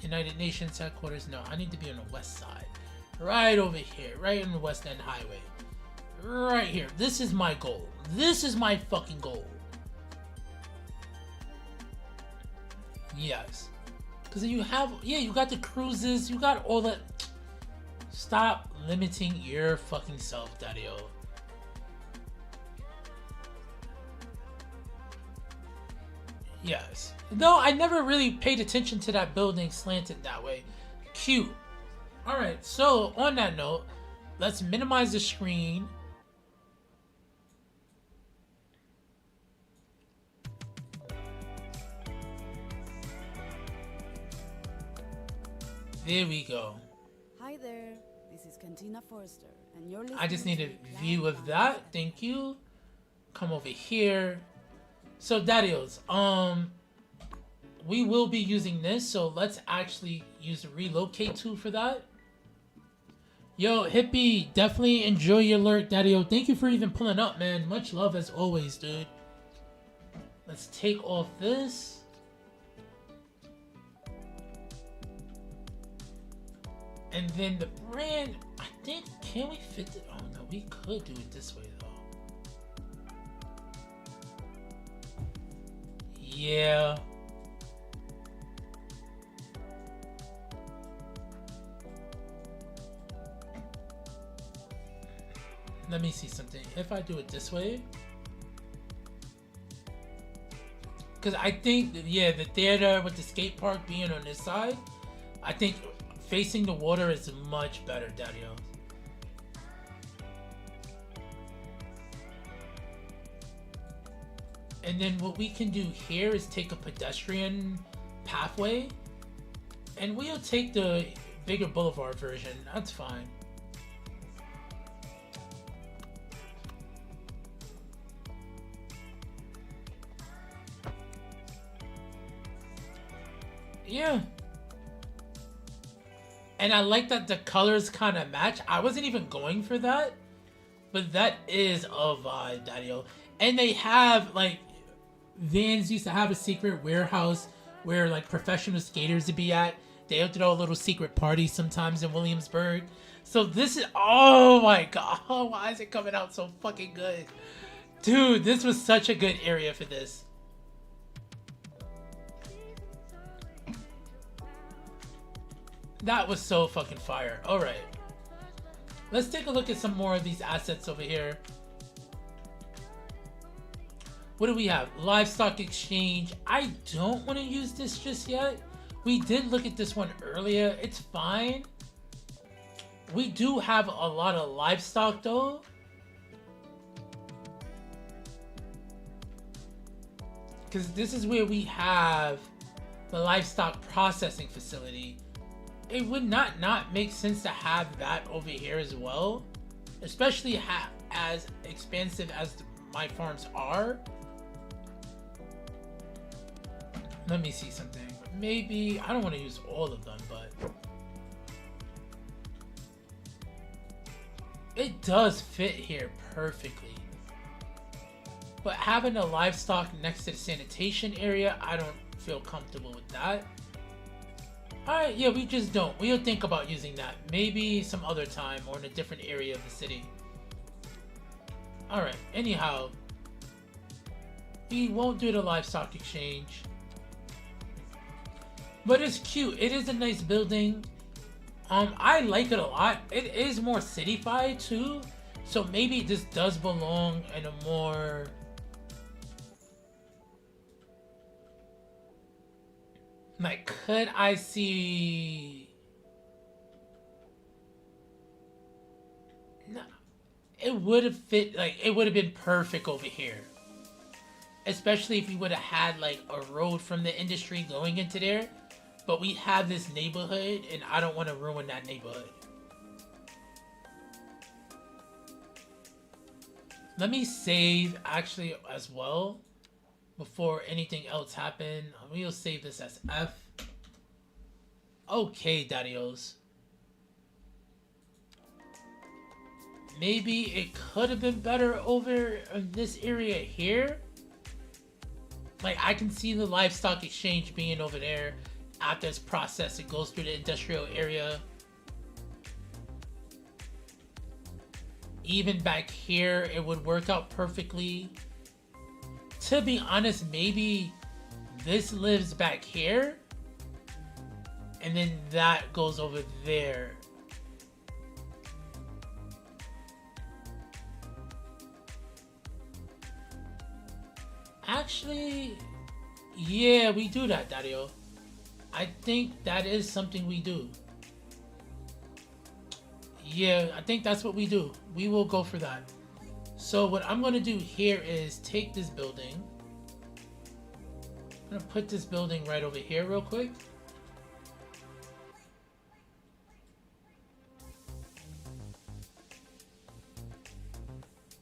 United Nations headquarters. No, I need to be on the west side. Right over here. Right on the West End Highway. Right here. This is my goal. This is my fucking goal. Yes. Because you have... Yeah, you got the cruises. You got all that... Stop limiting your fucking self, Daddio. Yes. Though I never really paid attention to that building slanted that way. Cute. Alright, so on that note, let's minimize the screen. There we go. Hi there, this is Cantina Forrester, and you're listening. I just need a view of that. Thank you. Come over here. So, Daddios, we will be using this, so let's actually use the relocate tool for that. Yo, Hippie, definitely enjoy your lurk, Daddio. Thank you for even pulling up, man. Much love as always, dude. Let's take off this. And then the brand, I think, can we fit it? Oh no, we could do it this way though. Yeah. Let me see something. If I do it this way. Because I think, yeah, the theater with the skate park being on this side, I think facing the water is much better, Daddio. And then what we can do here is take a pedestrian pathway, and we'll take the bigger boulevard version. That's fine. Yeah. And I like that the colors kind of match. I wasn't even going for that, but that is a vibe, Daddio. And they have, like, Vans used to have a secret warehouse where, like, professional skaters would be at. They would throw a little secret party sometimes in Williamsburg. So this is, oh my god, why is it coming out so fucking good? Dude, this was such a good area for this. That was so fucking fire. Alright. Let's take a look at some more of these assets over here. What do we have? Livestock exchange. I don't want to use this just yet. We did look at this one earlier. It's fine. We do have a lot of livestock though. Because this is where we have the livestock processing facility. It would not make sense to have that over here as well. Especially as expansive as my farms are. Let me see something. Maybe, I don't want to use all of them, but it does fit here perfectly. But having a livestock next to the sanitation area, I don't feel comfortable with that. Alright, yeah, we just don't. We'll think about using that. Maybe some other time or in a different area of the city. Alright, anyhow. We won't do the livestock exchange. But it's cute. It is a nice building. I like it a lot. It is more cityfied too. So maybe this does belong in a more... Like, could I see... No. It would have fit, like, it would have been perfect over here. Especially if we would have had, like, a road from the industry going into there. But we have this neighborhood, and I don't want to ruin that neighborhood. Let me save, actually, as well. Before anything else happens. We'll save this as F. Okay, daddios. Maybe it could have been better over in this area here. Like, I can see the livestock exchange being over there. After it's processed, it goes through the industrial area. Even back here, it would work out perfectly. To be honest, maybe this lives back here. And then that goes over there. Actually, yeah, we do that, Dario. I think that is something we do. Yeah, I think that's what we do. We will go for that. So what I'm going to do here is take this building. I'm going to put this building right over here real quick.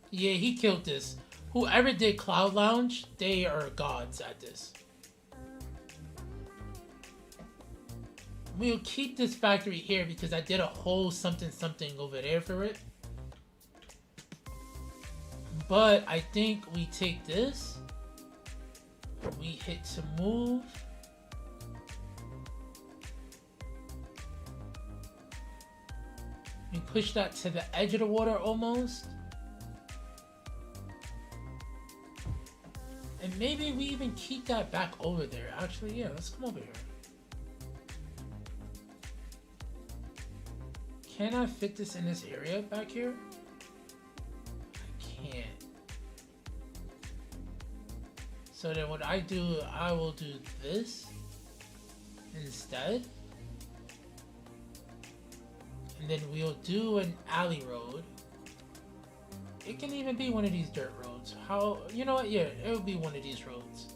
Yeah, he killed this. Whoever did Cloud Lounge, they are gods at this. We'll keep this factory here because I did a whole something over there for it. But I think we take this. We hit to move. We push that to the edge of the water almost. And maybe we even keep that back over there. Actually, yeah, let's come over here. Can I fit this in this area back here? I can't. So then what I do, I will do this instead. And then we'll do an alley road. It can even be one of these dirt roads. How, you know what? Yeah, it will be one of these roads.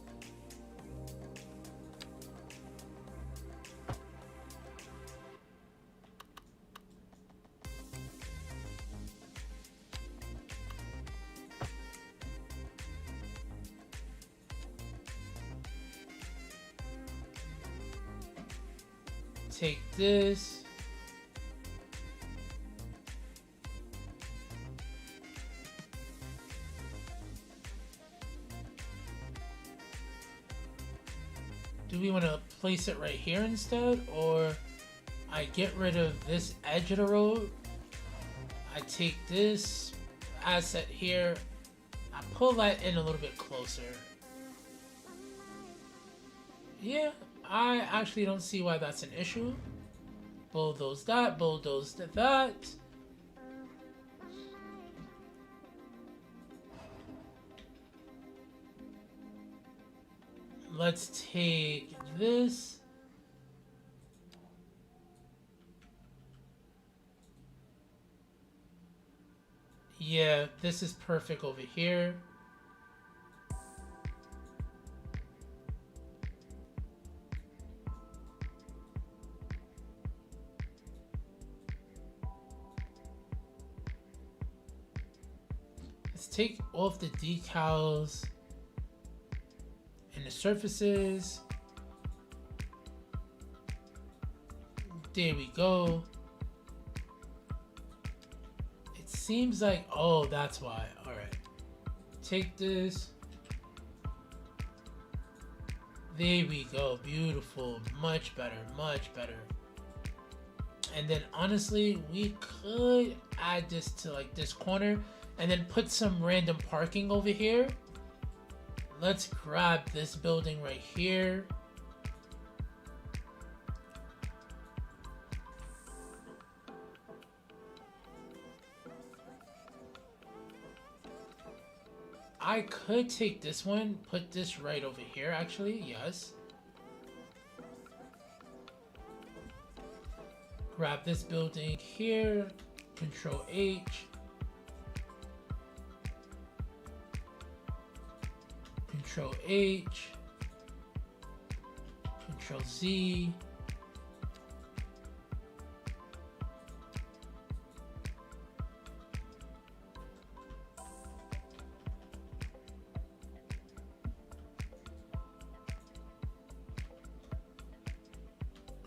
Take this. Do we want to place it right here instead, or I get rid of this edge of the road I take this asset here, I pull that in a little bit closer. Yeah, I actually don't see why that's an issue. Bulldoze that, bulldoze that. Let's take this. Yeah, this is perfect over here. Let's take off the decals and the surfaces. There we go. It seems like, oh, that's why. All right. Take this. There we go. Beautiful. Much better. Much better. And then honestly, we could add this to like this corner and then put some random parking over here. Let's grab this building right here. I could take this one, put this right over here actually, yes. Grab this building here, Control H. Control H. Control Z.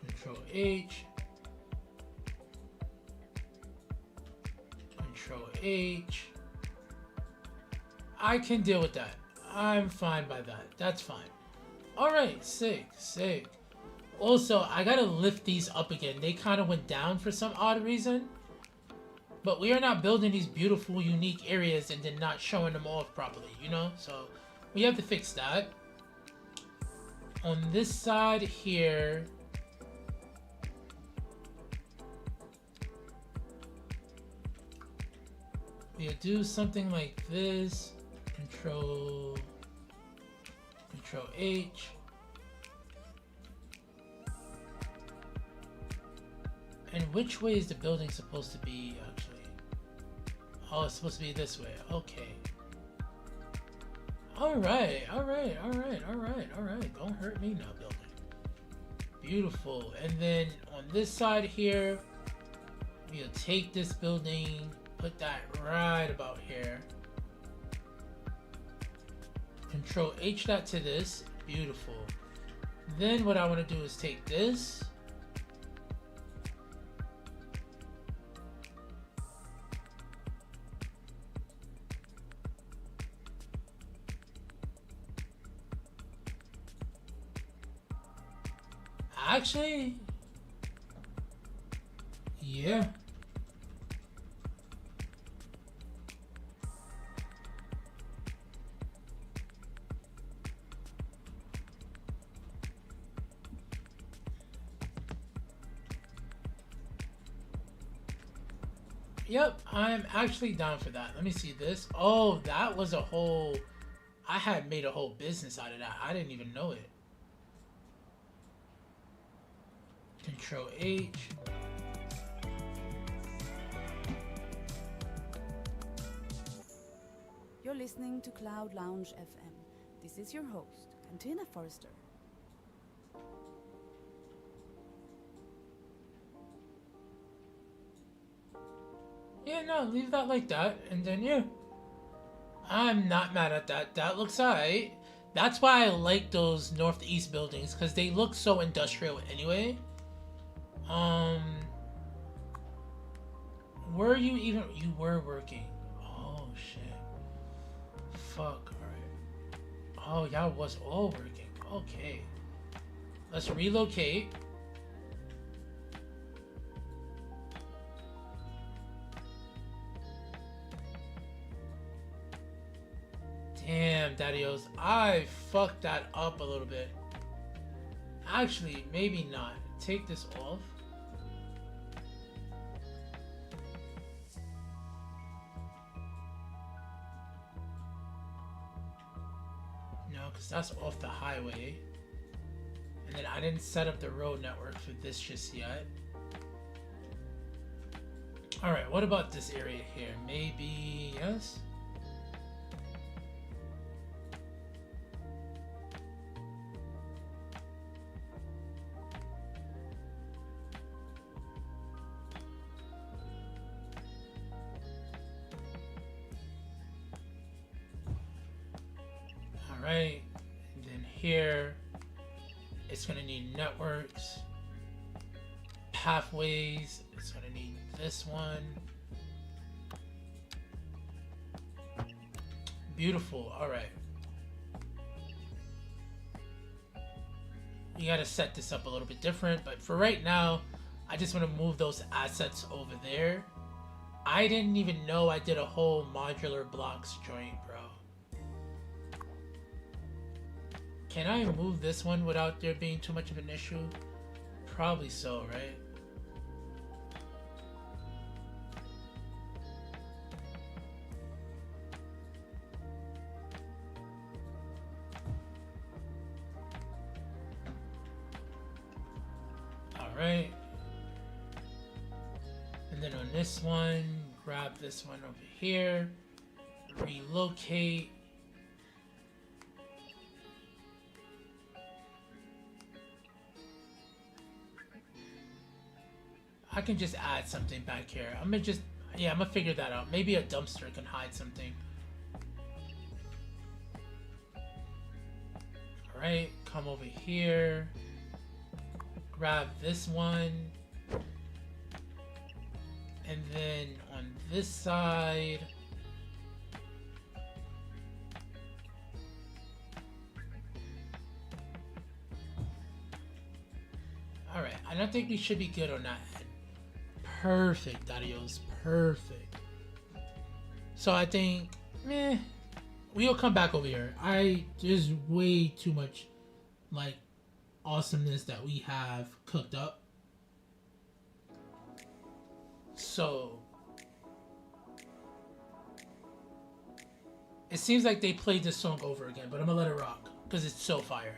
Control H. Control H. I can deal with that. I'm fine by that. That's fine. Alright, sick, sick. Also, I gotta lift these up again. They kind of went down for some odd reason. But we are not building these beautiful, unique areas and then not showing them off properly, you know? So, we have to fix that. On this side here... we'll do something like this. Control H. And which way is the building supposed to be actually? Oh, it's supposed to be this way. Okay. Alright. Don't hurt me now, building. Beautiful. And then on this side here, we'll take this building, put that right about here. Control H that to this. Beautiful. Then what I want to do is take this. Actually, yeah. Yep, I'm actually down for that. Let me see this. Oh, that was a whole... I had made a whole business out of that. I didn't even know it. Control H. You're listening to Cloud Lounge FM. This is your host, Cantina Forrester. Yeah, no, leave that like that, and then yeah. I'm not mad at that. That looks alright. That's why I like those northeast buildings, because they look so industrial anyway. Were you even... You were working. Oh, shit. Fuck, alright. Oh, y'all was all working. Okay. Let's relocate. Damn, Daddios, I fucked that up a little bit. Actually, maybe not. Take this off. No, because that's off the highway. And then I didn't set up the road network for this just yet. Alright, what about this area here? Maybe, yes? Alright, and then here, it's gonna need networks, pathways, it's gonna need this one. Beautiful, alright. We gotta set this up a little bit different, but for right now, I just wanna move those assets over there. I didn't even know I did a whole modular blocks joint, bro. Can I move this one without there being too much of an issue? Probably so, right? Alright. And then on this one, grab this one over here, relocate. I can just add something back here. I'm gonna figure that out. Maybe a dumpster can hide something. Alright, come over here. Grab this one. And then on this side, alright, I don't think we should be good on that. Perfect, Darius, perfect. So I think, we'll come back over here. There's way too much, like, awesomeness that we have cooked up. So, it seems like they played this song over again, but I'm gonna let it rock, because it's so fire.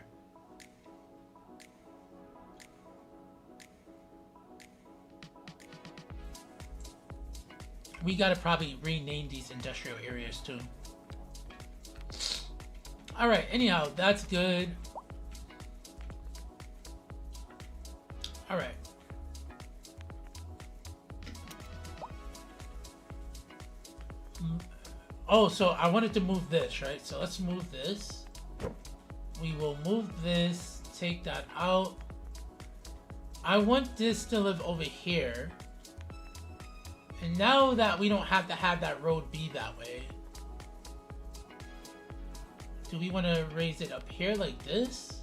We gotta probably rename these industrial areas too. Alright, anyhow, that's good. Alright. Oh, so I wanted to move this, right? So let's move this. We will move this, take that out. I want this to live over here. And now that we don't have to have that road be that way, do we want to raise it up here like this?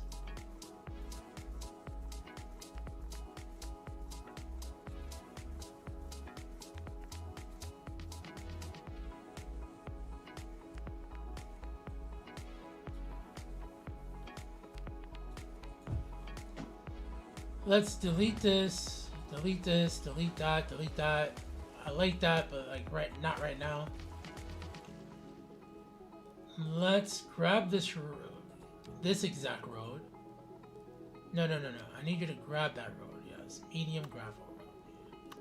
Let's delete this, delete this, delete that, delete that. I like that, but like not right now. Let's grab this road, this exact road. No. I need you to grab that road. Yes, medium gravel road.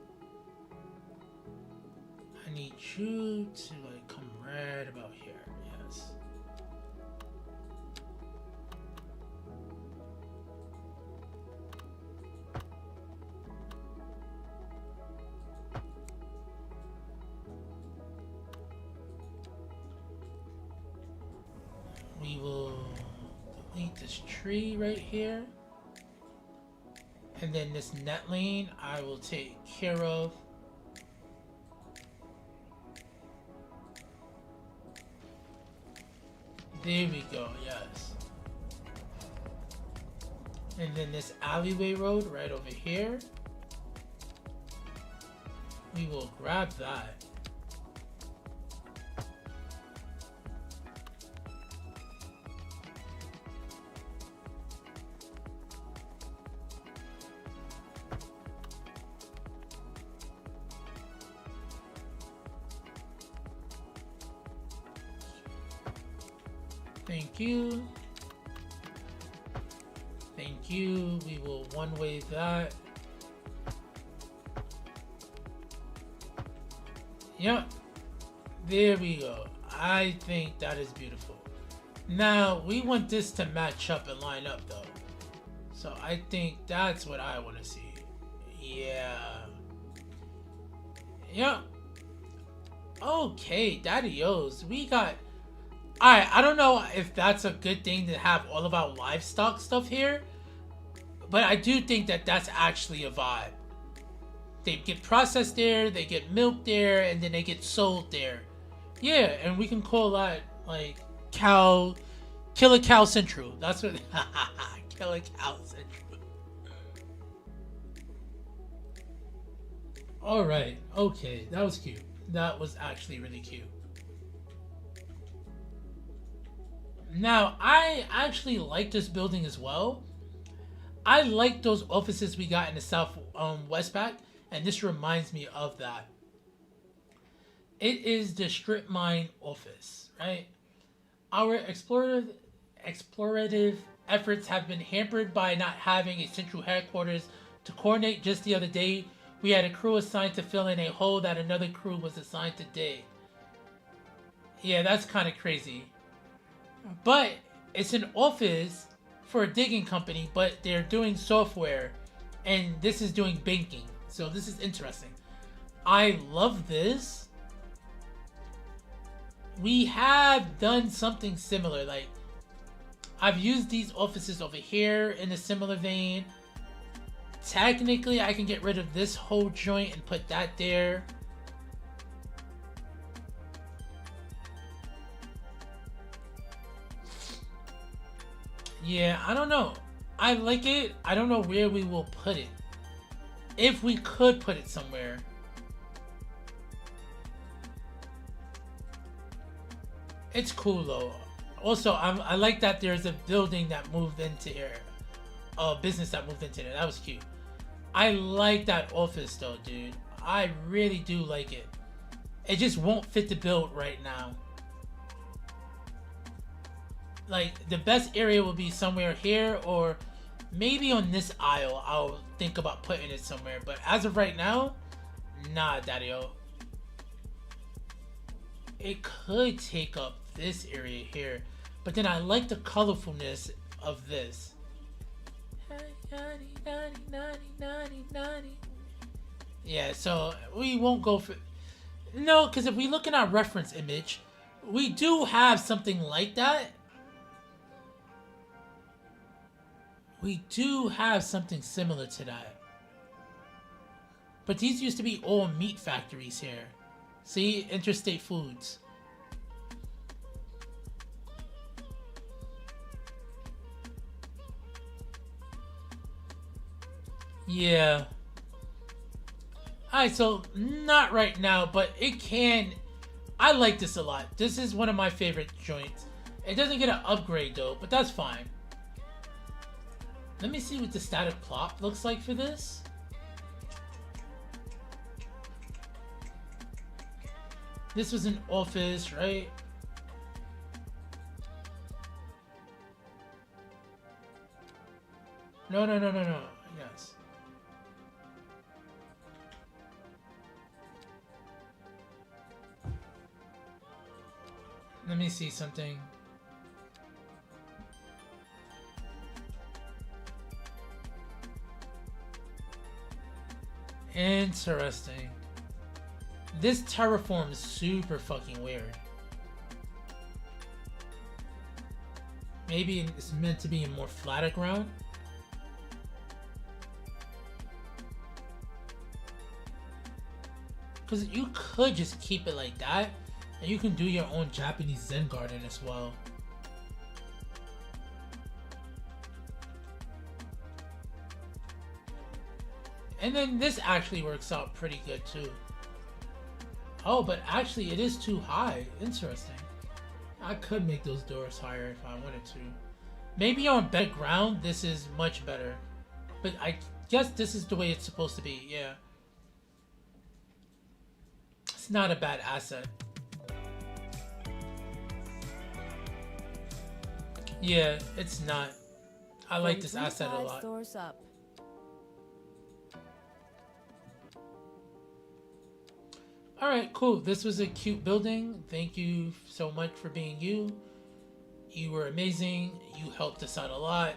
I need you to like come right about here. Yes. We will delete this tree right here. And then this net lane I will take care of. There we go, yes. And then this alleyway road right over here. We will grab that. Thank you. Thank you. We will one-way that. Yep. There we go. I think that is beautiful. Now, we want this to match up and line up, though. So I think that's what I want to see. Yeah. Yep. Okay, daddy-os. We got... Alright, I don't know if that's a good thing to have all of our livestock stuff here. But I do think that that's actually a vibe. They get processed there, they get milked there, and then they get sold there. Yeah, and we can call that, like, Killer Cow Central. That's what... Killer Cow Central. Alright, okay, that was cute. That was actually really cute. Now, I actually like this building as well. I like those offices we got in the South West back, and this reminds me of that. It is the strip mine office, right? Our explorative efforts have been hampered by not having a central headquarters to coordinate. Just the other day, we had a crew assigned to fill in a hole that another crew was assigned to dig. Yeah, that's kind of crazy. But it's an office for a digging company, but they're doing software, and this is doing banking. So this is interesting. I love this. We have done something similar. Like, I've used these offices over here in a similar vein. Technically, I can get rid of this whole joint and put that there. Yeah, I don't know. I like it. I don't know where we will put it. If we could put it somewhere. It's cool though. Also, I like that there's a building that moved into here. A business that moved into there. That was cute. I like that office though, dude. I really do like it. It just won't fit the build right now. Like, the best area will be somewhere here, or maybe on this aisle. I'll think about putting it somewhere. But as of right now, nah, daddy-o. It could take up this area here. But then I like the colorfulness of this. Yeah, so we won't go for... No, because if we look in our reference image, we do have something like that. We do have something similar to that. But these used to be all meat factories here. See? Interstate Foods. Yeah. Alright, so not right now, but it can... I like this a lot. This is one of my favorite joints. It doesn't get an upgrade though, but that's fine. Let me see what the static plot looks like for this. This was an office, right? No. Yes. Let me see something. Interesting. This terraform is super fucking weird. Maybe it's meant to be a more flatter ground. Because you could just keep it like that, and you can do your own Japanese Zen garden as well. And then this actually works out pretty good too. Oh, but actually it is too high. Interesting. I could make those doors higher if I wanted to. Maybe on better ground this is much better. But I guess this is the way it's supposed to be, yeah. It's not a bad asset. Yeah, it's not. I like From this three asset a five lot. stores up. Alright, cool. This was a cute building. Thank you so much for being you. You were amazing. You helped us out a lot.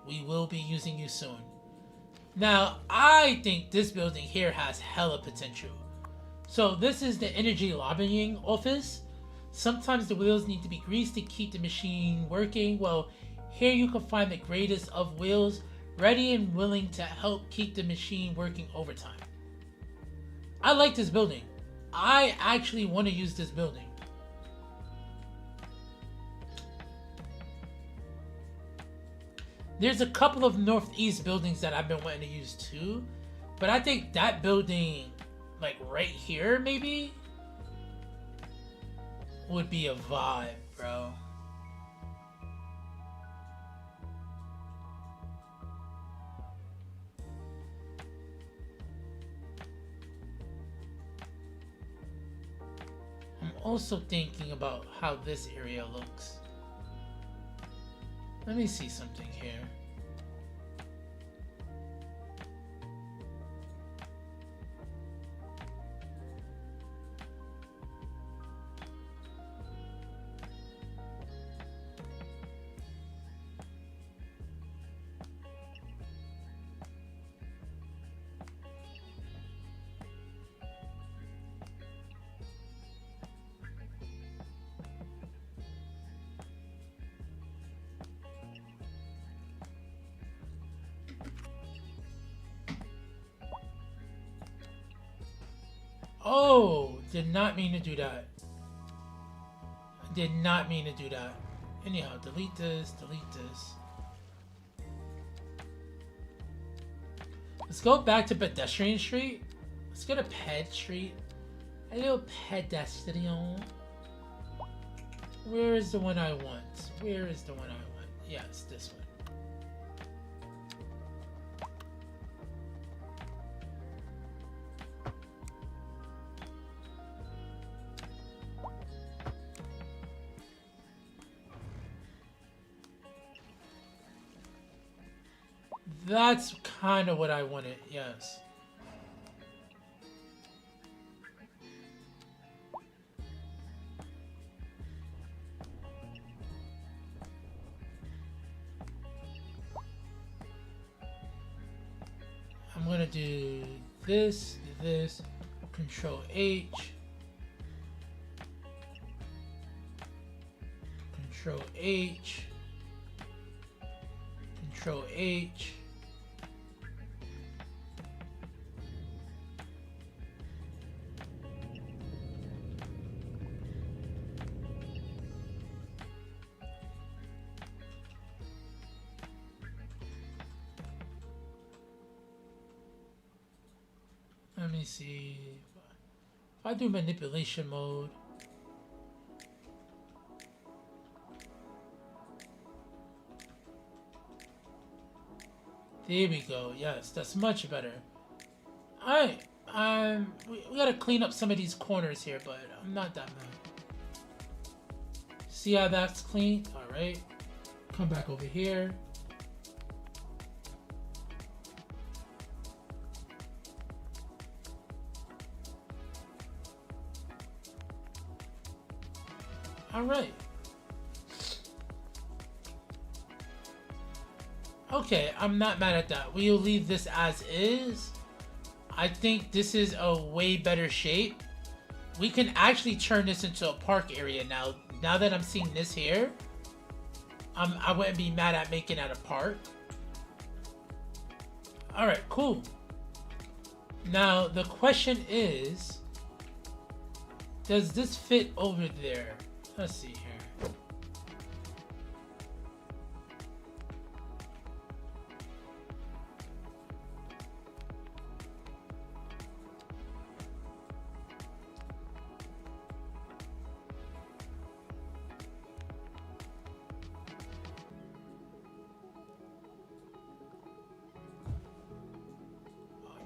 We will be using you soon. Now, I think this building here has hella potential. So this is the energy lobbying office. Sometimes the wheels need to be greased to keep the machine working. Well, here you can find the greatest of wheels, ready and willing to help keep the machine working overtime. I like this building. I actually want to use this building. There's a couple of northeast buildings that I've been wanting to use too, but I think that building, like right here maybe, would be a vibe, bro. I'm also thinking about how this area looks. Let me see something here. Oh, did not mean to do that. Did not mean to do that. Anyhow, delete this, delete this. Let's go back to Pedestrian Street. Let's go to Ped Street. A little pedestrian. Where is the one I want? Where is the one I want? Yes, this one. That's kind of what I wanted, yes. I'm gonna do this, Control H. Control H. Control H. Let me see. If I do manipulation mode. There we go. Yes, that's much better. Alright. We gotta clean up some of these corners here, but I'm not that mad. See how that's clean? Alright. Come back over here. Alright. Okay, I'm not mad at that. We'll leave this as is. I think this is a way better shape. We can actually turn this into a park area now. Now that I'm seeing this here, I wouldn't be mad at making it a park. Alright, cool. Now, the question is, does this fit over there? Let's see here.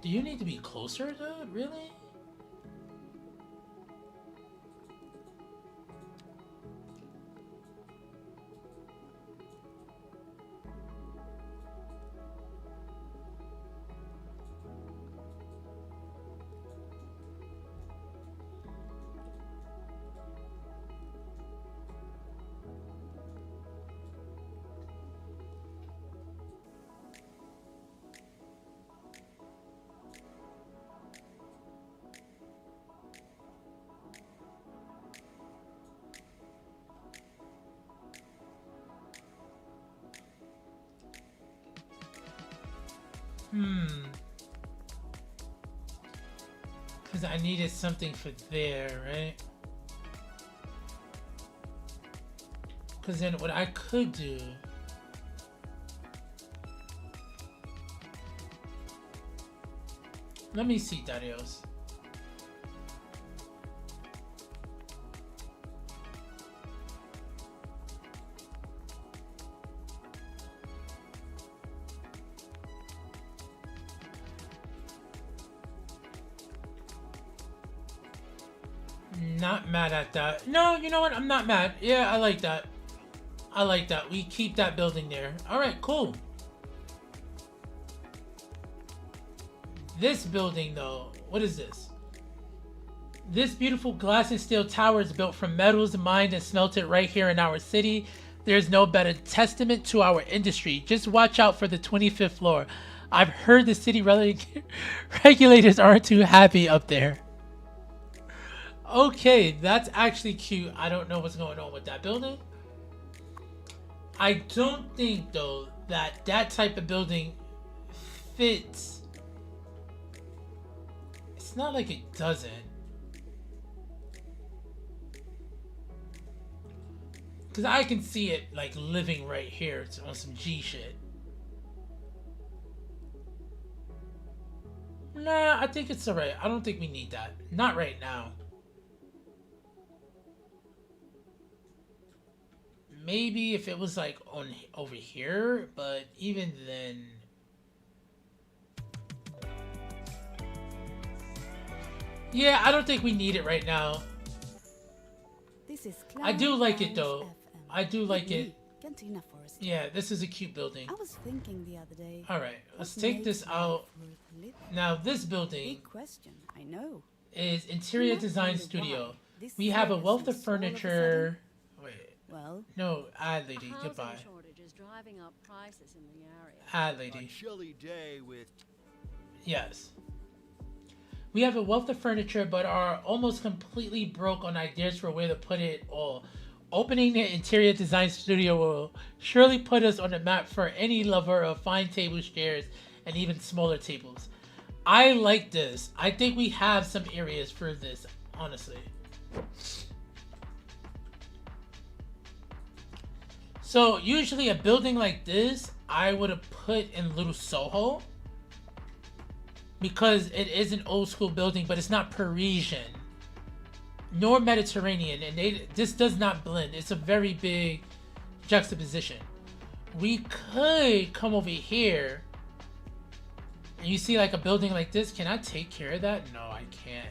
Do you need to be closer, dude? Really? Because I needed something for there, right? Because then what I could do... Let me see, Darius. Not mad at that. No, you know what? I'm not mad. Yeah, I like that. I like that. We keep that building there. All right, cool. This building, though, what is this? This beautiful glass and steel tower is built from metals mined and smelted right here in our city. There's no better testament to our industry. Just watch out for the 25th floor. I've heard the city regulators aren't too happy up there. Okay, that's actually cute. I don't know what's going on with that building. I don't think, though, that that type of building fits. It's not like it doesn't. Because I can see it, like, living right here. It's on some G shit. Nah, I think it's alright. I don't think we need that. Not right now. Maybe if it was like on over here, but even then, yeah, I don't think we need it right now. This is I do like it Cloud though. FM. I do like it. Cantina Forest. Yeah, this is a cute building. I was thinking the other day. All right, let's what take makes this life out. worth living? Now this building Big question, I know. is Interior You might Design wonder Studio. why this We have a serious wealth of and all a furniture. Wait, sudden? Well, no, ad A lady, housing goodbye. shortage is driving up prices in the area. Ad A lady. chilly day with Yes. We have a wealth of furniture, but are almost completely broke on ideas for where to put it all. Opening the Interior Design Studio will surely put us on the map for any lover of fine tables, chairs, and even smaller tables. I like this. I think we have some areas for this, honestly. So usually a building like this, I would have put in Little Soho. Because it is an old school building, but it's not Parisian nor Mediterranean, and this does not blend. It's a very big juxtaposition. We could come over here and you see like a building like this. Can I take care of that? No, I can't.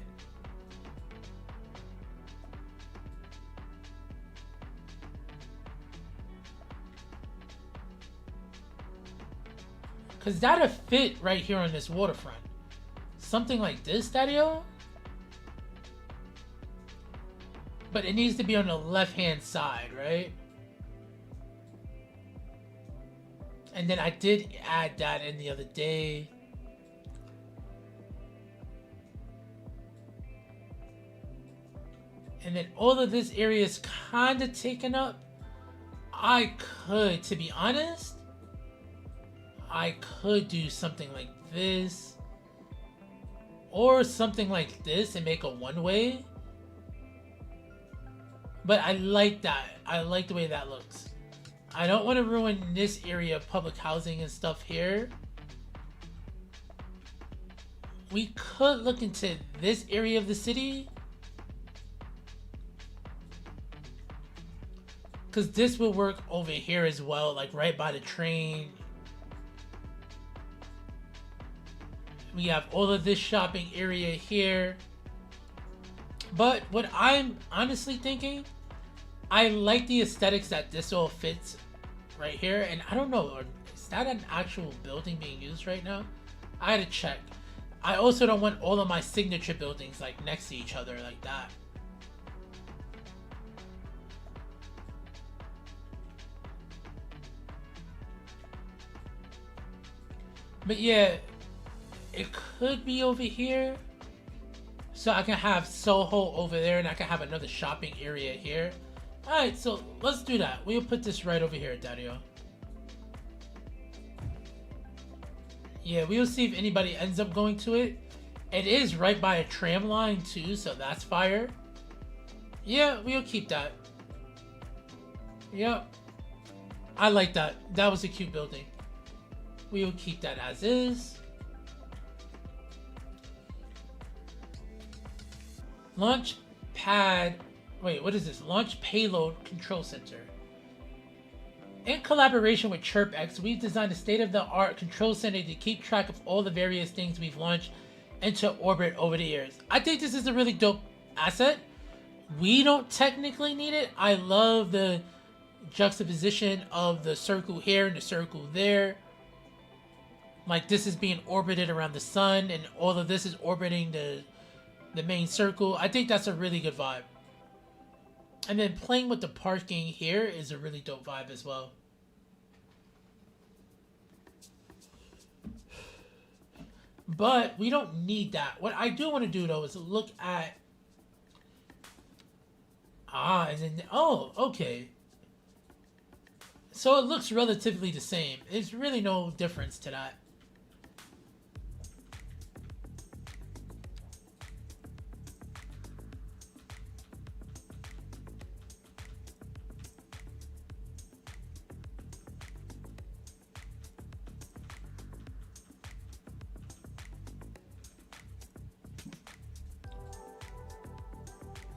Because that'll fit right here on this waterfront. Something like this, Daddy-O? But it needs to be on the left-hand side, right? And then I did add that in the other day. And then all of this area is kind of taken up. I could, to be honest, I could do something like this. Or something like this and make a one-way. But I like that. I like the way that looks. I don't want to ruin this area of public housing and stuff here. We could look into this area of the city. Because this will work over here as well, like right by the train. We have all of this shopping area here. But what I'm honestly thinking, I like the aesthetics that this all fits right here. And I don't know, is that an actual building being used right now? I had to check. I also don't want all of my signature buildings like next to each other like that. But yeah, it could be over here. So I can have Soho over there and I can have another shopping area here. Alright, so let's do that. We'll put this right over here, Daddy-O. Yeah, we'll see if anybody ends up going to it. It is right by a tram line too, so that's fire. Yeah, we'll keep that. Yep. I like that. That was a cute building. We'll keep that as is. Launch pad. Wait, what is this? Launch payload control center. In collaboration with ChirpX, we've designed a state-of-the-art control center to keep track of all the various things we've launched into orbit over the years. I think this is a really dope asset. We don't technically need it. I love the juxtaposition of the circle here and the circle there. Like this is being orbited around the sun and all of this is orbiting the main circle. I think that's a really good vibe. And then playing with the parking here is a really dope vibe as well. But we don't need that. What I do want to do though is look at... and then... Oh, okay. So it looks relatively the same. There's really no difference to that.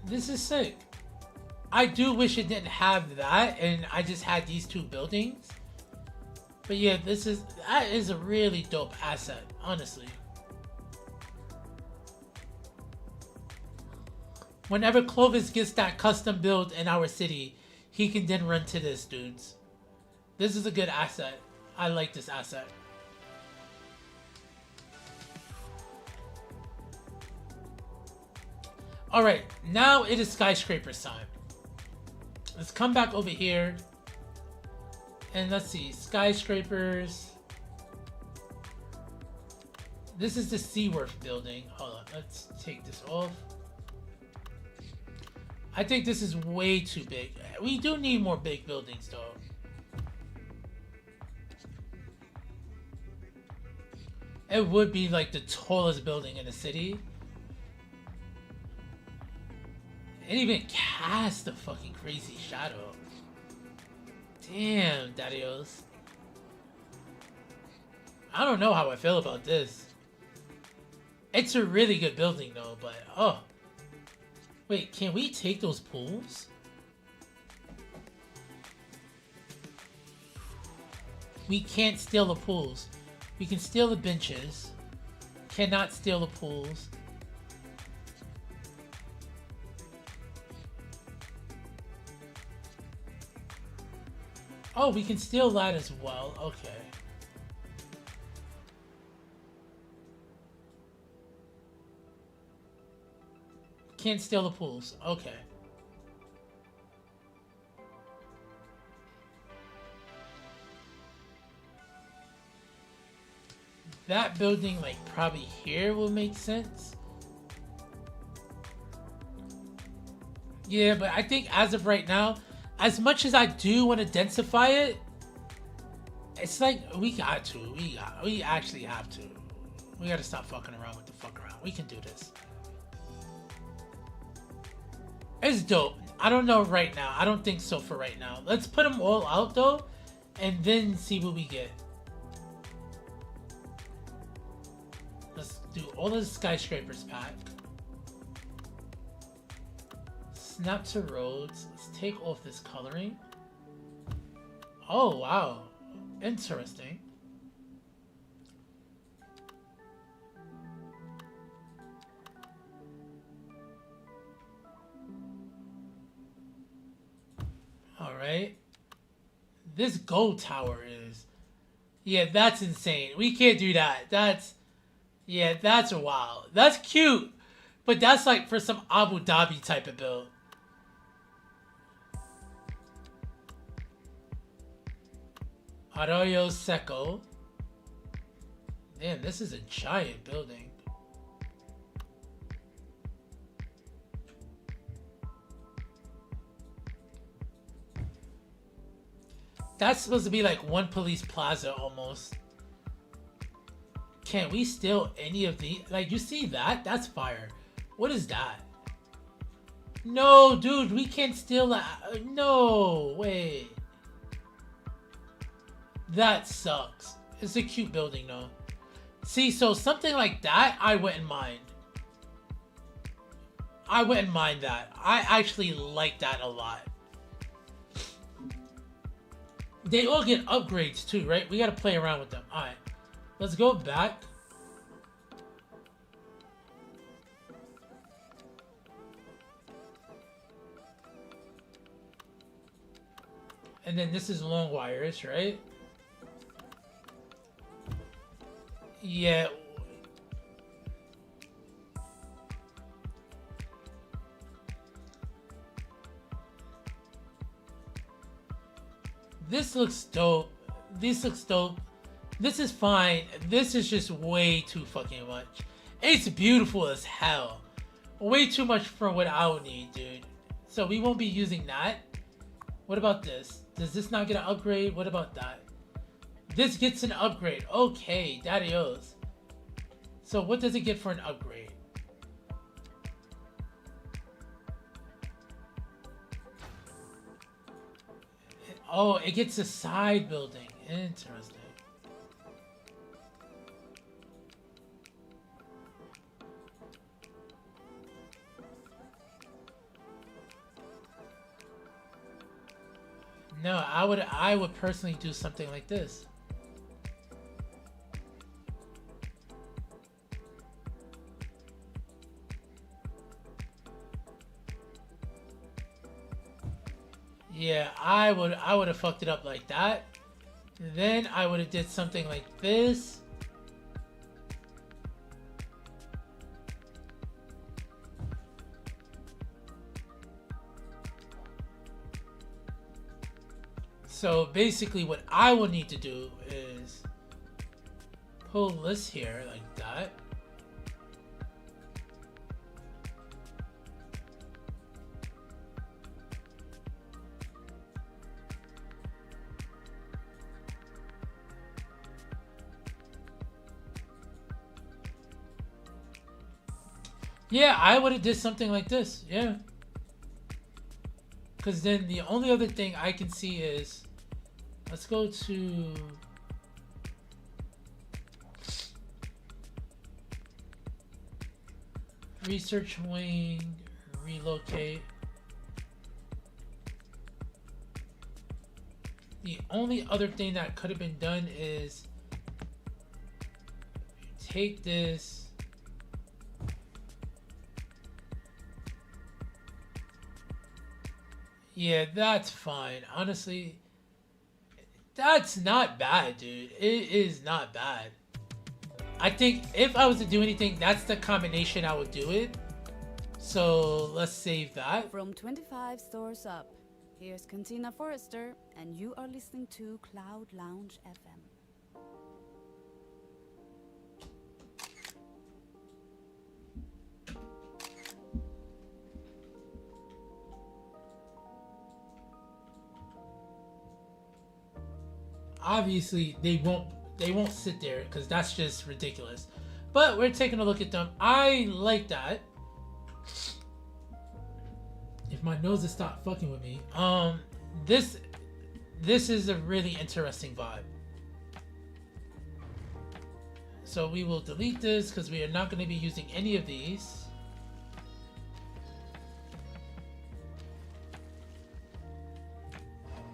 This is sick. I do wish it didn't have that and I just had these two buildings. But yeah, that is a really dope asset, honestly. Whenever Clovis gets that custom build in our city, he can then run to this, dudes. This is a good asset. I like this asset. Alright, now it is skyscrapers time. Let's come back over here. And let's see, skyscrapers. This is the Seaworth building. Hold on, let's take this off. I think this is way too big. We do need more big buildings though. It would be like the tallest building in the city. It even cast a fucking crazy shadow. Damn, Daddios. I don't know how I feel about this. It's a really good building though, but oh. Wait, can we take those pools? We can't steal the pools. We can steal the benches. Cannot steal the pools. Oh, we can steal that as well. Okay. Can't steal the pools. Okay. That building, like, probably here will make sense. Yeah, but I think as of right now, as much as I do want to densify it, it's like we got to. We actually have to. We got to stop fucking around with the fuck around. We can do this. It's dope. I don't know right now. I don't think so for right now. Let's put them all out though, and then see what we get. Let's do all the skyscrapers pack. Snap to roads. Let's take off this coloring. Oh, wow. Interesting. Alright. This gold tower is... Yeah, that's insane. We can't do that. Yeah, that's wild. That's cute. But that's like for some Abu Dhabi type of build. Arroyo Seco. Damn, this is a giant building. That's supposed to be like one police plaza almost. Can we steal any of the... Like, you see that? That's fire. What is that? No, dude, we can't steal that. No, wait. That sucks. It's a cute building, though. See, so something like that, I wouldn't mind. I wouldn't mind that. I actually like that a lot. They all get upgrades, too, right? We gotta play around with them. Alright. Let's go back. And then this is long wires, right? Yeah. This looks dope. This looks dope. This is fine. This is just way too fucking much. It's beautiful as hell. Way too much for what I would need, dude. So we won't be using that. What about this? Does this not get an upgrade? What about that? This gets an upgrade. Okay, daddy-os. So what does it get for an upgrade? Oh, it gets a side building. Interesting. No, I would personally do something like this. Yeah, I would have fucked it up like that. Then I would have did something like this. So basically what I will need to do is pull this here like that. Yeah, I would have did something like this. Yeah. Because then the only other thing I can see is, let's go to research wing, relocate. The only other thing that could have been done is take this. Yeah, that's fine. Honestly, that's not bad, dude. It is not bad. I think if I was to do anything, that's the combination I would do it. So let's save that. From 25 stores up, here's Cantina Forrester, and you are listening to Cloud Lounge FM. Obviously they won't sit there because that's just ridiculous, but we're taking a look at them. I like that. If my nose has stopped fucking with me, this is a really interesting vibe. So we will delete this because we are not going to be using any of these.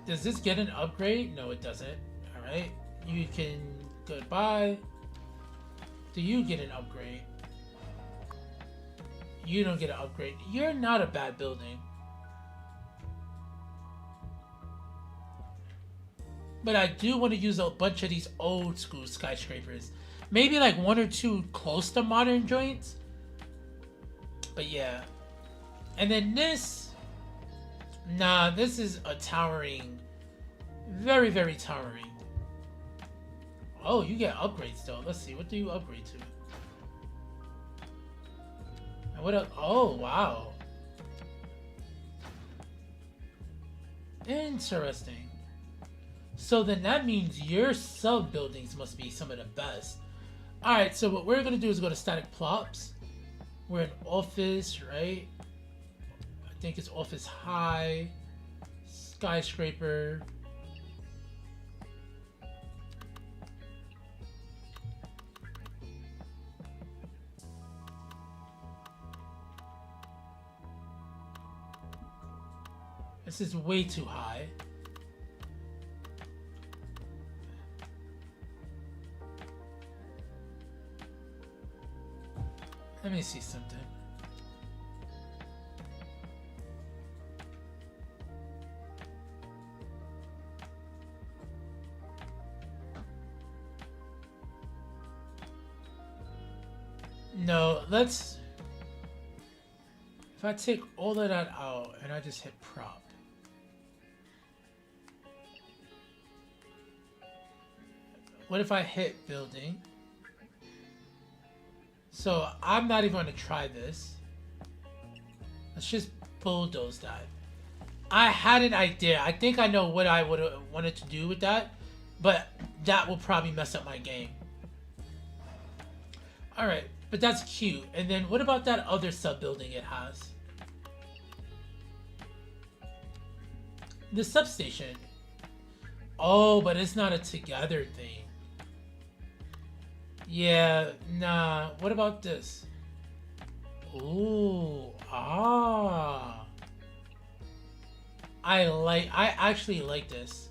Does this get an upgrade? No, it doesn't. Alright, you can goodbye. Do you get an upgrade? You don't get an upgrade. You're not a bad building. But I do want to use a bunch of these old school skyscrapers. Maybe like one or two close to modern joints. But yeah. And then this. Nah, this is a towering. Very, very towering. Oh, you get upgrades though. Let's see. What do you upgrade to? And what else? Oh, wow. Interesting. So then that means your sub buildings must be some of the best. Alright, so what we're gonna do is go to static plops. We're in office, right? I think it's office high, skyscraper. This is way too high. Let me see something. No, let's... If I take all of that out and I just hit prop. What if I hit building? So I'm not even gonna try this. Let's just bulldoze that. I had an idea. I think I know what I would have wanted to do with that, but that will probably mess up my game. Alright, but that's cute. And then what about that other sub building it has? The substation. Oh, but it's not a together thing. Yeah, nah. What about this? Ooh, ah. I actually like this.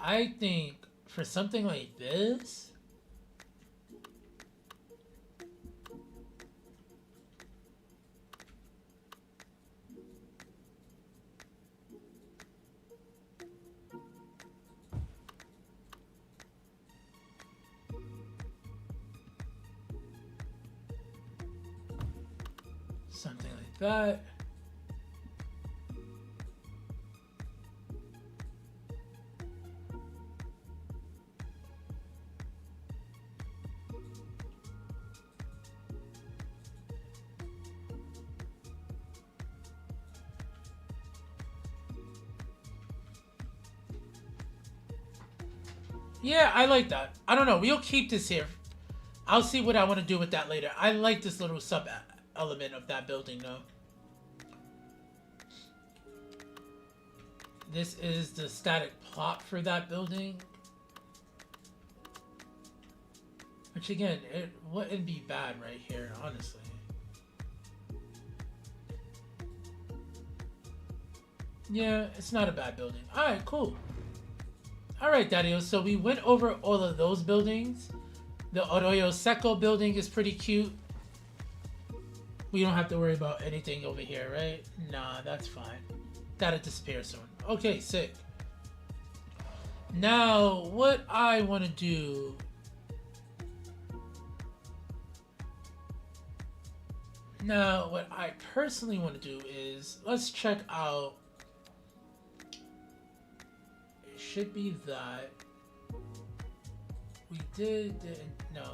I think for something like this, something like that. Yeah, I like that. I don't know. We'll keep this here. I'll see what I want to do with that later. I like this little sub element of that building though. This is the static plot for that building. Which again, it wouldn't be bad right here, honestly. Yeah, it's not a bad building. Alright, cool. Alright, Daddy, so we went over all of those buildings. The Arroyo Seco building is pretty cute. We don't have to worry about anything over here, right? Nah, that's fine. That'll disappear soon. Okay, sick. Now, what I want to do... Now, what I personally want to do is... Let's check out... It should be that... We didn't... No.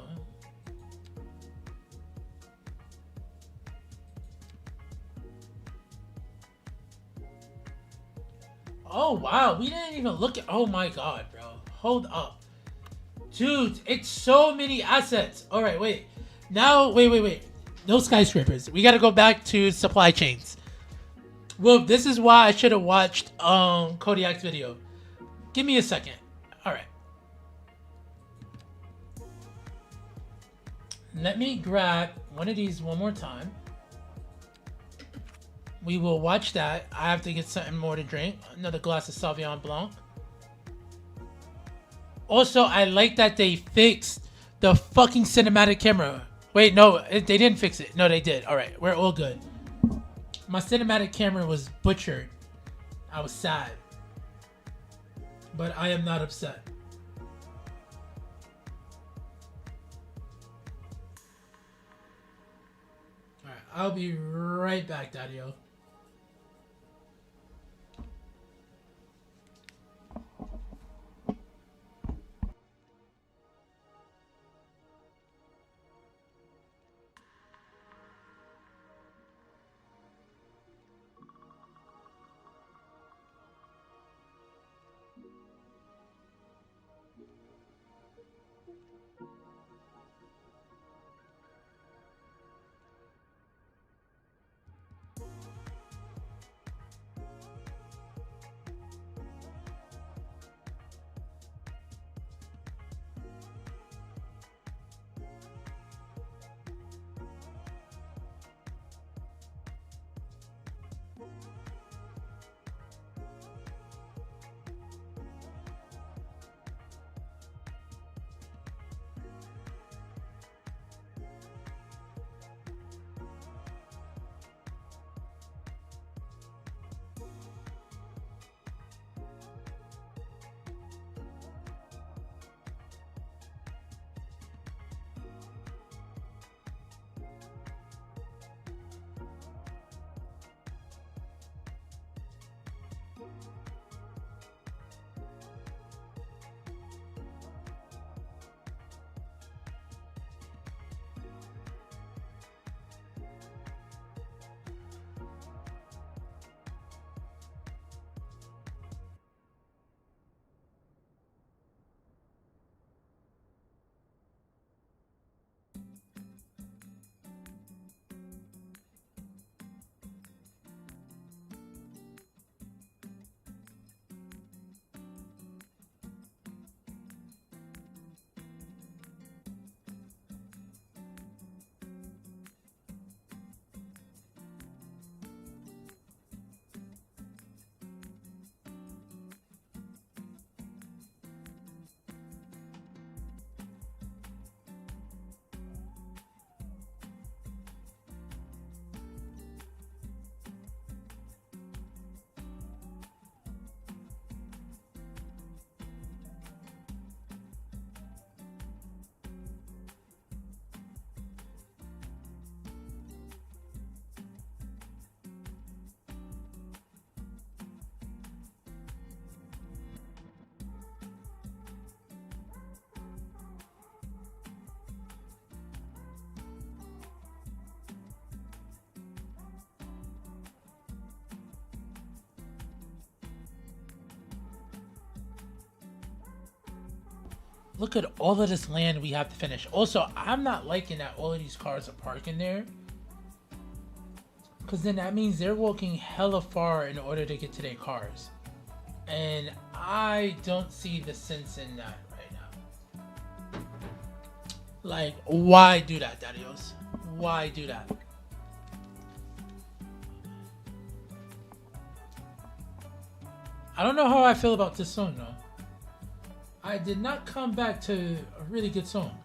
Oh, wow. We didn't even look at... Oh, my God, bro. Hold up. Dude, it's so many assets. All right, wait. Now, wait. No skyscrapers. We got to go back to supply chains. Well, this is why I should have watched Kodiak's video. Give me a second. All right. Let me grab one of these one more time. We will watch that. I have to get something more to drink. Another glass of Sauvignon Blanc. Also, I like that they fixed the fucking cinematic camera. Wait, no, they didn't fix it. No, they did. All right, we're all good. My cinematic camera was butchered. I was sad. But I am not upset. All right, I'll be right back, Daddy-o. Look at all of this land we have to finish. Also, I'm not liking that all of these cars are parking there. Because then that means they're walking hella far in order to get to their cars. And I don't see the sense in that right now. Like, why do that, Dadios? Why do that? I don't know how I feel about this song, though. I did not come back to a really good song.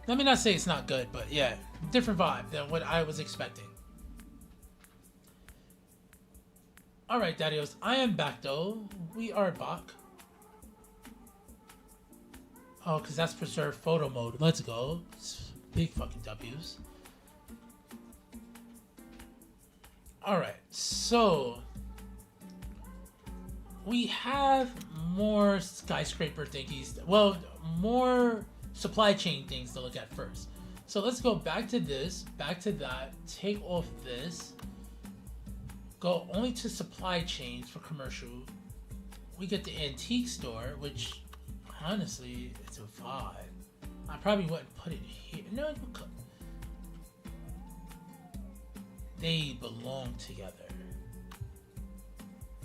Let me not say it's not good, but yeah, different vibe than what I was expecting. Alright, Daddios, I am back though. We are back. Oh, because that's preserved photo mode. Let's go. Big fucking W's. Alright, so we have more skyscraper thingies. Well, more supply chain things to look at first. So let's go back to this, back to that, take off this, go only to supply chains for commercial. We get the antique store, which honestly, it's a vibe. I probably wouldn't put it here. No, you could. They belong together.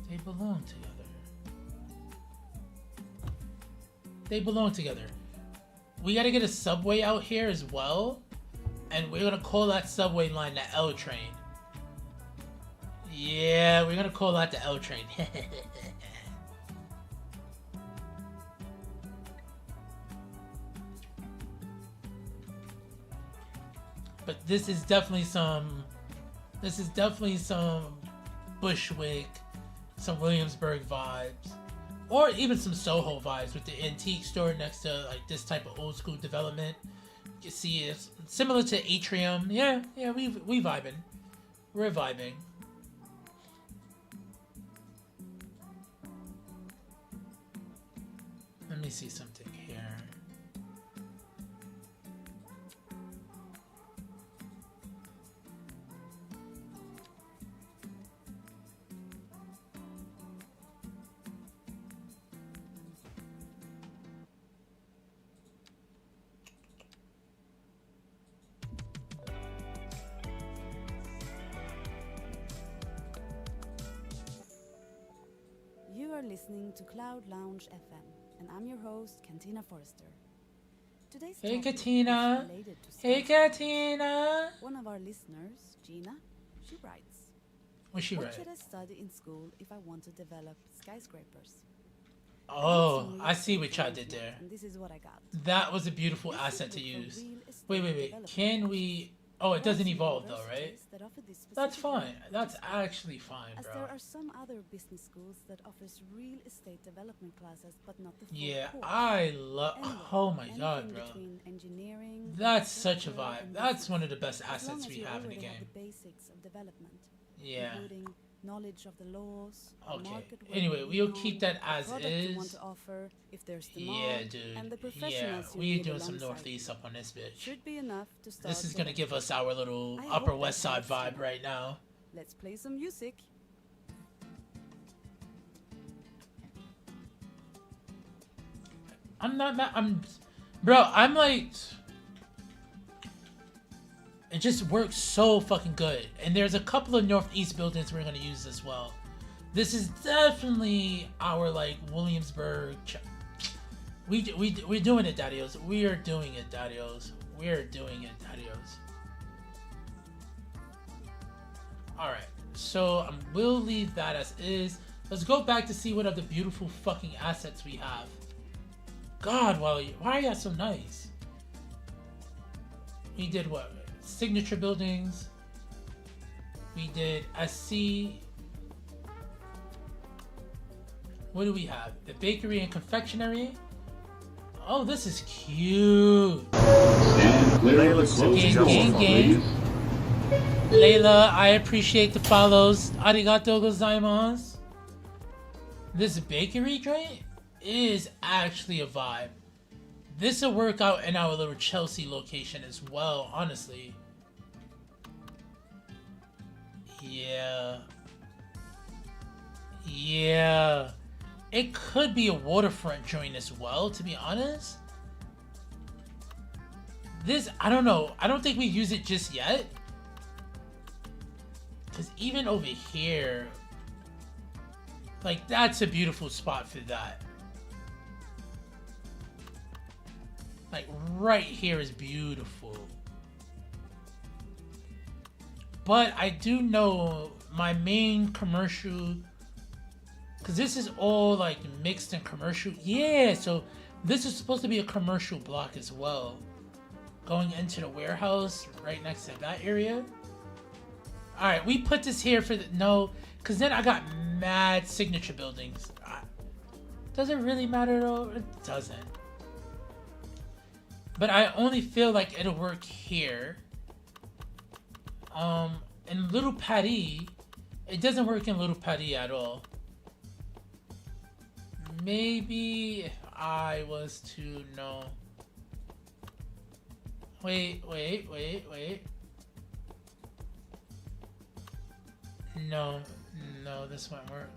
They belong together. They belong together. We gotta get a subway out here as well. And we're gonna call that subway line the L train. Yeah, we're gonna call that the L train. But this is definitely some Bushwick, some Williamsburg vibes. Or even some Soho vibes with the antique store next to like this type of old school development. You can see it's similar to Atrium. Yeah, we vibing. We're vibing. Let me see something here. You are listening to Cloud Lounge FM, and I'm your host, Cantina Forrester. Today's Hey, topic Katina. is related to Hey, skyscrapers. Katina. One of our listeners, Gina, she writes, What's she what right? should I study in school if I want to develop skyscrapers? Oh, I see what y'all did there. And this is what I got. That was a beautiful This asset to book for use. real estate Wait. development. Can we... Oh, it doesn't evolve though, right? Universities that offer this That's specific fine. level, That's which is good, actually fine, as bro. there are some other business schools that offers real estate development classes, but not the full Yeah, course. I love... Anyway, Oh my god, anything bro. between engineering, That's such a architecture, vibe. and That's business, one of the best as long assets as we you have in the already game. the basics of development, Yeah. including knowledge of the laws, the Okay. market where Anyway, you we'll belong, keep that the as product you want is. to offer, if there's Yeah, demand, dude. and the Yeah, professionals you we're need doing some alongside Northeast you. up on this bitch. Should be enough to start. This is gonna with. give us our little I Upper hope West that Side helps vibe you. right now. Let's play some music. I'm not mad. Bro, I'm like... It just works so fucking good. And there's a couple of Northeast buildings we're gonna use as well. This is definitely our, like, Williamsburg... We're doing it, Daddios. We are doing it, Daddios. We're doing it, Daddios. Alright, so we'll leave that as is. Let's go back to see what other beautiful fucking assets we have. God, why are you so nice? We did what? Signature buildings. We did SC. What do we have? The bakery and confectionery. Oh, this is cute. Gang. Layla, I appreciate the follows. Arigato gozaimasu. This bakery joint is actually a vibe. This will work out in our little Chelsea location as well, honestly. Yeah. it could be a waterfront joint as well, to be honest. This, I don't know. I don't think we use it just yet. Because even over here, like, that's a beautiful spot for that. Like, right here is beautiful. But I do know my main commercial, because this is all like mixed and commercial. Yeah, so this is supposed to be a commercial block as well. Going into the warehouse right next to that area. Alright, we put this here for the, no, because then I got mad signature buildings. Does it really matter though? It doesn't. But I only feel like it'll work here. In Little Paris, it doesn't work in Little Paris at all. Maybe if I was to know. Wait. No, this won't work.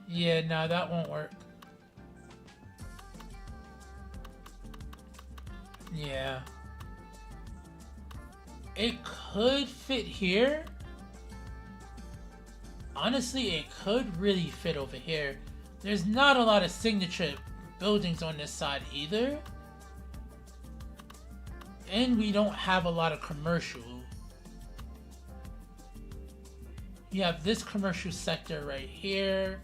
Yeah, no, that won't work. Yeah. It could fit here. Honestly, it could really fit over here. There's not a lot of signature buildings on this side either. And we don't have a lot of commercial. You have this commercial sector right here.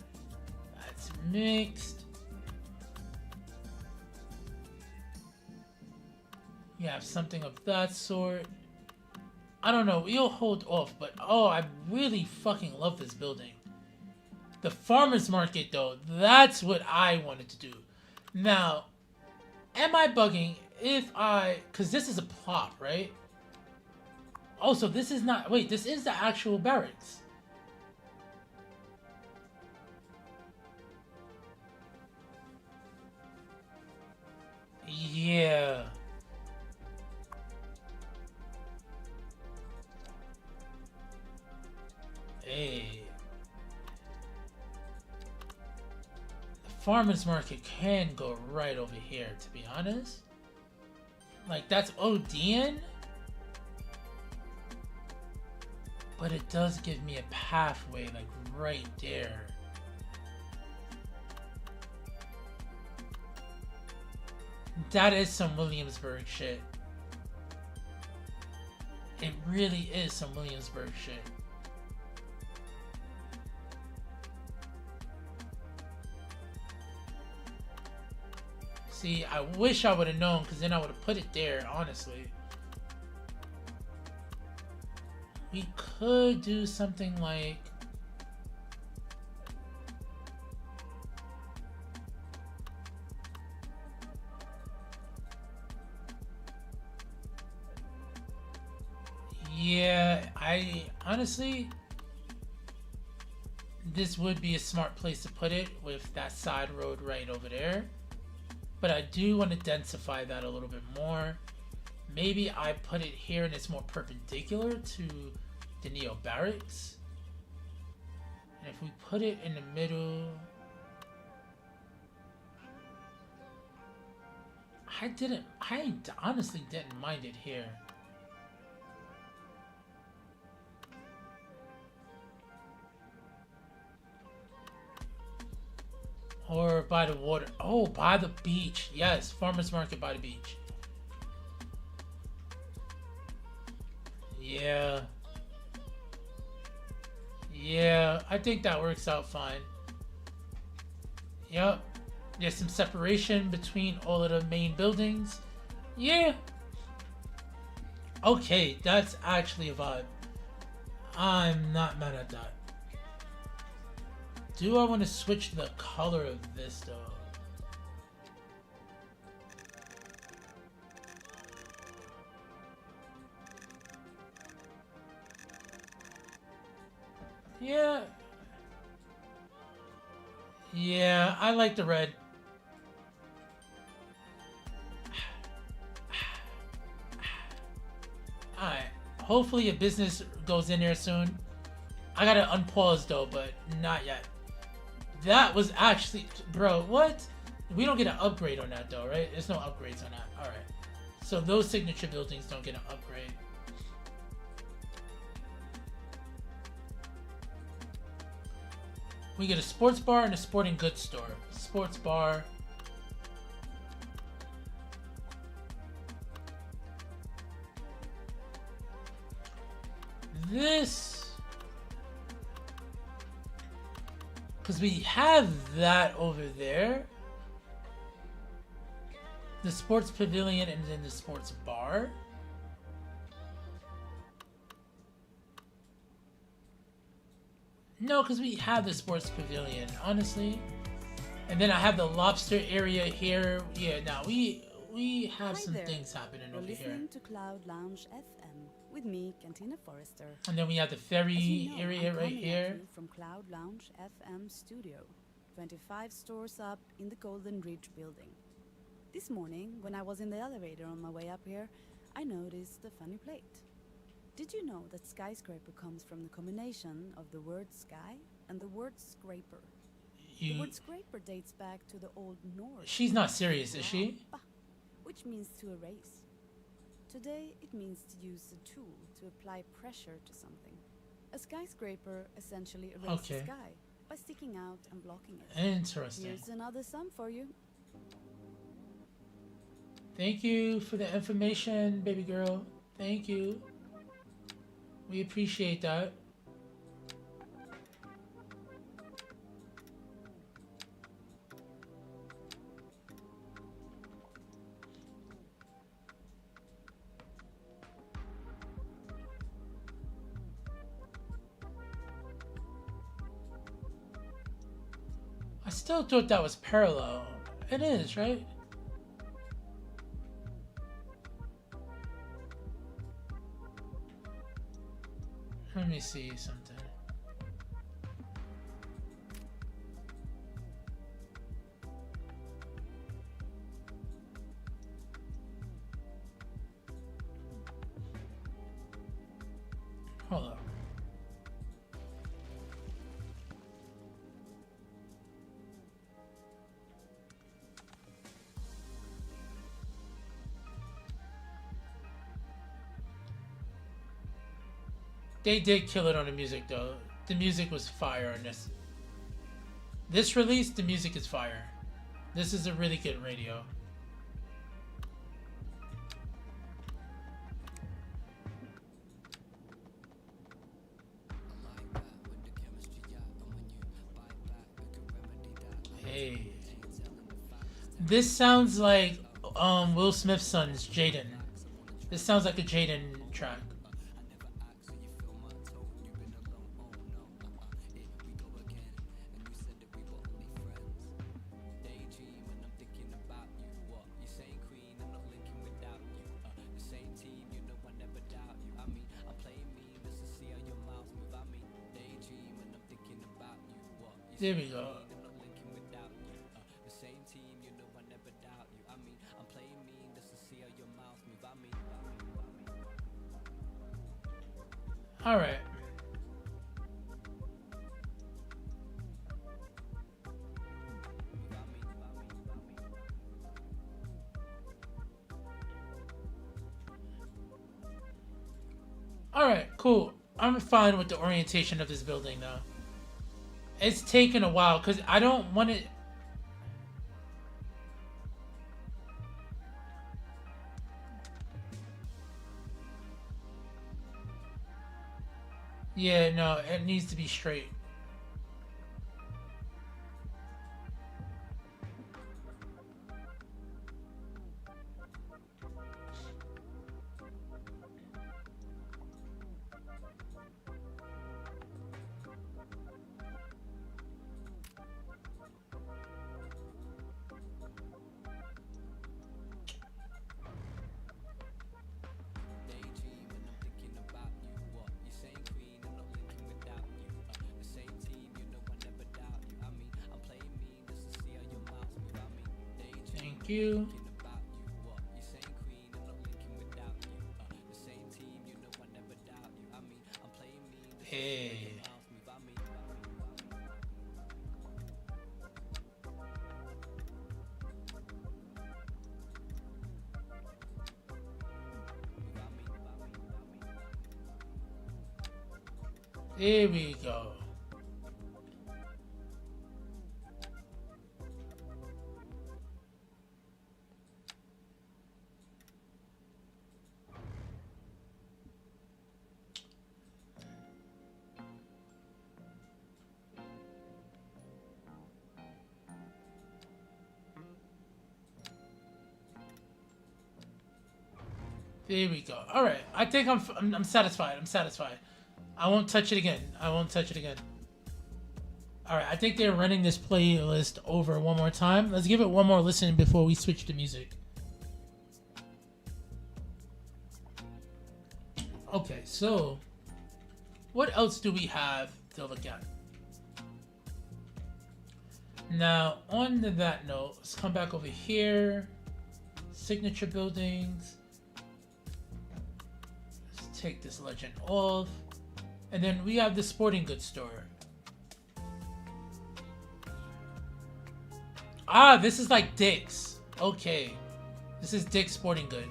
That's mixed. You have something of that sort. I don't know, we'll hold off, but oh, I really fucking love this building. The farmer's market though, that's what I wanted to do. Now, am I bugging if cause this is a plot, right? Also, this is not, wait, this is the actual barracks. Yeah. Hey. The farmer's market can go right over here, to be honest. Like, that's ODN. But it does give me a pathway, like, right there. That is some Williamsburg shit. It really is some Williamsburg shit. See, I wish I would have known, because then I would have put it there, honestly. We could do something like... Yeah, I honestly, this would be a smart place to put it with that side road right over there. But I do want to densify that a little bit more. Maybe I put it here and it's more perpendicular to the Neo Barracks. And if we put it in the middle... I honestly didn't mind it here. Or by the water. Oh, by the beach. Yes, farmer's market by the beach. Yeah. Yeah, I think that works out fine. Yep. There's some separation between all of the main buildings. Yeah. Okay, that's actually a vibe. I'm not mad at that. Do I want to switch the color of this though? Yeah. Yeah, I like the red. Alright, Hopefully a business goes in there soon. I gotta unpause though, but not yet. That was actually, bro, what? We don't get an upgrade on that though, right? There's no upgrades on that. Alright. So those signature buildings don't get an upgrade. We get a sports bar and a sporting goods store. Sports bar. This, because we have that over there, the sports pavilion and then the sports bar. No, because we have the sports pavilion, honestly. And then I have the lobster area here. Yeah, now we have Hi some there. things happening You're over here. listening to Cloud Lounge FM with me, Cantina Forrester. And then we have the As ferry you know, area I'm right coming at here. you from Cloud Lounge FM studio, 25 stores up in the Golden Ridge building. This morning, when I was in the elevator on my way up here, I noticed a funny plate. Did you know that skyscraper comes from the combination of the word sky and the word scraper? The word scraper dates back to the Old Norse. She's not serious, is she? Scrapa, which means to erase. Today, it means to use a tool to apply pressure to something. A skyscraper essentially erases the sky by sticking out and blocking it. Interesting. Here's another sum for you. Thank you for the information, baby girl. Thank you. We appreciate that. I still thought that was parallel. It is, right? Let me see something. Hold up. They did kill it on the music though. The music was fire on this. This release, the music is fire. This is a really good radio. Hey. This sounds like Will Smith's son's Jaden. This sounds like a Jaden track. There we go. All right. All right, cool. I'm fine with the orientation of this building though. It's taken a while because I don't want it. Yeah, no, it needs to be straight. Thank you. Okay. There we go. There we go. All right. I think I'm satisfied. I'm satisfied. I won't touch it again. I won't touch it again. All right. I think they're running this playlist over one more time. Let's give it one more listen before we switch to music. Okay. So, what else do we have to look at? Now, on that note, let's come back over here. Signature buildings. Take this legend off, and then we have the sporting goods store. Ah, this is like Dick's. Okay, this is Dick's Sporting Goods.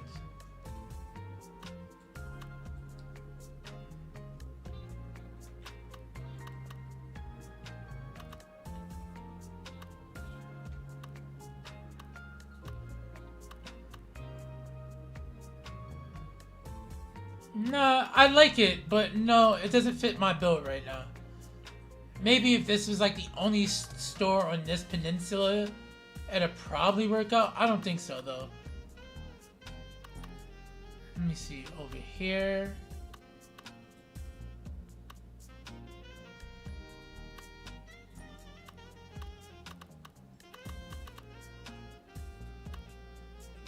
Nah, I like it, but no, it doesn't fit my build right now. Maybe if this was like the only store on this peninsula, it'd probably work out. I don't think so, though. Let me see, over here.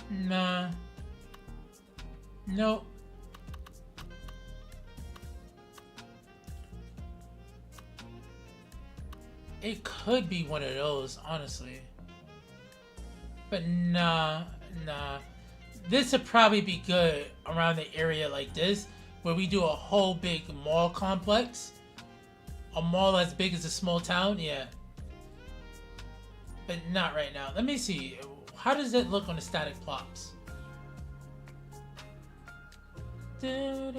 Nah. Nope. It could be one of those, honestly. But nah. This would probably be good around the area like this, where we do a whole big mall complex. A mall as big as a small town, yeah. But not right now. Let me see. How does it look on the static plops? Yo,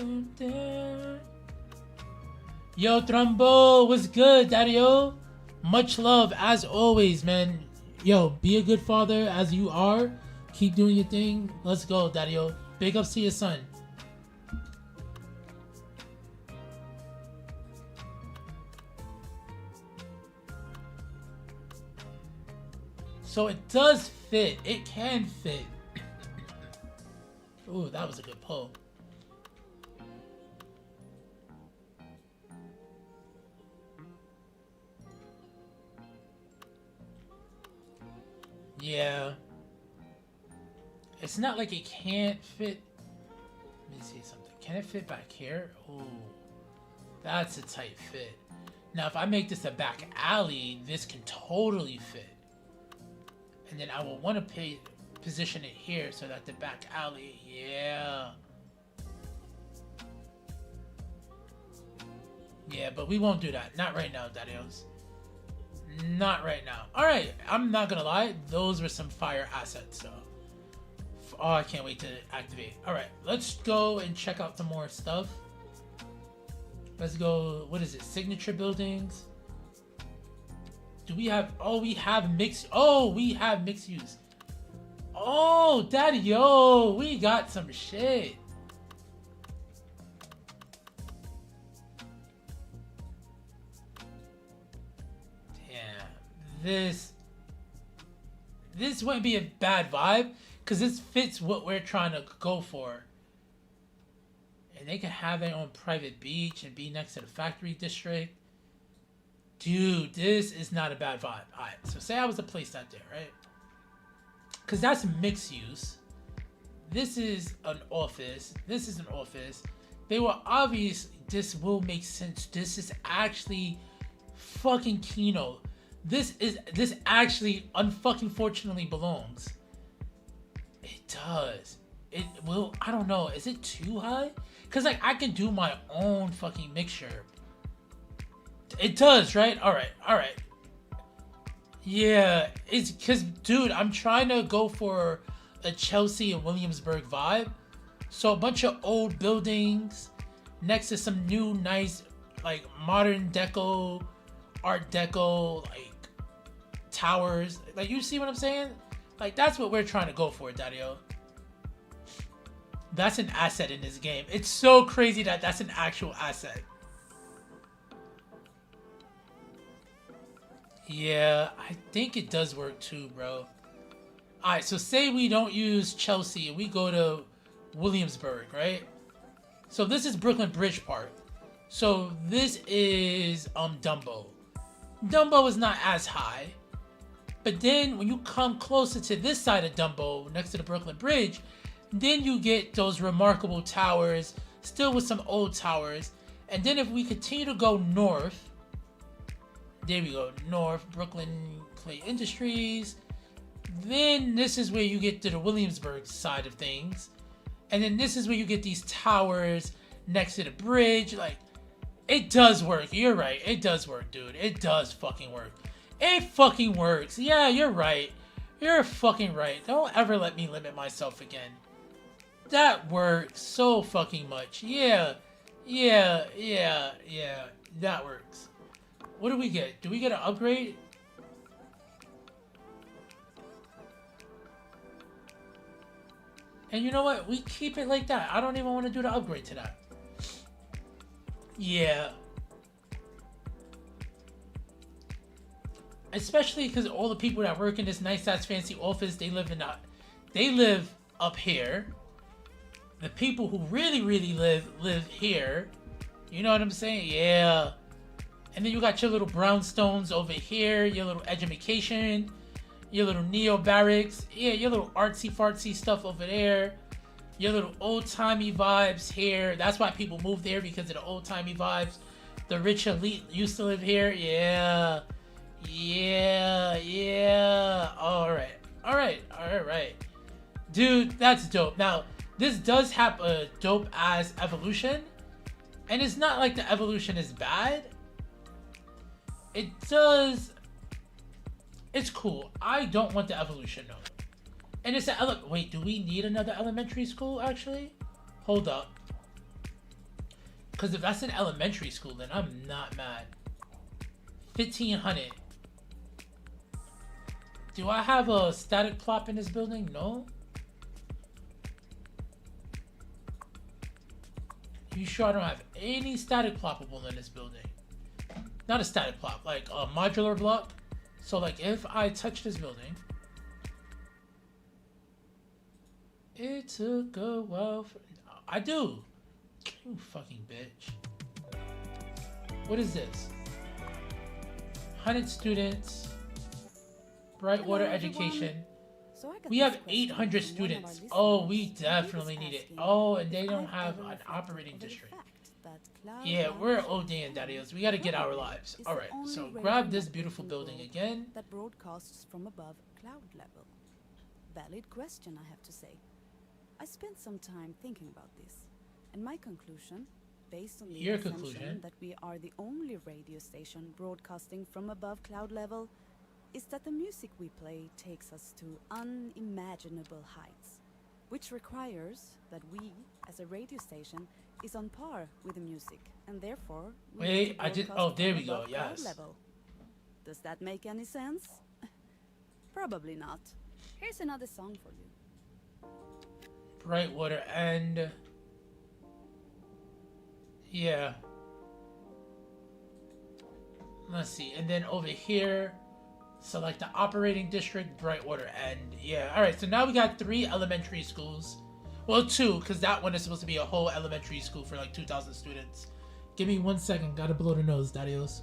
Trumbo, what's good, Daddy-o? Much love, as always, man. Yo, be a good father as you are. Keep doing your thing. Let's go, Daddy-o. Big ups to your son. So it does fit. It can fit. Ooh, that was a good pull. Yeah. It's not like it can't fit. Let me see something. Can it fit back here? Ooh. That's a tight fit. Now, if I make this a back alley, this can totally fit. And then I will want to position it here so that the back alley, yeah. Yeah, but we won't do that. Not right now, Daddios. Not right now. Alright, I'm not gonna lie. Those were some fire assets, so. Oh, I can't wait to activate. Alright, let's go and check out some more stuff. Let's go, what is it? Signature buildings. Do we have, oh, we have mixed use. Oh, Daddy, yo, we got some shit. This wouldn't be a bad vibe because this fits what we're trying to go for. And they can have their own private beach and be next to the factory district. Dude, this is not a bad vibe. Alright, so say I was to place that there, right? Because that's mixed use. This is an office. This is an office. They were obvious. This will make sense. This is actually fucking Kino. This actually unfucking fortunately belongs. It does. It will. I don't know. Is it too high? Cause like I can do my own fucking mixture. It does, right? All right, all right. Yeah, it's because, dude, I'm trying to go for a Chelsea and Williamsburg vibe. So a bunch of old buildings next to some new, nice, like modern deco, art deco, like towers. Like, you see what I'm saying? Like, that's what we're trying to go for, Daddy-O. That's an asset in this game. It's so crazy that that's an actual asset. Yeah, I think it does work too, bro. Alright, so say we don't use Chelsea and we go to Williamsburg, right? So this is Brooklyn Bridge Park. So this is Dumbo. Dumbo is not as high. But then when you come closer to this side of Dumbo, next to the Brooklyn Bridge, then you get those remarkable towers, still with some old towers. And then if we continue to go north, there we go, north, Brooklyn Clay Industries. Then this is where you get to the Williamsburg side of things. And then this is where you get these towers next to the bridge. Like, it does work. You're right. It does work, dude. It does fucking work. It fucking works. Yeah, you're right. You're fucking right. Don't ever let me limit myself again. That works so fucking much. Yeah. Yeah. Yeah. Yeah. That works. What do we get? Do we get an upgrade? And you know what? We keep it like that. I don't even want to do the upgrade to that. Yeah. Especially because all the people that work in this nice-ass fancy office, they live up here. The people who really live here. You know what I'm saying? Yeah. And then you got your little brownstones over here, your little education, your little neo-barracks, yeah, your little artsy-fartsy stuff over there, your little old-timey vibes here. That's why people move there, because of the old-timey vibes. The rich elite used to live here, yeah. Yeah, yeah. Alright. Dude, that's dope. Now, this does have a dope-ass evolution, and it's not like the evolution is bad. It does... It's cool. I don't want the evolution, though. And it's a... Wait, do we need another elementary school, actually? Hold up. Because if that's an elementary school, then I'm not mad. 1,500. Do I have a static plop in this building? No. You sure I don't have any static ploppable in this building? Not a static plop, like a modular block. So like if I touch this building, it took a while for... I do. You fucking bitch. What is this? 100 students. Brightwater education. So I got We this have question 800 from one of our students. Oh, we listeners. definitely He was need it. asking Oh, and they if don't I've have ever an reflected operating over the district. fact that Cloud Yeah, Lounge we're ODing, Daddy-Os. We gotta get our lives. is the Alright, only so radio grab this network beautiful in the building world again. that broadcasts from above cloud level. Valid question, I have to say. I spent some time thinking about this, and my conclusion, based on the Your assumption conclusion? that we are the only radio station broadcasting from above cloud level, is that the music we play takes us to unimaginable heights, which requires that we, as a radio station, is on par with the music, and therefore we need Wait, to I did... broadcast Oh, there from we go, above cloud yes. level. Does that make any sense? Probably not. Here's another song for you. Brightwater and... Yeah. Let's see. And then over here, select the operating district, Brightwater End. Yeah. Alright, so now we got 3 elementary schools. Well, 2, because that one is supposed to be a whole elementary school for like 2,000 students. Give me 1 second. Gotta blow the nose, Daddy-Os.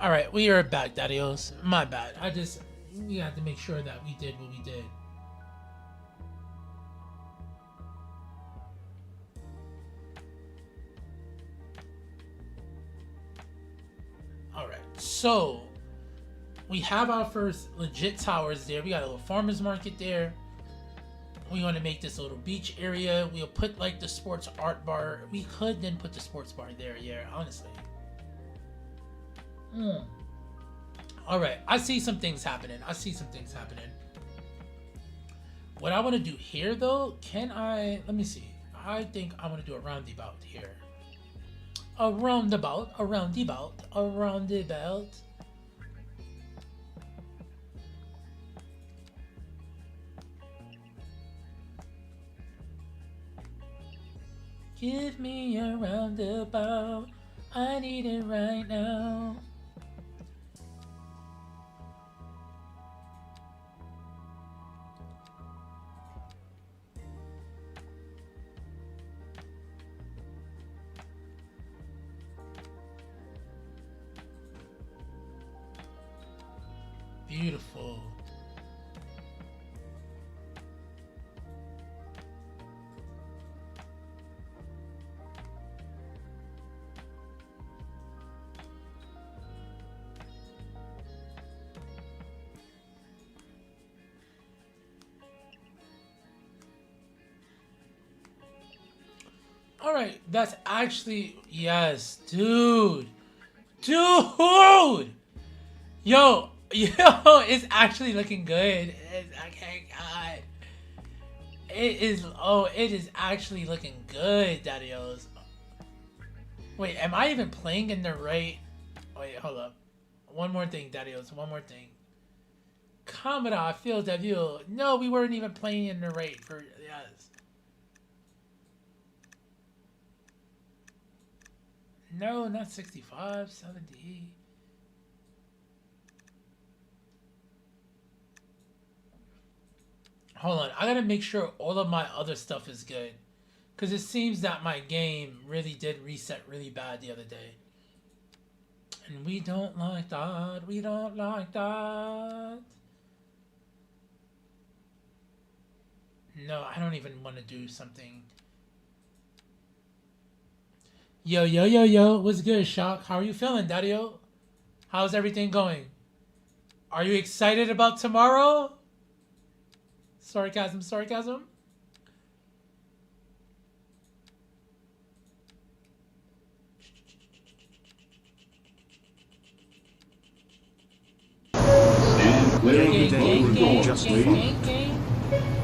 Alright, we are back, Daddy-Os. My bad. I just... we have to make sure that we did what we did. Alright, so we have our first legit towers there. We got a little farmer's market there. We want to make this a little beach area. We'll put like the sports art bar. We could then put the sports bar there, yeah, honestly. Alright, I see some things happening. What I want to do here though, let me see. I think I want to do a roundabout here. A roundabout. Give me a roundabout. I need it right now. Beautiful. All right, that's actually, yes, dude, yo, it's actually looking good. Okay, God, it is actually looking good, Daddy-O's. Wait, am I even playing in the right? Wait, hold up. One more thing, Daddy-O's, one more thing. Camera, field of view. No, we weren't even playing in the right for, yes. No, not 65, 70. Hold on, I gotta make sure all of my other stuff is good. Because it seems that my game really did reset really bad the other day. And we don't like that. We don't like that. No, I don't even want to do something. Yo, what's good, Shock? How are you feeling, Daddy-O? How's everything going? Are you excited about tomorrow? Sarcasm.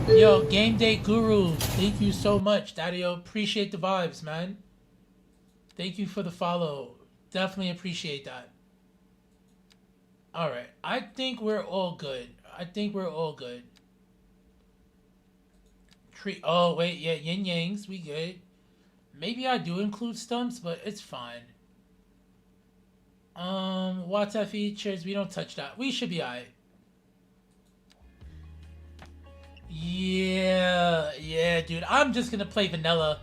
Yo, Game Day Guru, thank you so much, Daddy-O. Appreciate the vibes, man. Thank you for the follow. Definitely appreciate that. Alright, I think we're all good. Oh, wait, yeah, yin yangs, we good. Maybe I do include stumps, but it's fine. Water features, we don't touch that. We should be alright. Yeah, dude, I'm just gonna play vanilla.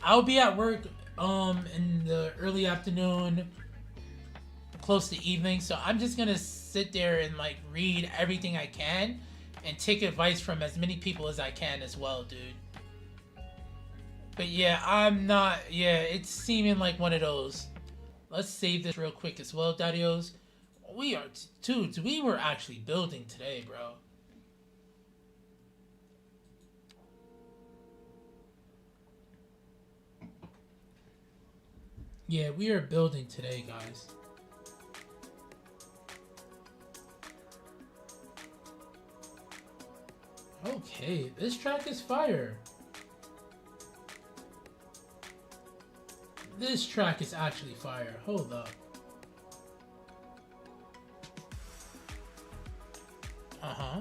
I'll be at work in the early afternoon, close to evening, so I'm just gonna sit there and like read everything I can and take advice from as many people as I can as well, dude. But yeah, it's seeming like one of those. Let's save this real quick as well, Daddy-O's. Dudes, we were actually building today, bro. Yeah, we are building today, guys. Okay, this track is fire. This track is actually fire. Hold up. Uh-huh.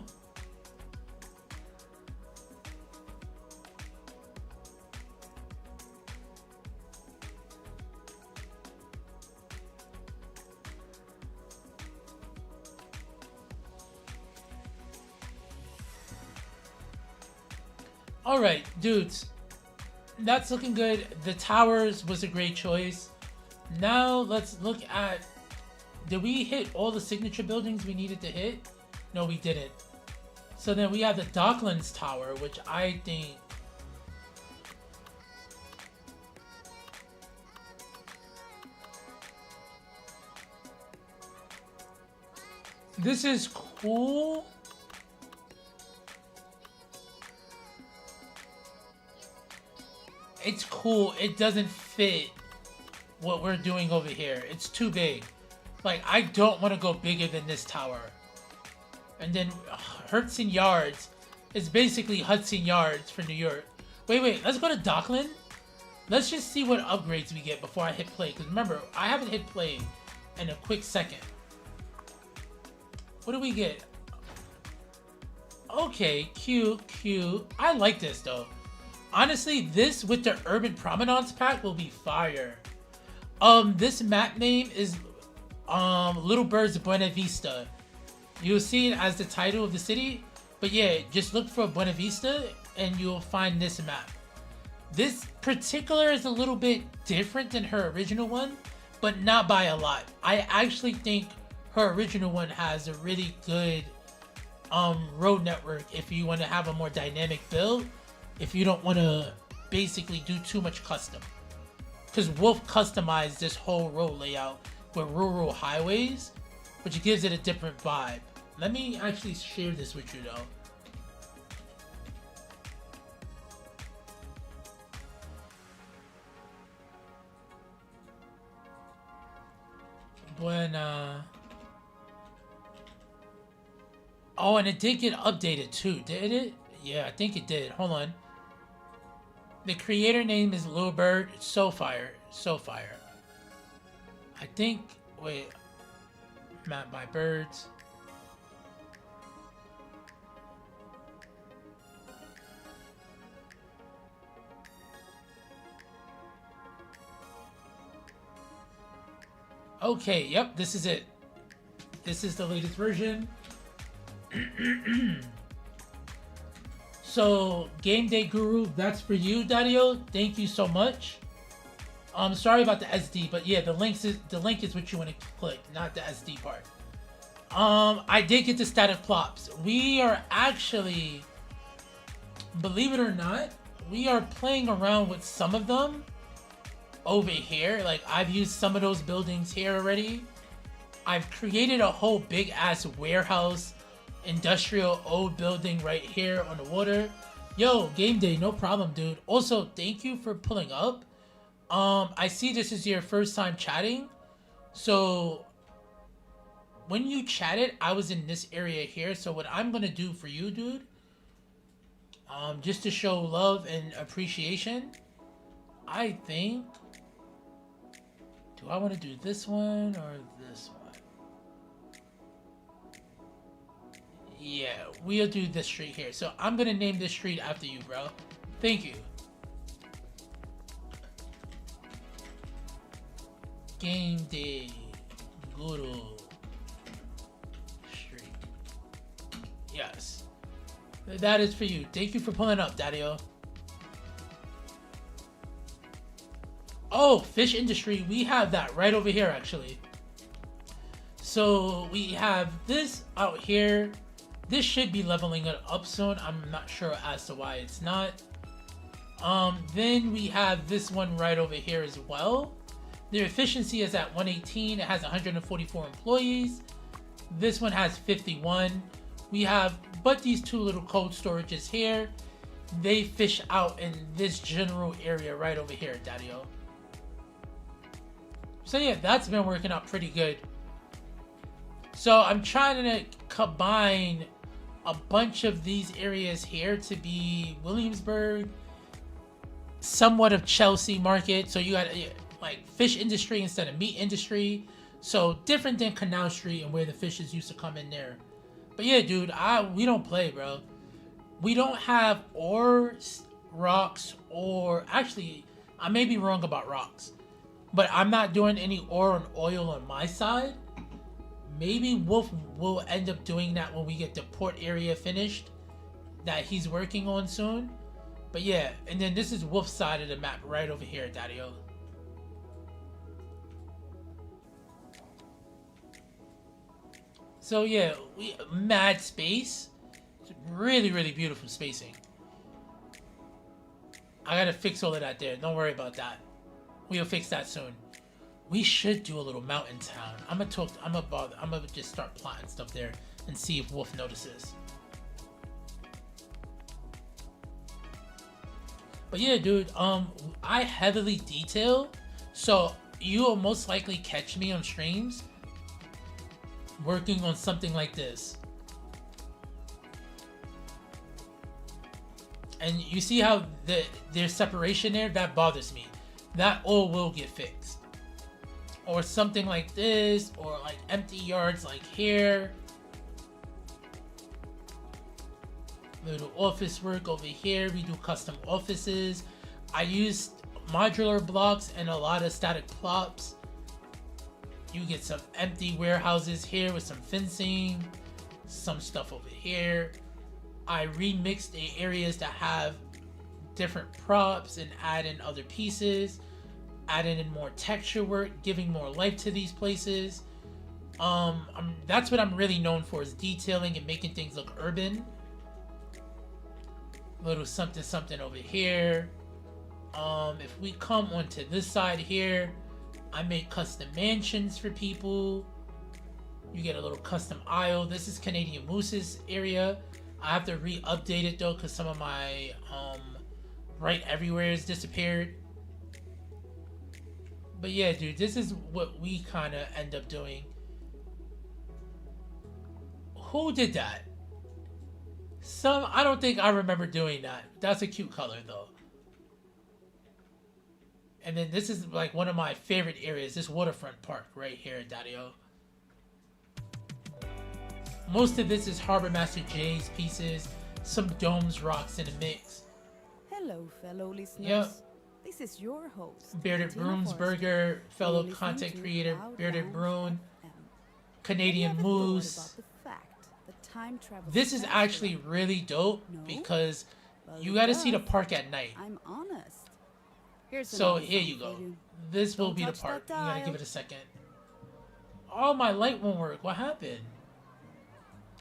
Alright, dudes. That's looking good. The towers was a great choice. Now let's look at... Did we hit all the signature buildings we needed to hit? No, we didn't. So then we have the Docklands Tower, which I think... This is cool. It's cool. It doesn't fit what we're doing over here. It's too big. Like, I don't want to go bigger than this tower. And then Hudson Yards is basically Hudson Yards for New York. Wait. Let's go to Dockland. Let's just see what upgrades we get before I hit play. Because remember, I haven't hit play in a quick second. What do we get? Okay, cute. I like this though. Honestly, this with the Urban Promenades pack will be fire. This map name is Lilbyrds Buena Vista. You'll see it as the title of the city. But yeah, just look for Buena Vista and you'll find this map. This particular is a little bit different than her original one, but not by a lot. I actually think her original one has a really good road network if you want to have a more dynamic build, if you don't want to basically do too much custom. Because Wolf customized this whole road layout with rural highways, which gives it a different vibe. Let me actually share this with you though. Buena. Oh, and it did get updated too, did it? Yeah, I think it did. Hold on. The creator name is Lilbyrd. So fire. I think, wait. Map by birds. Okay, yep, this is it. This is the latest version. So, Game Day Guru, that's for you, Dario. Thank you so much. Sorry about the SD, but yeah, the link is what you want to click, not the SD part. I did get the static plops. We are actually, believe it or not, we are playing around with some of them over here. Like, I've used some of those buildings here already. I've created a whole big ass warehouse industrial old building right here on the water. Yo, Game Day, no problem, dude. Also, thank you for pulling up. I see this is your first time chatting. So when you chatted, I was in this area here. So what I'm gonna do for you, dude, just to show love and appreciation, I think, do I want to do this one or this one? Yeah, we'll do this street here. So I'm gonna name this street after you, bro. Thank you. Game Day Guru Street. Yes. That is for you. Thank you for pulling up, Dario. Oh, fish industry. We have that right over here, actually. So we have this out here. This should be leveling it up soon. I'm not sure as to why it's not. Then we have this one right over here as well. Their efficiency is at 118. It has 144 employees. This one has 51. We have, but these two little cold storages here, they fish out in this general area right over here, Dario. So yeah, that's been working out pretty good. So I'm trying to combine a bunch of these areas here to be Williamsburg, somewhat of Chelsea market. So you got like fish industry instead of meat industry. So different than Canal Street and where the fishes used to come in there. But yeah, dude, we don't play, bro. We don't have ores, rocks, or actually, I may be wrong about rocks, but I'm not doing any ore and oil on my side. Maybe Wolf will end up doing that when we get the port area finished that he's working on soon. But yeah, and then this is Wolf's side of the map right over here, Dario. So yeah, we mad space. It's really, really beautiful spacing. I gotta fix all of that there. Don't worry about that. We'll fix that soon. We should do a little mountain town. I'm gonna just start plotting stuff there and see if Wolf notices. But yeah, dude, I heavily detail, so you will most likely catch me on streams working on something like this. And you see how there's separation there? That bothers me. That all will get fixed. Or something like this, or like empty yards like here. Little office work over here. We do custom offices. I use modular blocks and a lot of static plops. You get some empty warehouses here with some fencing, some stuff over here. I remix the areas that have different props and add in other pieces, adding in more texture work, giving more life to these places. That's what I'm really known for, is detailing and making things look urban. Little something something over here. If we come onto this side here, I make custom mansions for people. You get a little custom aisle. This is Canadian Moose's area. I have to re-update it though, because some of my right everywhere has disappeared. But yeah, dude, this is what we kind of end up doing. Who did that? I don't think I remember doing that. That's a cute color though. And then this is like one of my favorite areas, this waterfront park right here in Dario. Most of this is Harbor Master J's pieces, some domes, rocks in a mix. Hello, fellow listeners. Yep. This is your host, Bearded Tina Brune's Forster. Burger, fellow You're listening content to creator, Bearded Cloud Brune, Lounge FM. Canadian Have you ever thought Moose. about the fact that time travel This is faster actually than- really dope No? because Well, you it got to see the does. park at night. I'm honest. Here's So another here song you for go. you. This will Don't be the touch park. that You gotta give dial. it a second. Oh, my light won't work. What happened?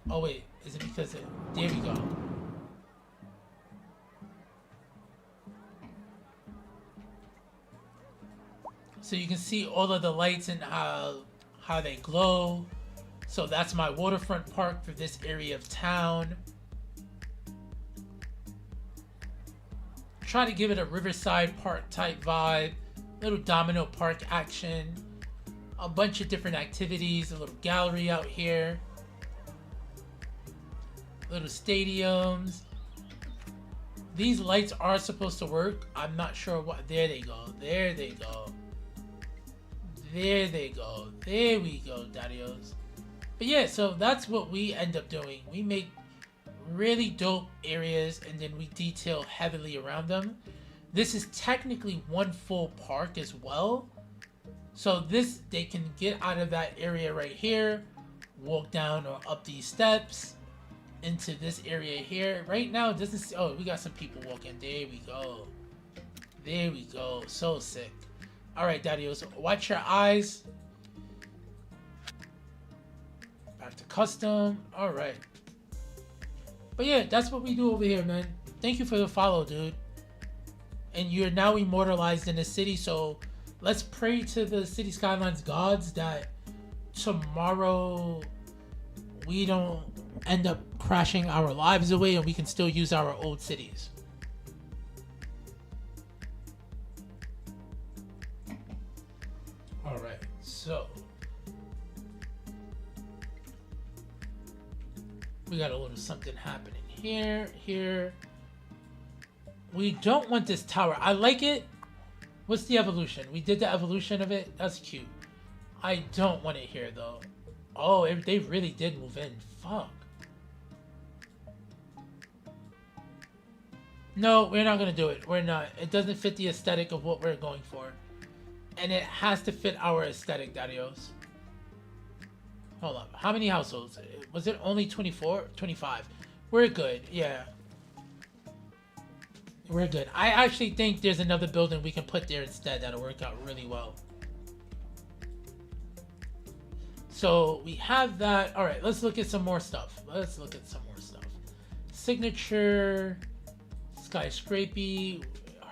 Oh wait, is it because it? There we go. So you can see all of the lights and how they glow. So that's my waterfront park for this area of town. Try to give it a Riverside Park type vibe, little domino park action, a bunch of different activities, a little gallery out here, little stadiums. These lights are supposed to work. I'm not sure what. There they go. There they go. There they go. There we go, Dadios. But yeah, so that's what we end up doing. We make really dope areas and then we detail heavily around them. This is technically one full park as well. So this, they can get out of that area right here, walk down or up these steps into this area here. Right now, it doesn't. Oh, we got some people walking. There we go. There we go. So sick. All right, Daddios, watch your eyes. Back to custom. All right. But yeah, that's what we do over here, man. Thank you for the follow, dude. And you're now immortalized in the city, so let's pray to the City Skylines gods that tomorrow we don't end up crashing our lives away and we can still use our old cities. Alright, so we got a little something happening here. We don't want this tower. I like it. What's the evolution? We did the evolution of it. That's cute. I don't want it here though. Oh, they really did move in. Fuck. No, we're not gonna do it. We're not. It doesn't fit the aesthetic of what we're going for. And it has to fit our aesthetic, Dadios. Hold up. How many households? Was it only 24? 25. We're good. Yeah. We're good. I actually think there's another building we can put there instead that'll work out really well. So we have that. All right, let's look at some more stuff. Signature, skyscrapey,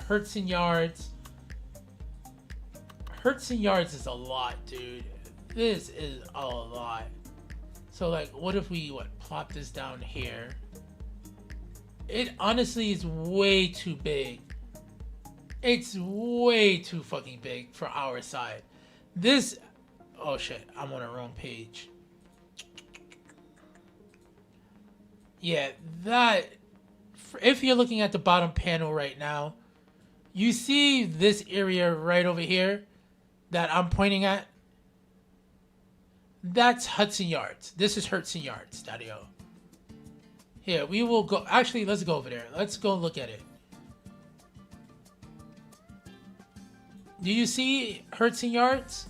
hertz and yards. Hertz and yards is a lot, dude. This is a lot. So like, what if we plop this down here? It honestly is way too big. It's way too fucking big for our side. This, oh shit, I'm on the wrong page. Yeah, that, if you're looking at the bottom panel right now, you see this area right over here that I'm pointing at? That's Hudson Yards. This is Hudson Yards, Daddy-O. Here, we will go, actually, let's go over there. Let's go look at it. Do you see Hudson Yards?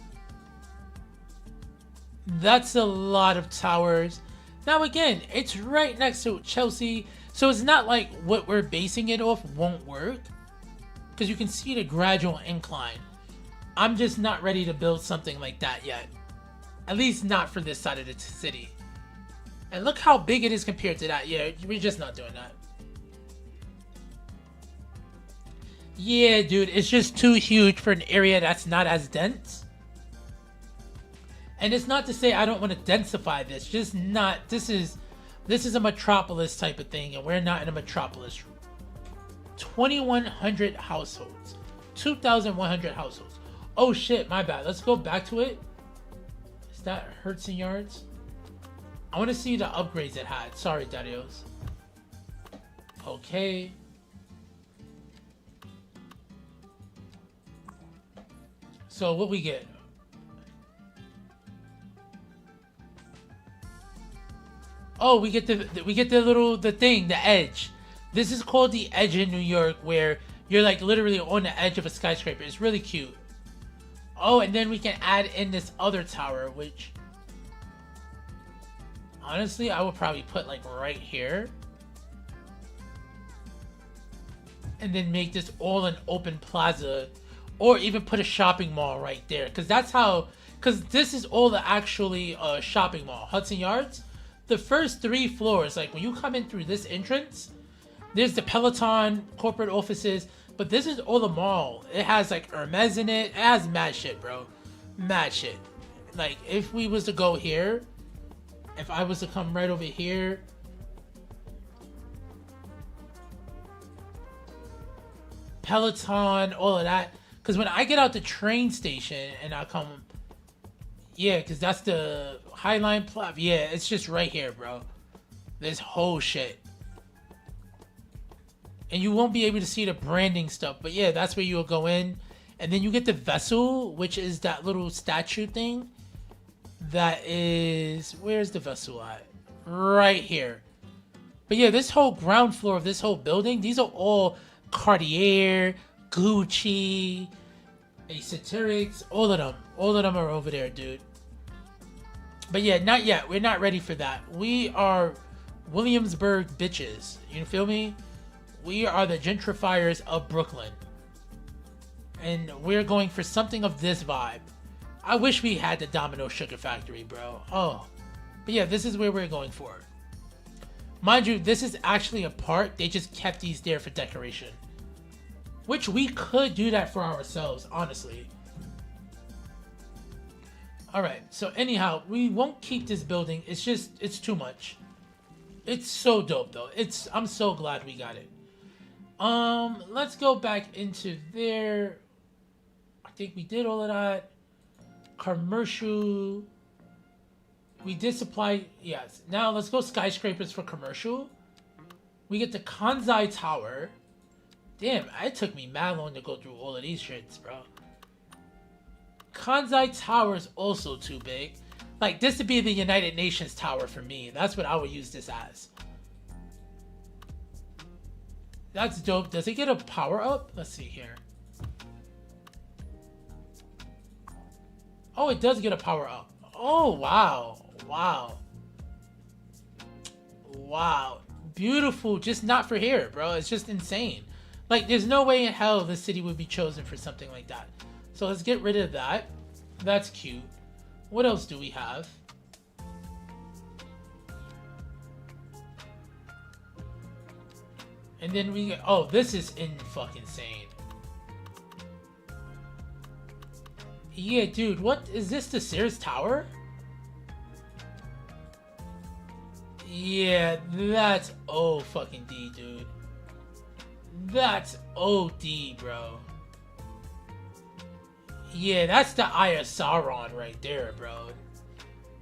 That's a lot of towers. Now again, it's right next to Chelsea, so it's not like what we're basing it off won't work, because you can see the gradual incline. I'm just not ready to build something like that yet. At least not for this side of the city. And look how big it is compared to that. Yeah, we're just not doing that. Yeah, dude, it's just too huge for an area that's not as dense. And it's not to say I don't want to densify this, just not, this is a metropolis type of thing, and we're not in a metropolis. 2,100 households. 2,100 households. Oh shit, my bad. Let's go back to it. Is that Hertz and Yards? I want to see the upgrades it had. Sorry, Daddy-Os. Okay. So what we get? Oh, we get the thing, the edge. This is called the edge in New York, where you're like literally on the edge of a skyscraper. It's really cute. Oh, and then we can add in this other tower, which honestly I would probably put like right here. And then make this all an open plaza, or even put a shopping mall right there. Because that's how, because this is all the actually shopping mall. Hudson Yards. The first 3 floors, like when you come in through this entrance, there's the Peloton corporate offices, but this is all the mall. It has like Hermes in it. It has mad shit, bro. Mad shit. Like if we was to go here, if I was to come right over here, Peloton, all of that. Because when I get out the train station and I come, yeah, because that's the Highline Plaza. Yeah, it's just right here, bro. This whole shit. And you won't be able to see the branding stuff. But yeah, that's where you'll go in. And then you get the vessel, which is that little statue thing. That is... Where's the vessel at? Right here. But yeah, this whole ground floor of this whole building, these are all Cartier, Gucci, Esoterics, all of them. All of them are over there, dude. But yeah, not yet. We're not ready for that. We are Williamsburg bitches. You feel me? We are the gentrifiers of Brooklyn. And we're going for something of this vibe. I wish we had the Domino Sugar Factory, bro. Oh. But yeah, this is where we're going for. Mind you, this is actually a park. They just kept these there for decoration. Which we could do that for ourselves, honestly. Alright, so anyhow, we won't keep this building. It's just, it's too much. It's so dope, though. I'm so glad we got it. Let's go back into there. I think we did all of that. Commercial. We did supply, yes. Now let's go skyscrapers for commercial. We get the Kansai Tower. Damn, it took me mad long to go through all of these shits, bro. Kansai Tower is also too big. Like, this would be the United Nations Tower for me. That's what I would use this as. That's dope. Does it get a power up? Let's see here. Oh, it does get a power up. Oh, wow. Wow. Wow. Beautiful. Just not for here, bro. It's just insane. Like, there's no way in hell this city would be chosen for something like that. So let's get rid of that. That's cute. What else do we have? And then we get, oh, this is fucking insane. Yeah, dude, what is this? The Sears Tower? Yeah, that's O fucking D, dude. That's OD, bro. Yeah, that's the Eye of Sauron right there, bro.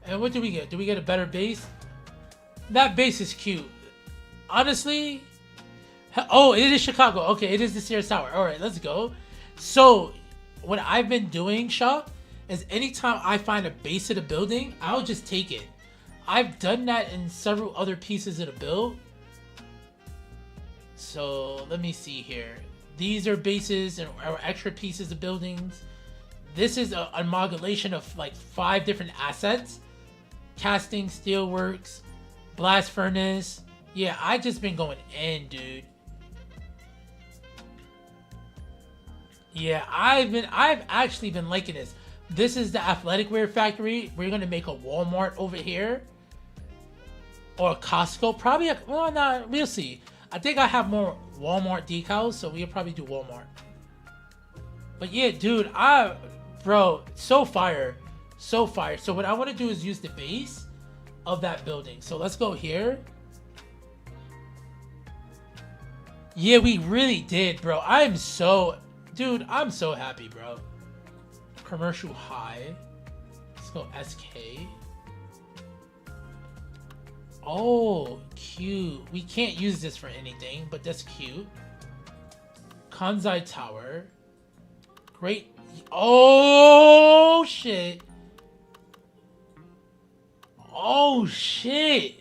And what do we get? Do we get a better base? That base is cute. Honestly. Oh, it is Chicago. Okay, it is the Sears Tower. Alright, let's go. So, what I've been doing, Shaw, is anytime I find a base of the building, I'll just take it. I've done that in several other pieces of the build. So, let me see here. These are bases or extra pieces of buildings. This is a amalgamation of like 5 different assets. Casting, steelworks, blast furnace. Yeah, I just been going in, dude. Yeah, I've actually been liking this. This is the athletic wear factory. We're gonna make a Walmart over here. Or a Costco. Probably well, no, we'll see. I think I have more Walmart decals, so we'll probably do Walmart. But yeah, dude, bro, so fire. So fire. So what I want to do is use the base of that building. So let's go here. Yeah, we really did, bro. Dude, I'm so happy, bro. Commercial high. Let's go SK. Oh, cute. We can't use this for anything, but that's cute. Kanzai Tower. Great. Oh, shit. Oh, shit.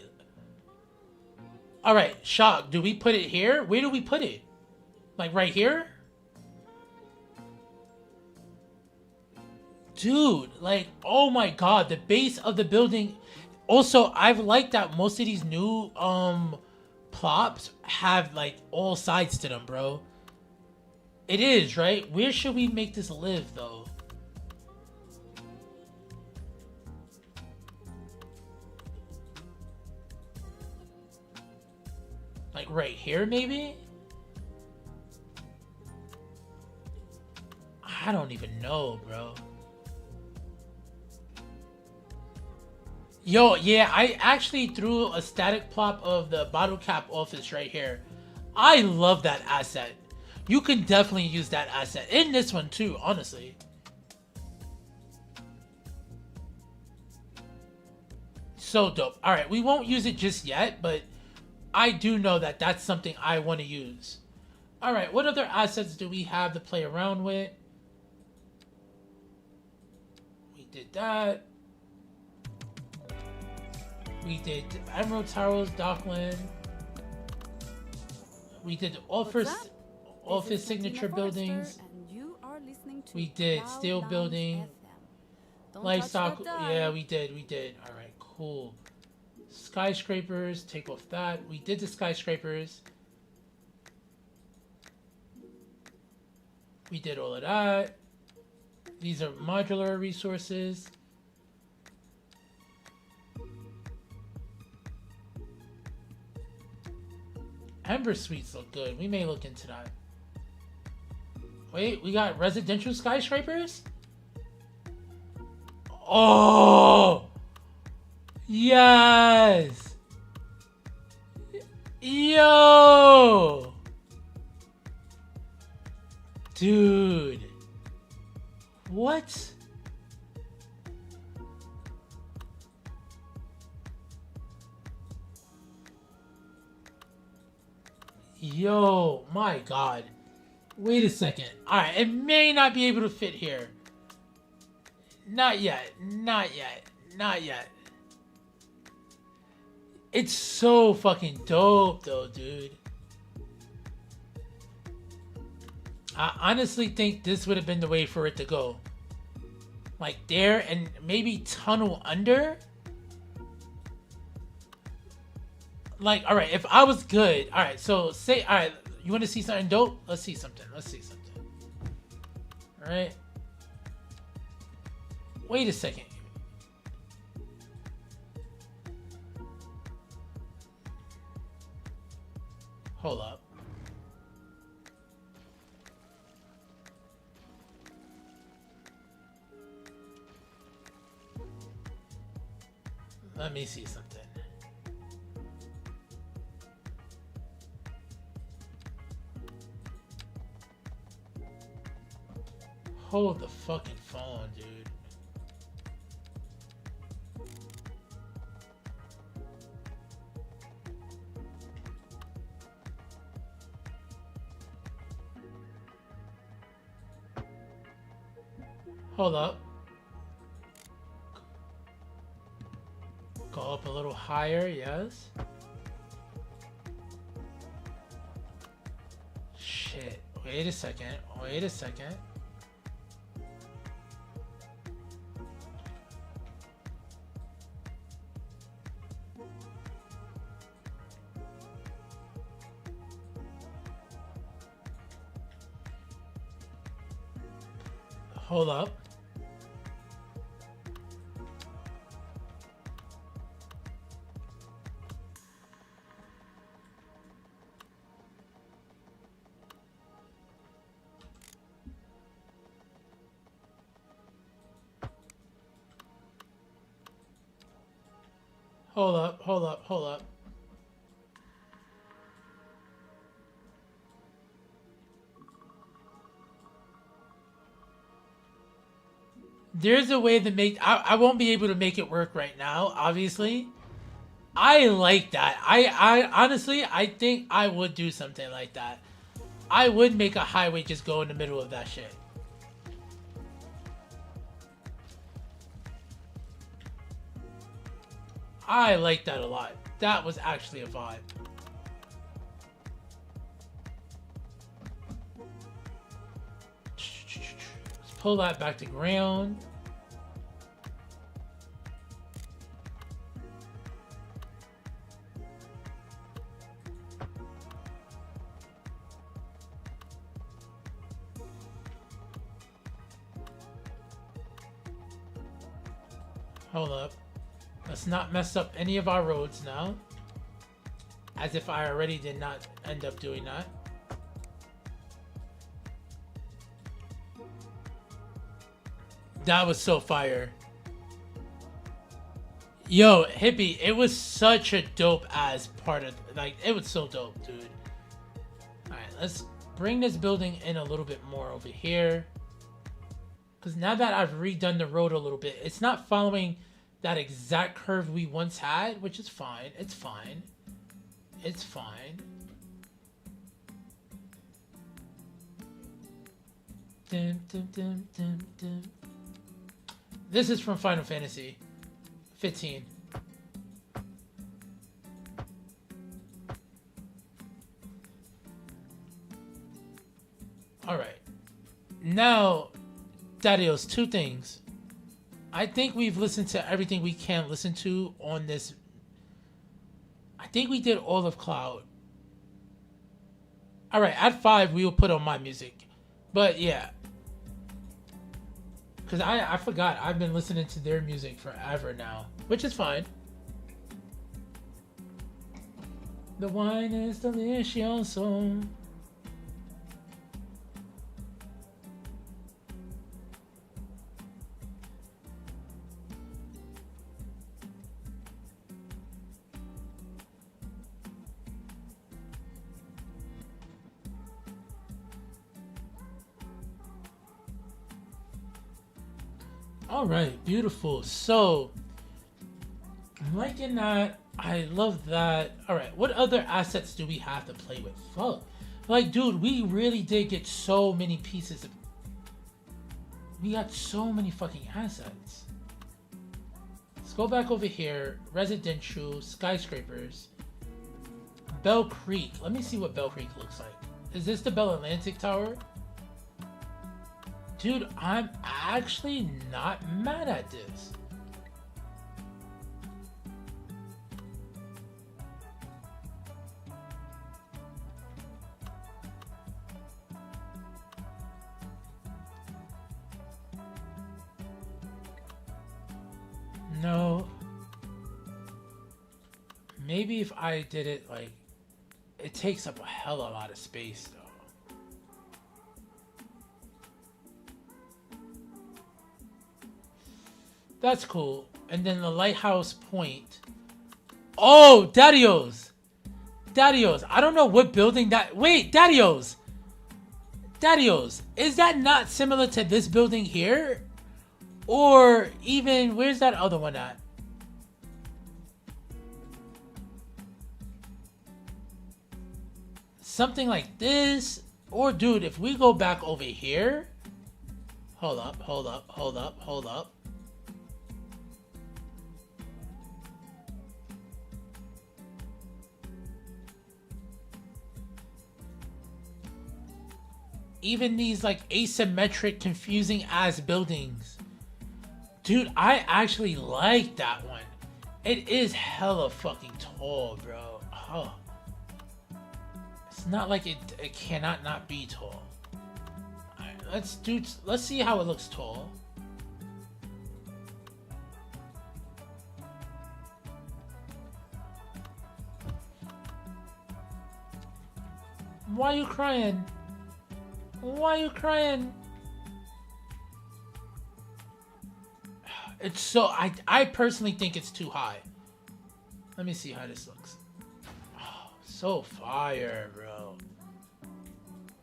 Alright, Shock. Do we put it here? Where do we put it? Like right here? Dude, like, oh my god, the base of the building. Also, I've liked that most of these new plops have like all sides to them, bro. It is, right? Where should we make this live though? Like right here maybe? I don't even know, bro. Yo, yeah, I actually threw a static plop of the bottle cap office right here. I love that asset. You can definitely use that asset in this one too, honestly. So dope. All right, we won't use it just yet, but I do know that that's something I want to use. All right, what other assets do we have to play around with? We did that. We did Emerald Towers, Dockland. We did office signature buildings. We did steel building. Livestock. Yeah, we did. All right, cool. Skyscrapers. Take off that. We did the skyscrapers. We did all of that. These are modular resources. Ember Suites look good. We may look into that. Wait, we got residential skyscrapers? Oh! Yes! Yo! Dude. What? Yo, my god. Wait a second. Alright, it may not be able to fit here. Not yet. Not yet. Not yet. It's so fucking dope though, dude. I honestly think this would have been the way for it to go. Like there and maybe tunnel under. Like, all right, if I was good, all right, so say, all right, you want to see something dope? Let's see something. All right. Wait a second. Hold up. Let me see something. Hold the fucking phone, dude. Hold up. Go up a little higher, yes. Shit. Wait a second. Wait a second. Hold up. Hold up, hold up, hold up. There's a way to make... I won't be able to make it work right now, obviously. I like that. I honestly, I think I would do something like that. I would make a highway just go in the middle of that shit. I like that a lot. That was actually a vibe. Let's pull that back to ground. Hold up. Let's not mess up any of our roads now. As if I already did not end up doing that. That was so fire. Yo, Hippie, it was such a dope ass part of, like, it was so dope, dude. Alright, let's bring this building in a little bit more over here. Because now that I've redone the road a little bit, it's not following that exact curve we once had, which is fine. It's fine. It's fine. Dum, dum, dum, dum, dum. This is from Final Fantasy 15. All right. Now, Dadios, two things. I think we've listened to everything we can listen to on this. I think we did all of Cloud. All right, at 5, we will put on my music. But yeah. Because I forgot. I've been listening to their music forever now. Which is fine. The wine is delicious. All right, beautiful. So, I'm liking that. I love that. All right, what other assets do we have to play with? Fuck. Like, dude, we really did get so many pieces of... We got so many fucking assets. Let's go back over here. Residential, skyscrapers. Bell Creek. Let me see what Bell Creek looks like. Is this the Bell Atlantic Tower? Dude, I'm actually not mad at this. No. Maybe if I did it like... It takes up a hell of a lot of space though. That's cool. And then the lighthouse point. Oh, Daddy-O's. Daddy-O's. I don't know what building that... Wait, Daddy-O's. Daddy-O's. Is that not similar to this building here? Or even... Where's that other one at? Something like this. Or, dude, if we go back over here... Hold up, hold up, hold up, hold up. Even these like asymmetric, confusing ass buildings. Dude, I actually like that one. It is hella fucking tall, bro. Oh. It's not like it cannot not be tall. Alright, let's see how it looks tall. Why are you crying? Why are you crying? It's so... I personally think it's too high. Let me see how this looks. Oh, so fire, bro.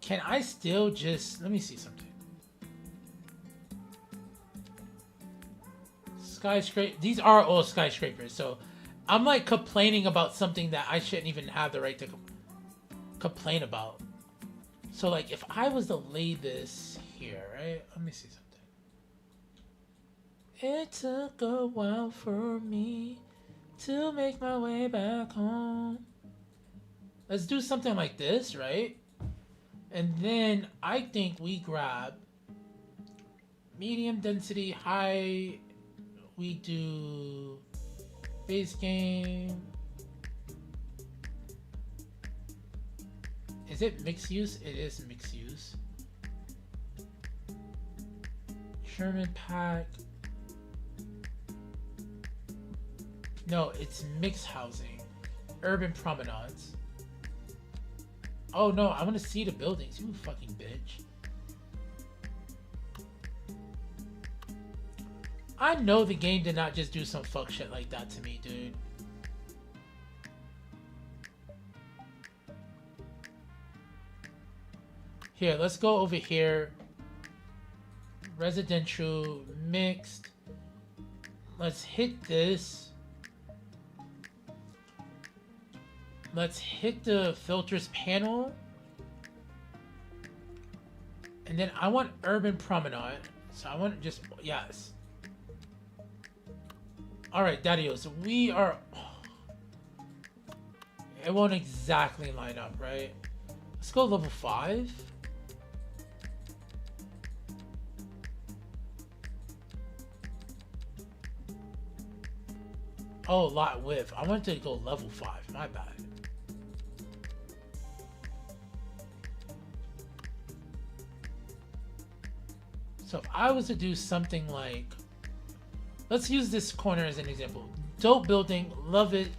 Can I still just... Let me see something. Skyscraper... These are all skyscrapers, so... I'm like complaining about something that I shouldn't even have the right to complain about. So, like, if I was to lay this here, right? Let me see something. It took a while for me to make my way back home. Let's do something like this, right? And then I think we grab medium density, high. We do base game. Is it mixed use? It is mixed use. Sherman Pack. No, it's mixed housing. Urban promenades. Oh no, I want to see the buildings, you fucking bitch. I know the game did not just do some fuck shit like that to me, dude. Here, let's go over here. Residential, mixed. Let's hit this. Let's hit the filters panel. And then I want urban promenade. So I want just, yes. Alright, Daddy-O's. We are... It won't exactly line up, right? Let's go level 5. Oh, lot width. I wanted to go level 5. My bad. So if I was to do something like... Let's use this corner as an example. Dope building. Love it.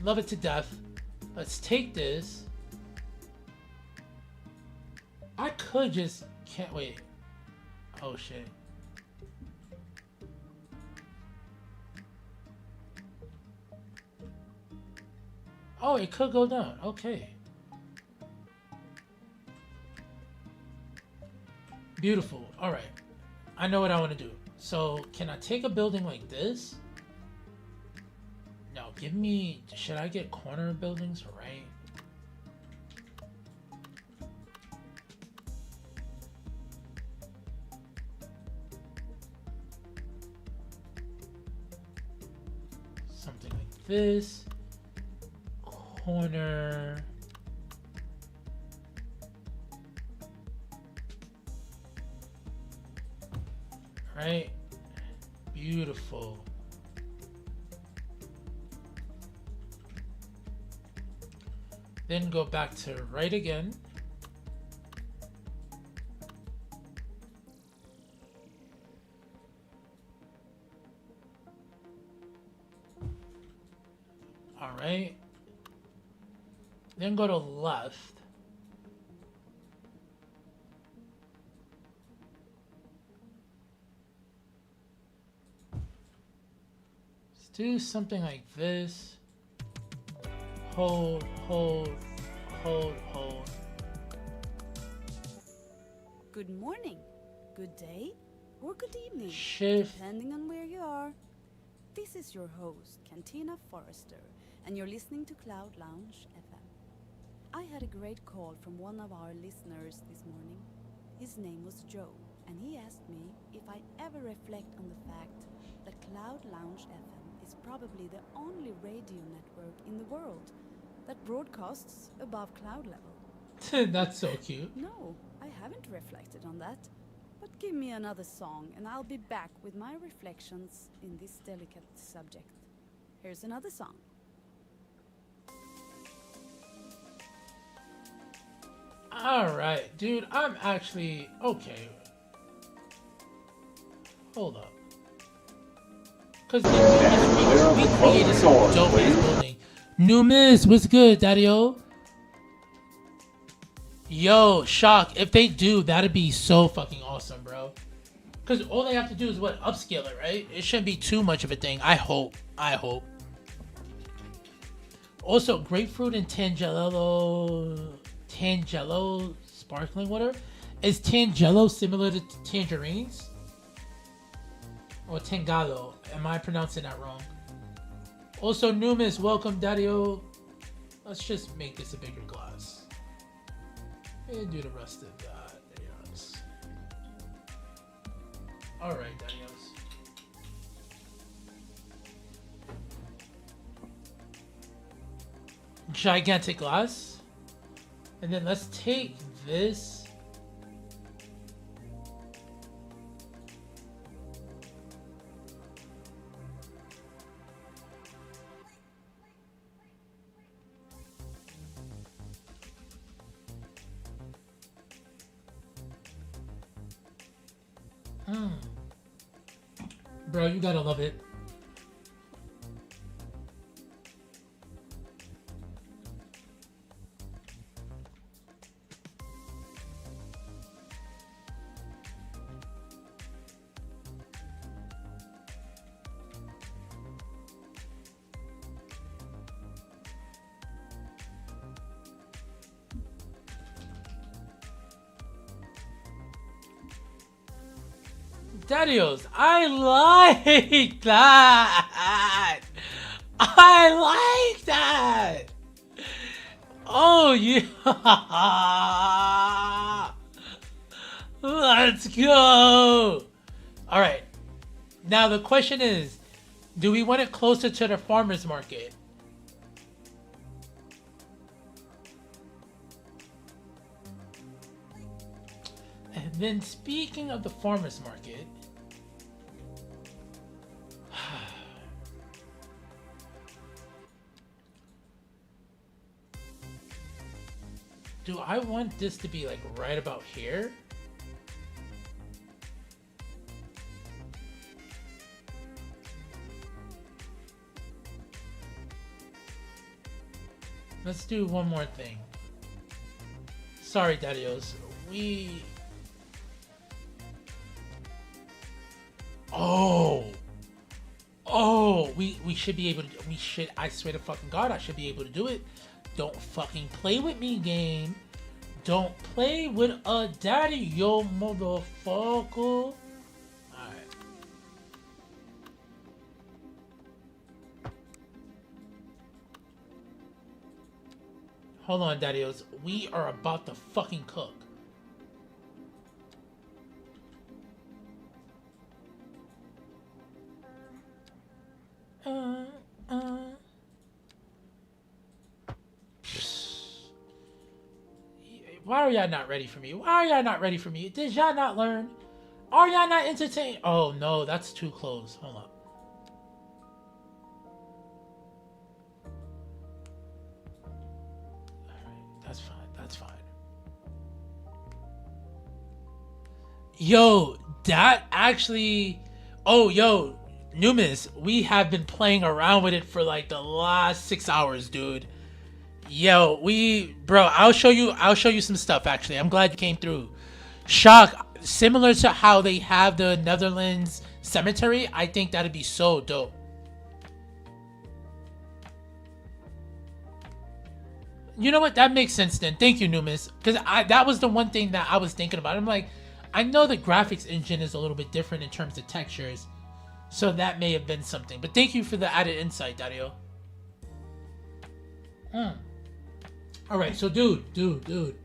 Love it to death. Let's take this. I could just... Can't wait. Oh, shit. Oh, it could go down. Okay. Beautiful. All right. I know what I want to do. So, can I take a building like this? No, give me... Should I get corner buildings, right? Something like this. Corner. Right? Beautiful. Then go back to right again. All right. Then go to left. do something like this. Hold, hold, hold, hold. Good morning, good day, or good evening, Shift. depending on where you are. This is your host, Cantina Forrester, and you're listening to Cloud Lounge FM. I had a great call from one of our listeners this morning. His name was Joe, and he asked me if I ever reflect on the fact that Cloud Lounge FM is probably the only radio network in the world that broadcasts above cloud level. That's so cute. No, I haven't reflected on that. But give me another song and I'll be back with my reflections in this delicate subject. Here's another song. Alright, dude, I'm actually... Okay. Hold up. Because we created some dope-ass building. Numis, what's good, Daddy-O? Yo, Shock, if they do, that'd be so fucking awesome, bro. Because all they have to do is, what, upscale it, right? It shouldn't be too much of a thing. I hope. Also, grapefruit and Tangelo sparkling water. Is Tangelo similar to tangerines? Or Tangalo? Am I pronouncing that wrong? Also, Numis, welcome, Daddy-O. Let's just make this a bigger glass. And do the rest of that. Yes. Alright, Daddy-Os. Gigantic glass. And then let's take this. Bro, you gotta love it. Daddy-Os, I like that. I like that. Oh yeah. Let's go. All right. Now the question is, do we want it closer to the farmer's market? And then speaking of the farmer's market, do I want this to be like right about here? Let's do one more thing. Sorry, Daddy-Os. We should be able to, I swear to fucking God, I should be able to do it. Don't fucking play with me, game. Don't play with a daddy, yo motherfucker. Alright. Hold on, Daddy-Os. We are about to fucking cook. Why are y'all not ready for me? Why are y'all not ready for me? Did y'all not learn? Are y'all not entertained? Oh no, that's too close. Hold up. Alright, that's fine. That's fine. Yo, that actually... Oh, yo, Numis, we have been playing around with it for like the last 6 hours, dude. Yo, bro, I'll show you some stuff actually. I'm glad you came through. Shock, similar to how they have the Netherlands cemetery, I think that'd be so dope. You know what? That makes sense then. Thank you, Numis. Because that was the one thing that I was thinking about. I'm like, I know the graphics engine is a little bit different in terms of textures. So that may have been something. But thank you for the added insight, Dario. Alright, so dude.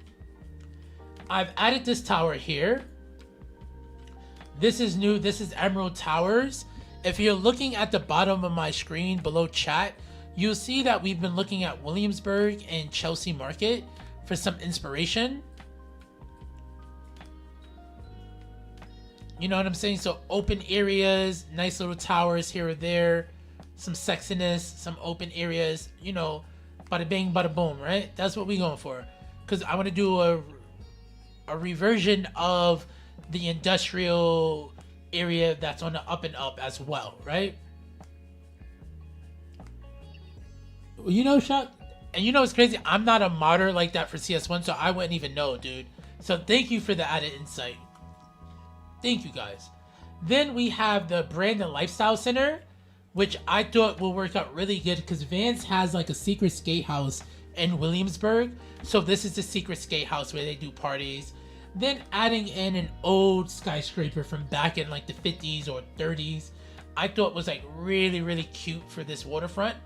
I've added this tower here. This is new. This is Emerald Towers. If you're looking at the bottom of my screen below chat, you'll see that we've been looking at Williamsburg and Chelsea Market for some inspiration. You know what I'm saying? So open areas, nice little towers here or there, some sexiness, some open areas, you know, bada bing, bada boom, right? That's what we're going for. Because I want to do a reversion of the industrial area that's on the up and up as well, right? You know, Shot, and you know it's crazy. I'm not a modder like that for CS1, so I wouldn't even know, dude. So thank you for the added insight. Thank you, guys. Then we have the Brand and Lifestyle Center, which I thought will work out really good because Vans has like a secret skate house in Williamsburg. So this is the secret skate house where they do parties. Then adding in an old skyscraper from back in like the 50s or 30s, I thought was like really, really cute for this waterfront.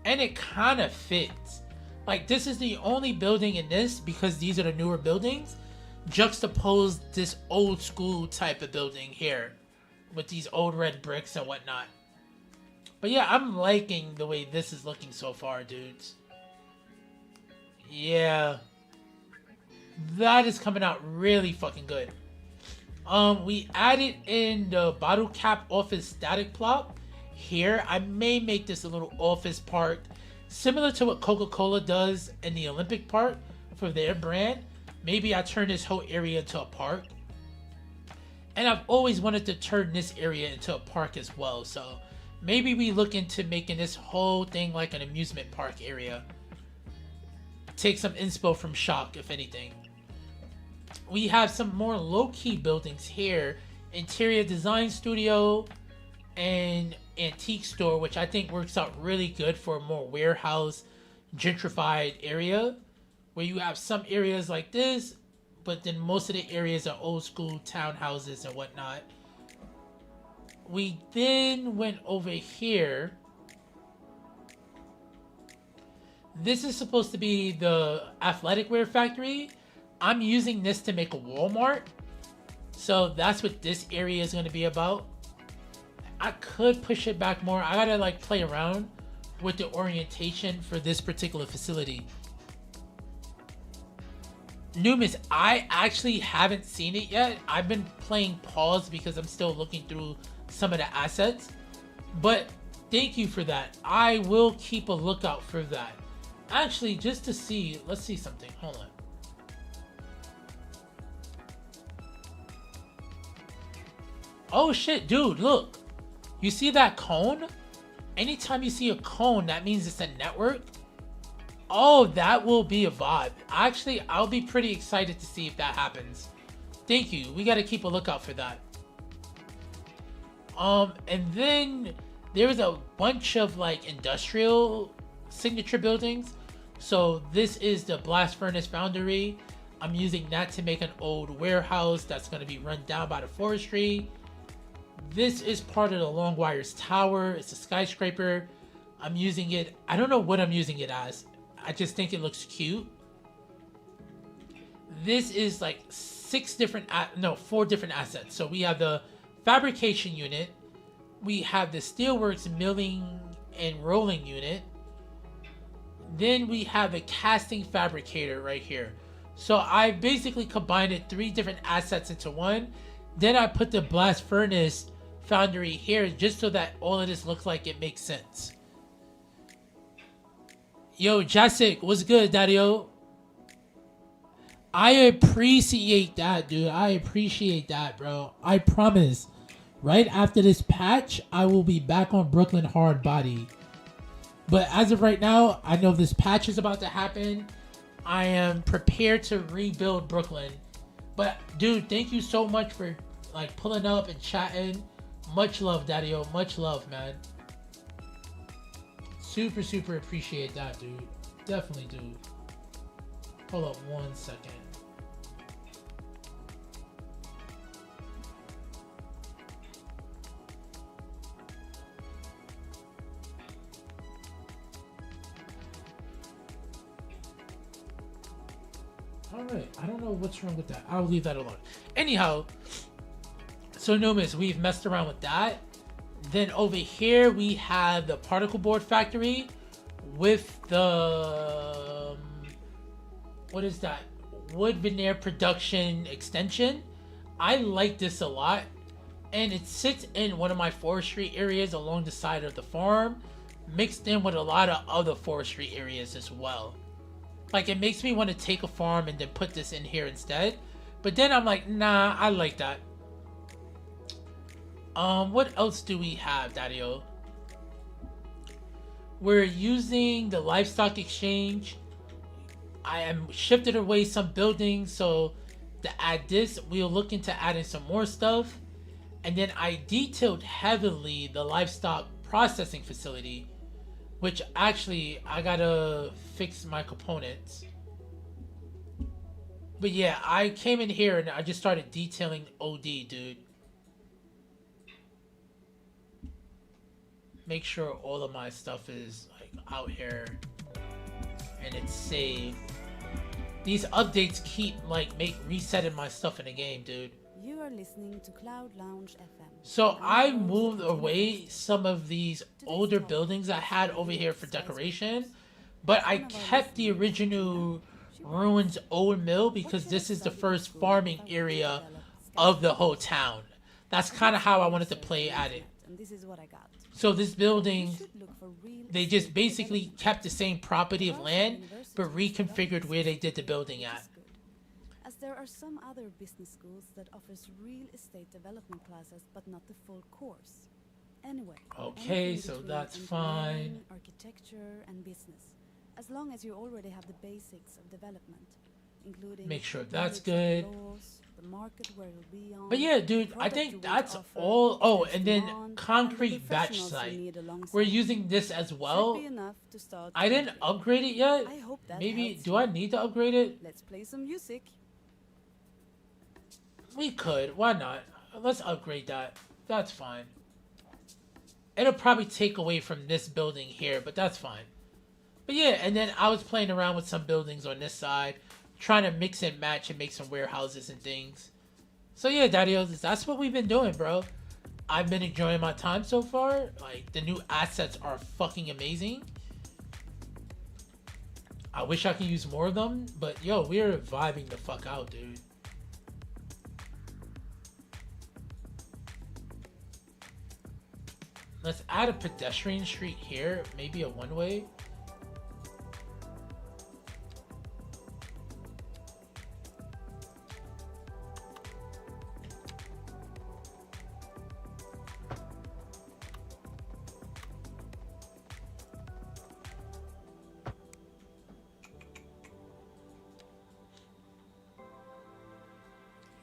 And it kind of fits. Like, this is the only building in this, because these are the newer buildings, juxtapose this old school type of building here with these old red bricks and whatnot. But yeah, I'm liking the way this is looking so far, dudes. Yeah. That is coming out really fucking good. We added in the bottle cap office static plot. Here, I may make this a little office park, similar to what Coca-Cola does in the Olympic Park for their brand. Maybe I turn this whole area into a park. And I've always wanted to turn this area into a park as well. So maybe we look into making this whole thing like an amusement park area. Take some inspo from Shock, if anything. We have some more low-key buildings here. Interior design studio and antique store, which I think works out really good for a more warehouse gentrified area, where you have some areas like this, but then most of the areas are old school townhouses and whatnot. We then went over here. This is supposed to be the athletic wear factory. I'm using this to make a Walmart, so that's what this area is going to be about. I could push it back more. I gotta like play around with the orientation for this particular facility. Numis, I actually haven't seen it yet. I've been playing pause because I'm still looking through some of the assets. But thank you for that. I will keep a lookout for that. Actually, just to see, let's see something. Hold on. Oh shit, dude, look. You see that cone? Anytime you see a cone, that means it's a network. Oh, that will be a vibe. Actually, I'll be pretty excited to see if that happens. Thank you. We got to keep a lookout for that. And then there's a bunch of like industrial signature buildings. So this is the blast furnace foundry. I'm using that to make an old warehouse that's going to be run down by the forestry. This is part of the Long Wires Tower. It's a skyscraper. I'm using it. I don't know what I'm using it as. I just think it looks cute. This is like four different assets. So we have the fabrication unit. We have the steelworks milling and rolling unit. Then we have a casting fabricator right here. So I basically combined it 3 different assets into one. Then I put the blast furnace foundry here just so that all of this looks like it makes sense. Yo, Jessic, what's good, Daddy-o? I appreciate that, dude. I appreciate that, bro. I promise. Right after this patch, I will be back on Brooklyn hard body. But as of right now, I know this patch is about to happen. I am prepared to rebuild Brooklyn. But, dude, thank you so much for like pulling up and chatting. Much love, Daddy-o. Much love, man. Super, super appreciate that, dude. Definitely do. Hold up 1 second. Alright, I don't know what's wrong with that. I'll leave that alone. Anyhow, so Nomis, we've messed around with that. Then over here we have the particle board factory with the what is that? Wood veneer production extension. I like this a lot, and it sits in one of my forestry areas along the side of the farm, mixed in with a lot of other forestry areas as well. Like, it makes me want to take a farm and then put this in here instead. But then I'm like, nah, I like that. What else do we have, Daddy-O? We're using the livestock exchange. I am shifted away some buildings, so to add this, we'll look into adding some more stuff. And then I detailed heavily the livestock processing facility, which actually I gotta fix my components. But yeah, I came in here and I just started detailing OD, dude. Make sure all of my stuff is like out here and it's saved. These updates keep like resetting my stuff in the game, dude. You are listening to Cloud Lounge FM. So I moved away some of these older buildings I had over here for decoration, but I kept the original ruins old mill because this is the first farming area of the whole town. That's kind of how I wanted to play at it. And this is what I got. So this building, they just basically kept the same property of land, but reconfigured where they did the building at. As there are some other business schools that offers real estate development classes, but not the full course. Anyway. Okay, so that's fine. Architecture and business, as long as you already have the basics of development, including make sure that's good. Laws, the market where you'll be on, but yeah, dude, I think that's all. Oh, and then concrete batch site. We're using this as well. I didn't upgrade it yet. Maybe, do I need to upgrade it? Let's play some music. We could. Why not? Let's upgrade that. That's fine. It'll probably take away from this building here, but that's fine. But yeah, and then I was playing around with some buildings on this side, trying to mix and match and make some warehouses and things. So yeah, Daddy-O, that's what we've been doing, bro. I've been enjoying my time so far. Like, the new assets are fucking amazing. I wish I could use more of them, but yo, we're vibing the fuck out, dude. Let's add a pedestrian street here, maybe a one-way.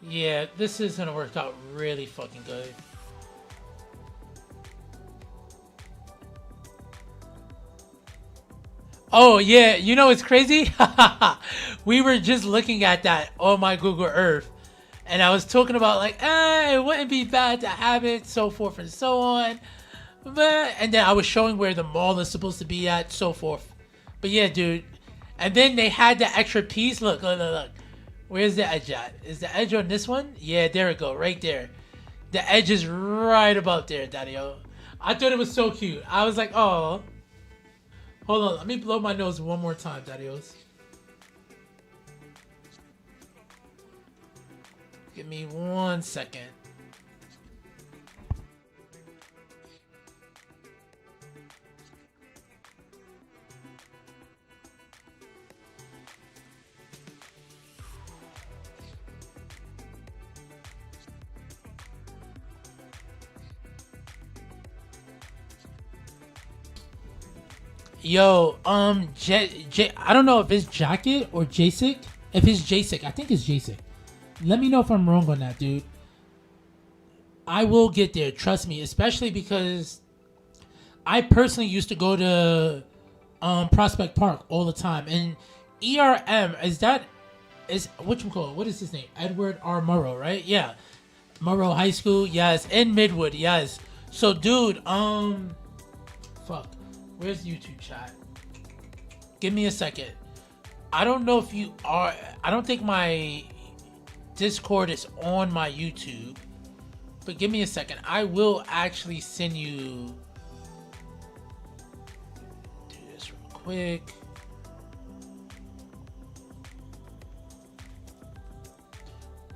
Yeah, this is gonna work out really fucking good. Oh yeah, you know it's crazy? We were just looking at that on my Google Earth, and I was talking about like, it wouldn't be bad to have it, so forth and so on. But and then I was showing where the mall is supposed to be at, so forth. But yeah, dude. And then they had the extra piece. Look, look, look, look. Where's the edge at? Is the edge on this one? Yeah, there we go, right there. The edge is right about there, Daddy-O. I thought it was so cute. I was like, oh. Hold on, let me blow my nose one more time, Daddy-O's. Give me 1 second. Yo, I don't know if it's Jacket or Jasic. If it's Jasic, I think it's Jasic. Let me know if I'm wrong on that, dude. I will get there, trust me. Especially because I personally used to go to Prospect Park all the time. And ERM, is whatchamacallit, what is his name? Edward R. Murrow, right? Yeah. Murrow High School, yes. In Midwood, yes. So, dude, fuck. Where's YouTube chat? Give me a second. I don't know if you are... I don't think my Discord is on my YouTube. But give me a second. I will actually send you... Do this real quick.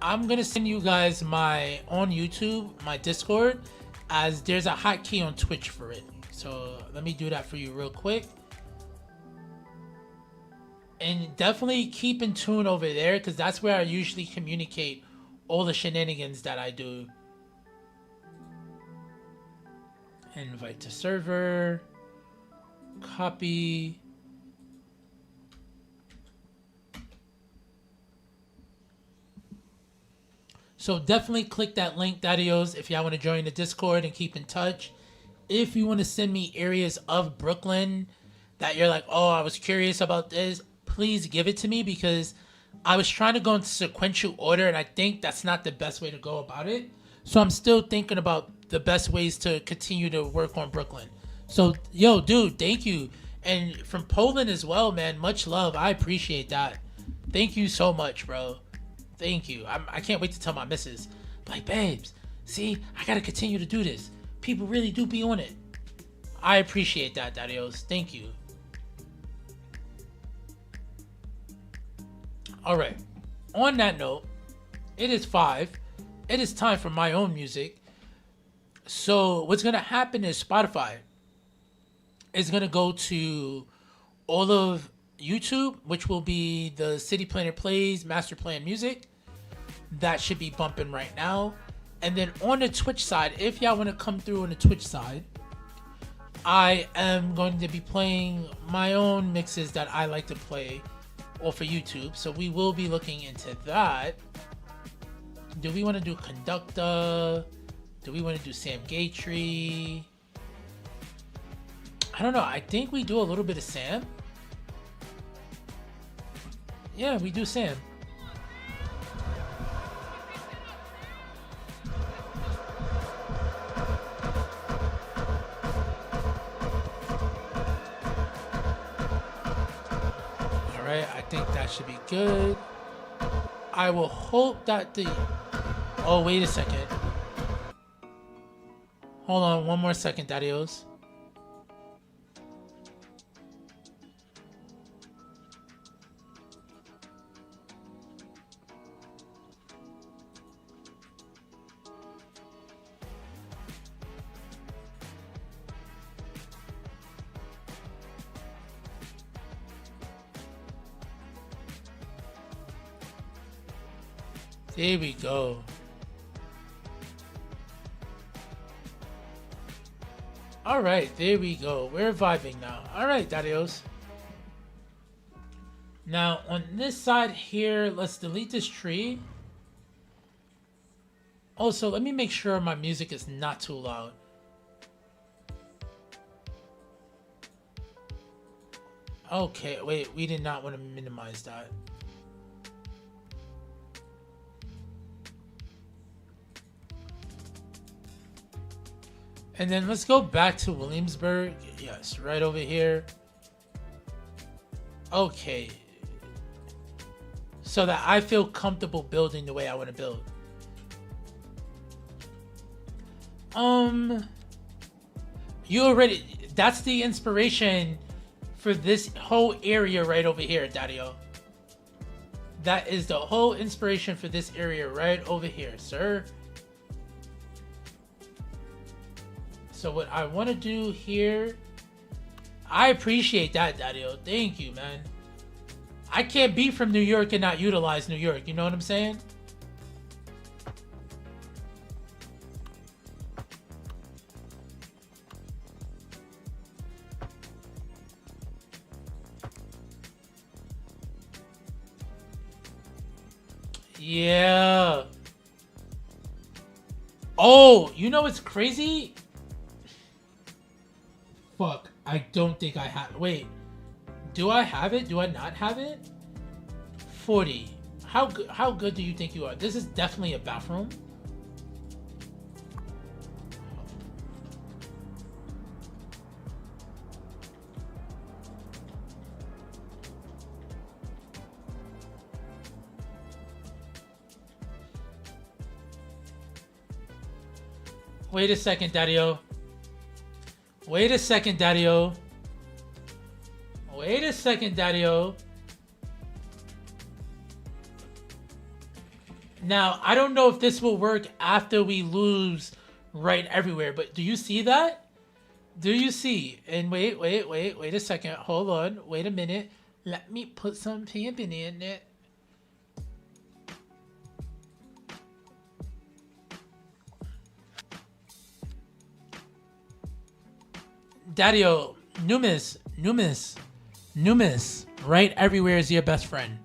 I'm gonna send you guys my on YouTube, my Discord, as there's a hotkey on Twitch for it. So let me do that for you real quick. And definitely keep in tune over there, because that's where I usually communicate all the shenanigans that I do. Invite to server. Copy. So definitely click that link, Daddios, if y'all want to join the Discord and keep in touch. If you want to send me areas of Brooklyn that you're like, oh, I was curious about this, please give it to me, because I was trying to go into sequential order, and I think that's not the best way to go about it. So I'm still thinking about the best ways to continue to work on Brooklyn. So, yo, dude, thank you. And from Poland as well, man, much love. I appreciate that. Thank you so much, bro. Thank you. I can't wait to tell my missus. Like, babes, see, I gotta continue to do this. People really do be on it. I appreciate that, Daddios. Thank you. Alright. On that note, it is 5. It is time for my own music. So what's gonna happen is Spotify is gonna go to all of YouTube, which will be the City Planner Plays Master Plan Music. That should be bumping right now. And then on the Twitch side, if y'all want to come through on the Twitch side, I am going to be playing my own mixes that I like to play off of YouTube. So we will be looking into that. Do we want to do Conducta? Do we want to do Sam Gatry? I don't know. I think we do a little bit of Sam. Yeah, we do Sam. Alright, I think that should be good. I will hope that the... Oh, wait a second. Hold on, one more second, Daddios. There we go. Alright, there we go. We're vibing now. Alright, Daddios. Now, on this side here, let's delete this tree. Also, let me make sure my music is not too loud. Okay, wait, we did not want to minimize that. And then let's go back to Williamsburg. Yes, right over here. Okay. So that I feel comfortable building the way I want to build. You already... That's the inspiration for this whole area right over here, Daddio. That is the whole inspiration for this area right over here, sir. So what I want to do here, I appreciate that, Daddio. Thank you, man. I can't be from New York and not utilize New York. You know what I'm saying? Yeah. Oh, you know what's crazy? Fuck, I don't think I have... Wait. Do I have it? Do I not have it? 40. How good do you think you are? This is definitely a bathroom. Wait a second, Daddy-O. Wait a second, Daddy-O. Wait a second, Daddy-O. Now, I don't know if this will work after we lose right everywhere, but do you see that? Do you see? And wait a second. Hold on. Wait a minute. Let me put some pimping in it. Daddy-O, Numis, right everywhere is your best friend.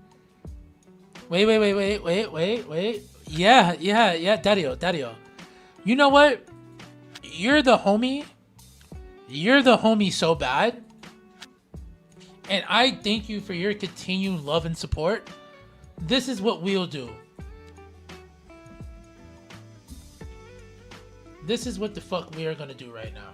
Wait. Yeah, Daddy-O. You know what? You're the homie. You're the homie so bad. And I thank you for your continued love and support. This is what we'll do. This is what the fuck we are gonna do right now.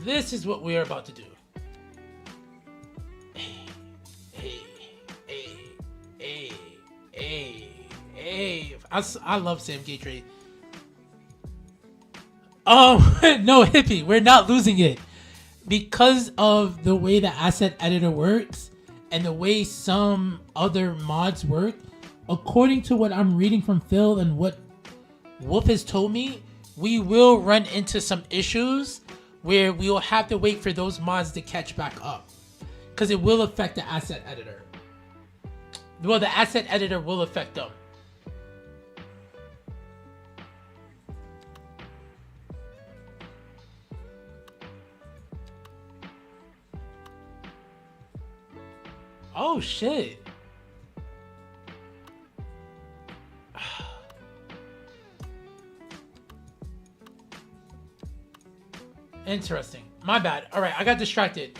This is what we are about to do. Hey. I love Sam Gatry. Oh, no, Hippie. We're not losing it. Because of the way the asset editor works and the way some other mods work, according to what I'm reading from Phil and what Wolf has told me, we will run into some issues where we'll have to wait for those mods to catch back up. Because it will affect the asset editor. Well, the asset editor will affect them. Oh, shit. Interesting. My bad. All right, I got distracted.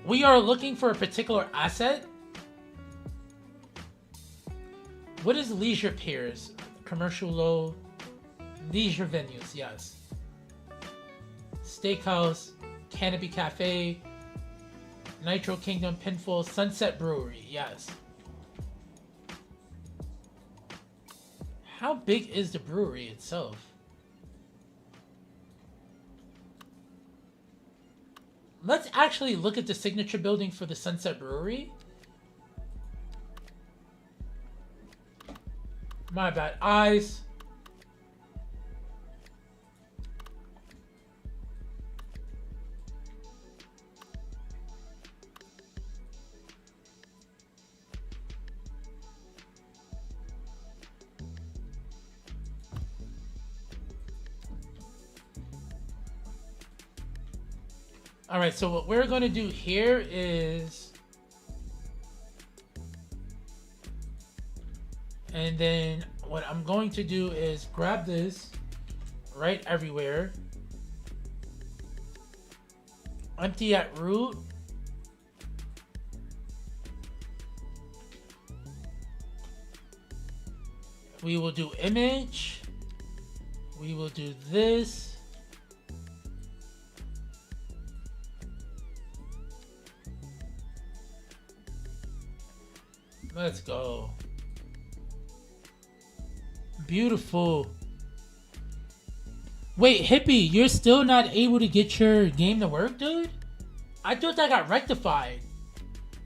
We are looking for a particular asset. What is leisure piers? Commercial low. Leisure venues, yes. Steakhouse, Canopy Cafe, Nitro Kingdom, Pinfall, Sunset Brewery, yes. How big is the brewery itself? Let's actually look at the signature building for the Sunset Brewery. My bad. Eyes. All right, so what we're going to do here is, and then what I'm going to do is grab this right everywhere, empty at root, we will do image, we will do this. Let's go. Beautiful. Wait, Hippie, you're still not able to get your game to work, dude? I thought that got rectified.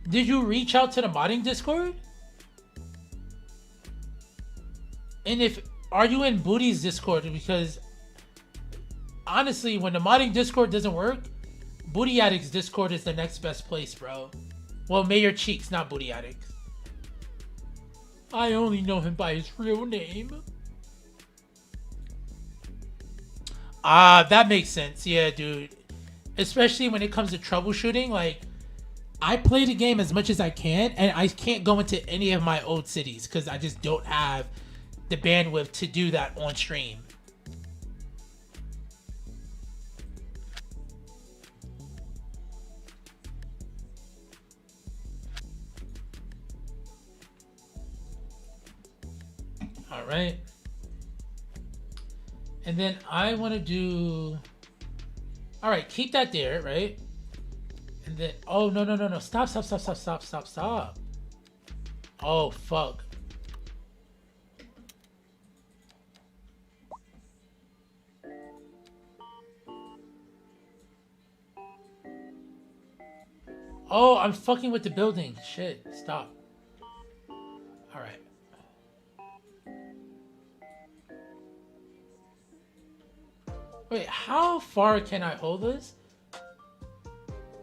Did you reach out to the modding Discord? And are you in Booty's Discord? Because honestly, when the modding Discord doesn't work, Booty Addict's Discord is the next best place, bro. Well, Mayor Cheeks, not Booty Addict. I only know him by his real name. Ah, that makes sense. Yeah, dude. Especially when it comes to troubleshooting. Like, I play the game as much as I can, and I can't go into any of my old cities because I just don't have the bandwidth to do that on stream. All right. And then I want to do, all right, keep that there, right? And then, oh, no. Stop. Oh, fuck. Oh, I'm fucking with the building. Shit, stop. All right. Wait, how far can I hold this?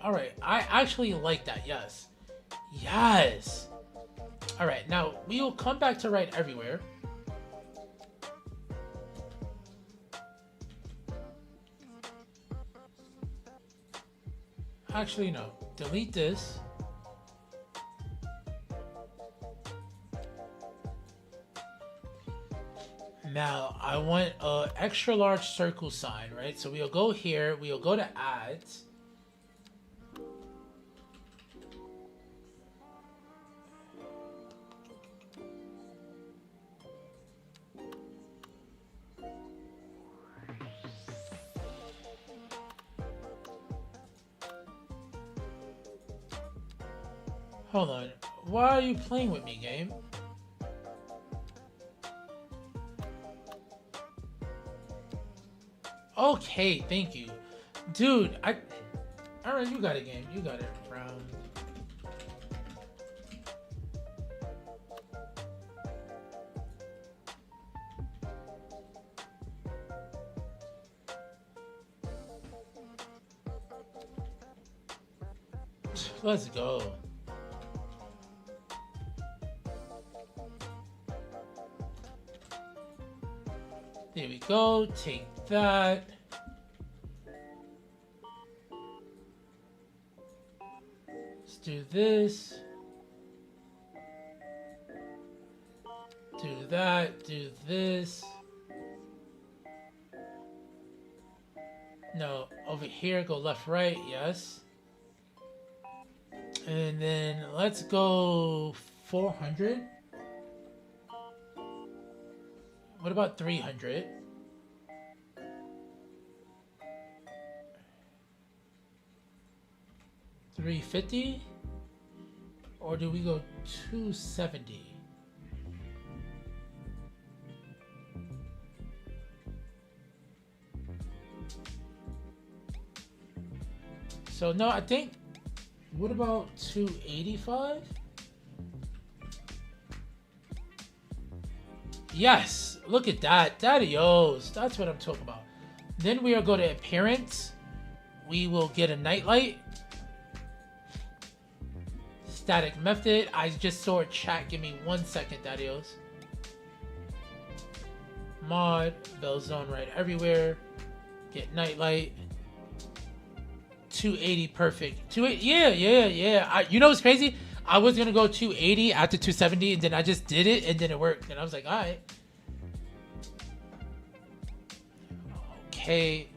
All right, I actually like that, yes. Yes. All right, now we will come back to right everywhere. Actually, no. Delete this. Now, I want an extra large circle sign, right? So we'll go here. We'll go to ads. Hold on. Why are you playing with me, game? Okay, thank you. Dude, alright, you got it, game. You got it, Brown. Let's go. There we go. Take that. Let's do this. Do that. Do this. No, over here, go left, right. Yes. And then let's go 400. What about 300? $350? Or do we go 270? So no, I think, what about 285? Yes, look at that. Daddy-os. That's what I'm talking about. Then we are going to appearance. We will get a nightlight. Static method. I just saw a chat. Give me 1 second, Daddy-os. Mod. Bell zone right everywhere. Get nightlight. 280, perfect. 280, yeah. You know what's crazy? I was gonna go 280 after 270, and then I just did it, and then it worked. And I was like, all right. Okay,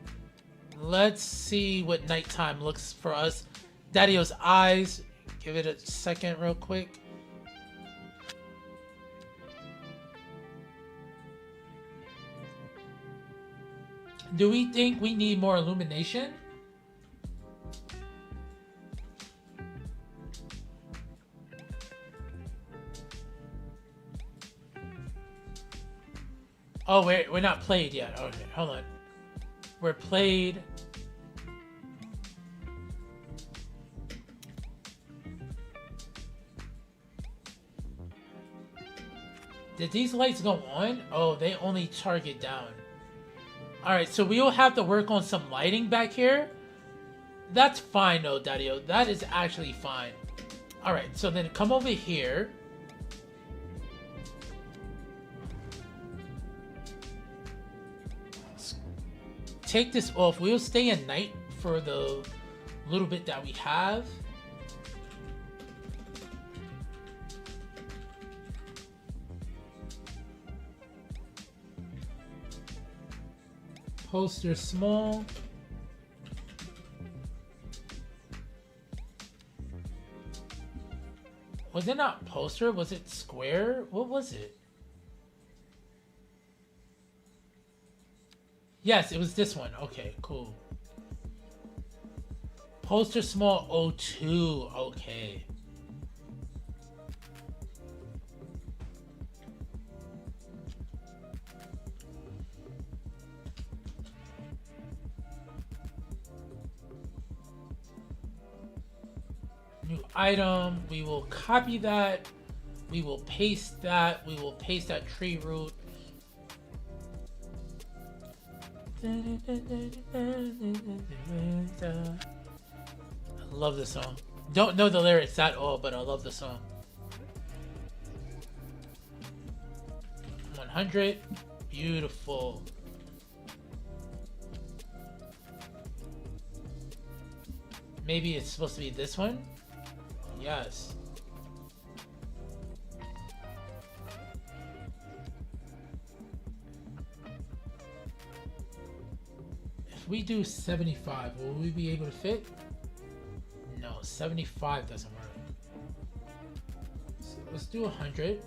let's see what nighttime looks for us. Daddy-o's eyes. Give it a second, real quick. Do we think we need more illumination? Oh, we're not played yet. Okay, hold on. We're played. Did these lights go on? Oh, they only target down. Alright, so we will have to work on some lighting back here. That's fine though, Daddy-o. That is actually fine. Alright, so then come over here. Take this off. We'll stay at night for the little bit that we have. Poster small. Was it not poster? Was it square? What was it? Yes, it was this one. Okay, cool. Poster small 02. Okay. New item. We will copy that. We will paste that. We will paste that tree root. I love this song. Don't know the lyrics at all, but I love the song. 100. Beautiful. Maybe it's supposed to be this one? Yes. If we do 75, will we be able to fit? No, 75 doesn't work. So let's do 100.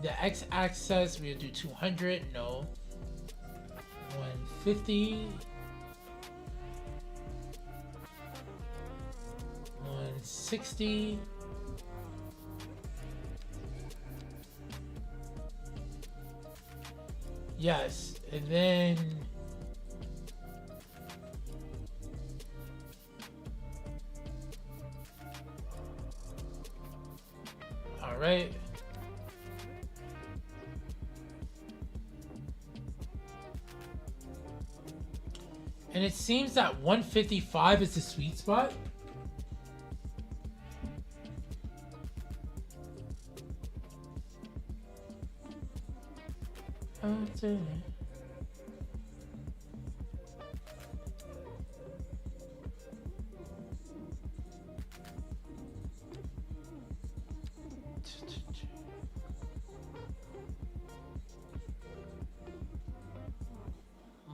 The x-axis, we'll do 200. No. 150. 160. Yes, and then all right. And it seems that 155 is the sweet spot.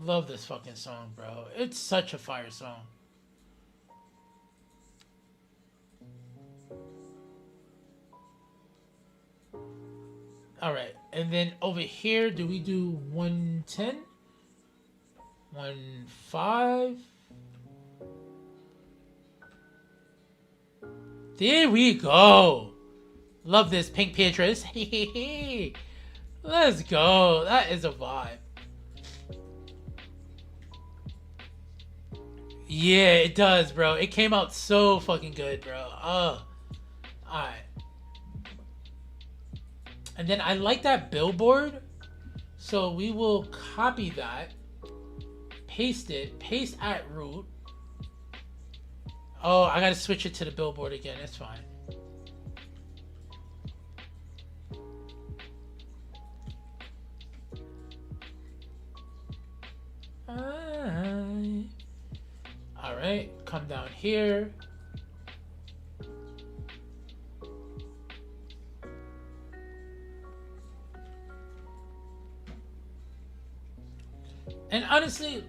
Love this fucking song, bro. It's such a fire song. All right, and then over here, do we do 110? 15? There we go. Love this, Pink Beatrice. Let's go. That is a vibe. Yeah, it does, bro. It came out so fucking good, bro. Alright. And then I like that billboard. So we will copy that. Paste it. Paste at root. Oh, I gotta switch it to the billboard again. It's fine. Alright, come down here. And honestly,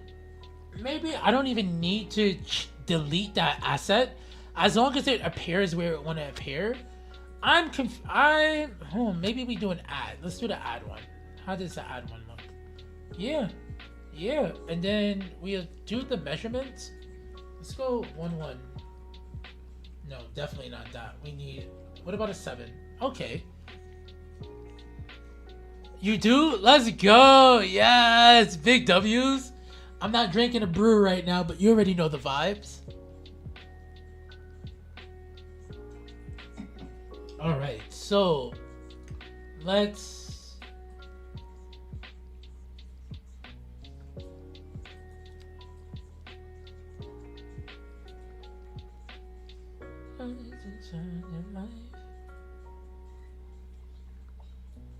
maybe I don't even need to delete that asset. As long as it appears where it want to appear. Maybe we do an ad. Let's do the ad one. How does the ad one look? Yeah. And then we'll do the measurements. Let's go 1-1. No, definitely not that. We need... What about a 7? Okay. You do? Let's go! Yes! Big W's. I'm not drinking a brew right now, but you already know the vibes. Alright, so... Let's...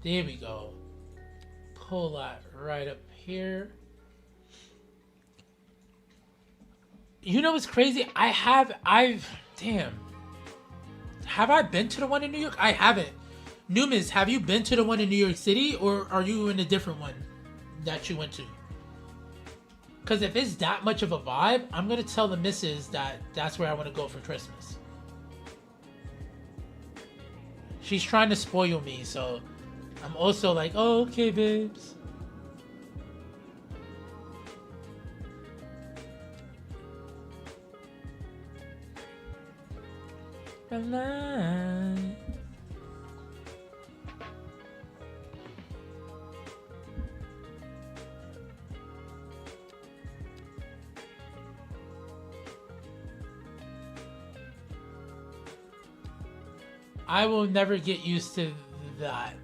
There we go. Pull that right up here. You know what's crazy? Have I been to the one in New York? I haven't. Newmans, have you been to the one in New York City, or are you in a different one that you went to? Because if it's that much of a vibe, I'm going to tell the missus that that's where I want to go for Christmas. She's trying to spoil me, so I'm also like, oh, okay, babes. Alive. I will never get used to that.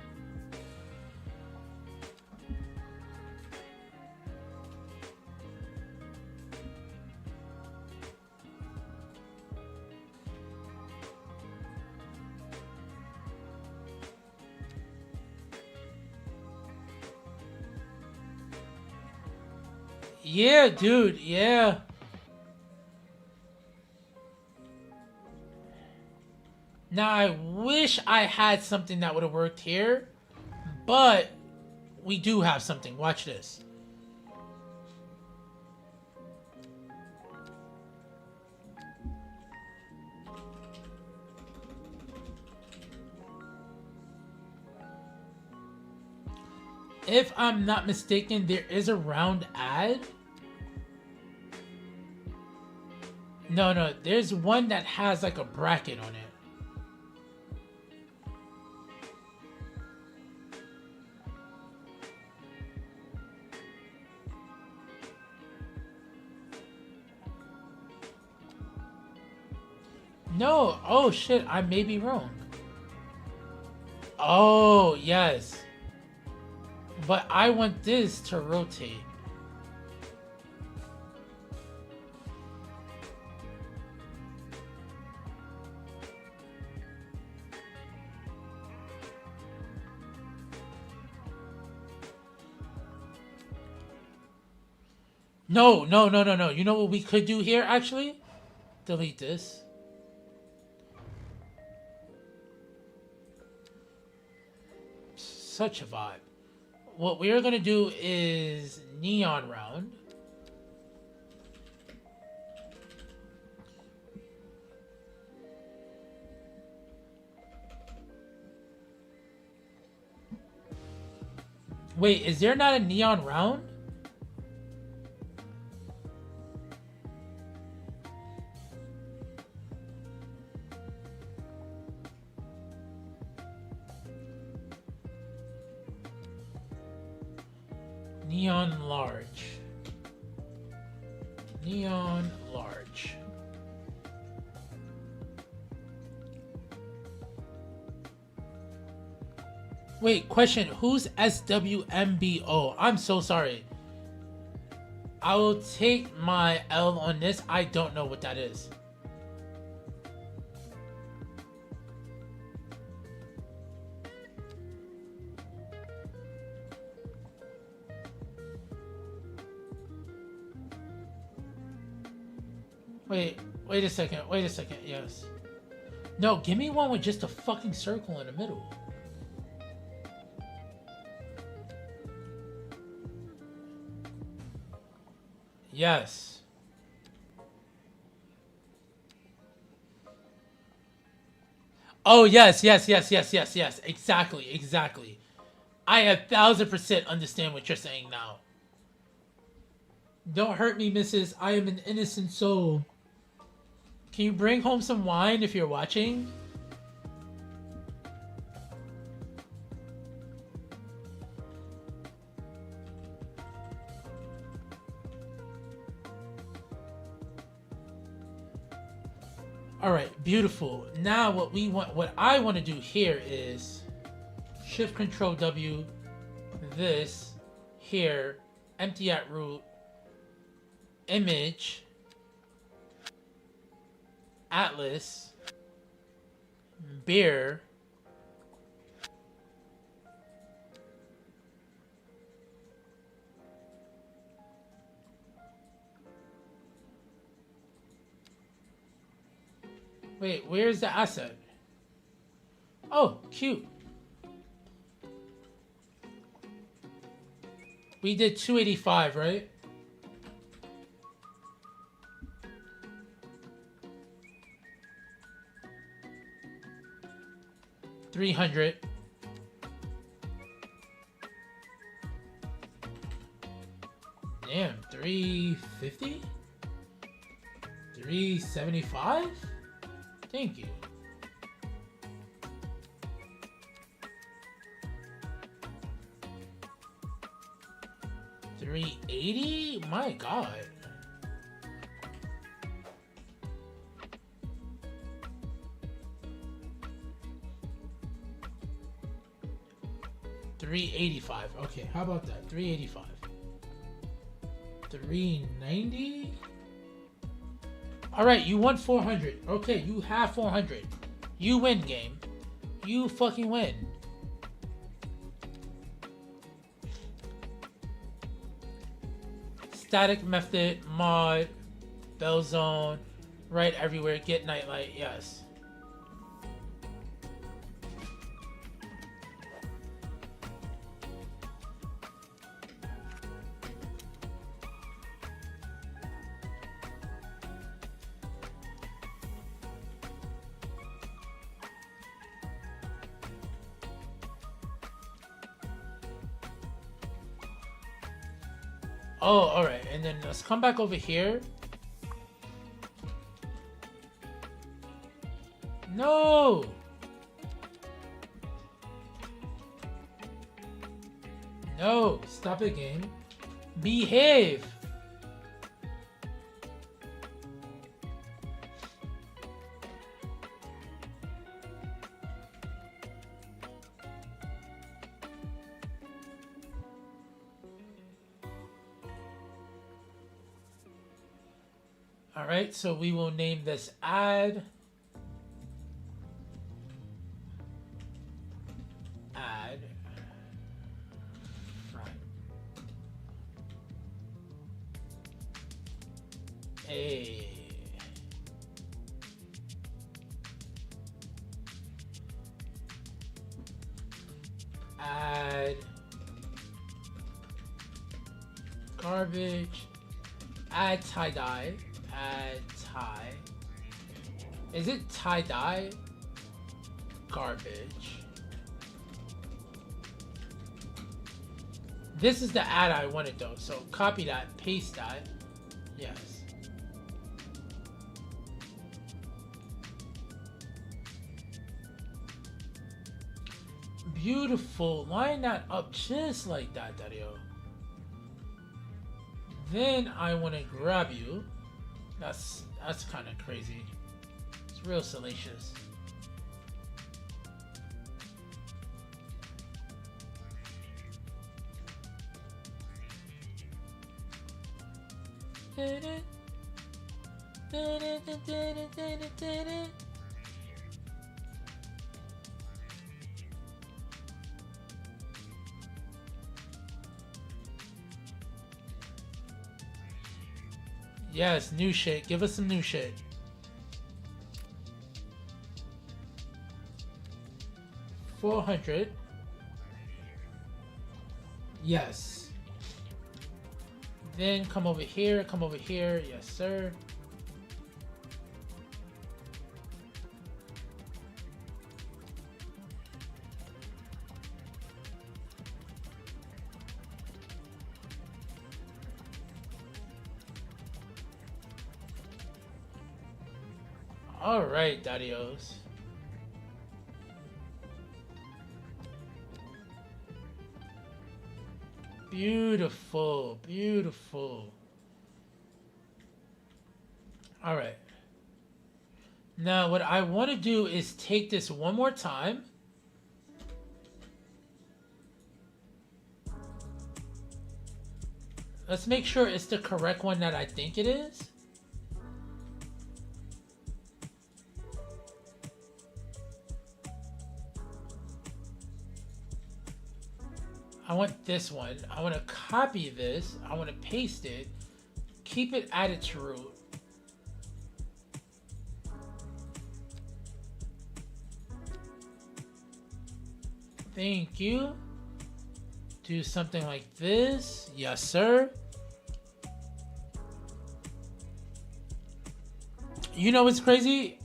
Yeah, dude, yeah. Now, I wish I had something that would have worked here, but we do have something. Watch this. If I'm not mistaken, there is a round ad. No, there's one that has like a bracket on it. No, oh shit, I may be wrong. Oh, yes. But I want this to rotate. No. You know what we could do here, actually? Delete this. Such a vibe. What we're gonna do is neon round. Wait, is there not a neon round? Neon large. Neon large. Wait, question. Who's SWMBO? I'm so sorry. I will take my L on this. I don't know what that is. Wait a second, yes. No, give me one with just a fucking circle in the middle. Yes. Oh, yes. Exactly. I 1000% understand what you're saying now. Don't hurt me, missus. I am an innocent soul. Can you bring home some wine if you're watching? All right, beautiful. Now what I want to do here is Shift Control W, this here, empty at root, image, Atlas, beer, wait, where's the asset? Oh, cute. We did 285, right? $300. Damn, $350? $375? Thank you. $380? My God. $385. Okay, how about that? $385. $390? Alright, you won 400. Okay, you have 400. You win, game. You fucking win. Static method, mod, bell zone, right everywhere, get nightlight, yes. Oh, alright, and then let's come back over here. No! No, stop it, game. Behave! Alright, so we will name this ad. Ad. Front. A. Ad. Garbage. Add tie-dye. Add tie. Is it tie-dye? Garbage. This is the ad I wanted though, so copy that, paste that. Yes. Beautiful. Line that up just like that, Dario. Then I want to grab you. That's kind of crazy. It's real salacious. Yes, new shit. Give us some new shit. $400. Yes. Then come over here. Come over here. Yes, sir. All right, Dadios. Beautiful, beautiful. All right. Now, what I want to do is take this one more time. Let's make sure it's the correct one that I think it is. I want this one. I want to copy this. I want to paste it. Keep it at its root. Thank you. do something like this. Yes, sir. You know what's crazy?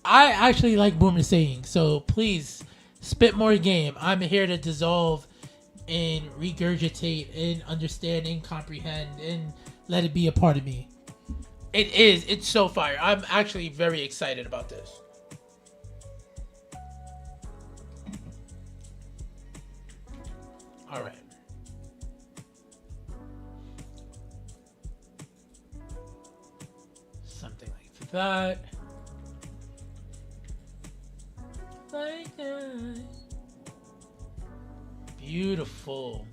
I actually like Boomer saying, so please spit more game. I'm here to dissolve and regurgitate and understand and comprehend and let it be a part of me. It's so fire. I'm actually very excited about this. All right. Something like that. Like that. Beautiful.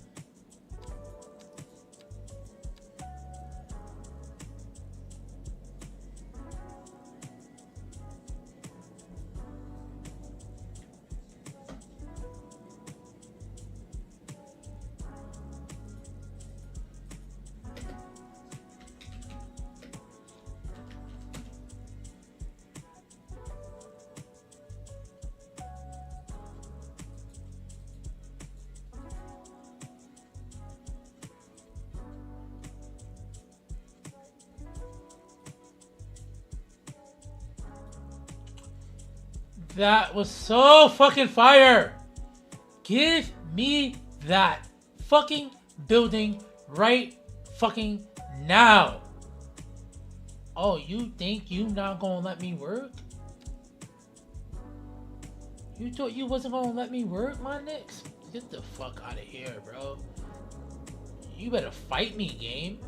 That was so fucking fire. Give me that fucking building right fucking now. Oh, you think you not gonna let me work? You thought you wasn't gonna let me work, my nicks? Get the fuck out of here, bro. You better fight me, game.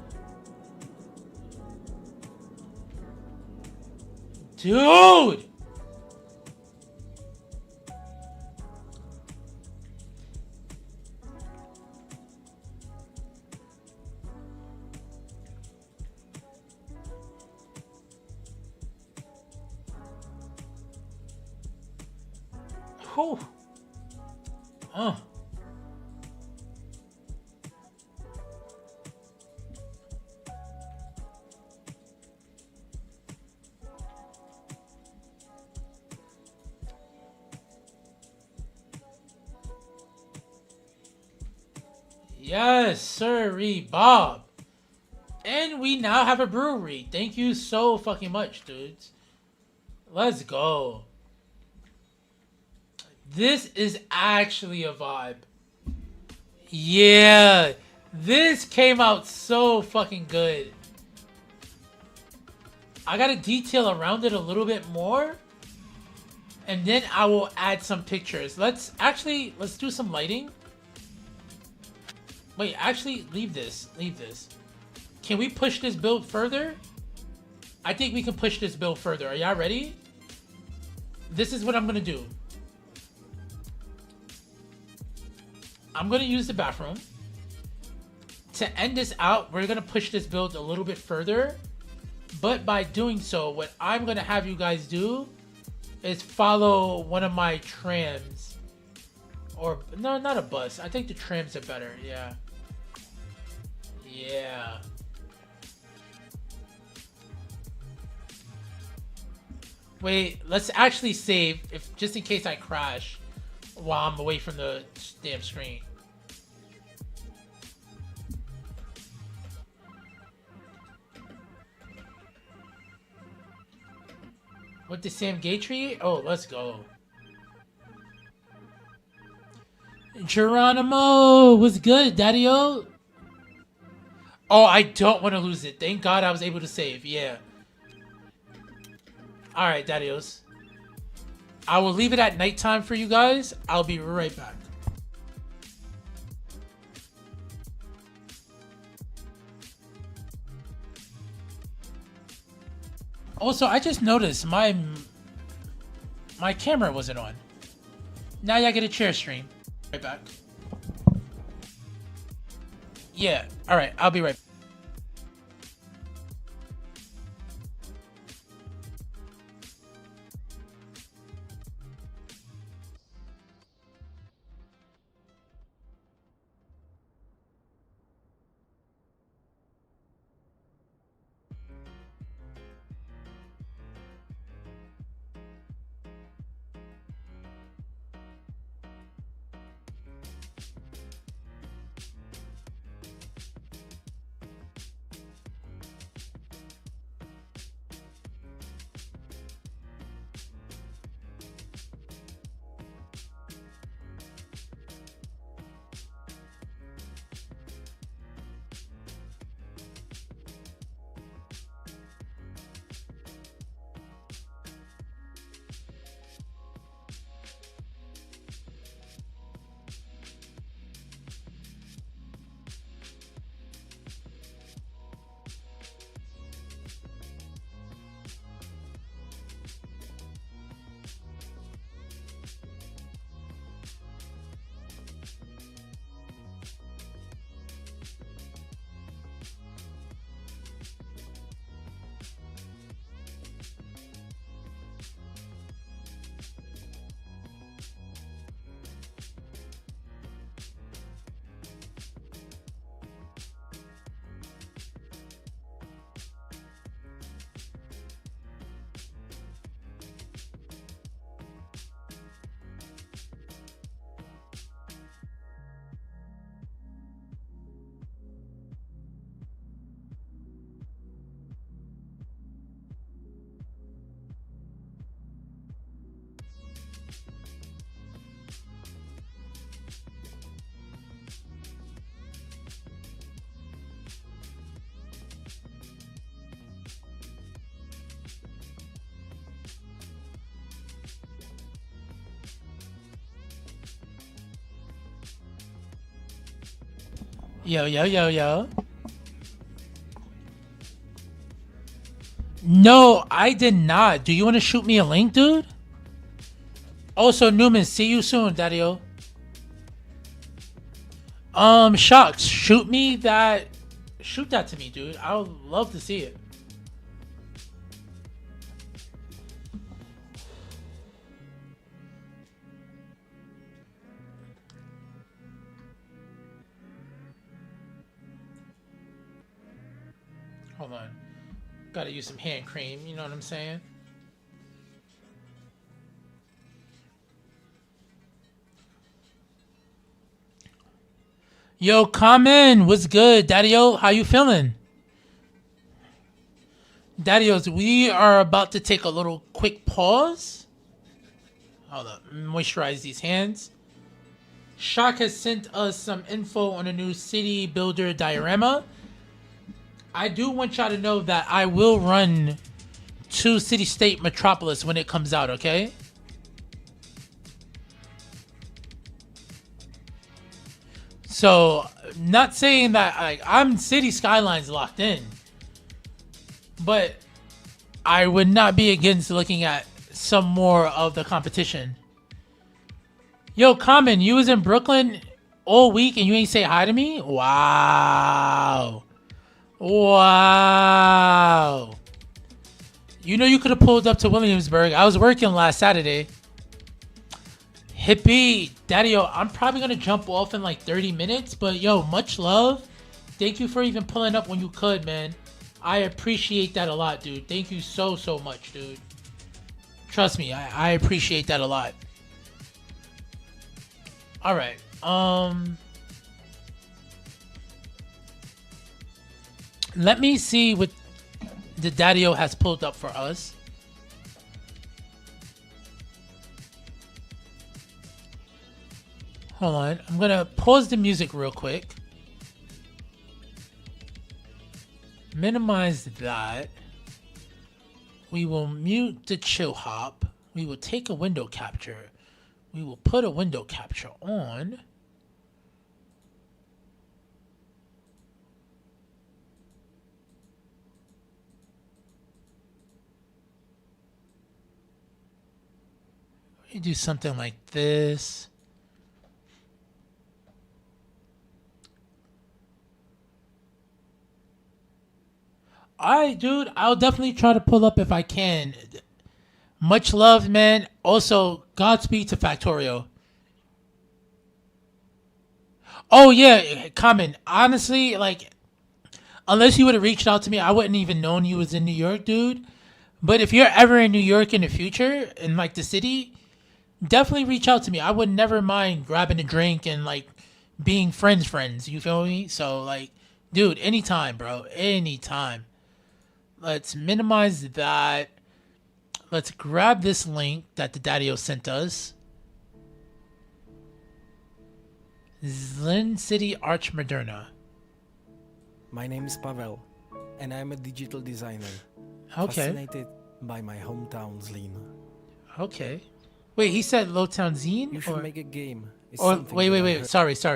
Dude! Whew. Yes, sirree, Bob. And we now have a brewery. Thank you so fucking much, dudes. Let's go. This is actually a vibe. Yeah. This came out so fucking good. I gotta detail around it a little bit more. And then I will add some pictures. Let's do some lighting. Wait, actually, leave this. Leave this. Can we push this build further? I think we can push this build further. Are y'all ready? This is what I'm gonna do. I'm gonna use the bathroom. To end this out, we're gonna push this build a little bit further. But by doing so, what I'm gonna have you guys do is follow one of my trams. Or, no, not a bus. I think the trams are better, yeah. Yeah. Wait, let's actually save, if just in case I crash while I'm away from the damn screen. With the Sam Gay tree? Oh, let's go. Geronimo, what's good, Daddy-O? Oh, I don't want to lose it. Thank God I was able to save. Yeah. Alright, Daddy-Os. I will leave it at nighttime for you guys. I'll be right back. Also, I just noticed my camera wasn't on. Now y'all get a chair stream. Right back. Yeah, alright, I'll be right back. Yo. No, I did not. Do you want to shoot me a link, dude? Also, Newman, see you soon, Daddy-O. Shucks, shoot that to me, dude. I would love to see it. Hold on. Gotta use some hand cream, you know what I'm saying? Yo, Common, what's good? Daddy-O, how you feeling? Daddy-Os, we are about to take a little quick pause. Hold up, moisturize these hands. Shock has sent us some info on a new city builder diorama. I do want y'all to know that I will run to City State Metropolis when it comes out, okay? So, not saying that I'm City Skylines locked in, but I would not be against looking at some more of the competition. Yo, Common, you was in Brooklyn all week and you ain't say hi to me? Wow. You know you could have pulled up to Williamsburg. I was working last Saturday. Hippie, Daddy-O, I'm probably going to jump off in like 30 minutes. But yo, much love. Thank you for even pulling up when you could, man. I appreciate that a lot, dude. Thank you so much, dude. Trust me, I appreciate that a lot. Alright. Let me see what the Daddy-O has pulled up for us. Hold on. I'm going to pause the music real quick. Minimize that. We will mute the chill hop. We will take a window capture. We will put a window capture on. We do something like this. Alright, dude. I'll definitely try to pull up if I can. Much love, man. Also, Godspeed to Factorio. Oh, yeah. Common. Honestly, like, unless you would have reached out to me, I wouldn't even known you was in New York, dude. But if you're ever in New York in the future, in, like, the city, definitely reach out to me. I would never mind grabbing a drink and, like, being friends. You feel me? So, like, dude, anytime, bro. Anytime. Let's minimize that. Let's grab this link that the Daddy-O sent us. Zlin City Arch Moderna. My name is Pavel, and I'm a digital designer. Okay. Fascinated by my hometown Zlin. Okay. Wait, he said Lowtown Zine? You should make a game. It's Or something wait. that I heard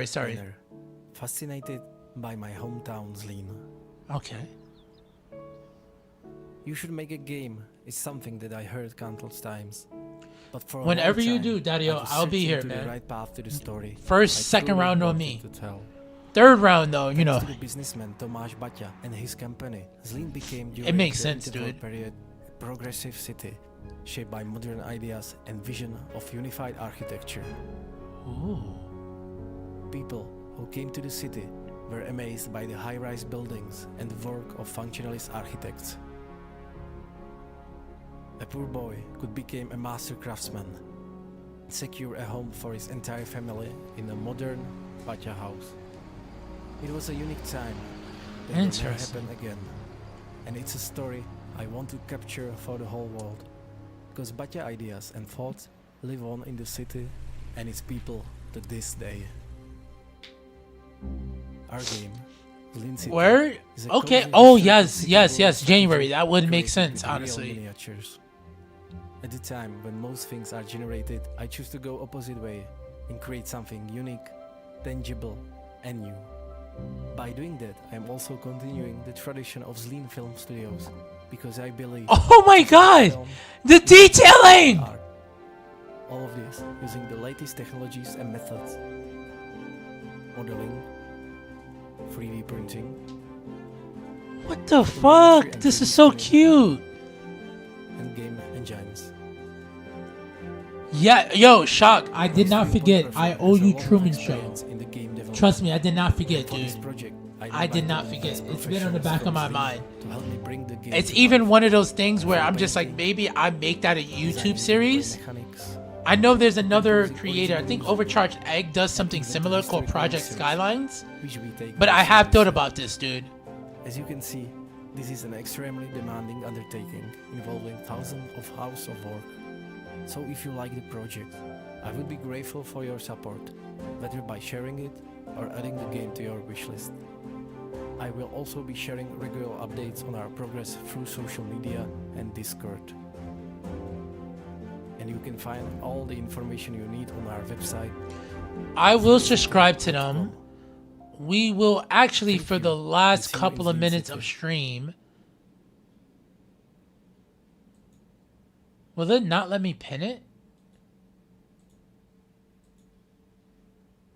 Sorry. earlier. Fascinated by my hometown Zlin. Okay. You should make a game. It's something that I heard countless times. But for a Whenever long you time, do, Daddy-O, I was I'll be searching here, to man. The right path to the story. First, second truly round on wanted me. to tell. Third round, though, you know. Thanks to the businessman Tomáš Baťa and his company, Zlín became It makes the sense, interval dude. period a progressive city shaped by modern ideas and vision of unified architecture. Ooh. People who came to the city were amazed by the high-rise buildings and the work of functionalist architects. A poor boy could become a master craftsman, secure a home for his entire family in a modern Baťa house. It was a unique time that will never happen again, and it's a story I want to capture for the whole world, because Baťa ideas and thoughts live on in the city and its people to this day. Our game, Zlín City, Where? is a Okay. cozy Oh, and yes. circular January. That would make created sense, with real honestly. miniatures. At the time when most things are generated, I choose to go opposite way and create something unique, tangible, and new. By doing that, I'm also continuing the tradition of Zlin Film Studios, because I believe... Oh my god! film The is detailing! art. All of this using the latest technologies and methods. Modeling, 3D printing. What the fuck? This is so cute. And game engines. Yeah, yo, Shock. I did not forget. I owe you Truman Show. Trust me, I did not forget, dude. I did not forget. It's been on the back of my mind. It's even one of those things where I'm just like, maybe I make that a YouTube series. I know there's another creator, I think Overcharged Egg does something similar called Project Skylines. But I have thought about this, dude. As you can see, this is an extremely demanding undertaking involving thousands of hours of work. So if you like the project, I would be grateful for your support, whether by sharing it or adding the game to your wishlist. I will also be sharing regular updates on our progress through social media and Discord. And you can find all the information you need on our website. I will subscribe to them. We will actually, for the last couple of minutes of stream... Will it not let me pin it?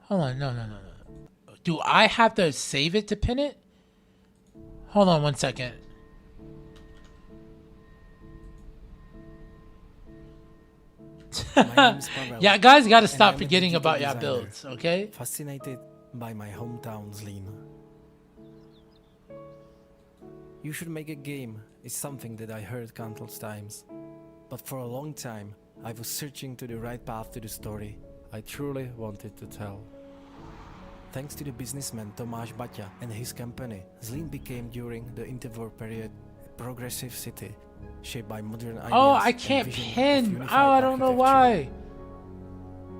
Hold on, no. Do I have to save it to pin it? Hold on 1 second. Yeah, guys gotta stop forgetting about your builds, okay? Fascinated by my hometown Zlin. You should make a game is something that I heard countless times. But for a long time, I was searching to the right path to the story I truly wanted to tell. Thanks to the businessman Tomáš Baťa and his company, Zlín became during the interwar period a progressive city, shaped by modern ideas. Oh, I can't pin. Oh, I don't know why.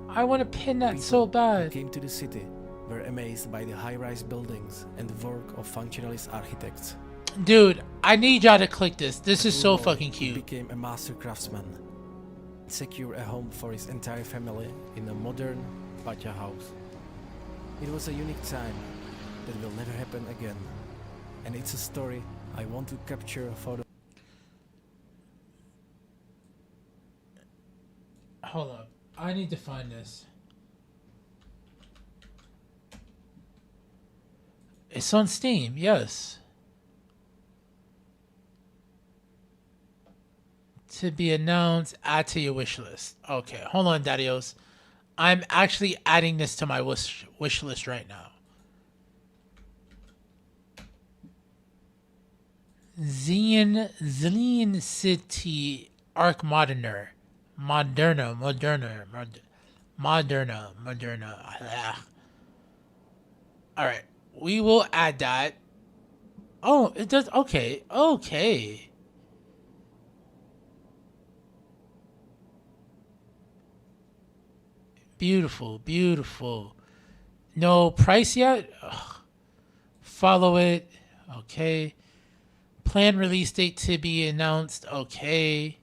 I want to pin that so bad. Who came to the city were amazed by the high-rise buildings and the work of functionalist architects. Dude, I need y'all to click this. This is so fucking cute. Became a master craftsman, secure a home for his entire family in a modern Baťa house. It was a unique time that will never happen again, and it's a story I want to capture for the... Hold up. I need to find this. It's on Steam, yes. To be announced, add to your wish list. Okay, hold on, Daddios. I'm actually adding this to my wish list right now. Zlín City Arc Moderna. Alright, we will add that. Oh, it does. Okay. Beautiful. No price yet? Ugh. Follow it. Okay. Planned release date to be announced. Okay.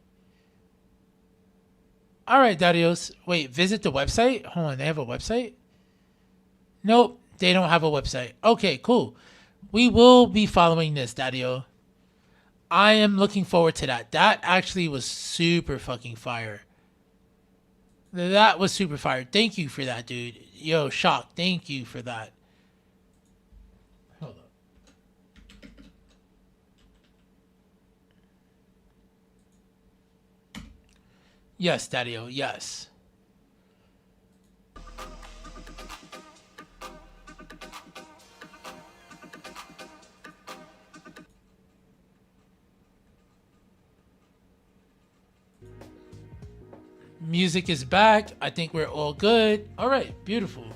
Alright, Dadios. Wait, visit the website? Hold on, they have a website? Nope, they don't have a website. Okay, cool. We will be following this, Dadio. I am looking forward to that. That actually was super fucking fire. That was super fire. Thank you for that, dude. Yo, Shock, thank you for that. Hold up. Yes, Daddy-O, yes. Music is back. I think we're all good. All right, beautiful.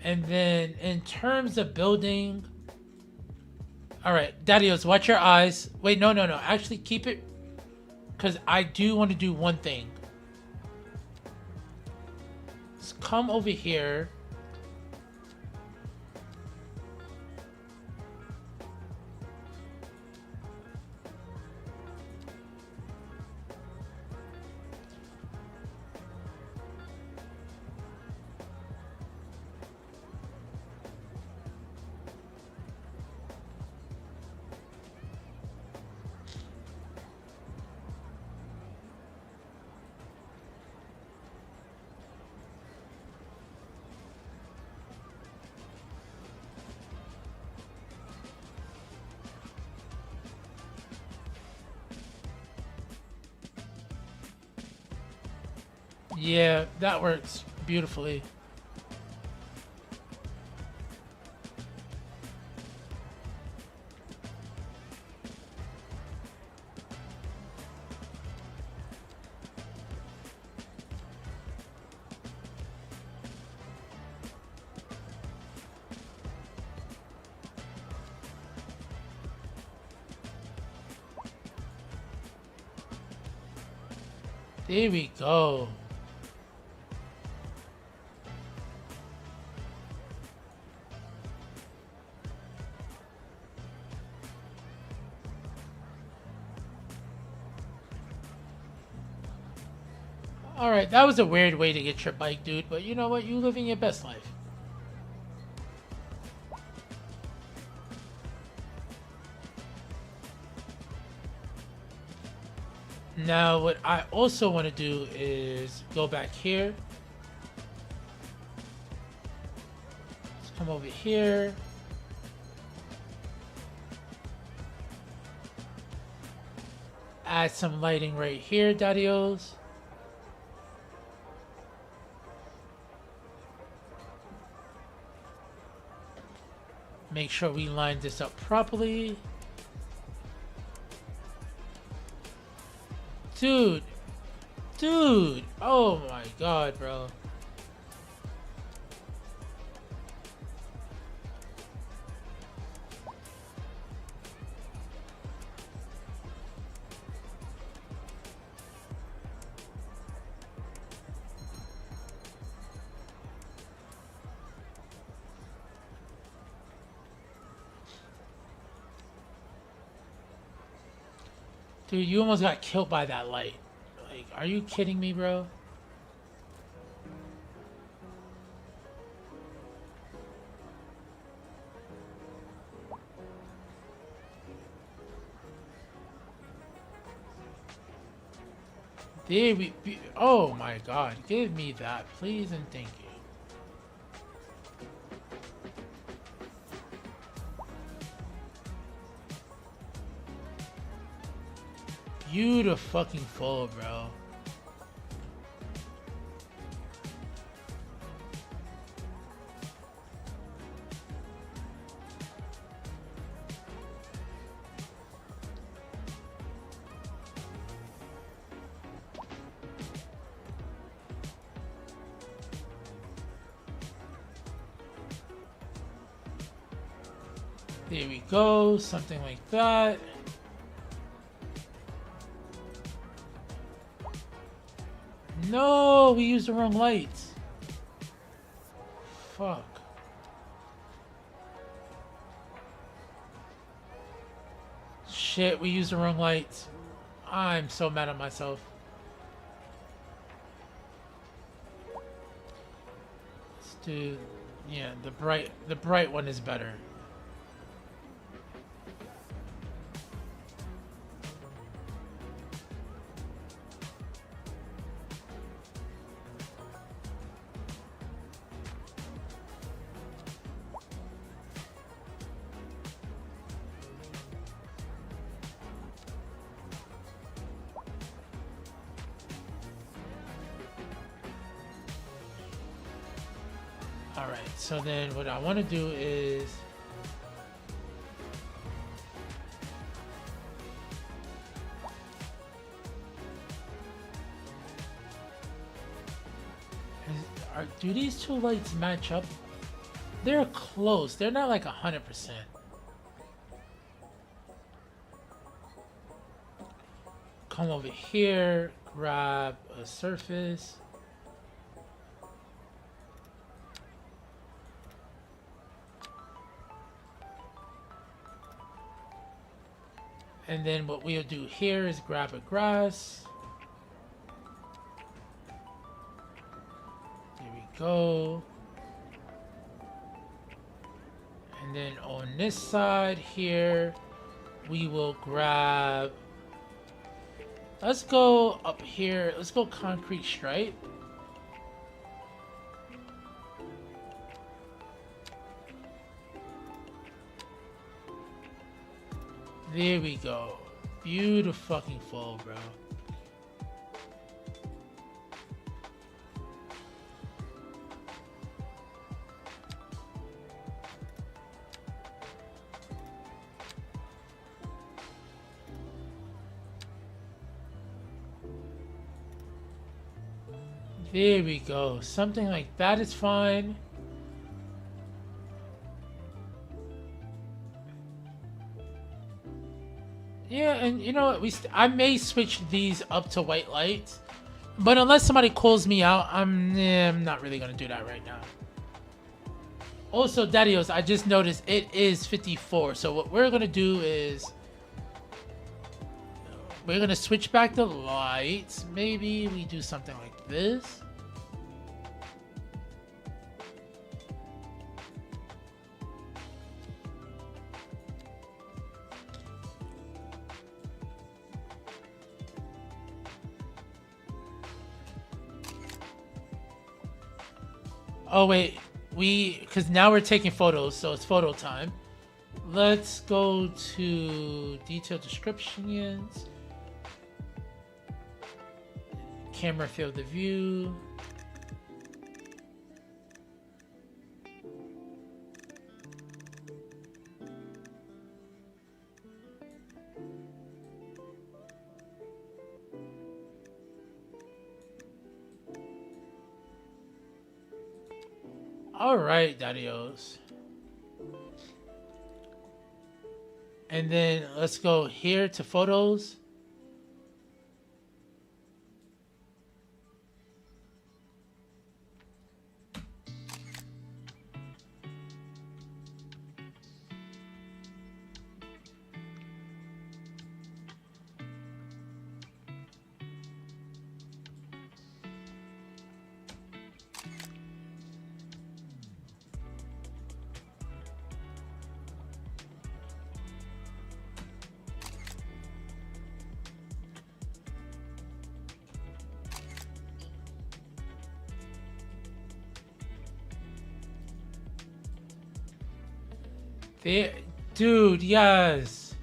And then in terms of building, all right, Daddios, watch your eyes. Wait, no. Actually, keep it, because I do want to do one thing. Let's come over here. Yeah, that works beautifully. There we go. Alright, that was a weird way to get your bike, dude, but you know what? You living your best life. Now, what I also want to do is go back here. Let's come over here. Add some lighting right here, daddy-os. Make sure we line this up properly. Dude, oh my god, bro. Dude, you almost got killed by that light. Like, are you kidding me, bro? There we be. Oh my god, give me that, please and thank you. Beautiful, bro. There we go, something like that. No, we used the wrong lights. Fuck. Shit, we used the wrong lights. I'm so mad at myself. Let's do, yeah, the bright one is better. Alright, so then what I want to do is do these two lights match up? They're close. They're not like 100%. Come over here, grab a surface. And then what we'll do here is grab a grass. There we go. And then on this side here, we will grab, let's go up here. Let's go concrete stripe. There we go. Beautiful, bro. There we go. Something like that is fine. Yeah, and you know what? I may switch these up to white lights, but unless somebody calls me out, I'm not really gonna do that right now. Also, Daddios, I just noticed it is 54. So what we're gonna do is we're gonna switch back the lights. Maybe we do something like this. Oh wait, because now we're taking photos, so it's photo time. Let's go to detailed descriptions. Camera field of view. All right, Daddios. And then let's go here to photos. There, dude, yes.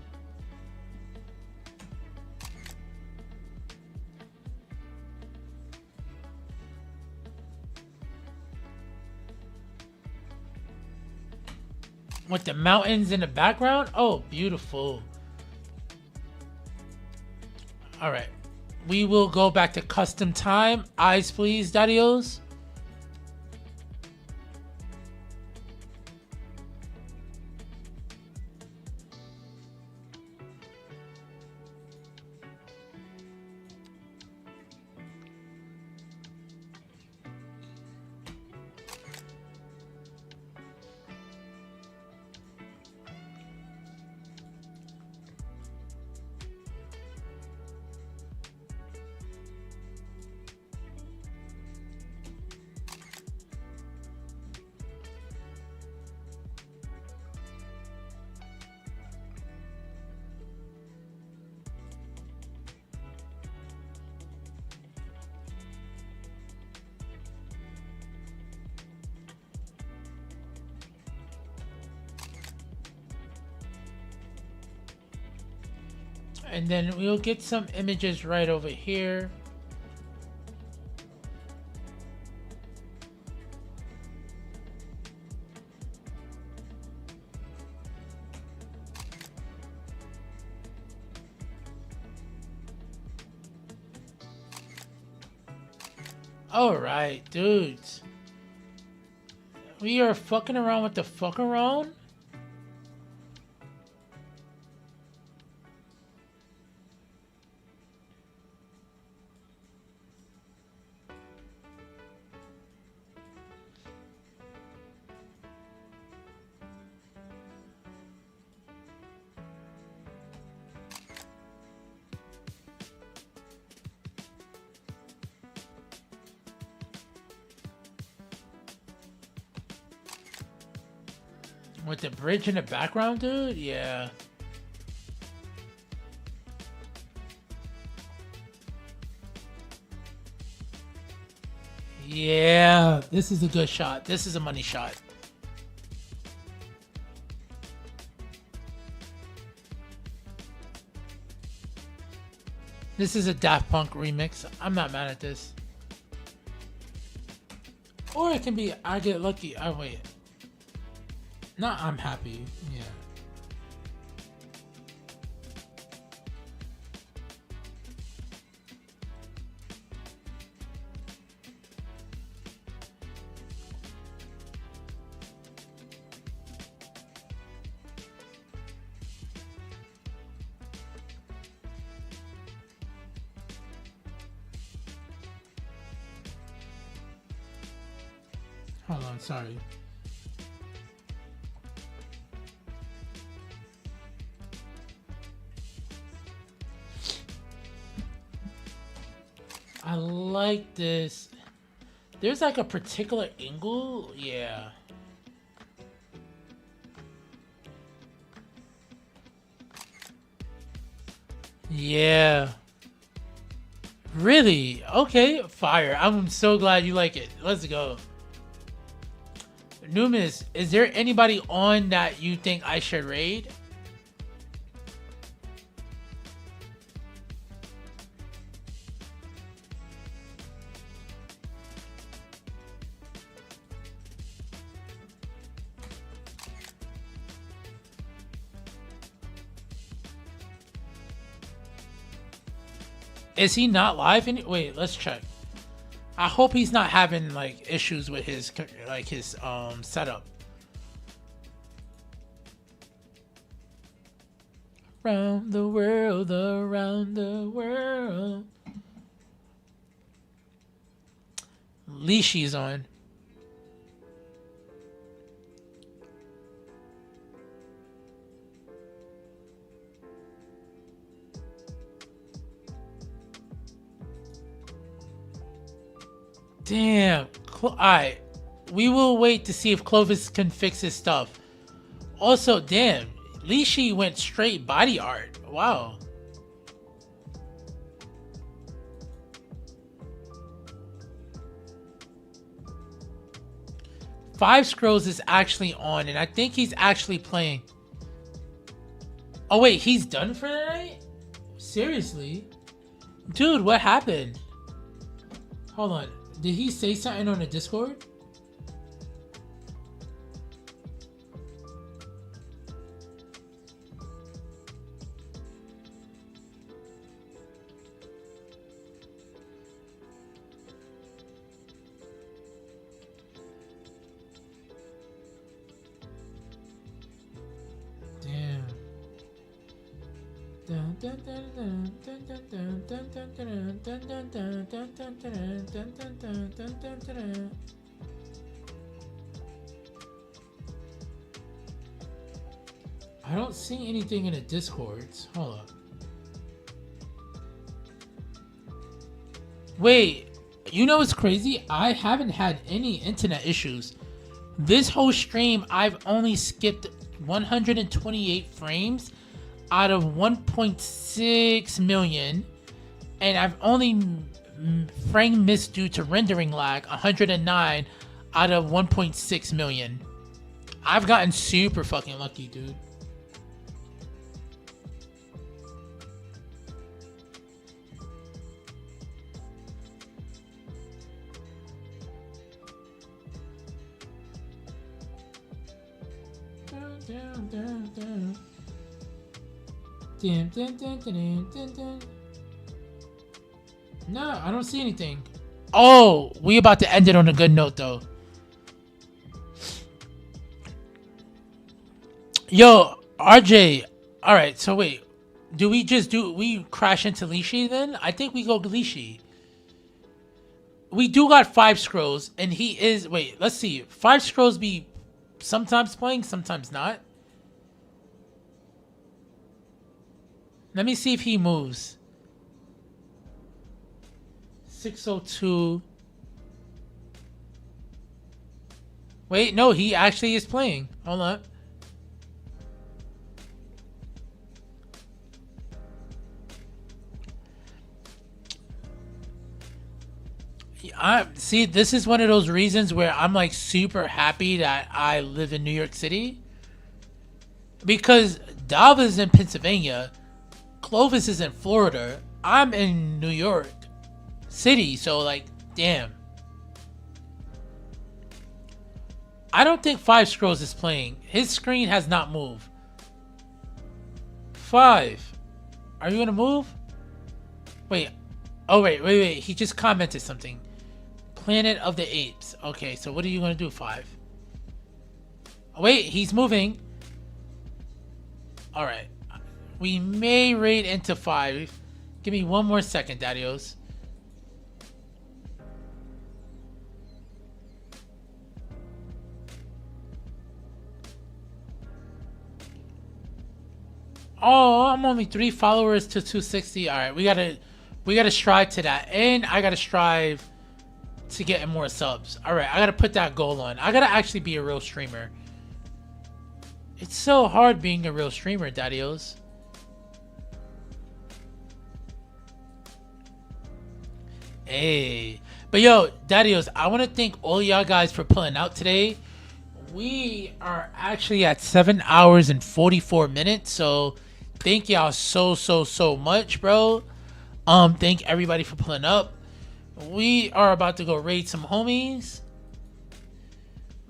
With the mountains in the background? Oh, beautiful. All right. We will go back to custom time. Eyes, please, Daddios. And then we'll get some images right over here. All right, dudes. We are fucking around with the fuck around. With the bridge in the background, dude? Yeah. Yeah, this is a good shot. This is a money shot. This is a Daft Punk remix. I'm not mad at this. Or it can be I Get Lucky. Oh, wait. No, I'm happy. Yeah. Hold on, sorry. I like this. There's like a particular angle. Yeah. Yeah. Really? Okay, fire. I'm so glad you like it. Let's go. Numis, is there anybody on that you think I should raid? Is he not live? Wait, let's check. I hope he's not having like issues with his setup. Around the world, around the world. Leashy's on. Damn. Alright. We will wait to see if Clovis can fix his stuff. Also, damn. Leashy went straight body art. Wow. Five Scrolls is actually on, and I think he's actually playing. Oh wait, he's done for the night? Seriously? Dude, what happened? Hold on. Did he say something on the Discord? I don't see anything in the Discords. Hold up. Wait, you know what's crazy? I haven't had any internet issues. This whole stream, I've only skipped 128 frames out of 1.6 million, and I've only frame missed due to rendering lag 109 out of 1.6 million. I've gotten super fucking lucky, dude. No, I don't see anything. Oh, we about to end it on a good note though. Yo, RJ. All right, so wait. Do we crash into Lishi then? I think we go Lishi. We do got Five Scrolls, and he is, wait, let's see. Five Scrolls be sometimes playing, sometimes not. Let me see if he moves. 602. Wait, no, he actually is playing. Hold on. See, this is one of those reasons where I'm like super happy that I live in New York City. Because Dava's in Pennsylvania. Clovis is in Florida. I'm in New York City, so like, damn. I don't think Five Scrolls is playing. His screen has not moved. Five, are you gonna move? Wait. Oh wait. He just commented something. Planet of the Apes. Okay, so what are you gonna do, Five? Wait, he's moving. All right. We may raid into Five. Give me one more second, Daddios. Oh, I'm only 3 followers to 260. All right, we gotta strive to that, and I gotta strive to getting more subs. All right, I gotta put that goal on. I gotta actually be a real streamer. It's so hard being a real streamer, daddios. Hey, but yo, daddios, I want to thank all y'all guys for pulling out today. We are actually at 7 hours and 44 minutes, so thank y'all so much, bro. Thank everybody for pulling up. We are about to go raid some homies.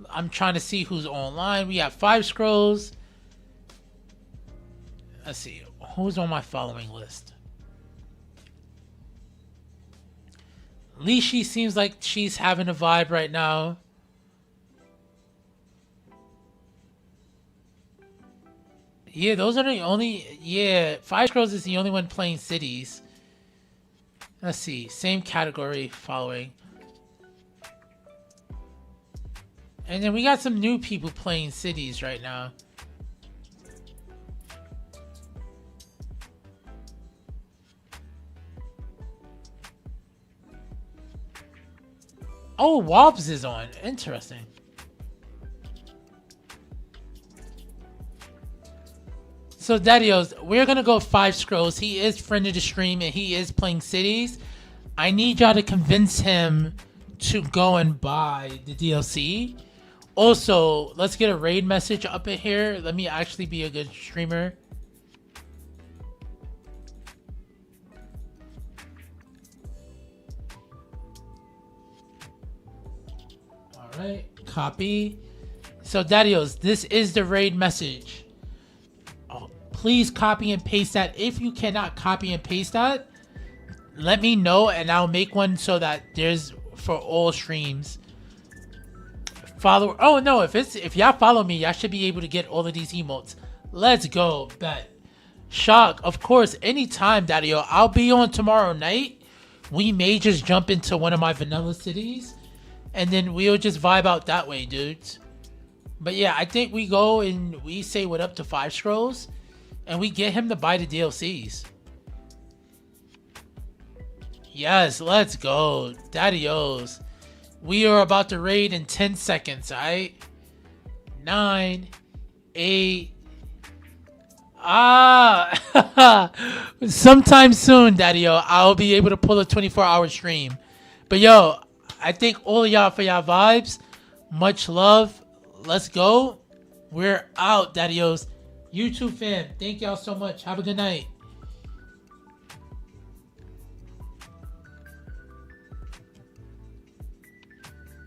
I'm trying to see who's online. We have 5 scrolls. Let's see who's on my following list. Lishi seems like she's having a vibe right now. Yeah, those are the only... Yeah, 5 scrolls is the only one playing cities. Let's see. Same category following. And then we got some new people playing cities right now. Oh, Wobbs is on. Interesting. So, daddios, we're going to go 5 scrolls. He is friend of the stream and he is playing cities. I need y'all to convince him to go and buy the DLC. Also, let's get a raid message up in here. Let me actually be a good streamer. Alright, copy. So, daddios, this is the raid message. Oh, please copy and paste that. If you cannot copy and paste that, let me know and I'll make one so that there's for all streams. Follow. Oh no, if y'all follow me, y'all should be able to get all of these emotes. Let's go. Bet. Shock. Of course, anytime, daddy-o. I'll be on tomorrow night. We may just jump into one of my vanilla cities. And then we'll just vibe out that way, dudes. But yeah, I think we go and we say what up to 5 scrolls. And we get him to buy the DLCs. Yes, let's go. Daddy-os. We are about to raid in 10 seconds, alright? 9, 8. Sometime soon, daddy-o, I'll be able to pull a 24-hour stream. But yo, I thank all of y'all for y'all vibes. Much love. Let's go. We're out, daddy-os. YouTube fam, thank y'all so much. Have a good night.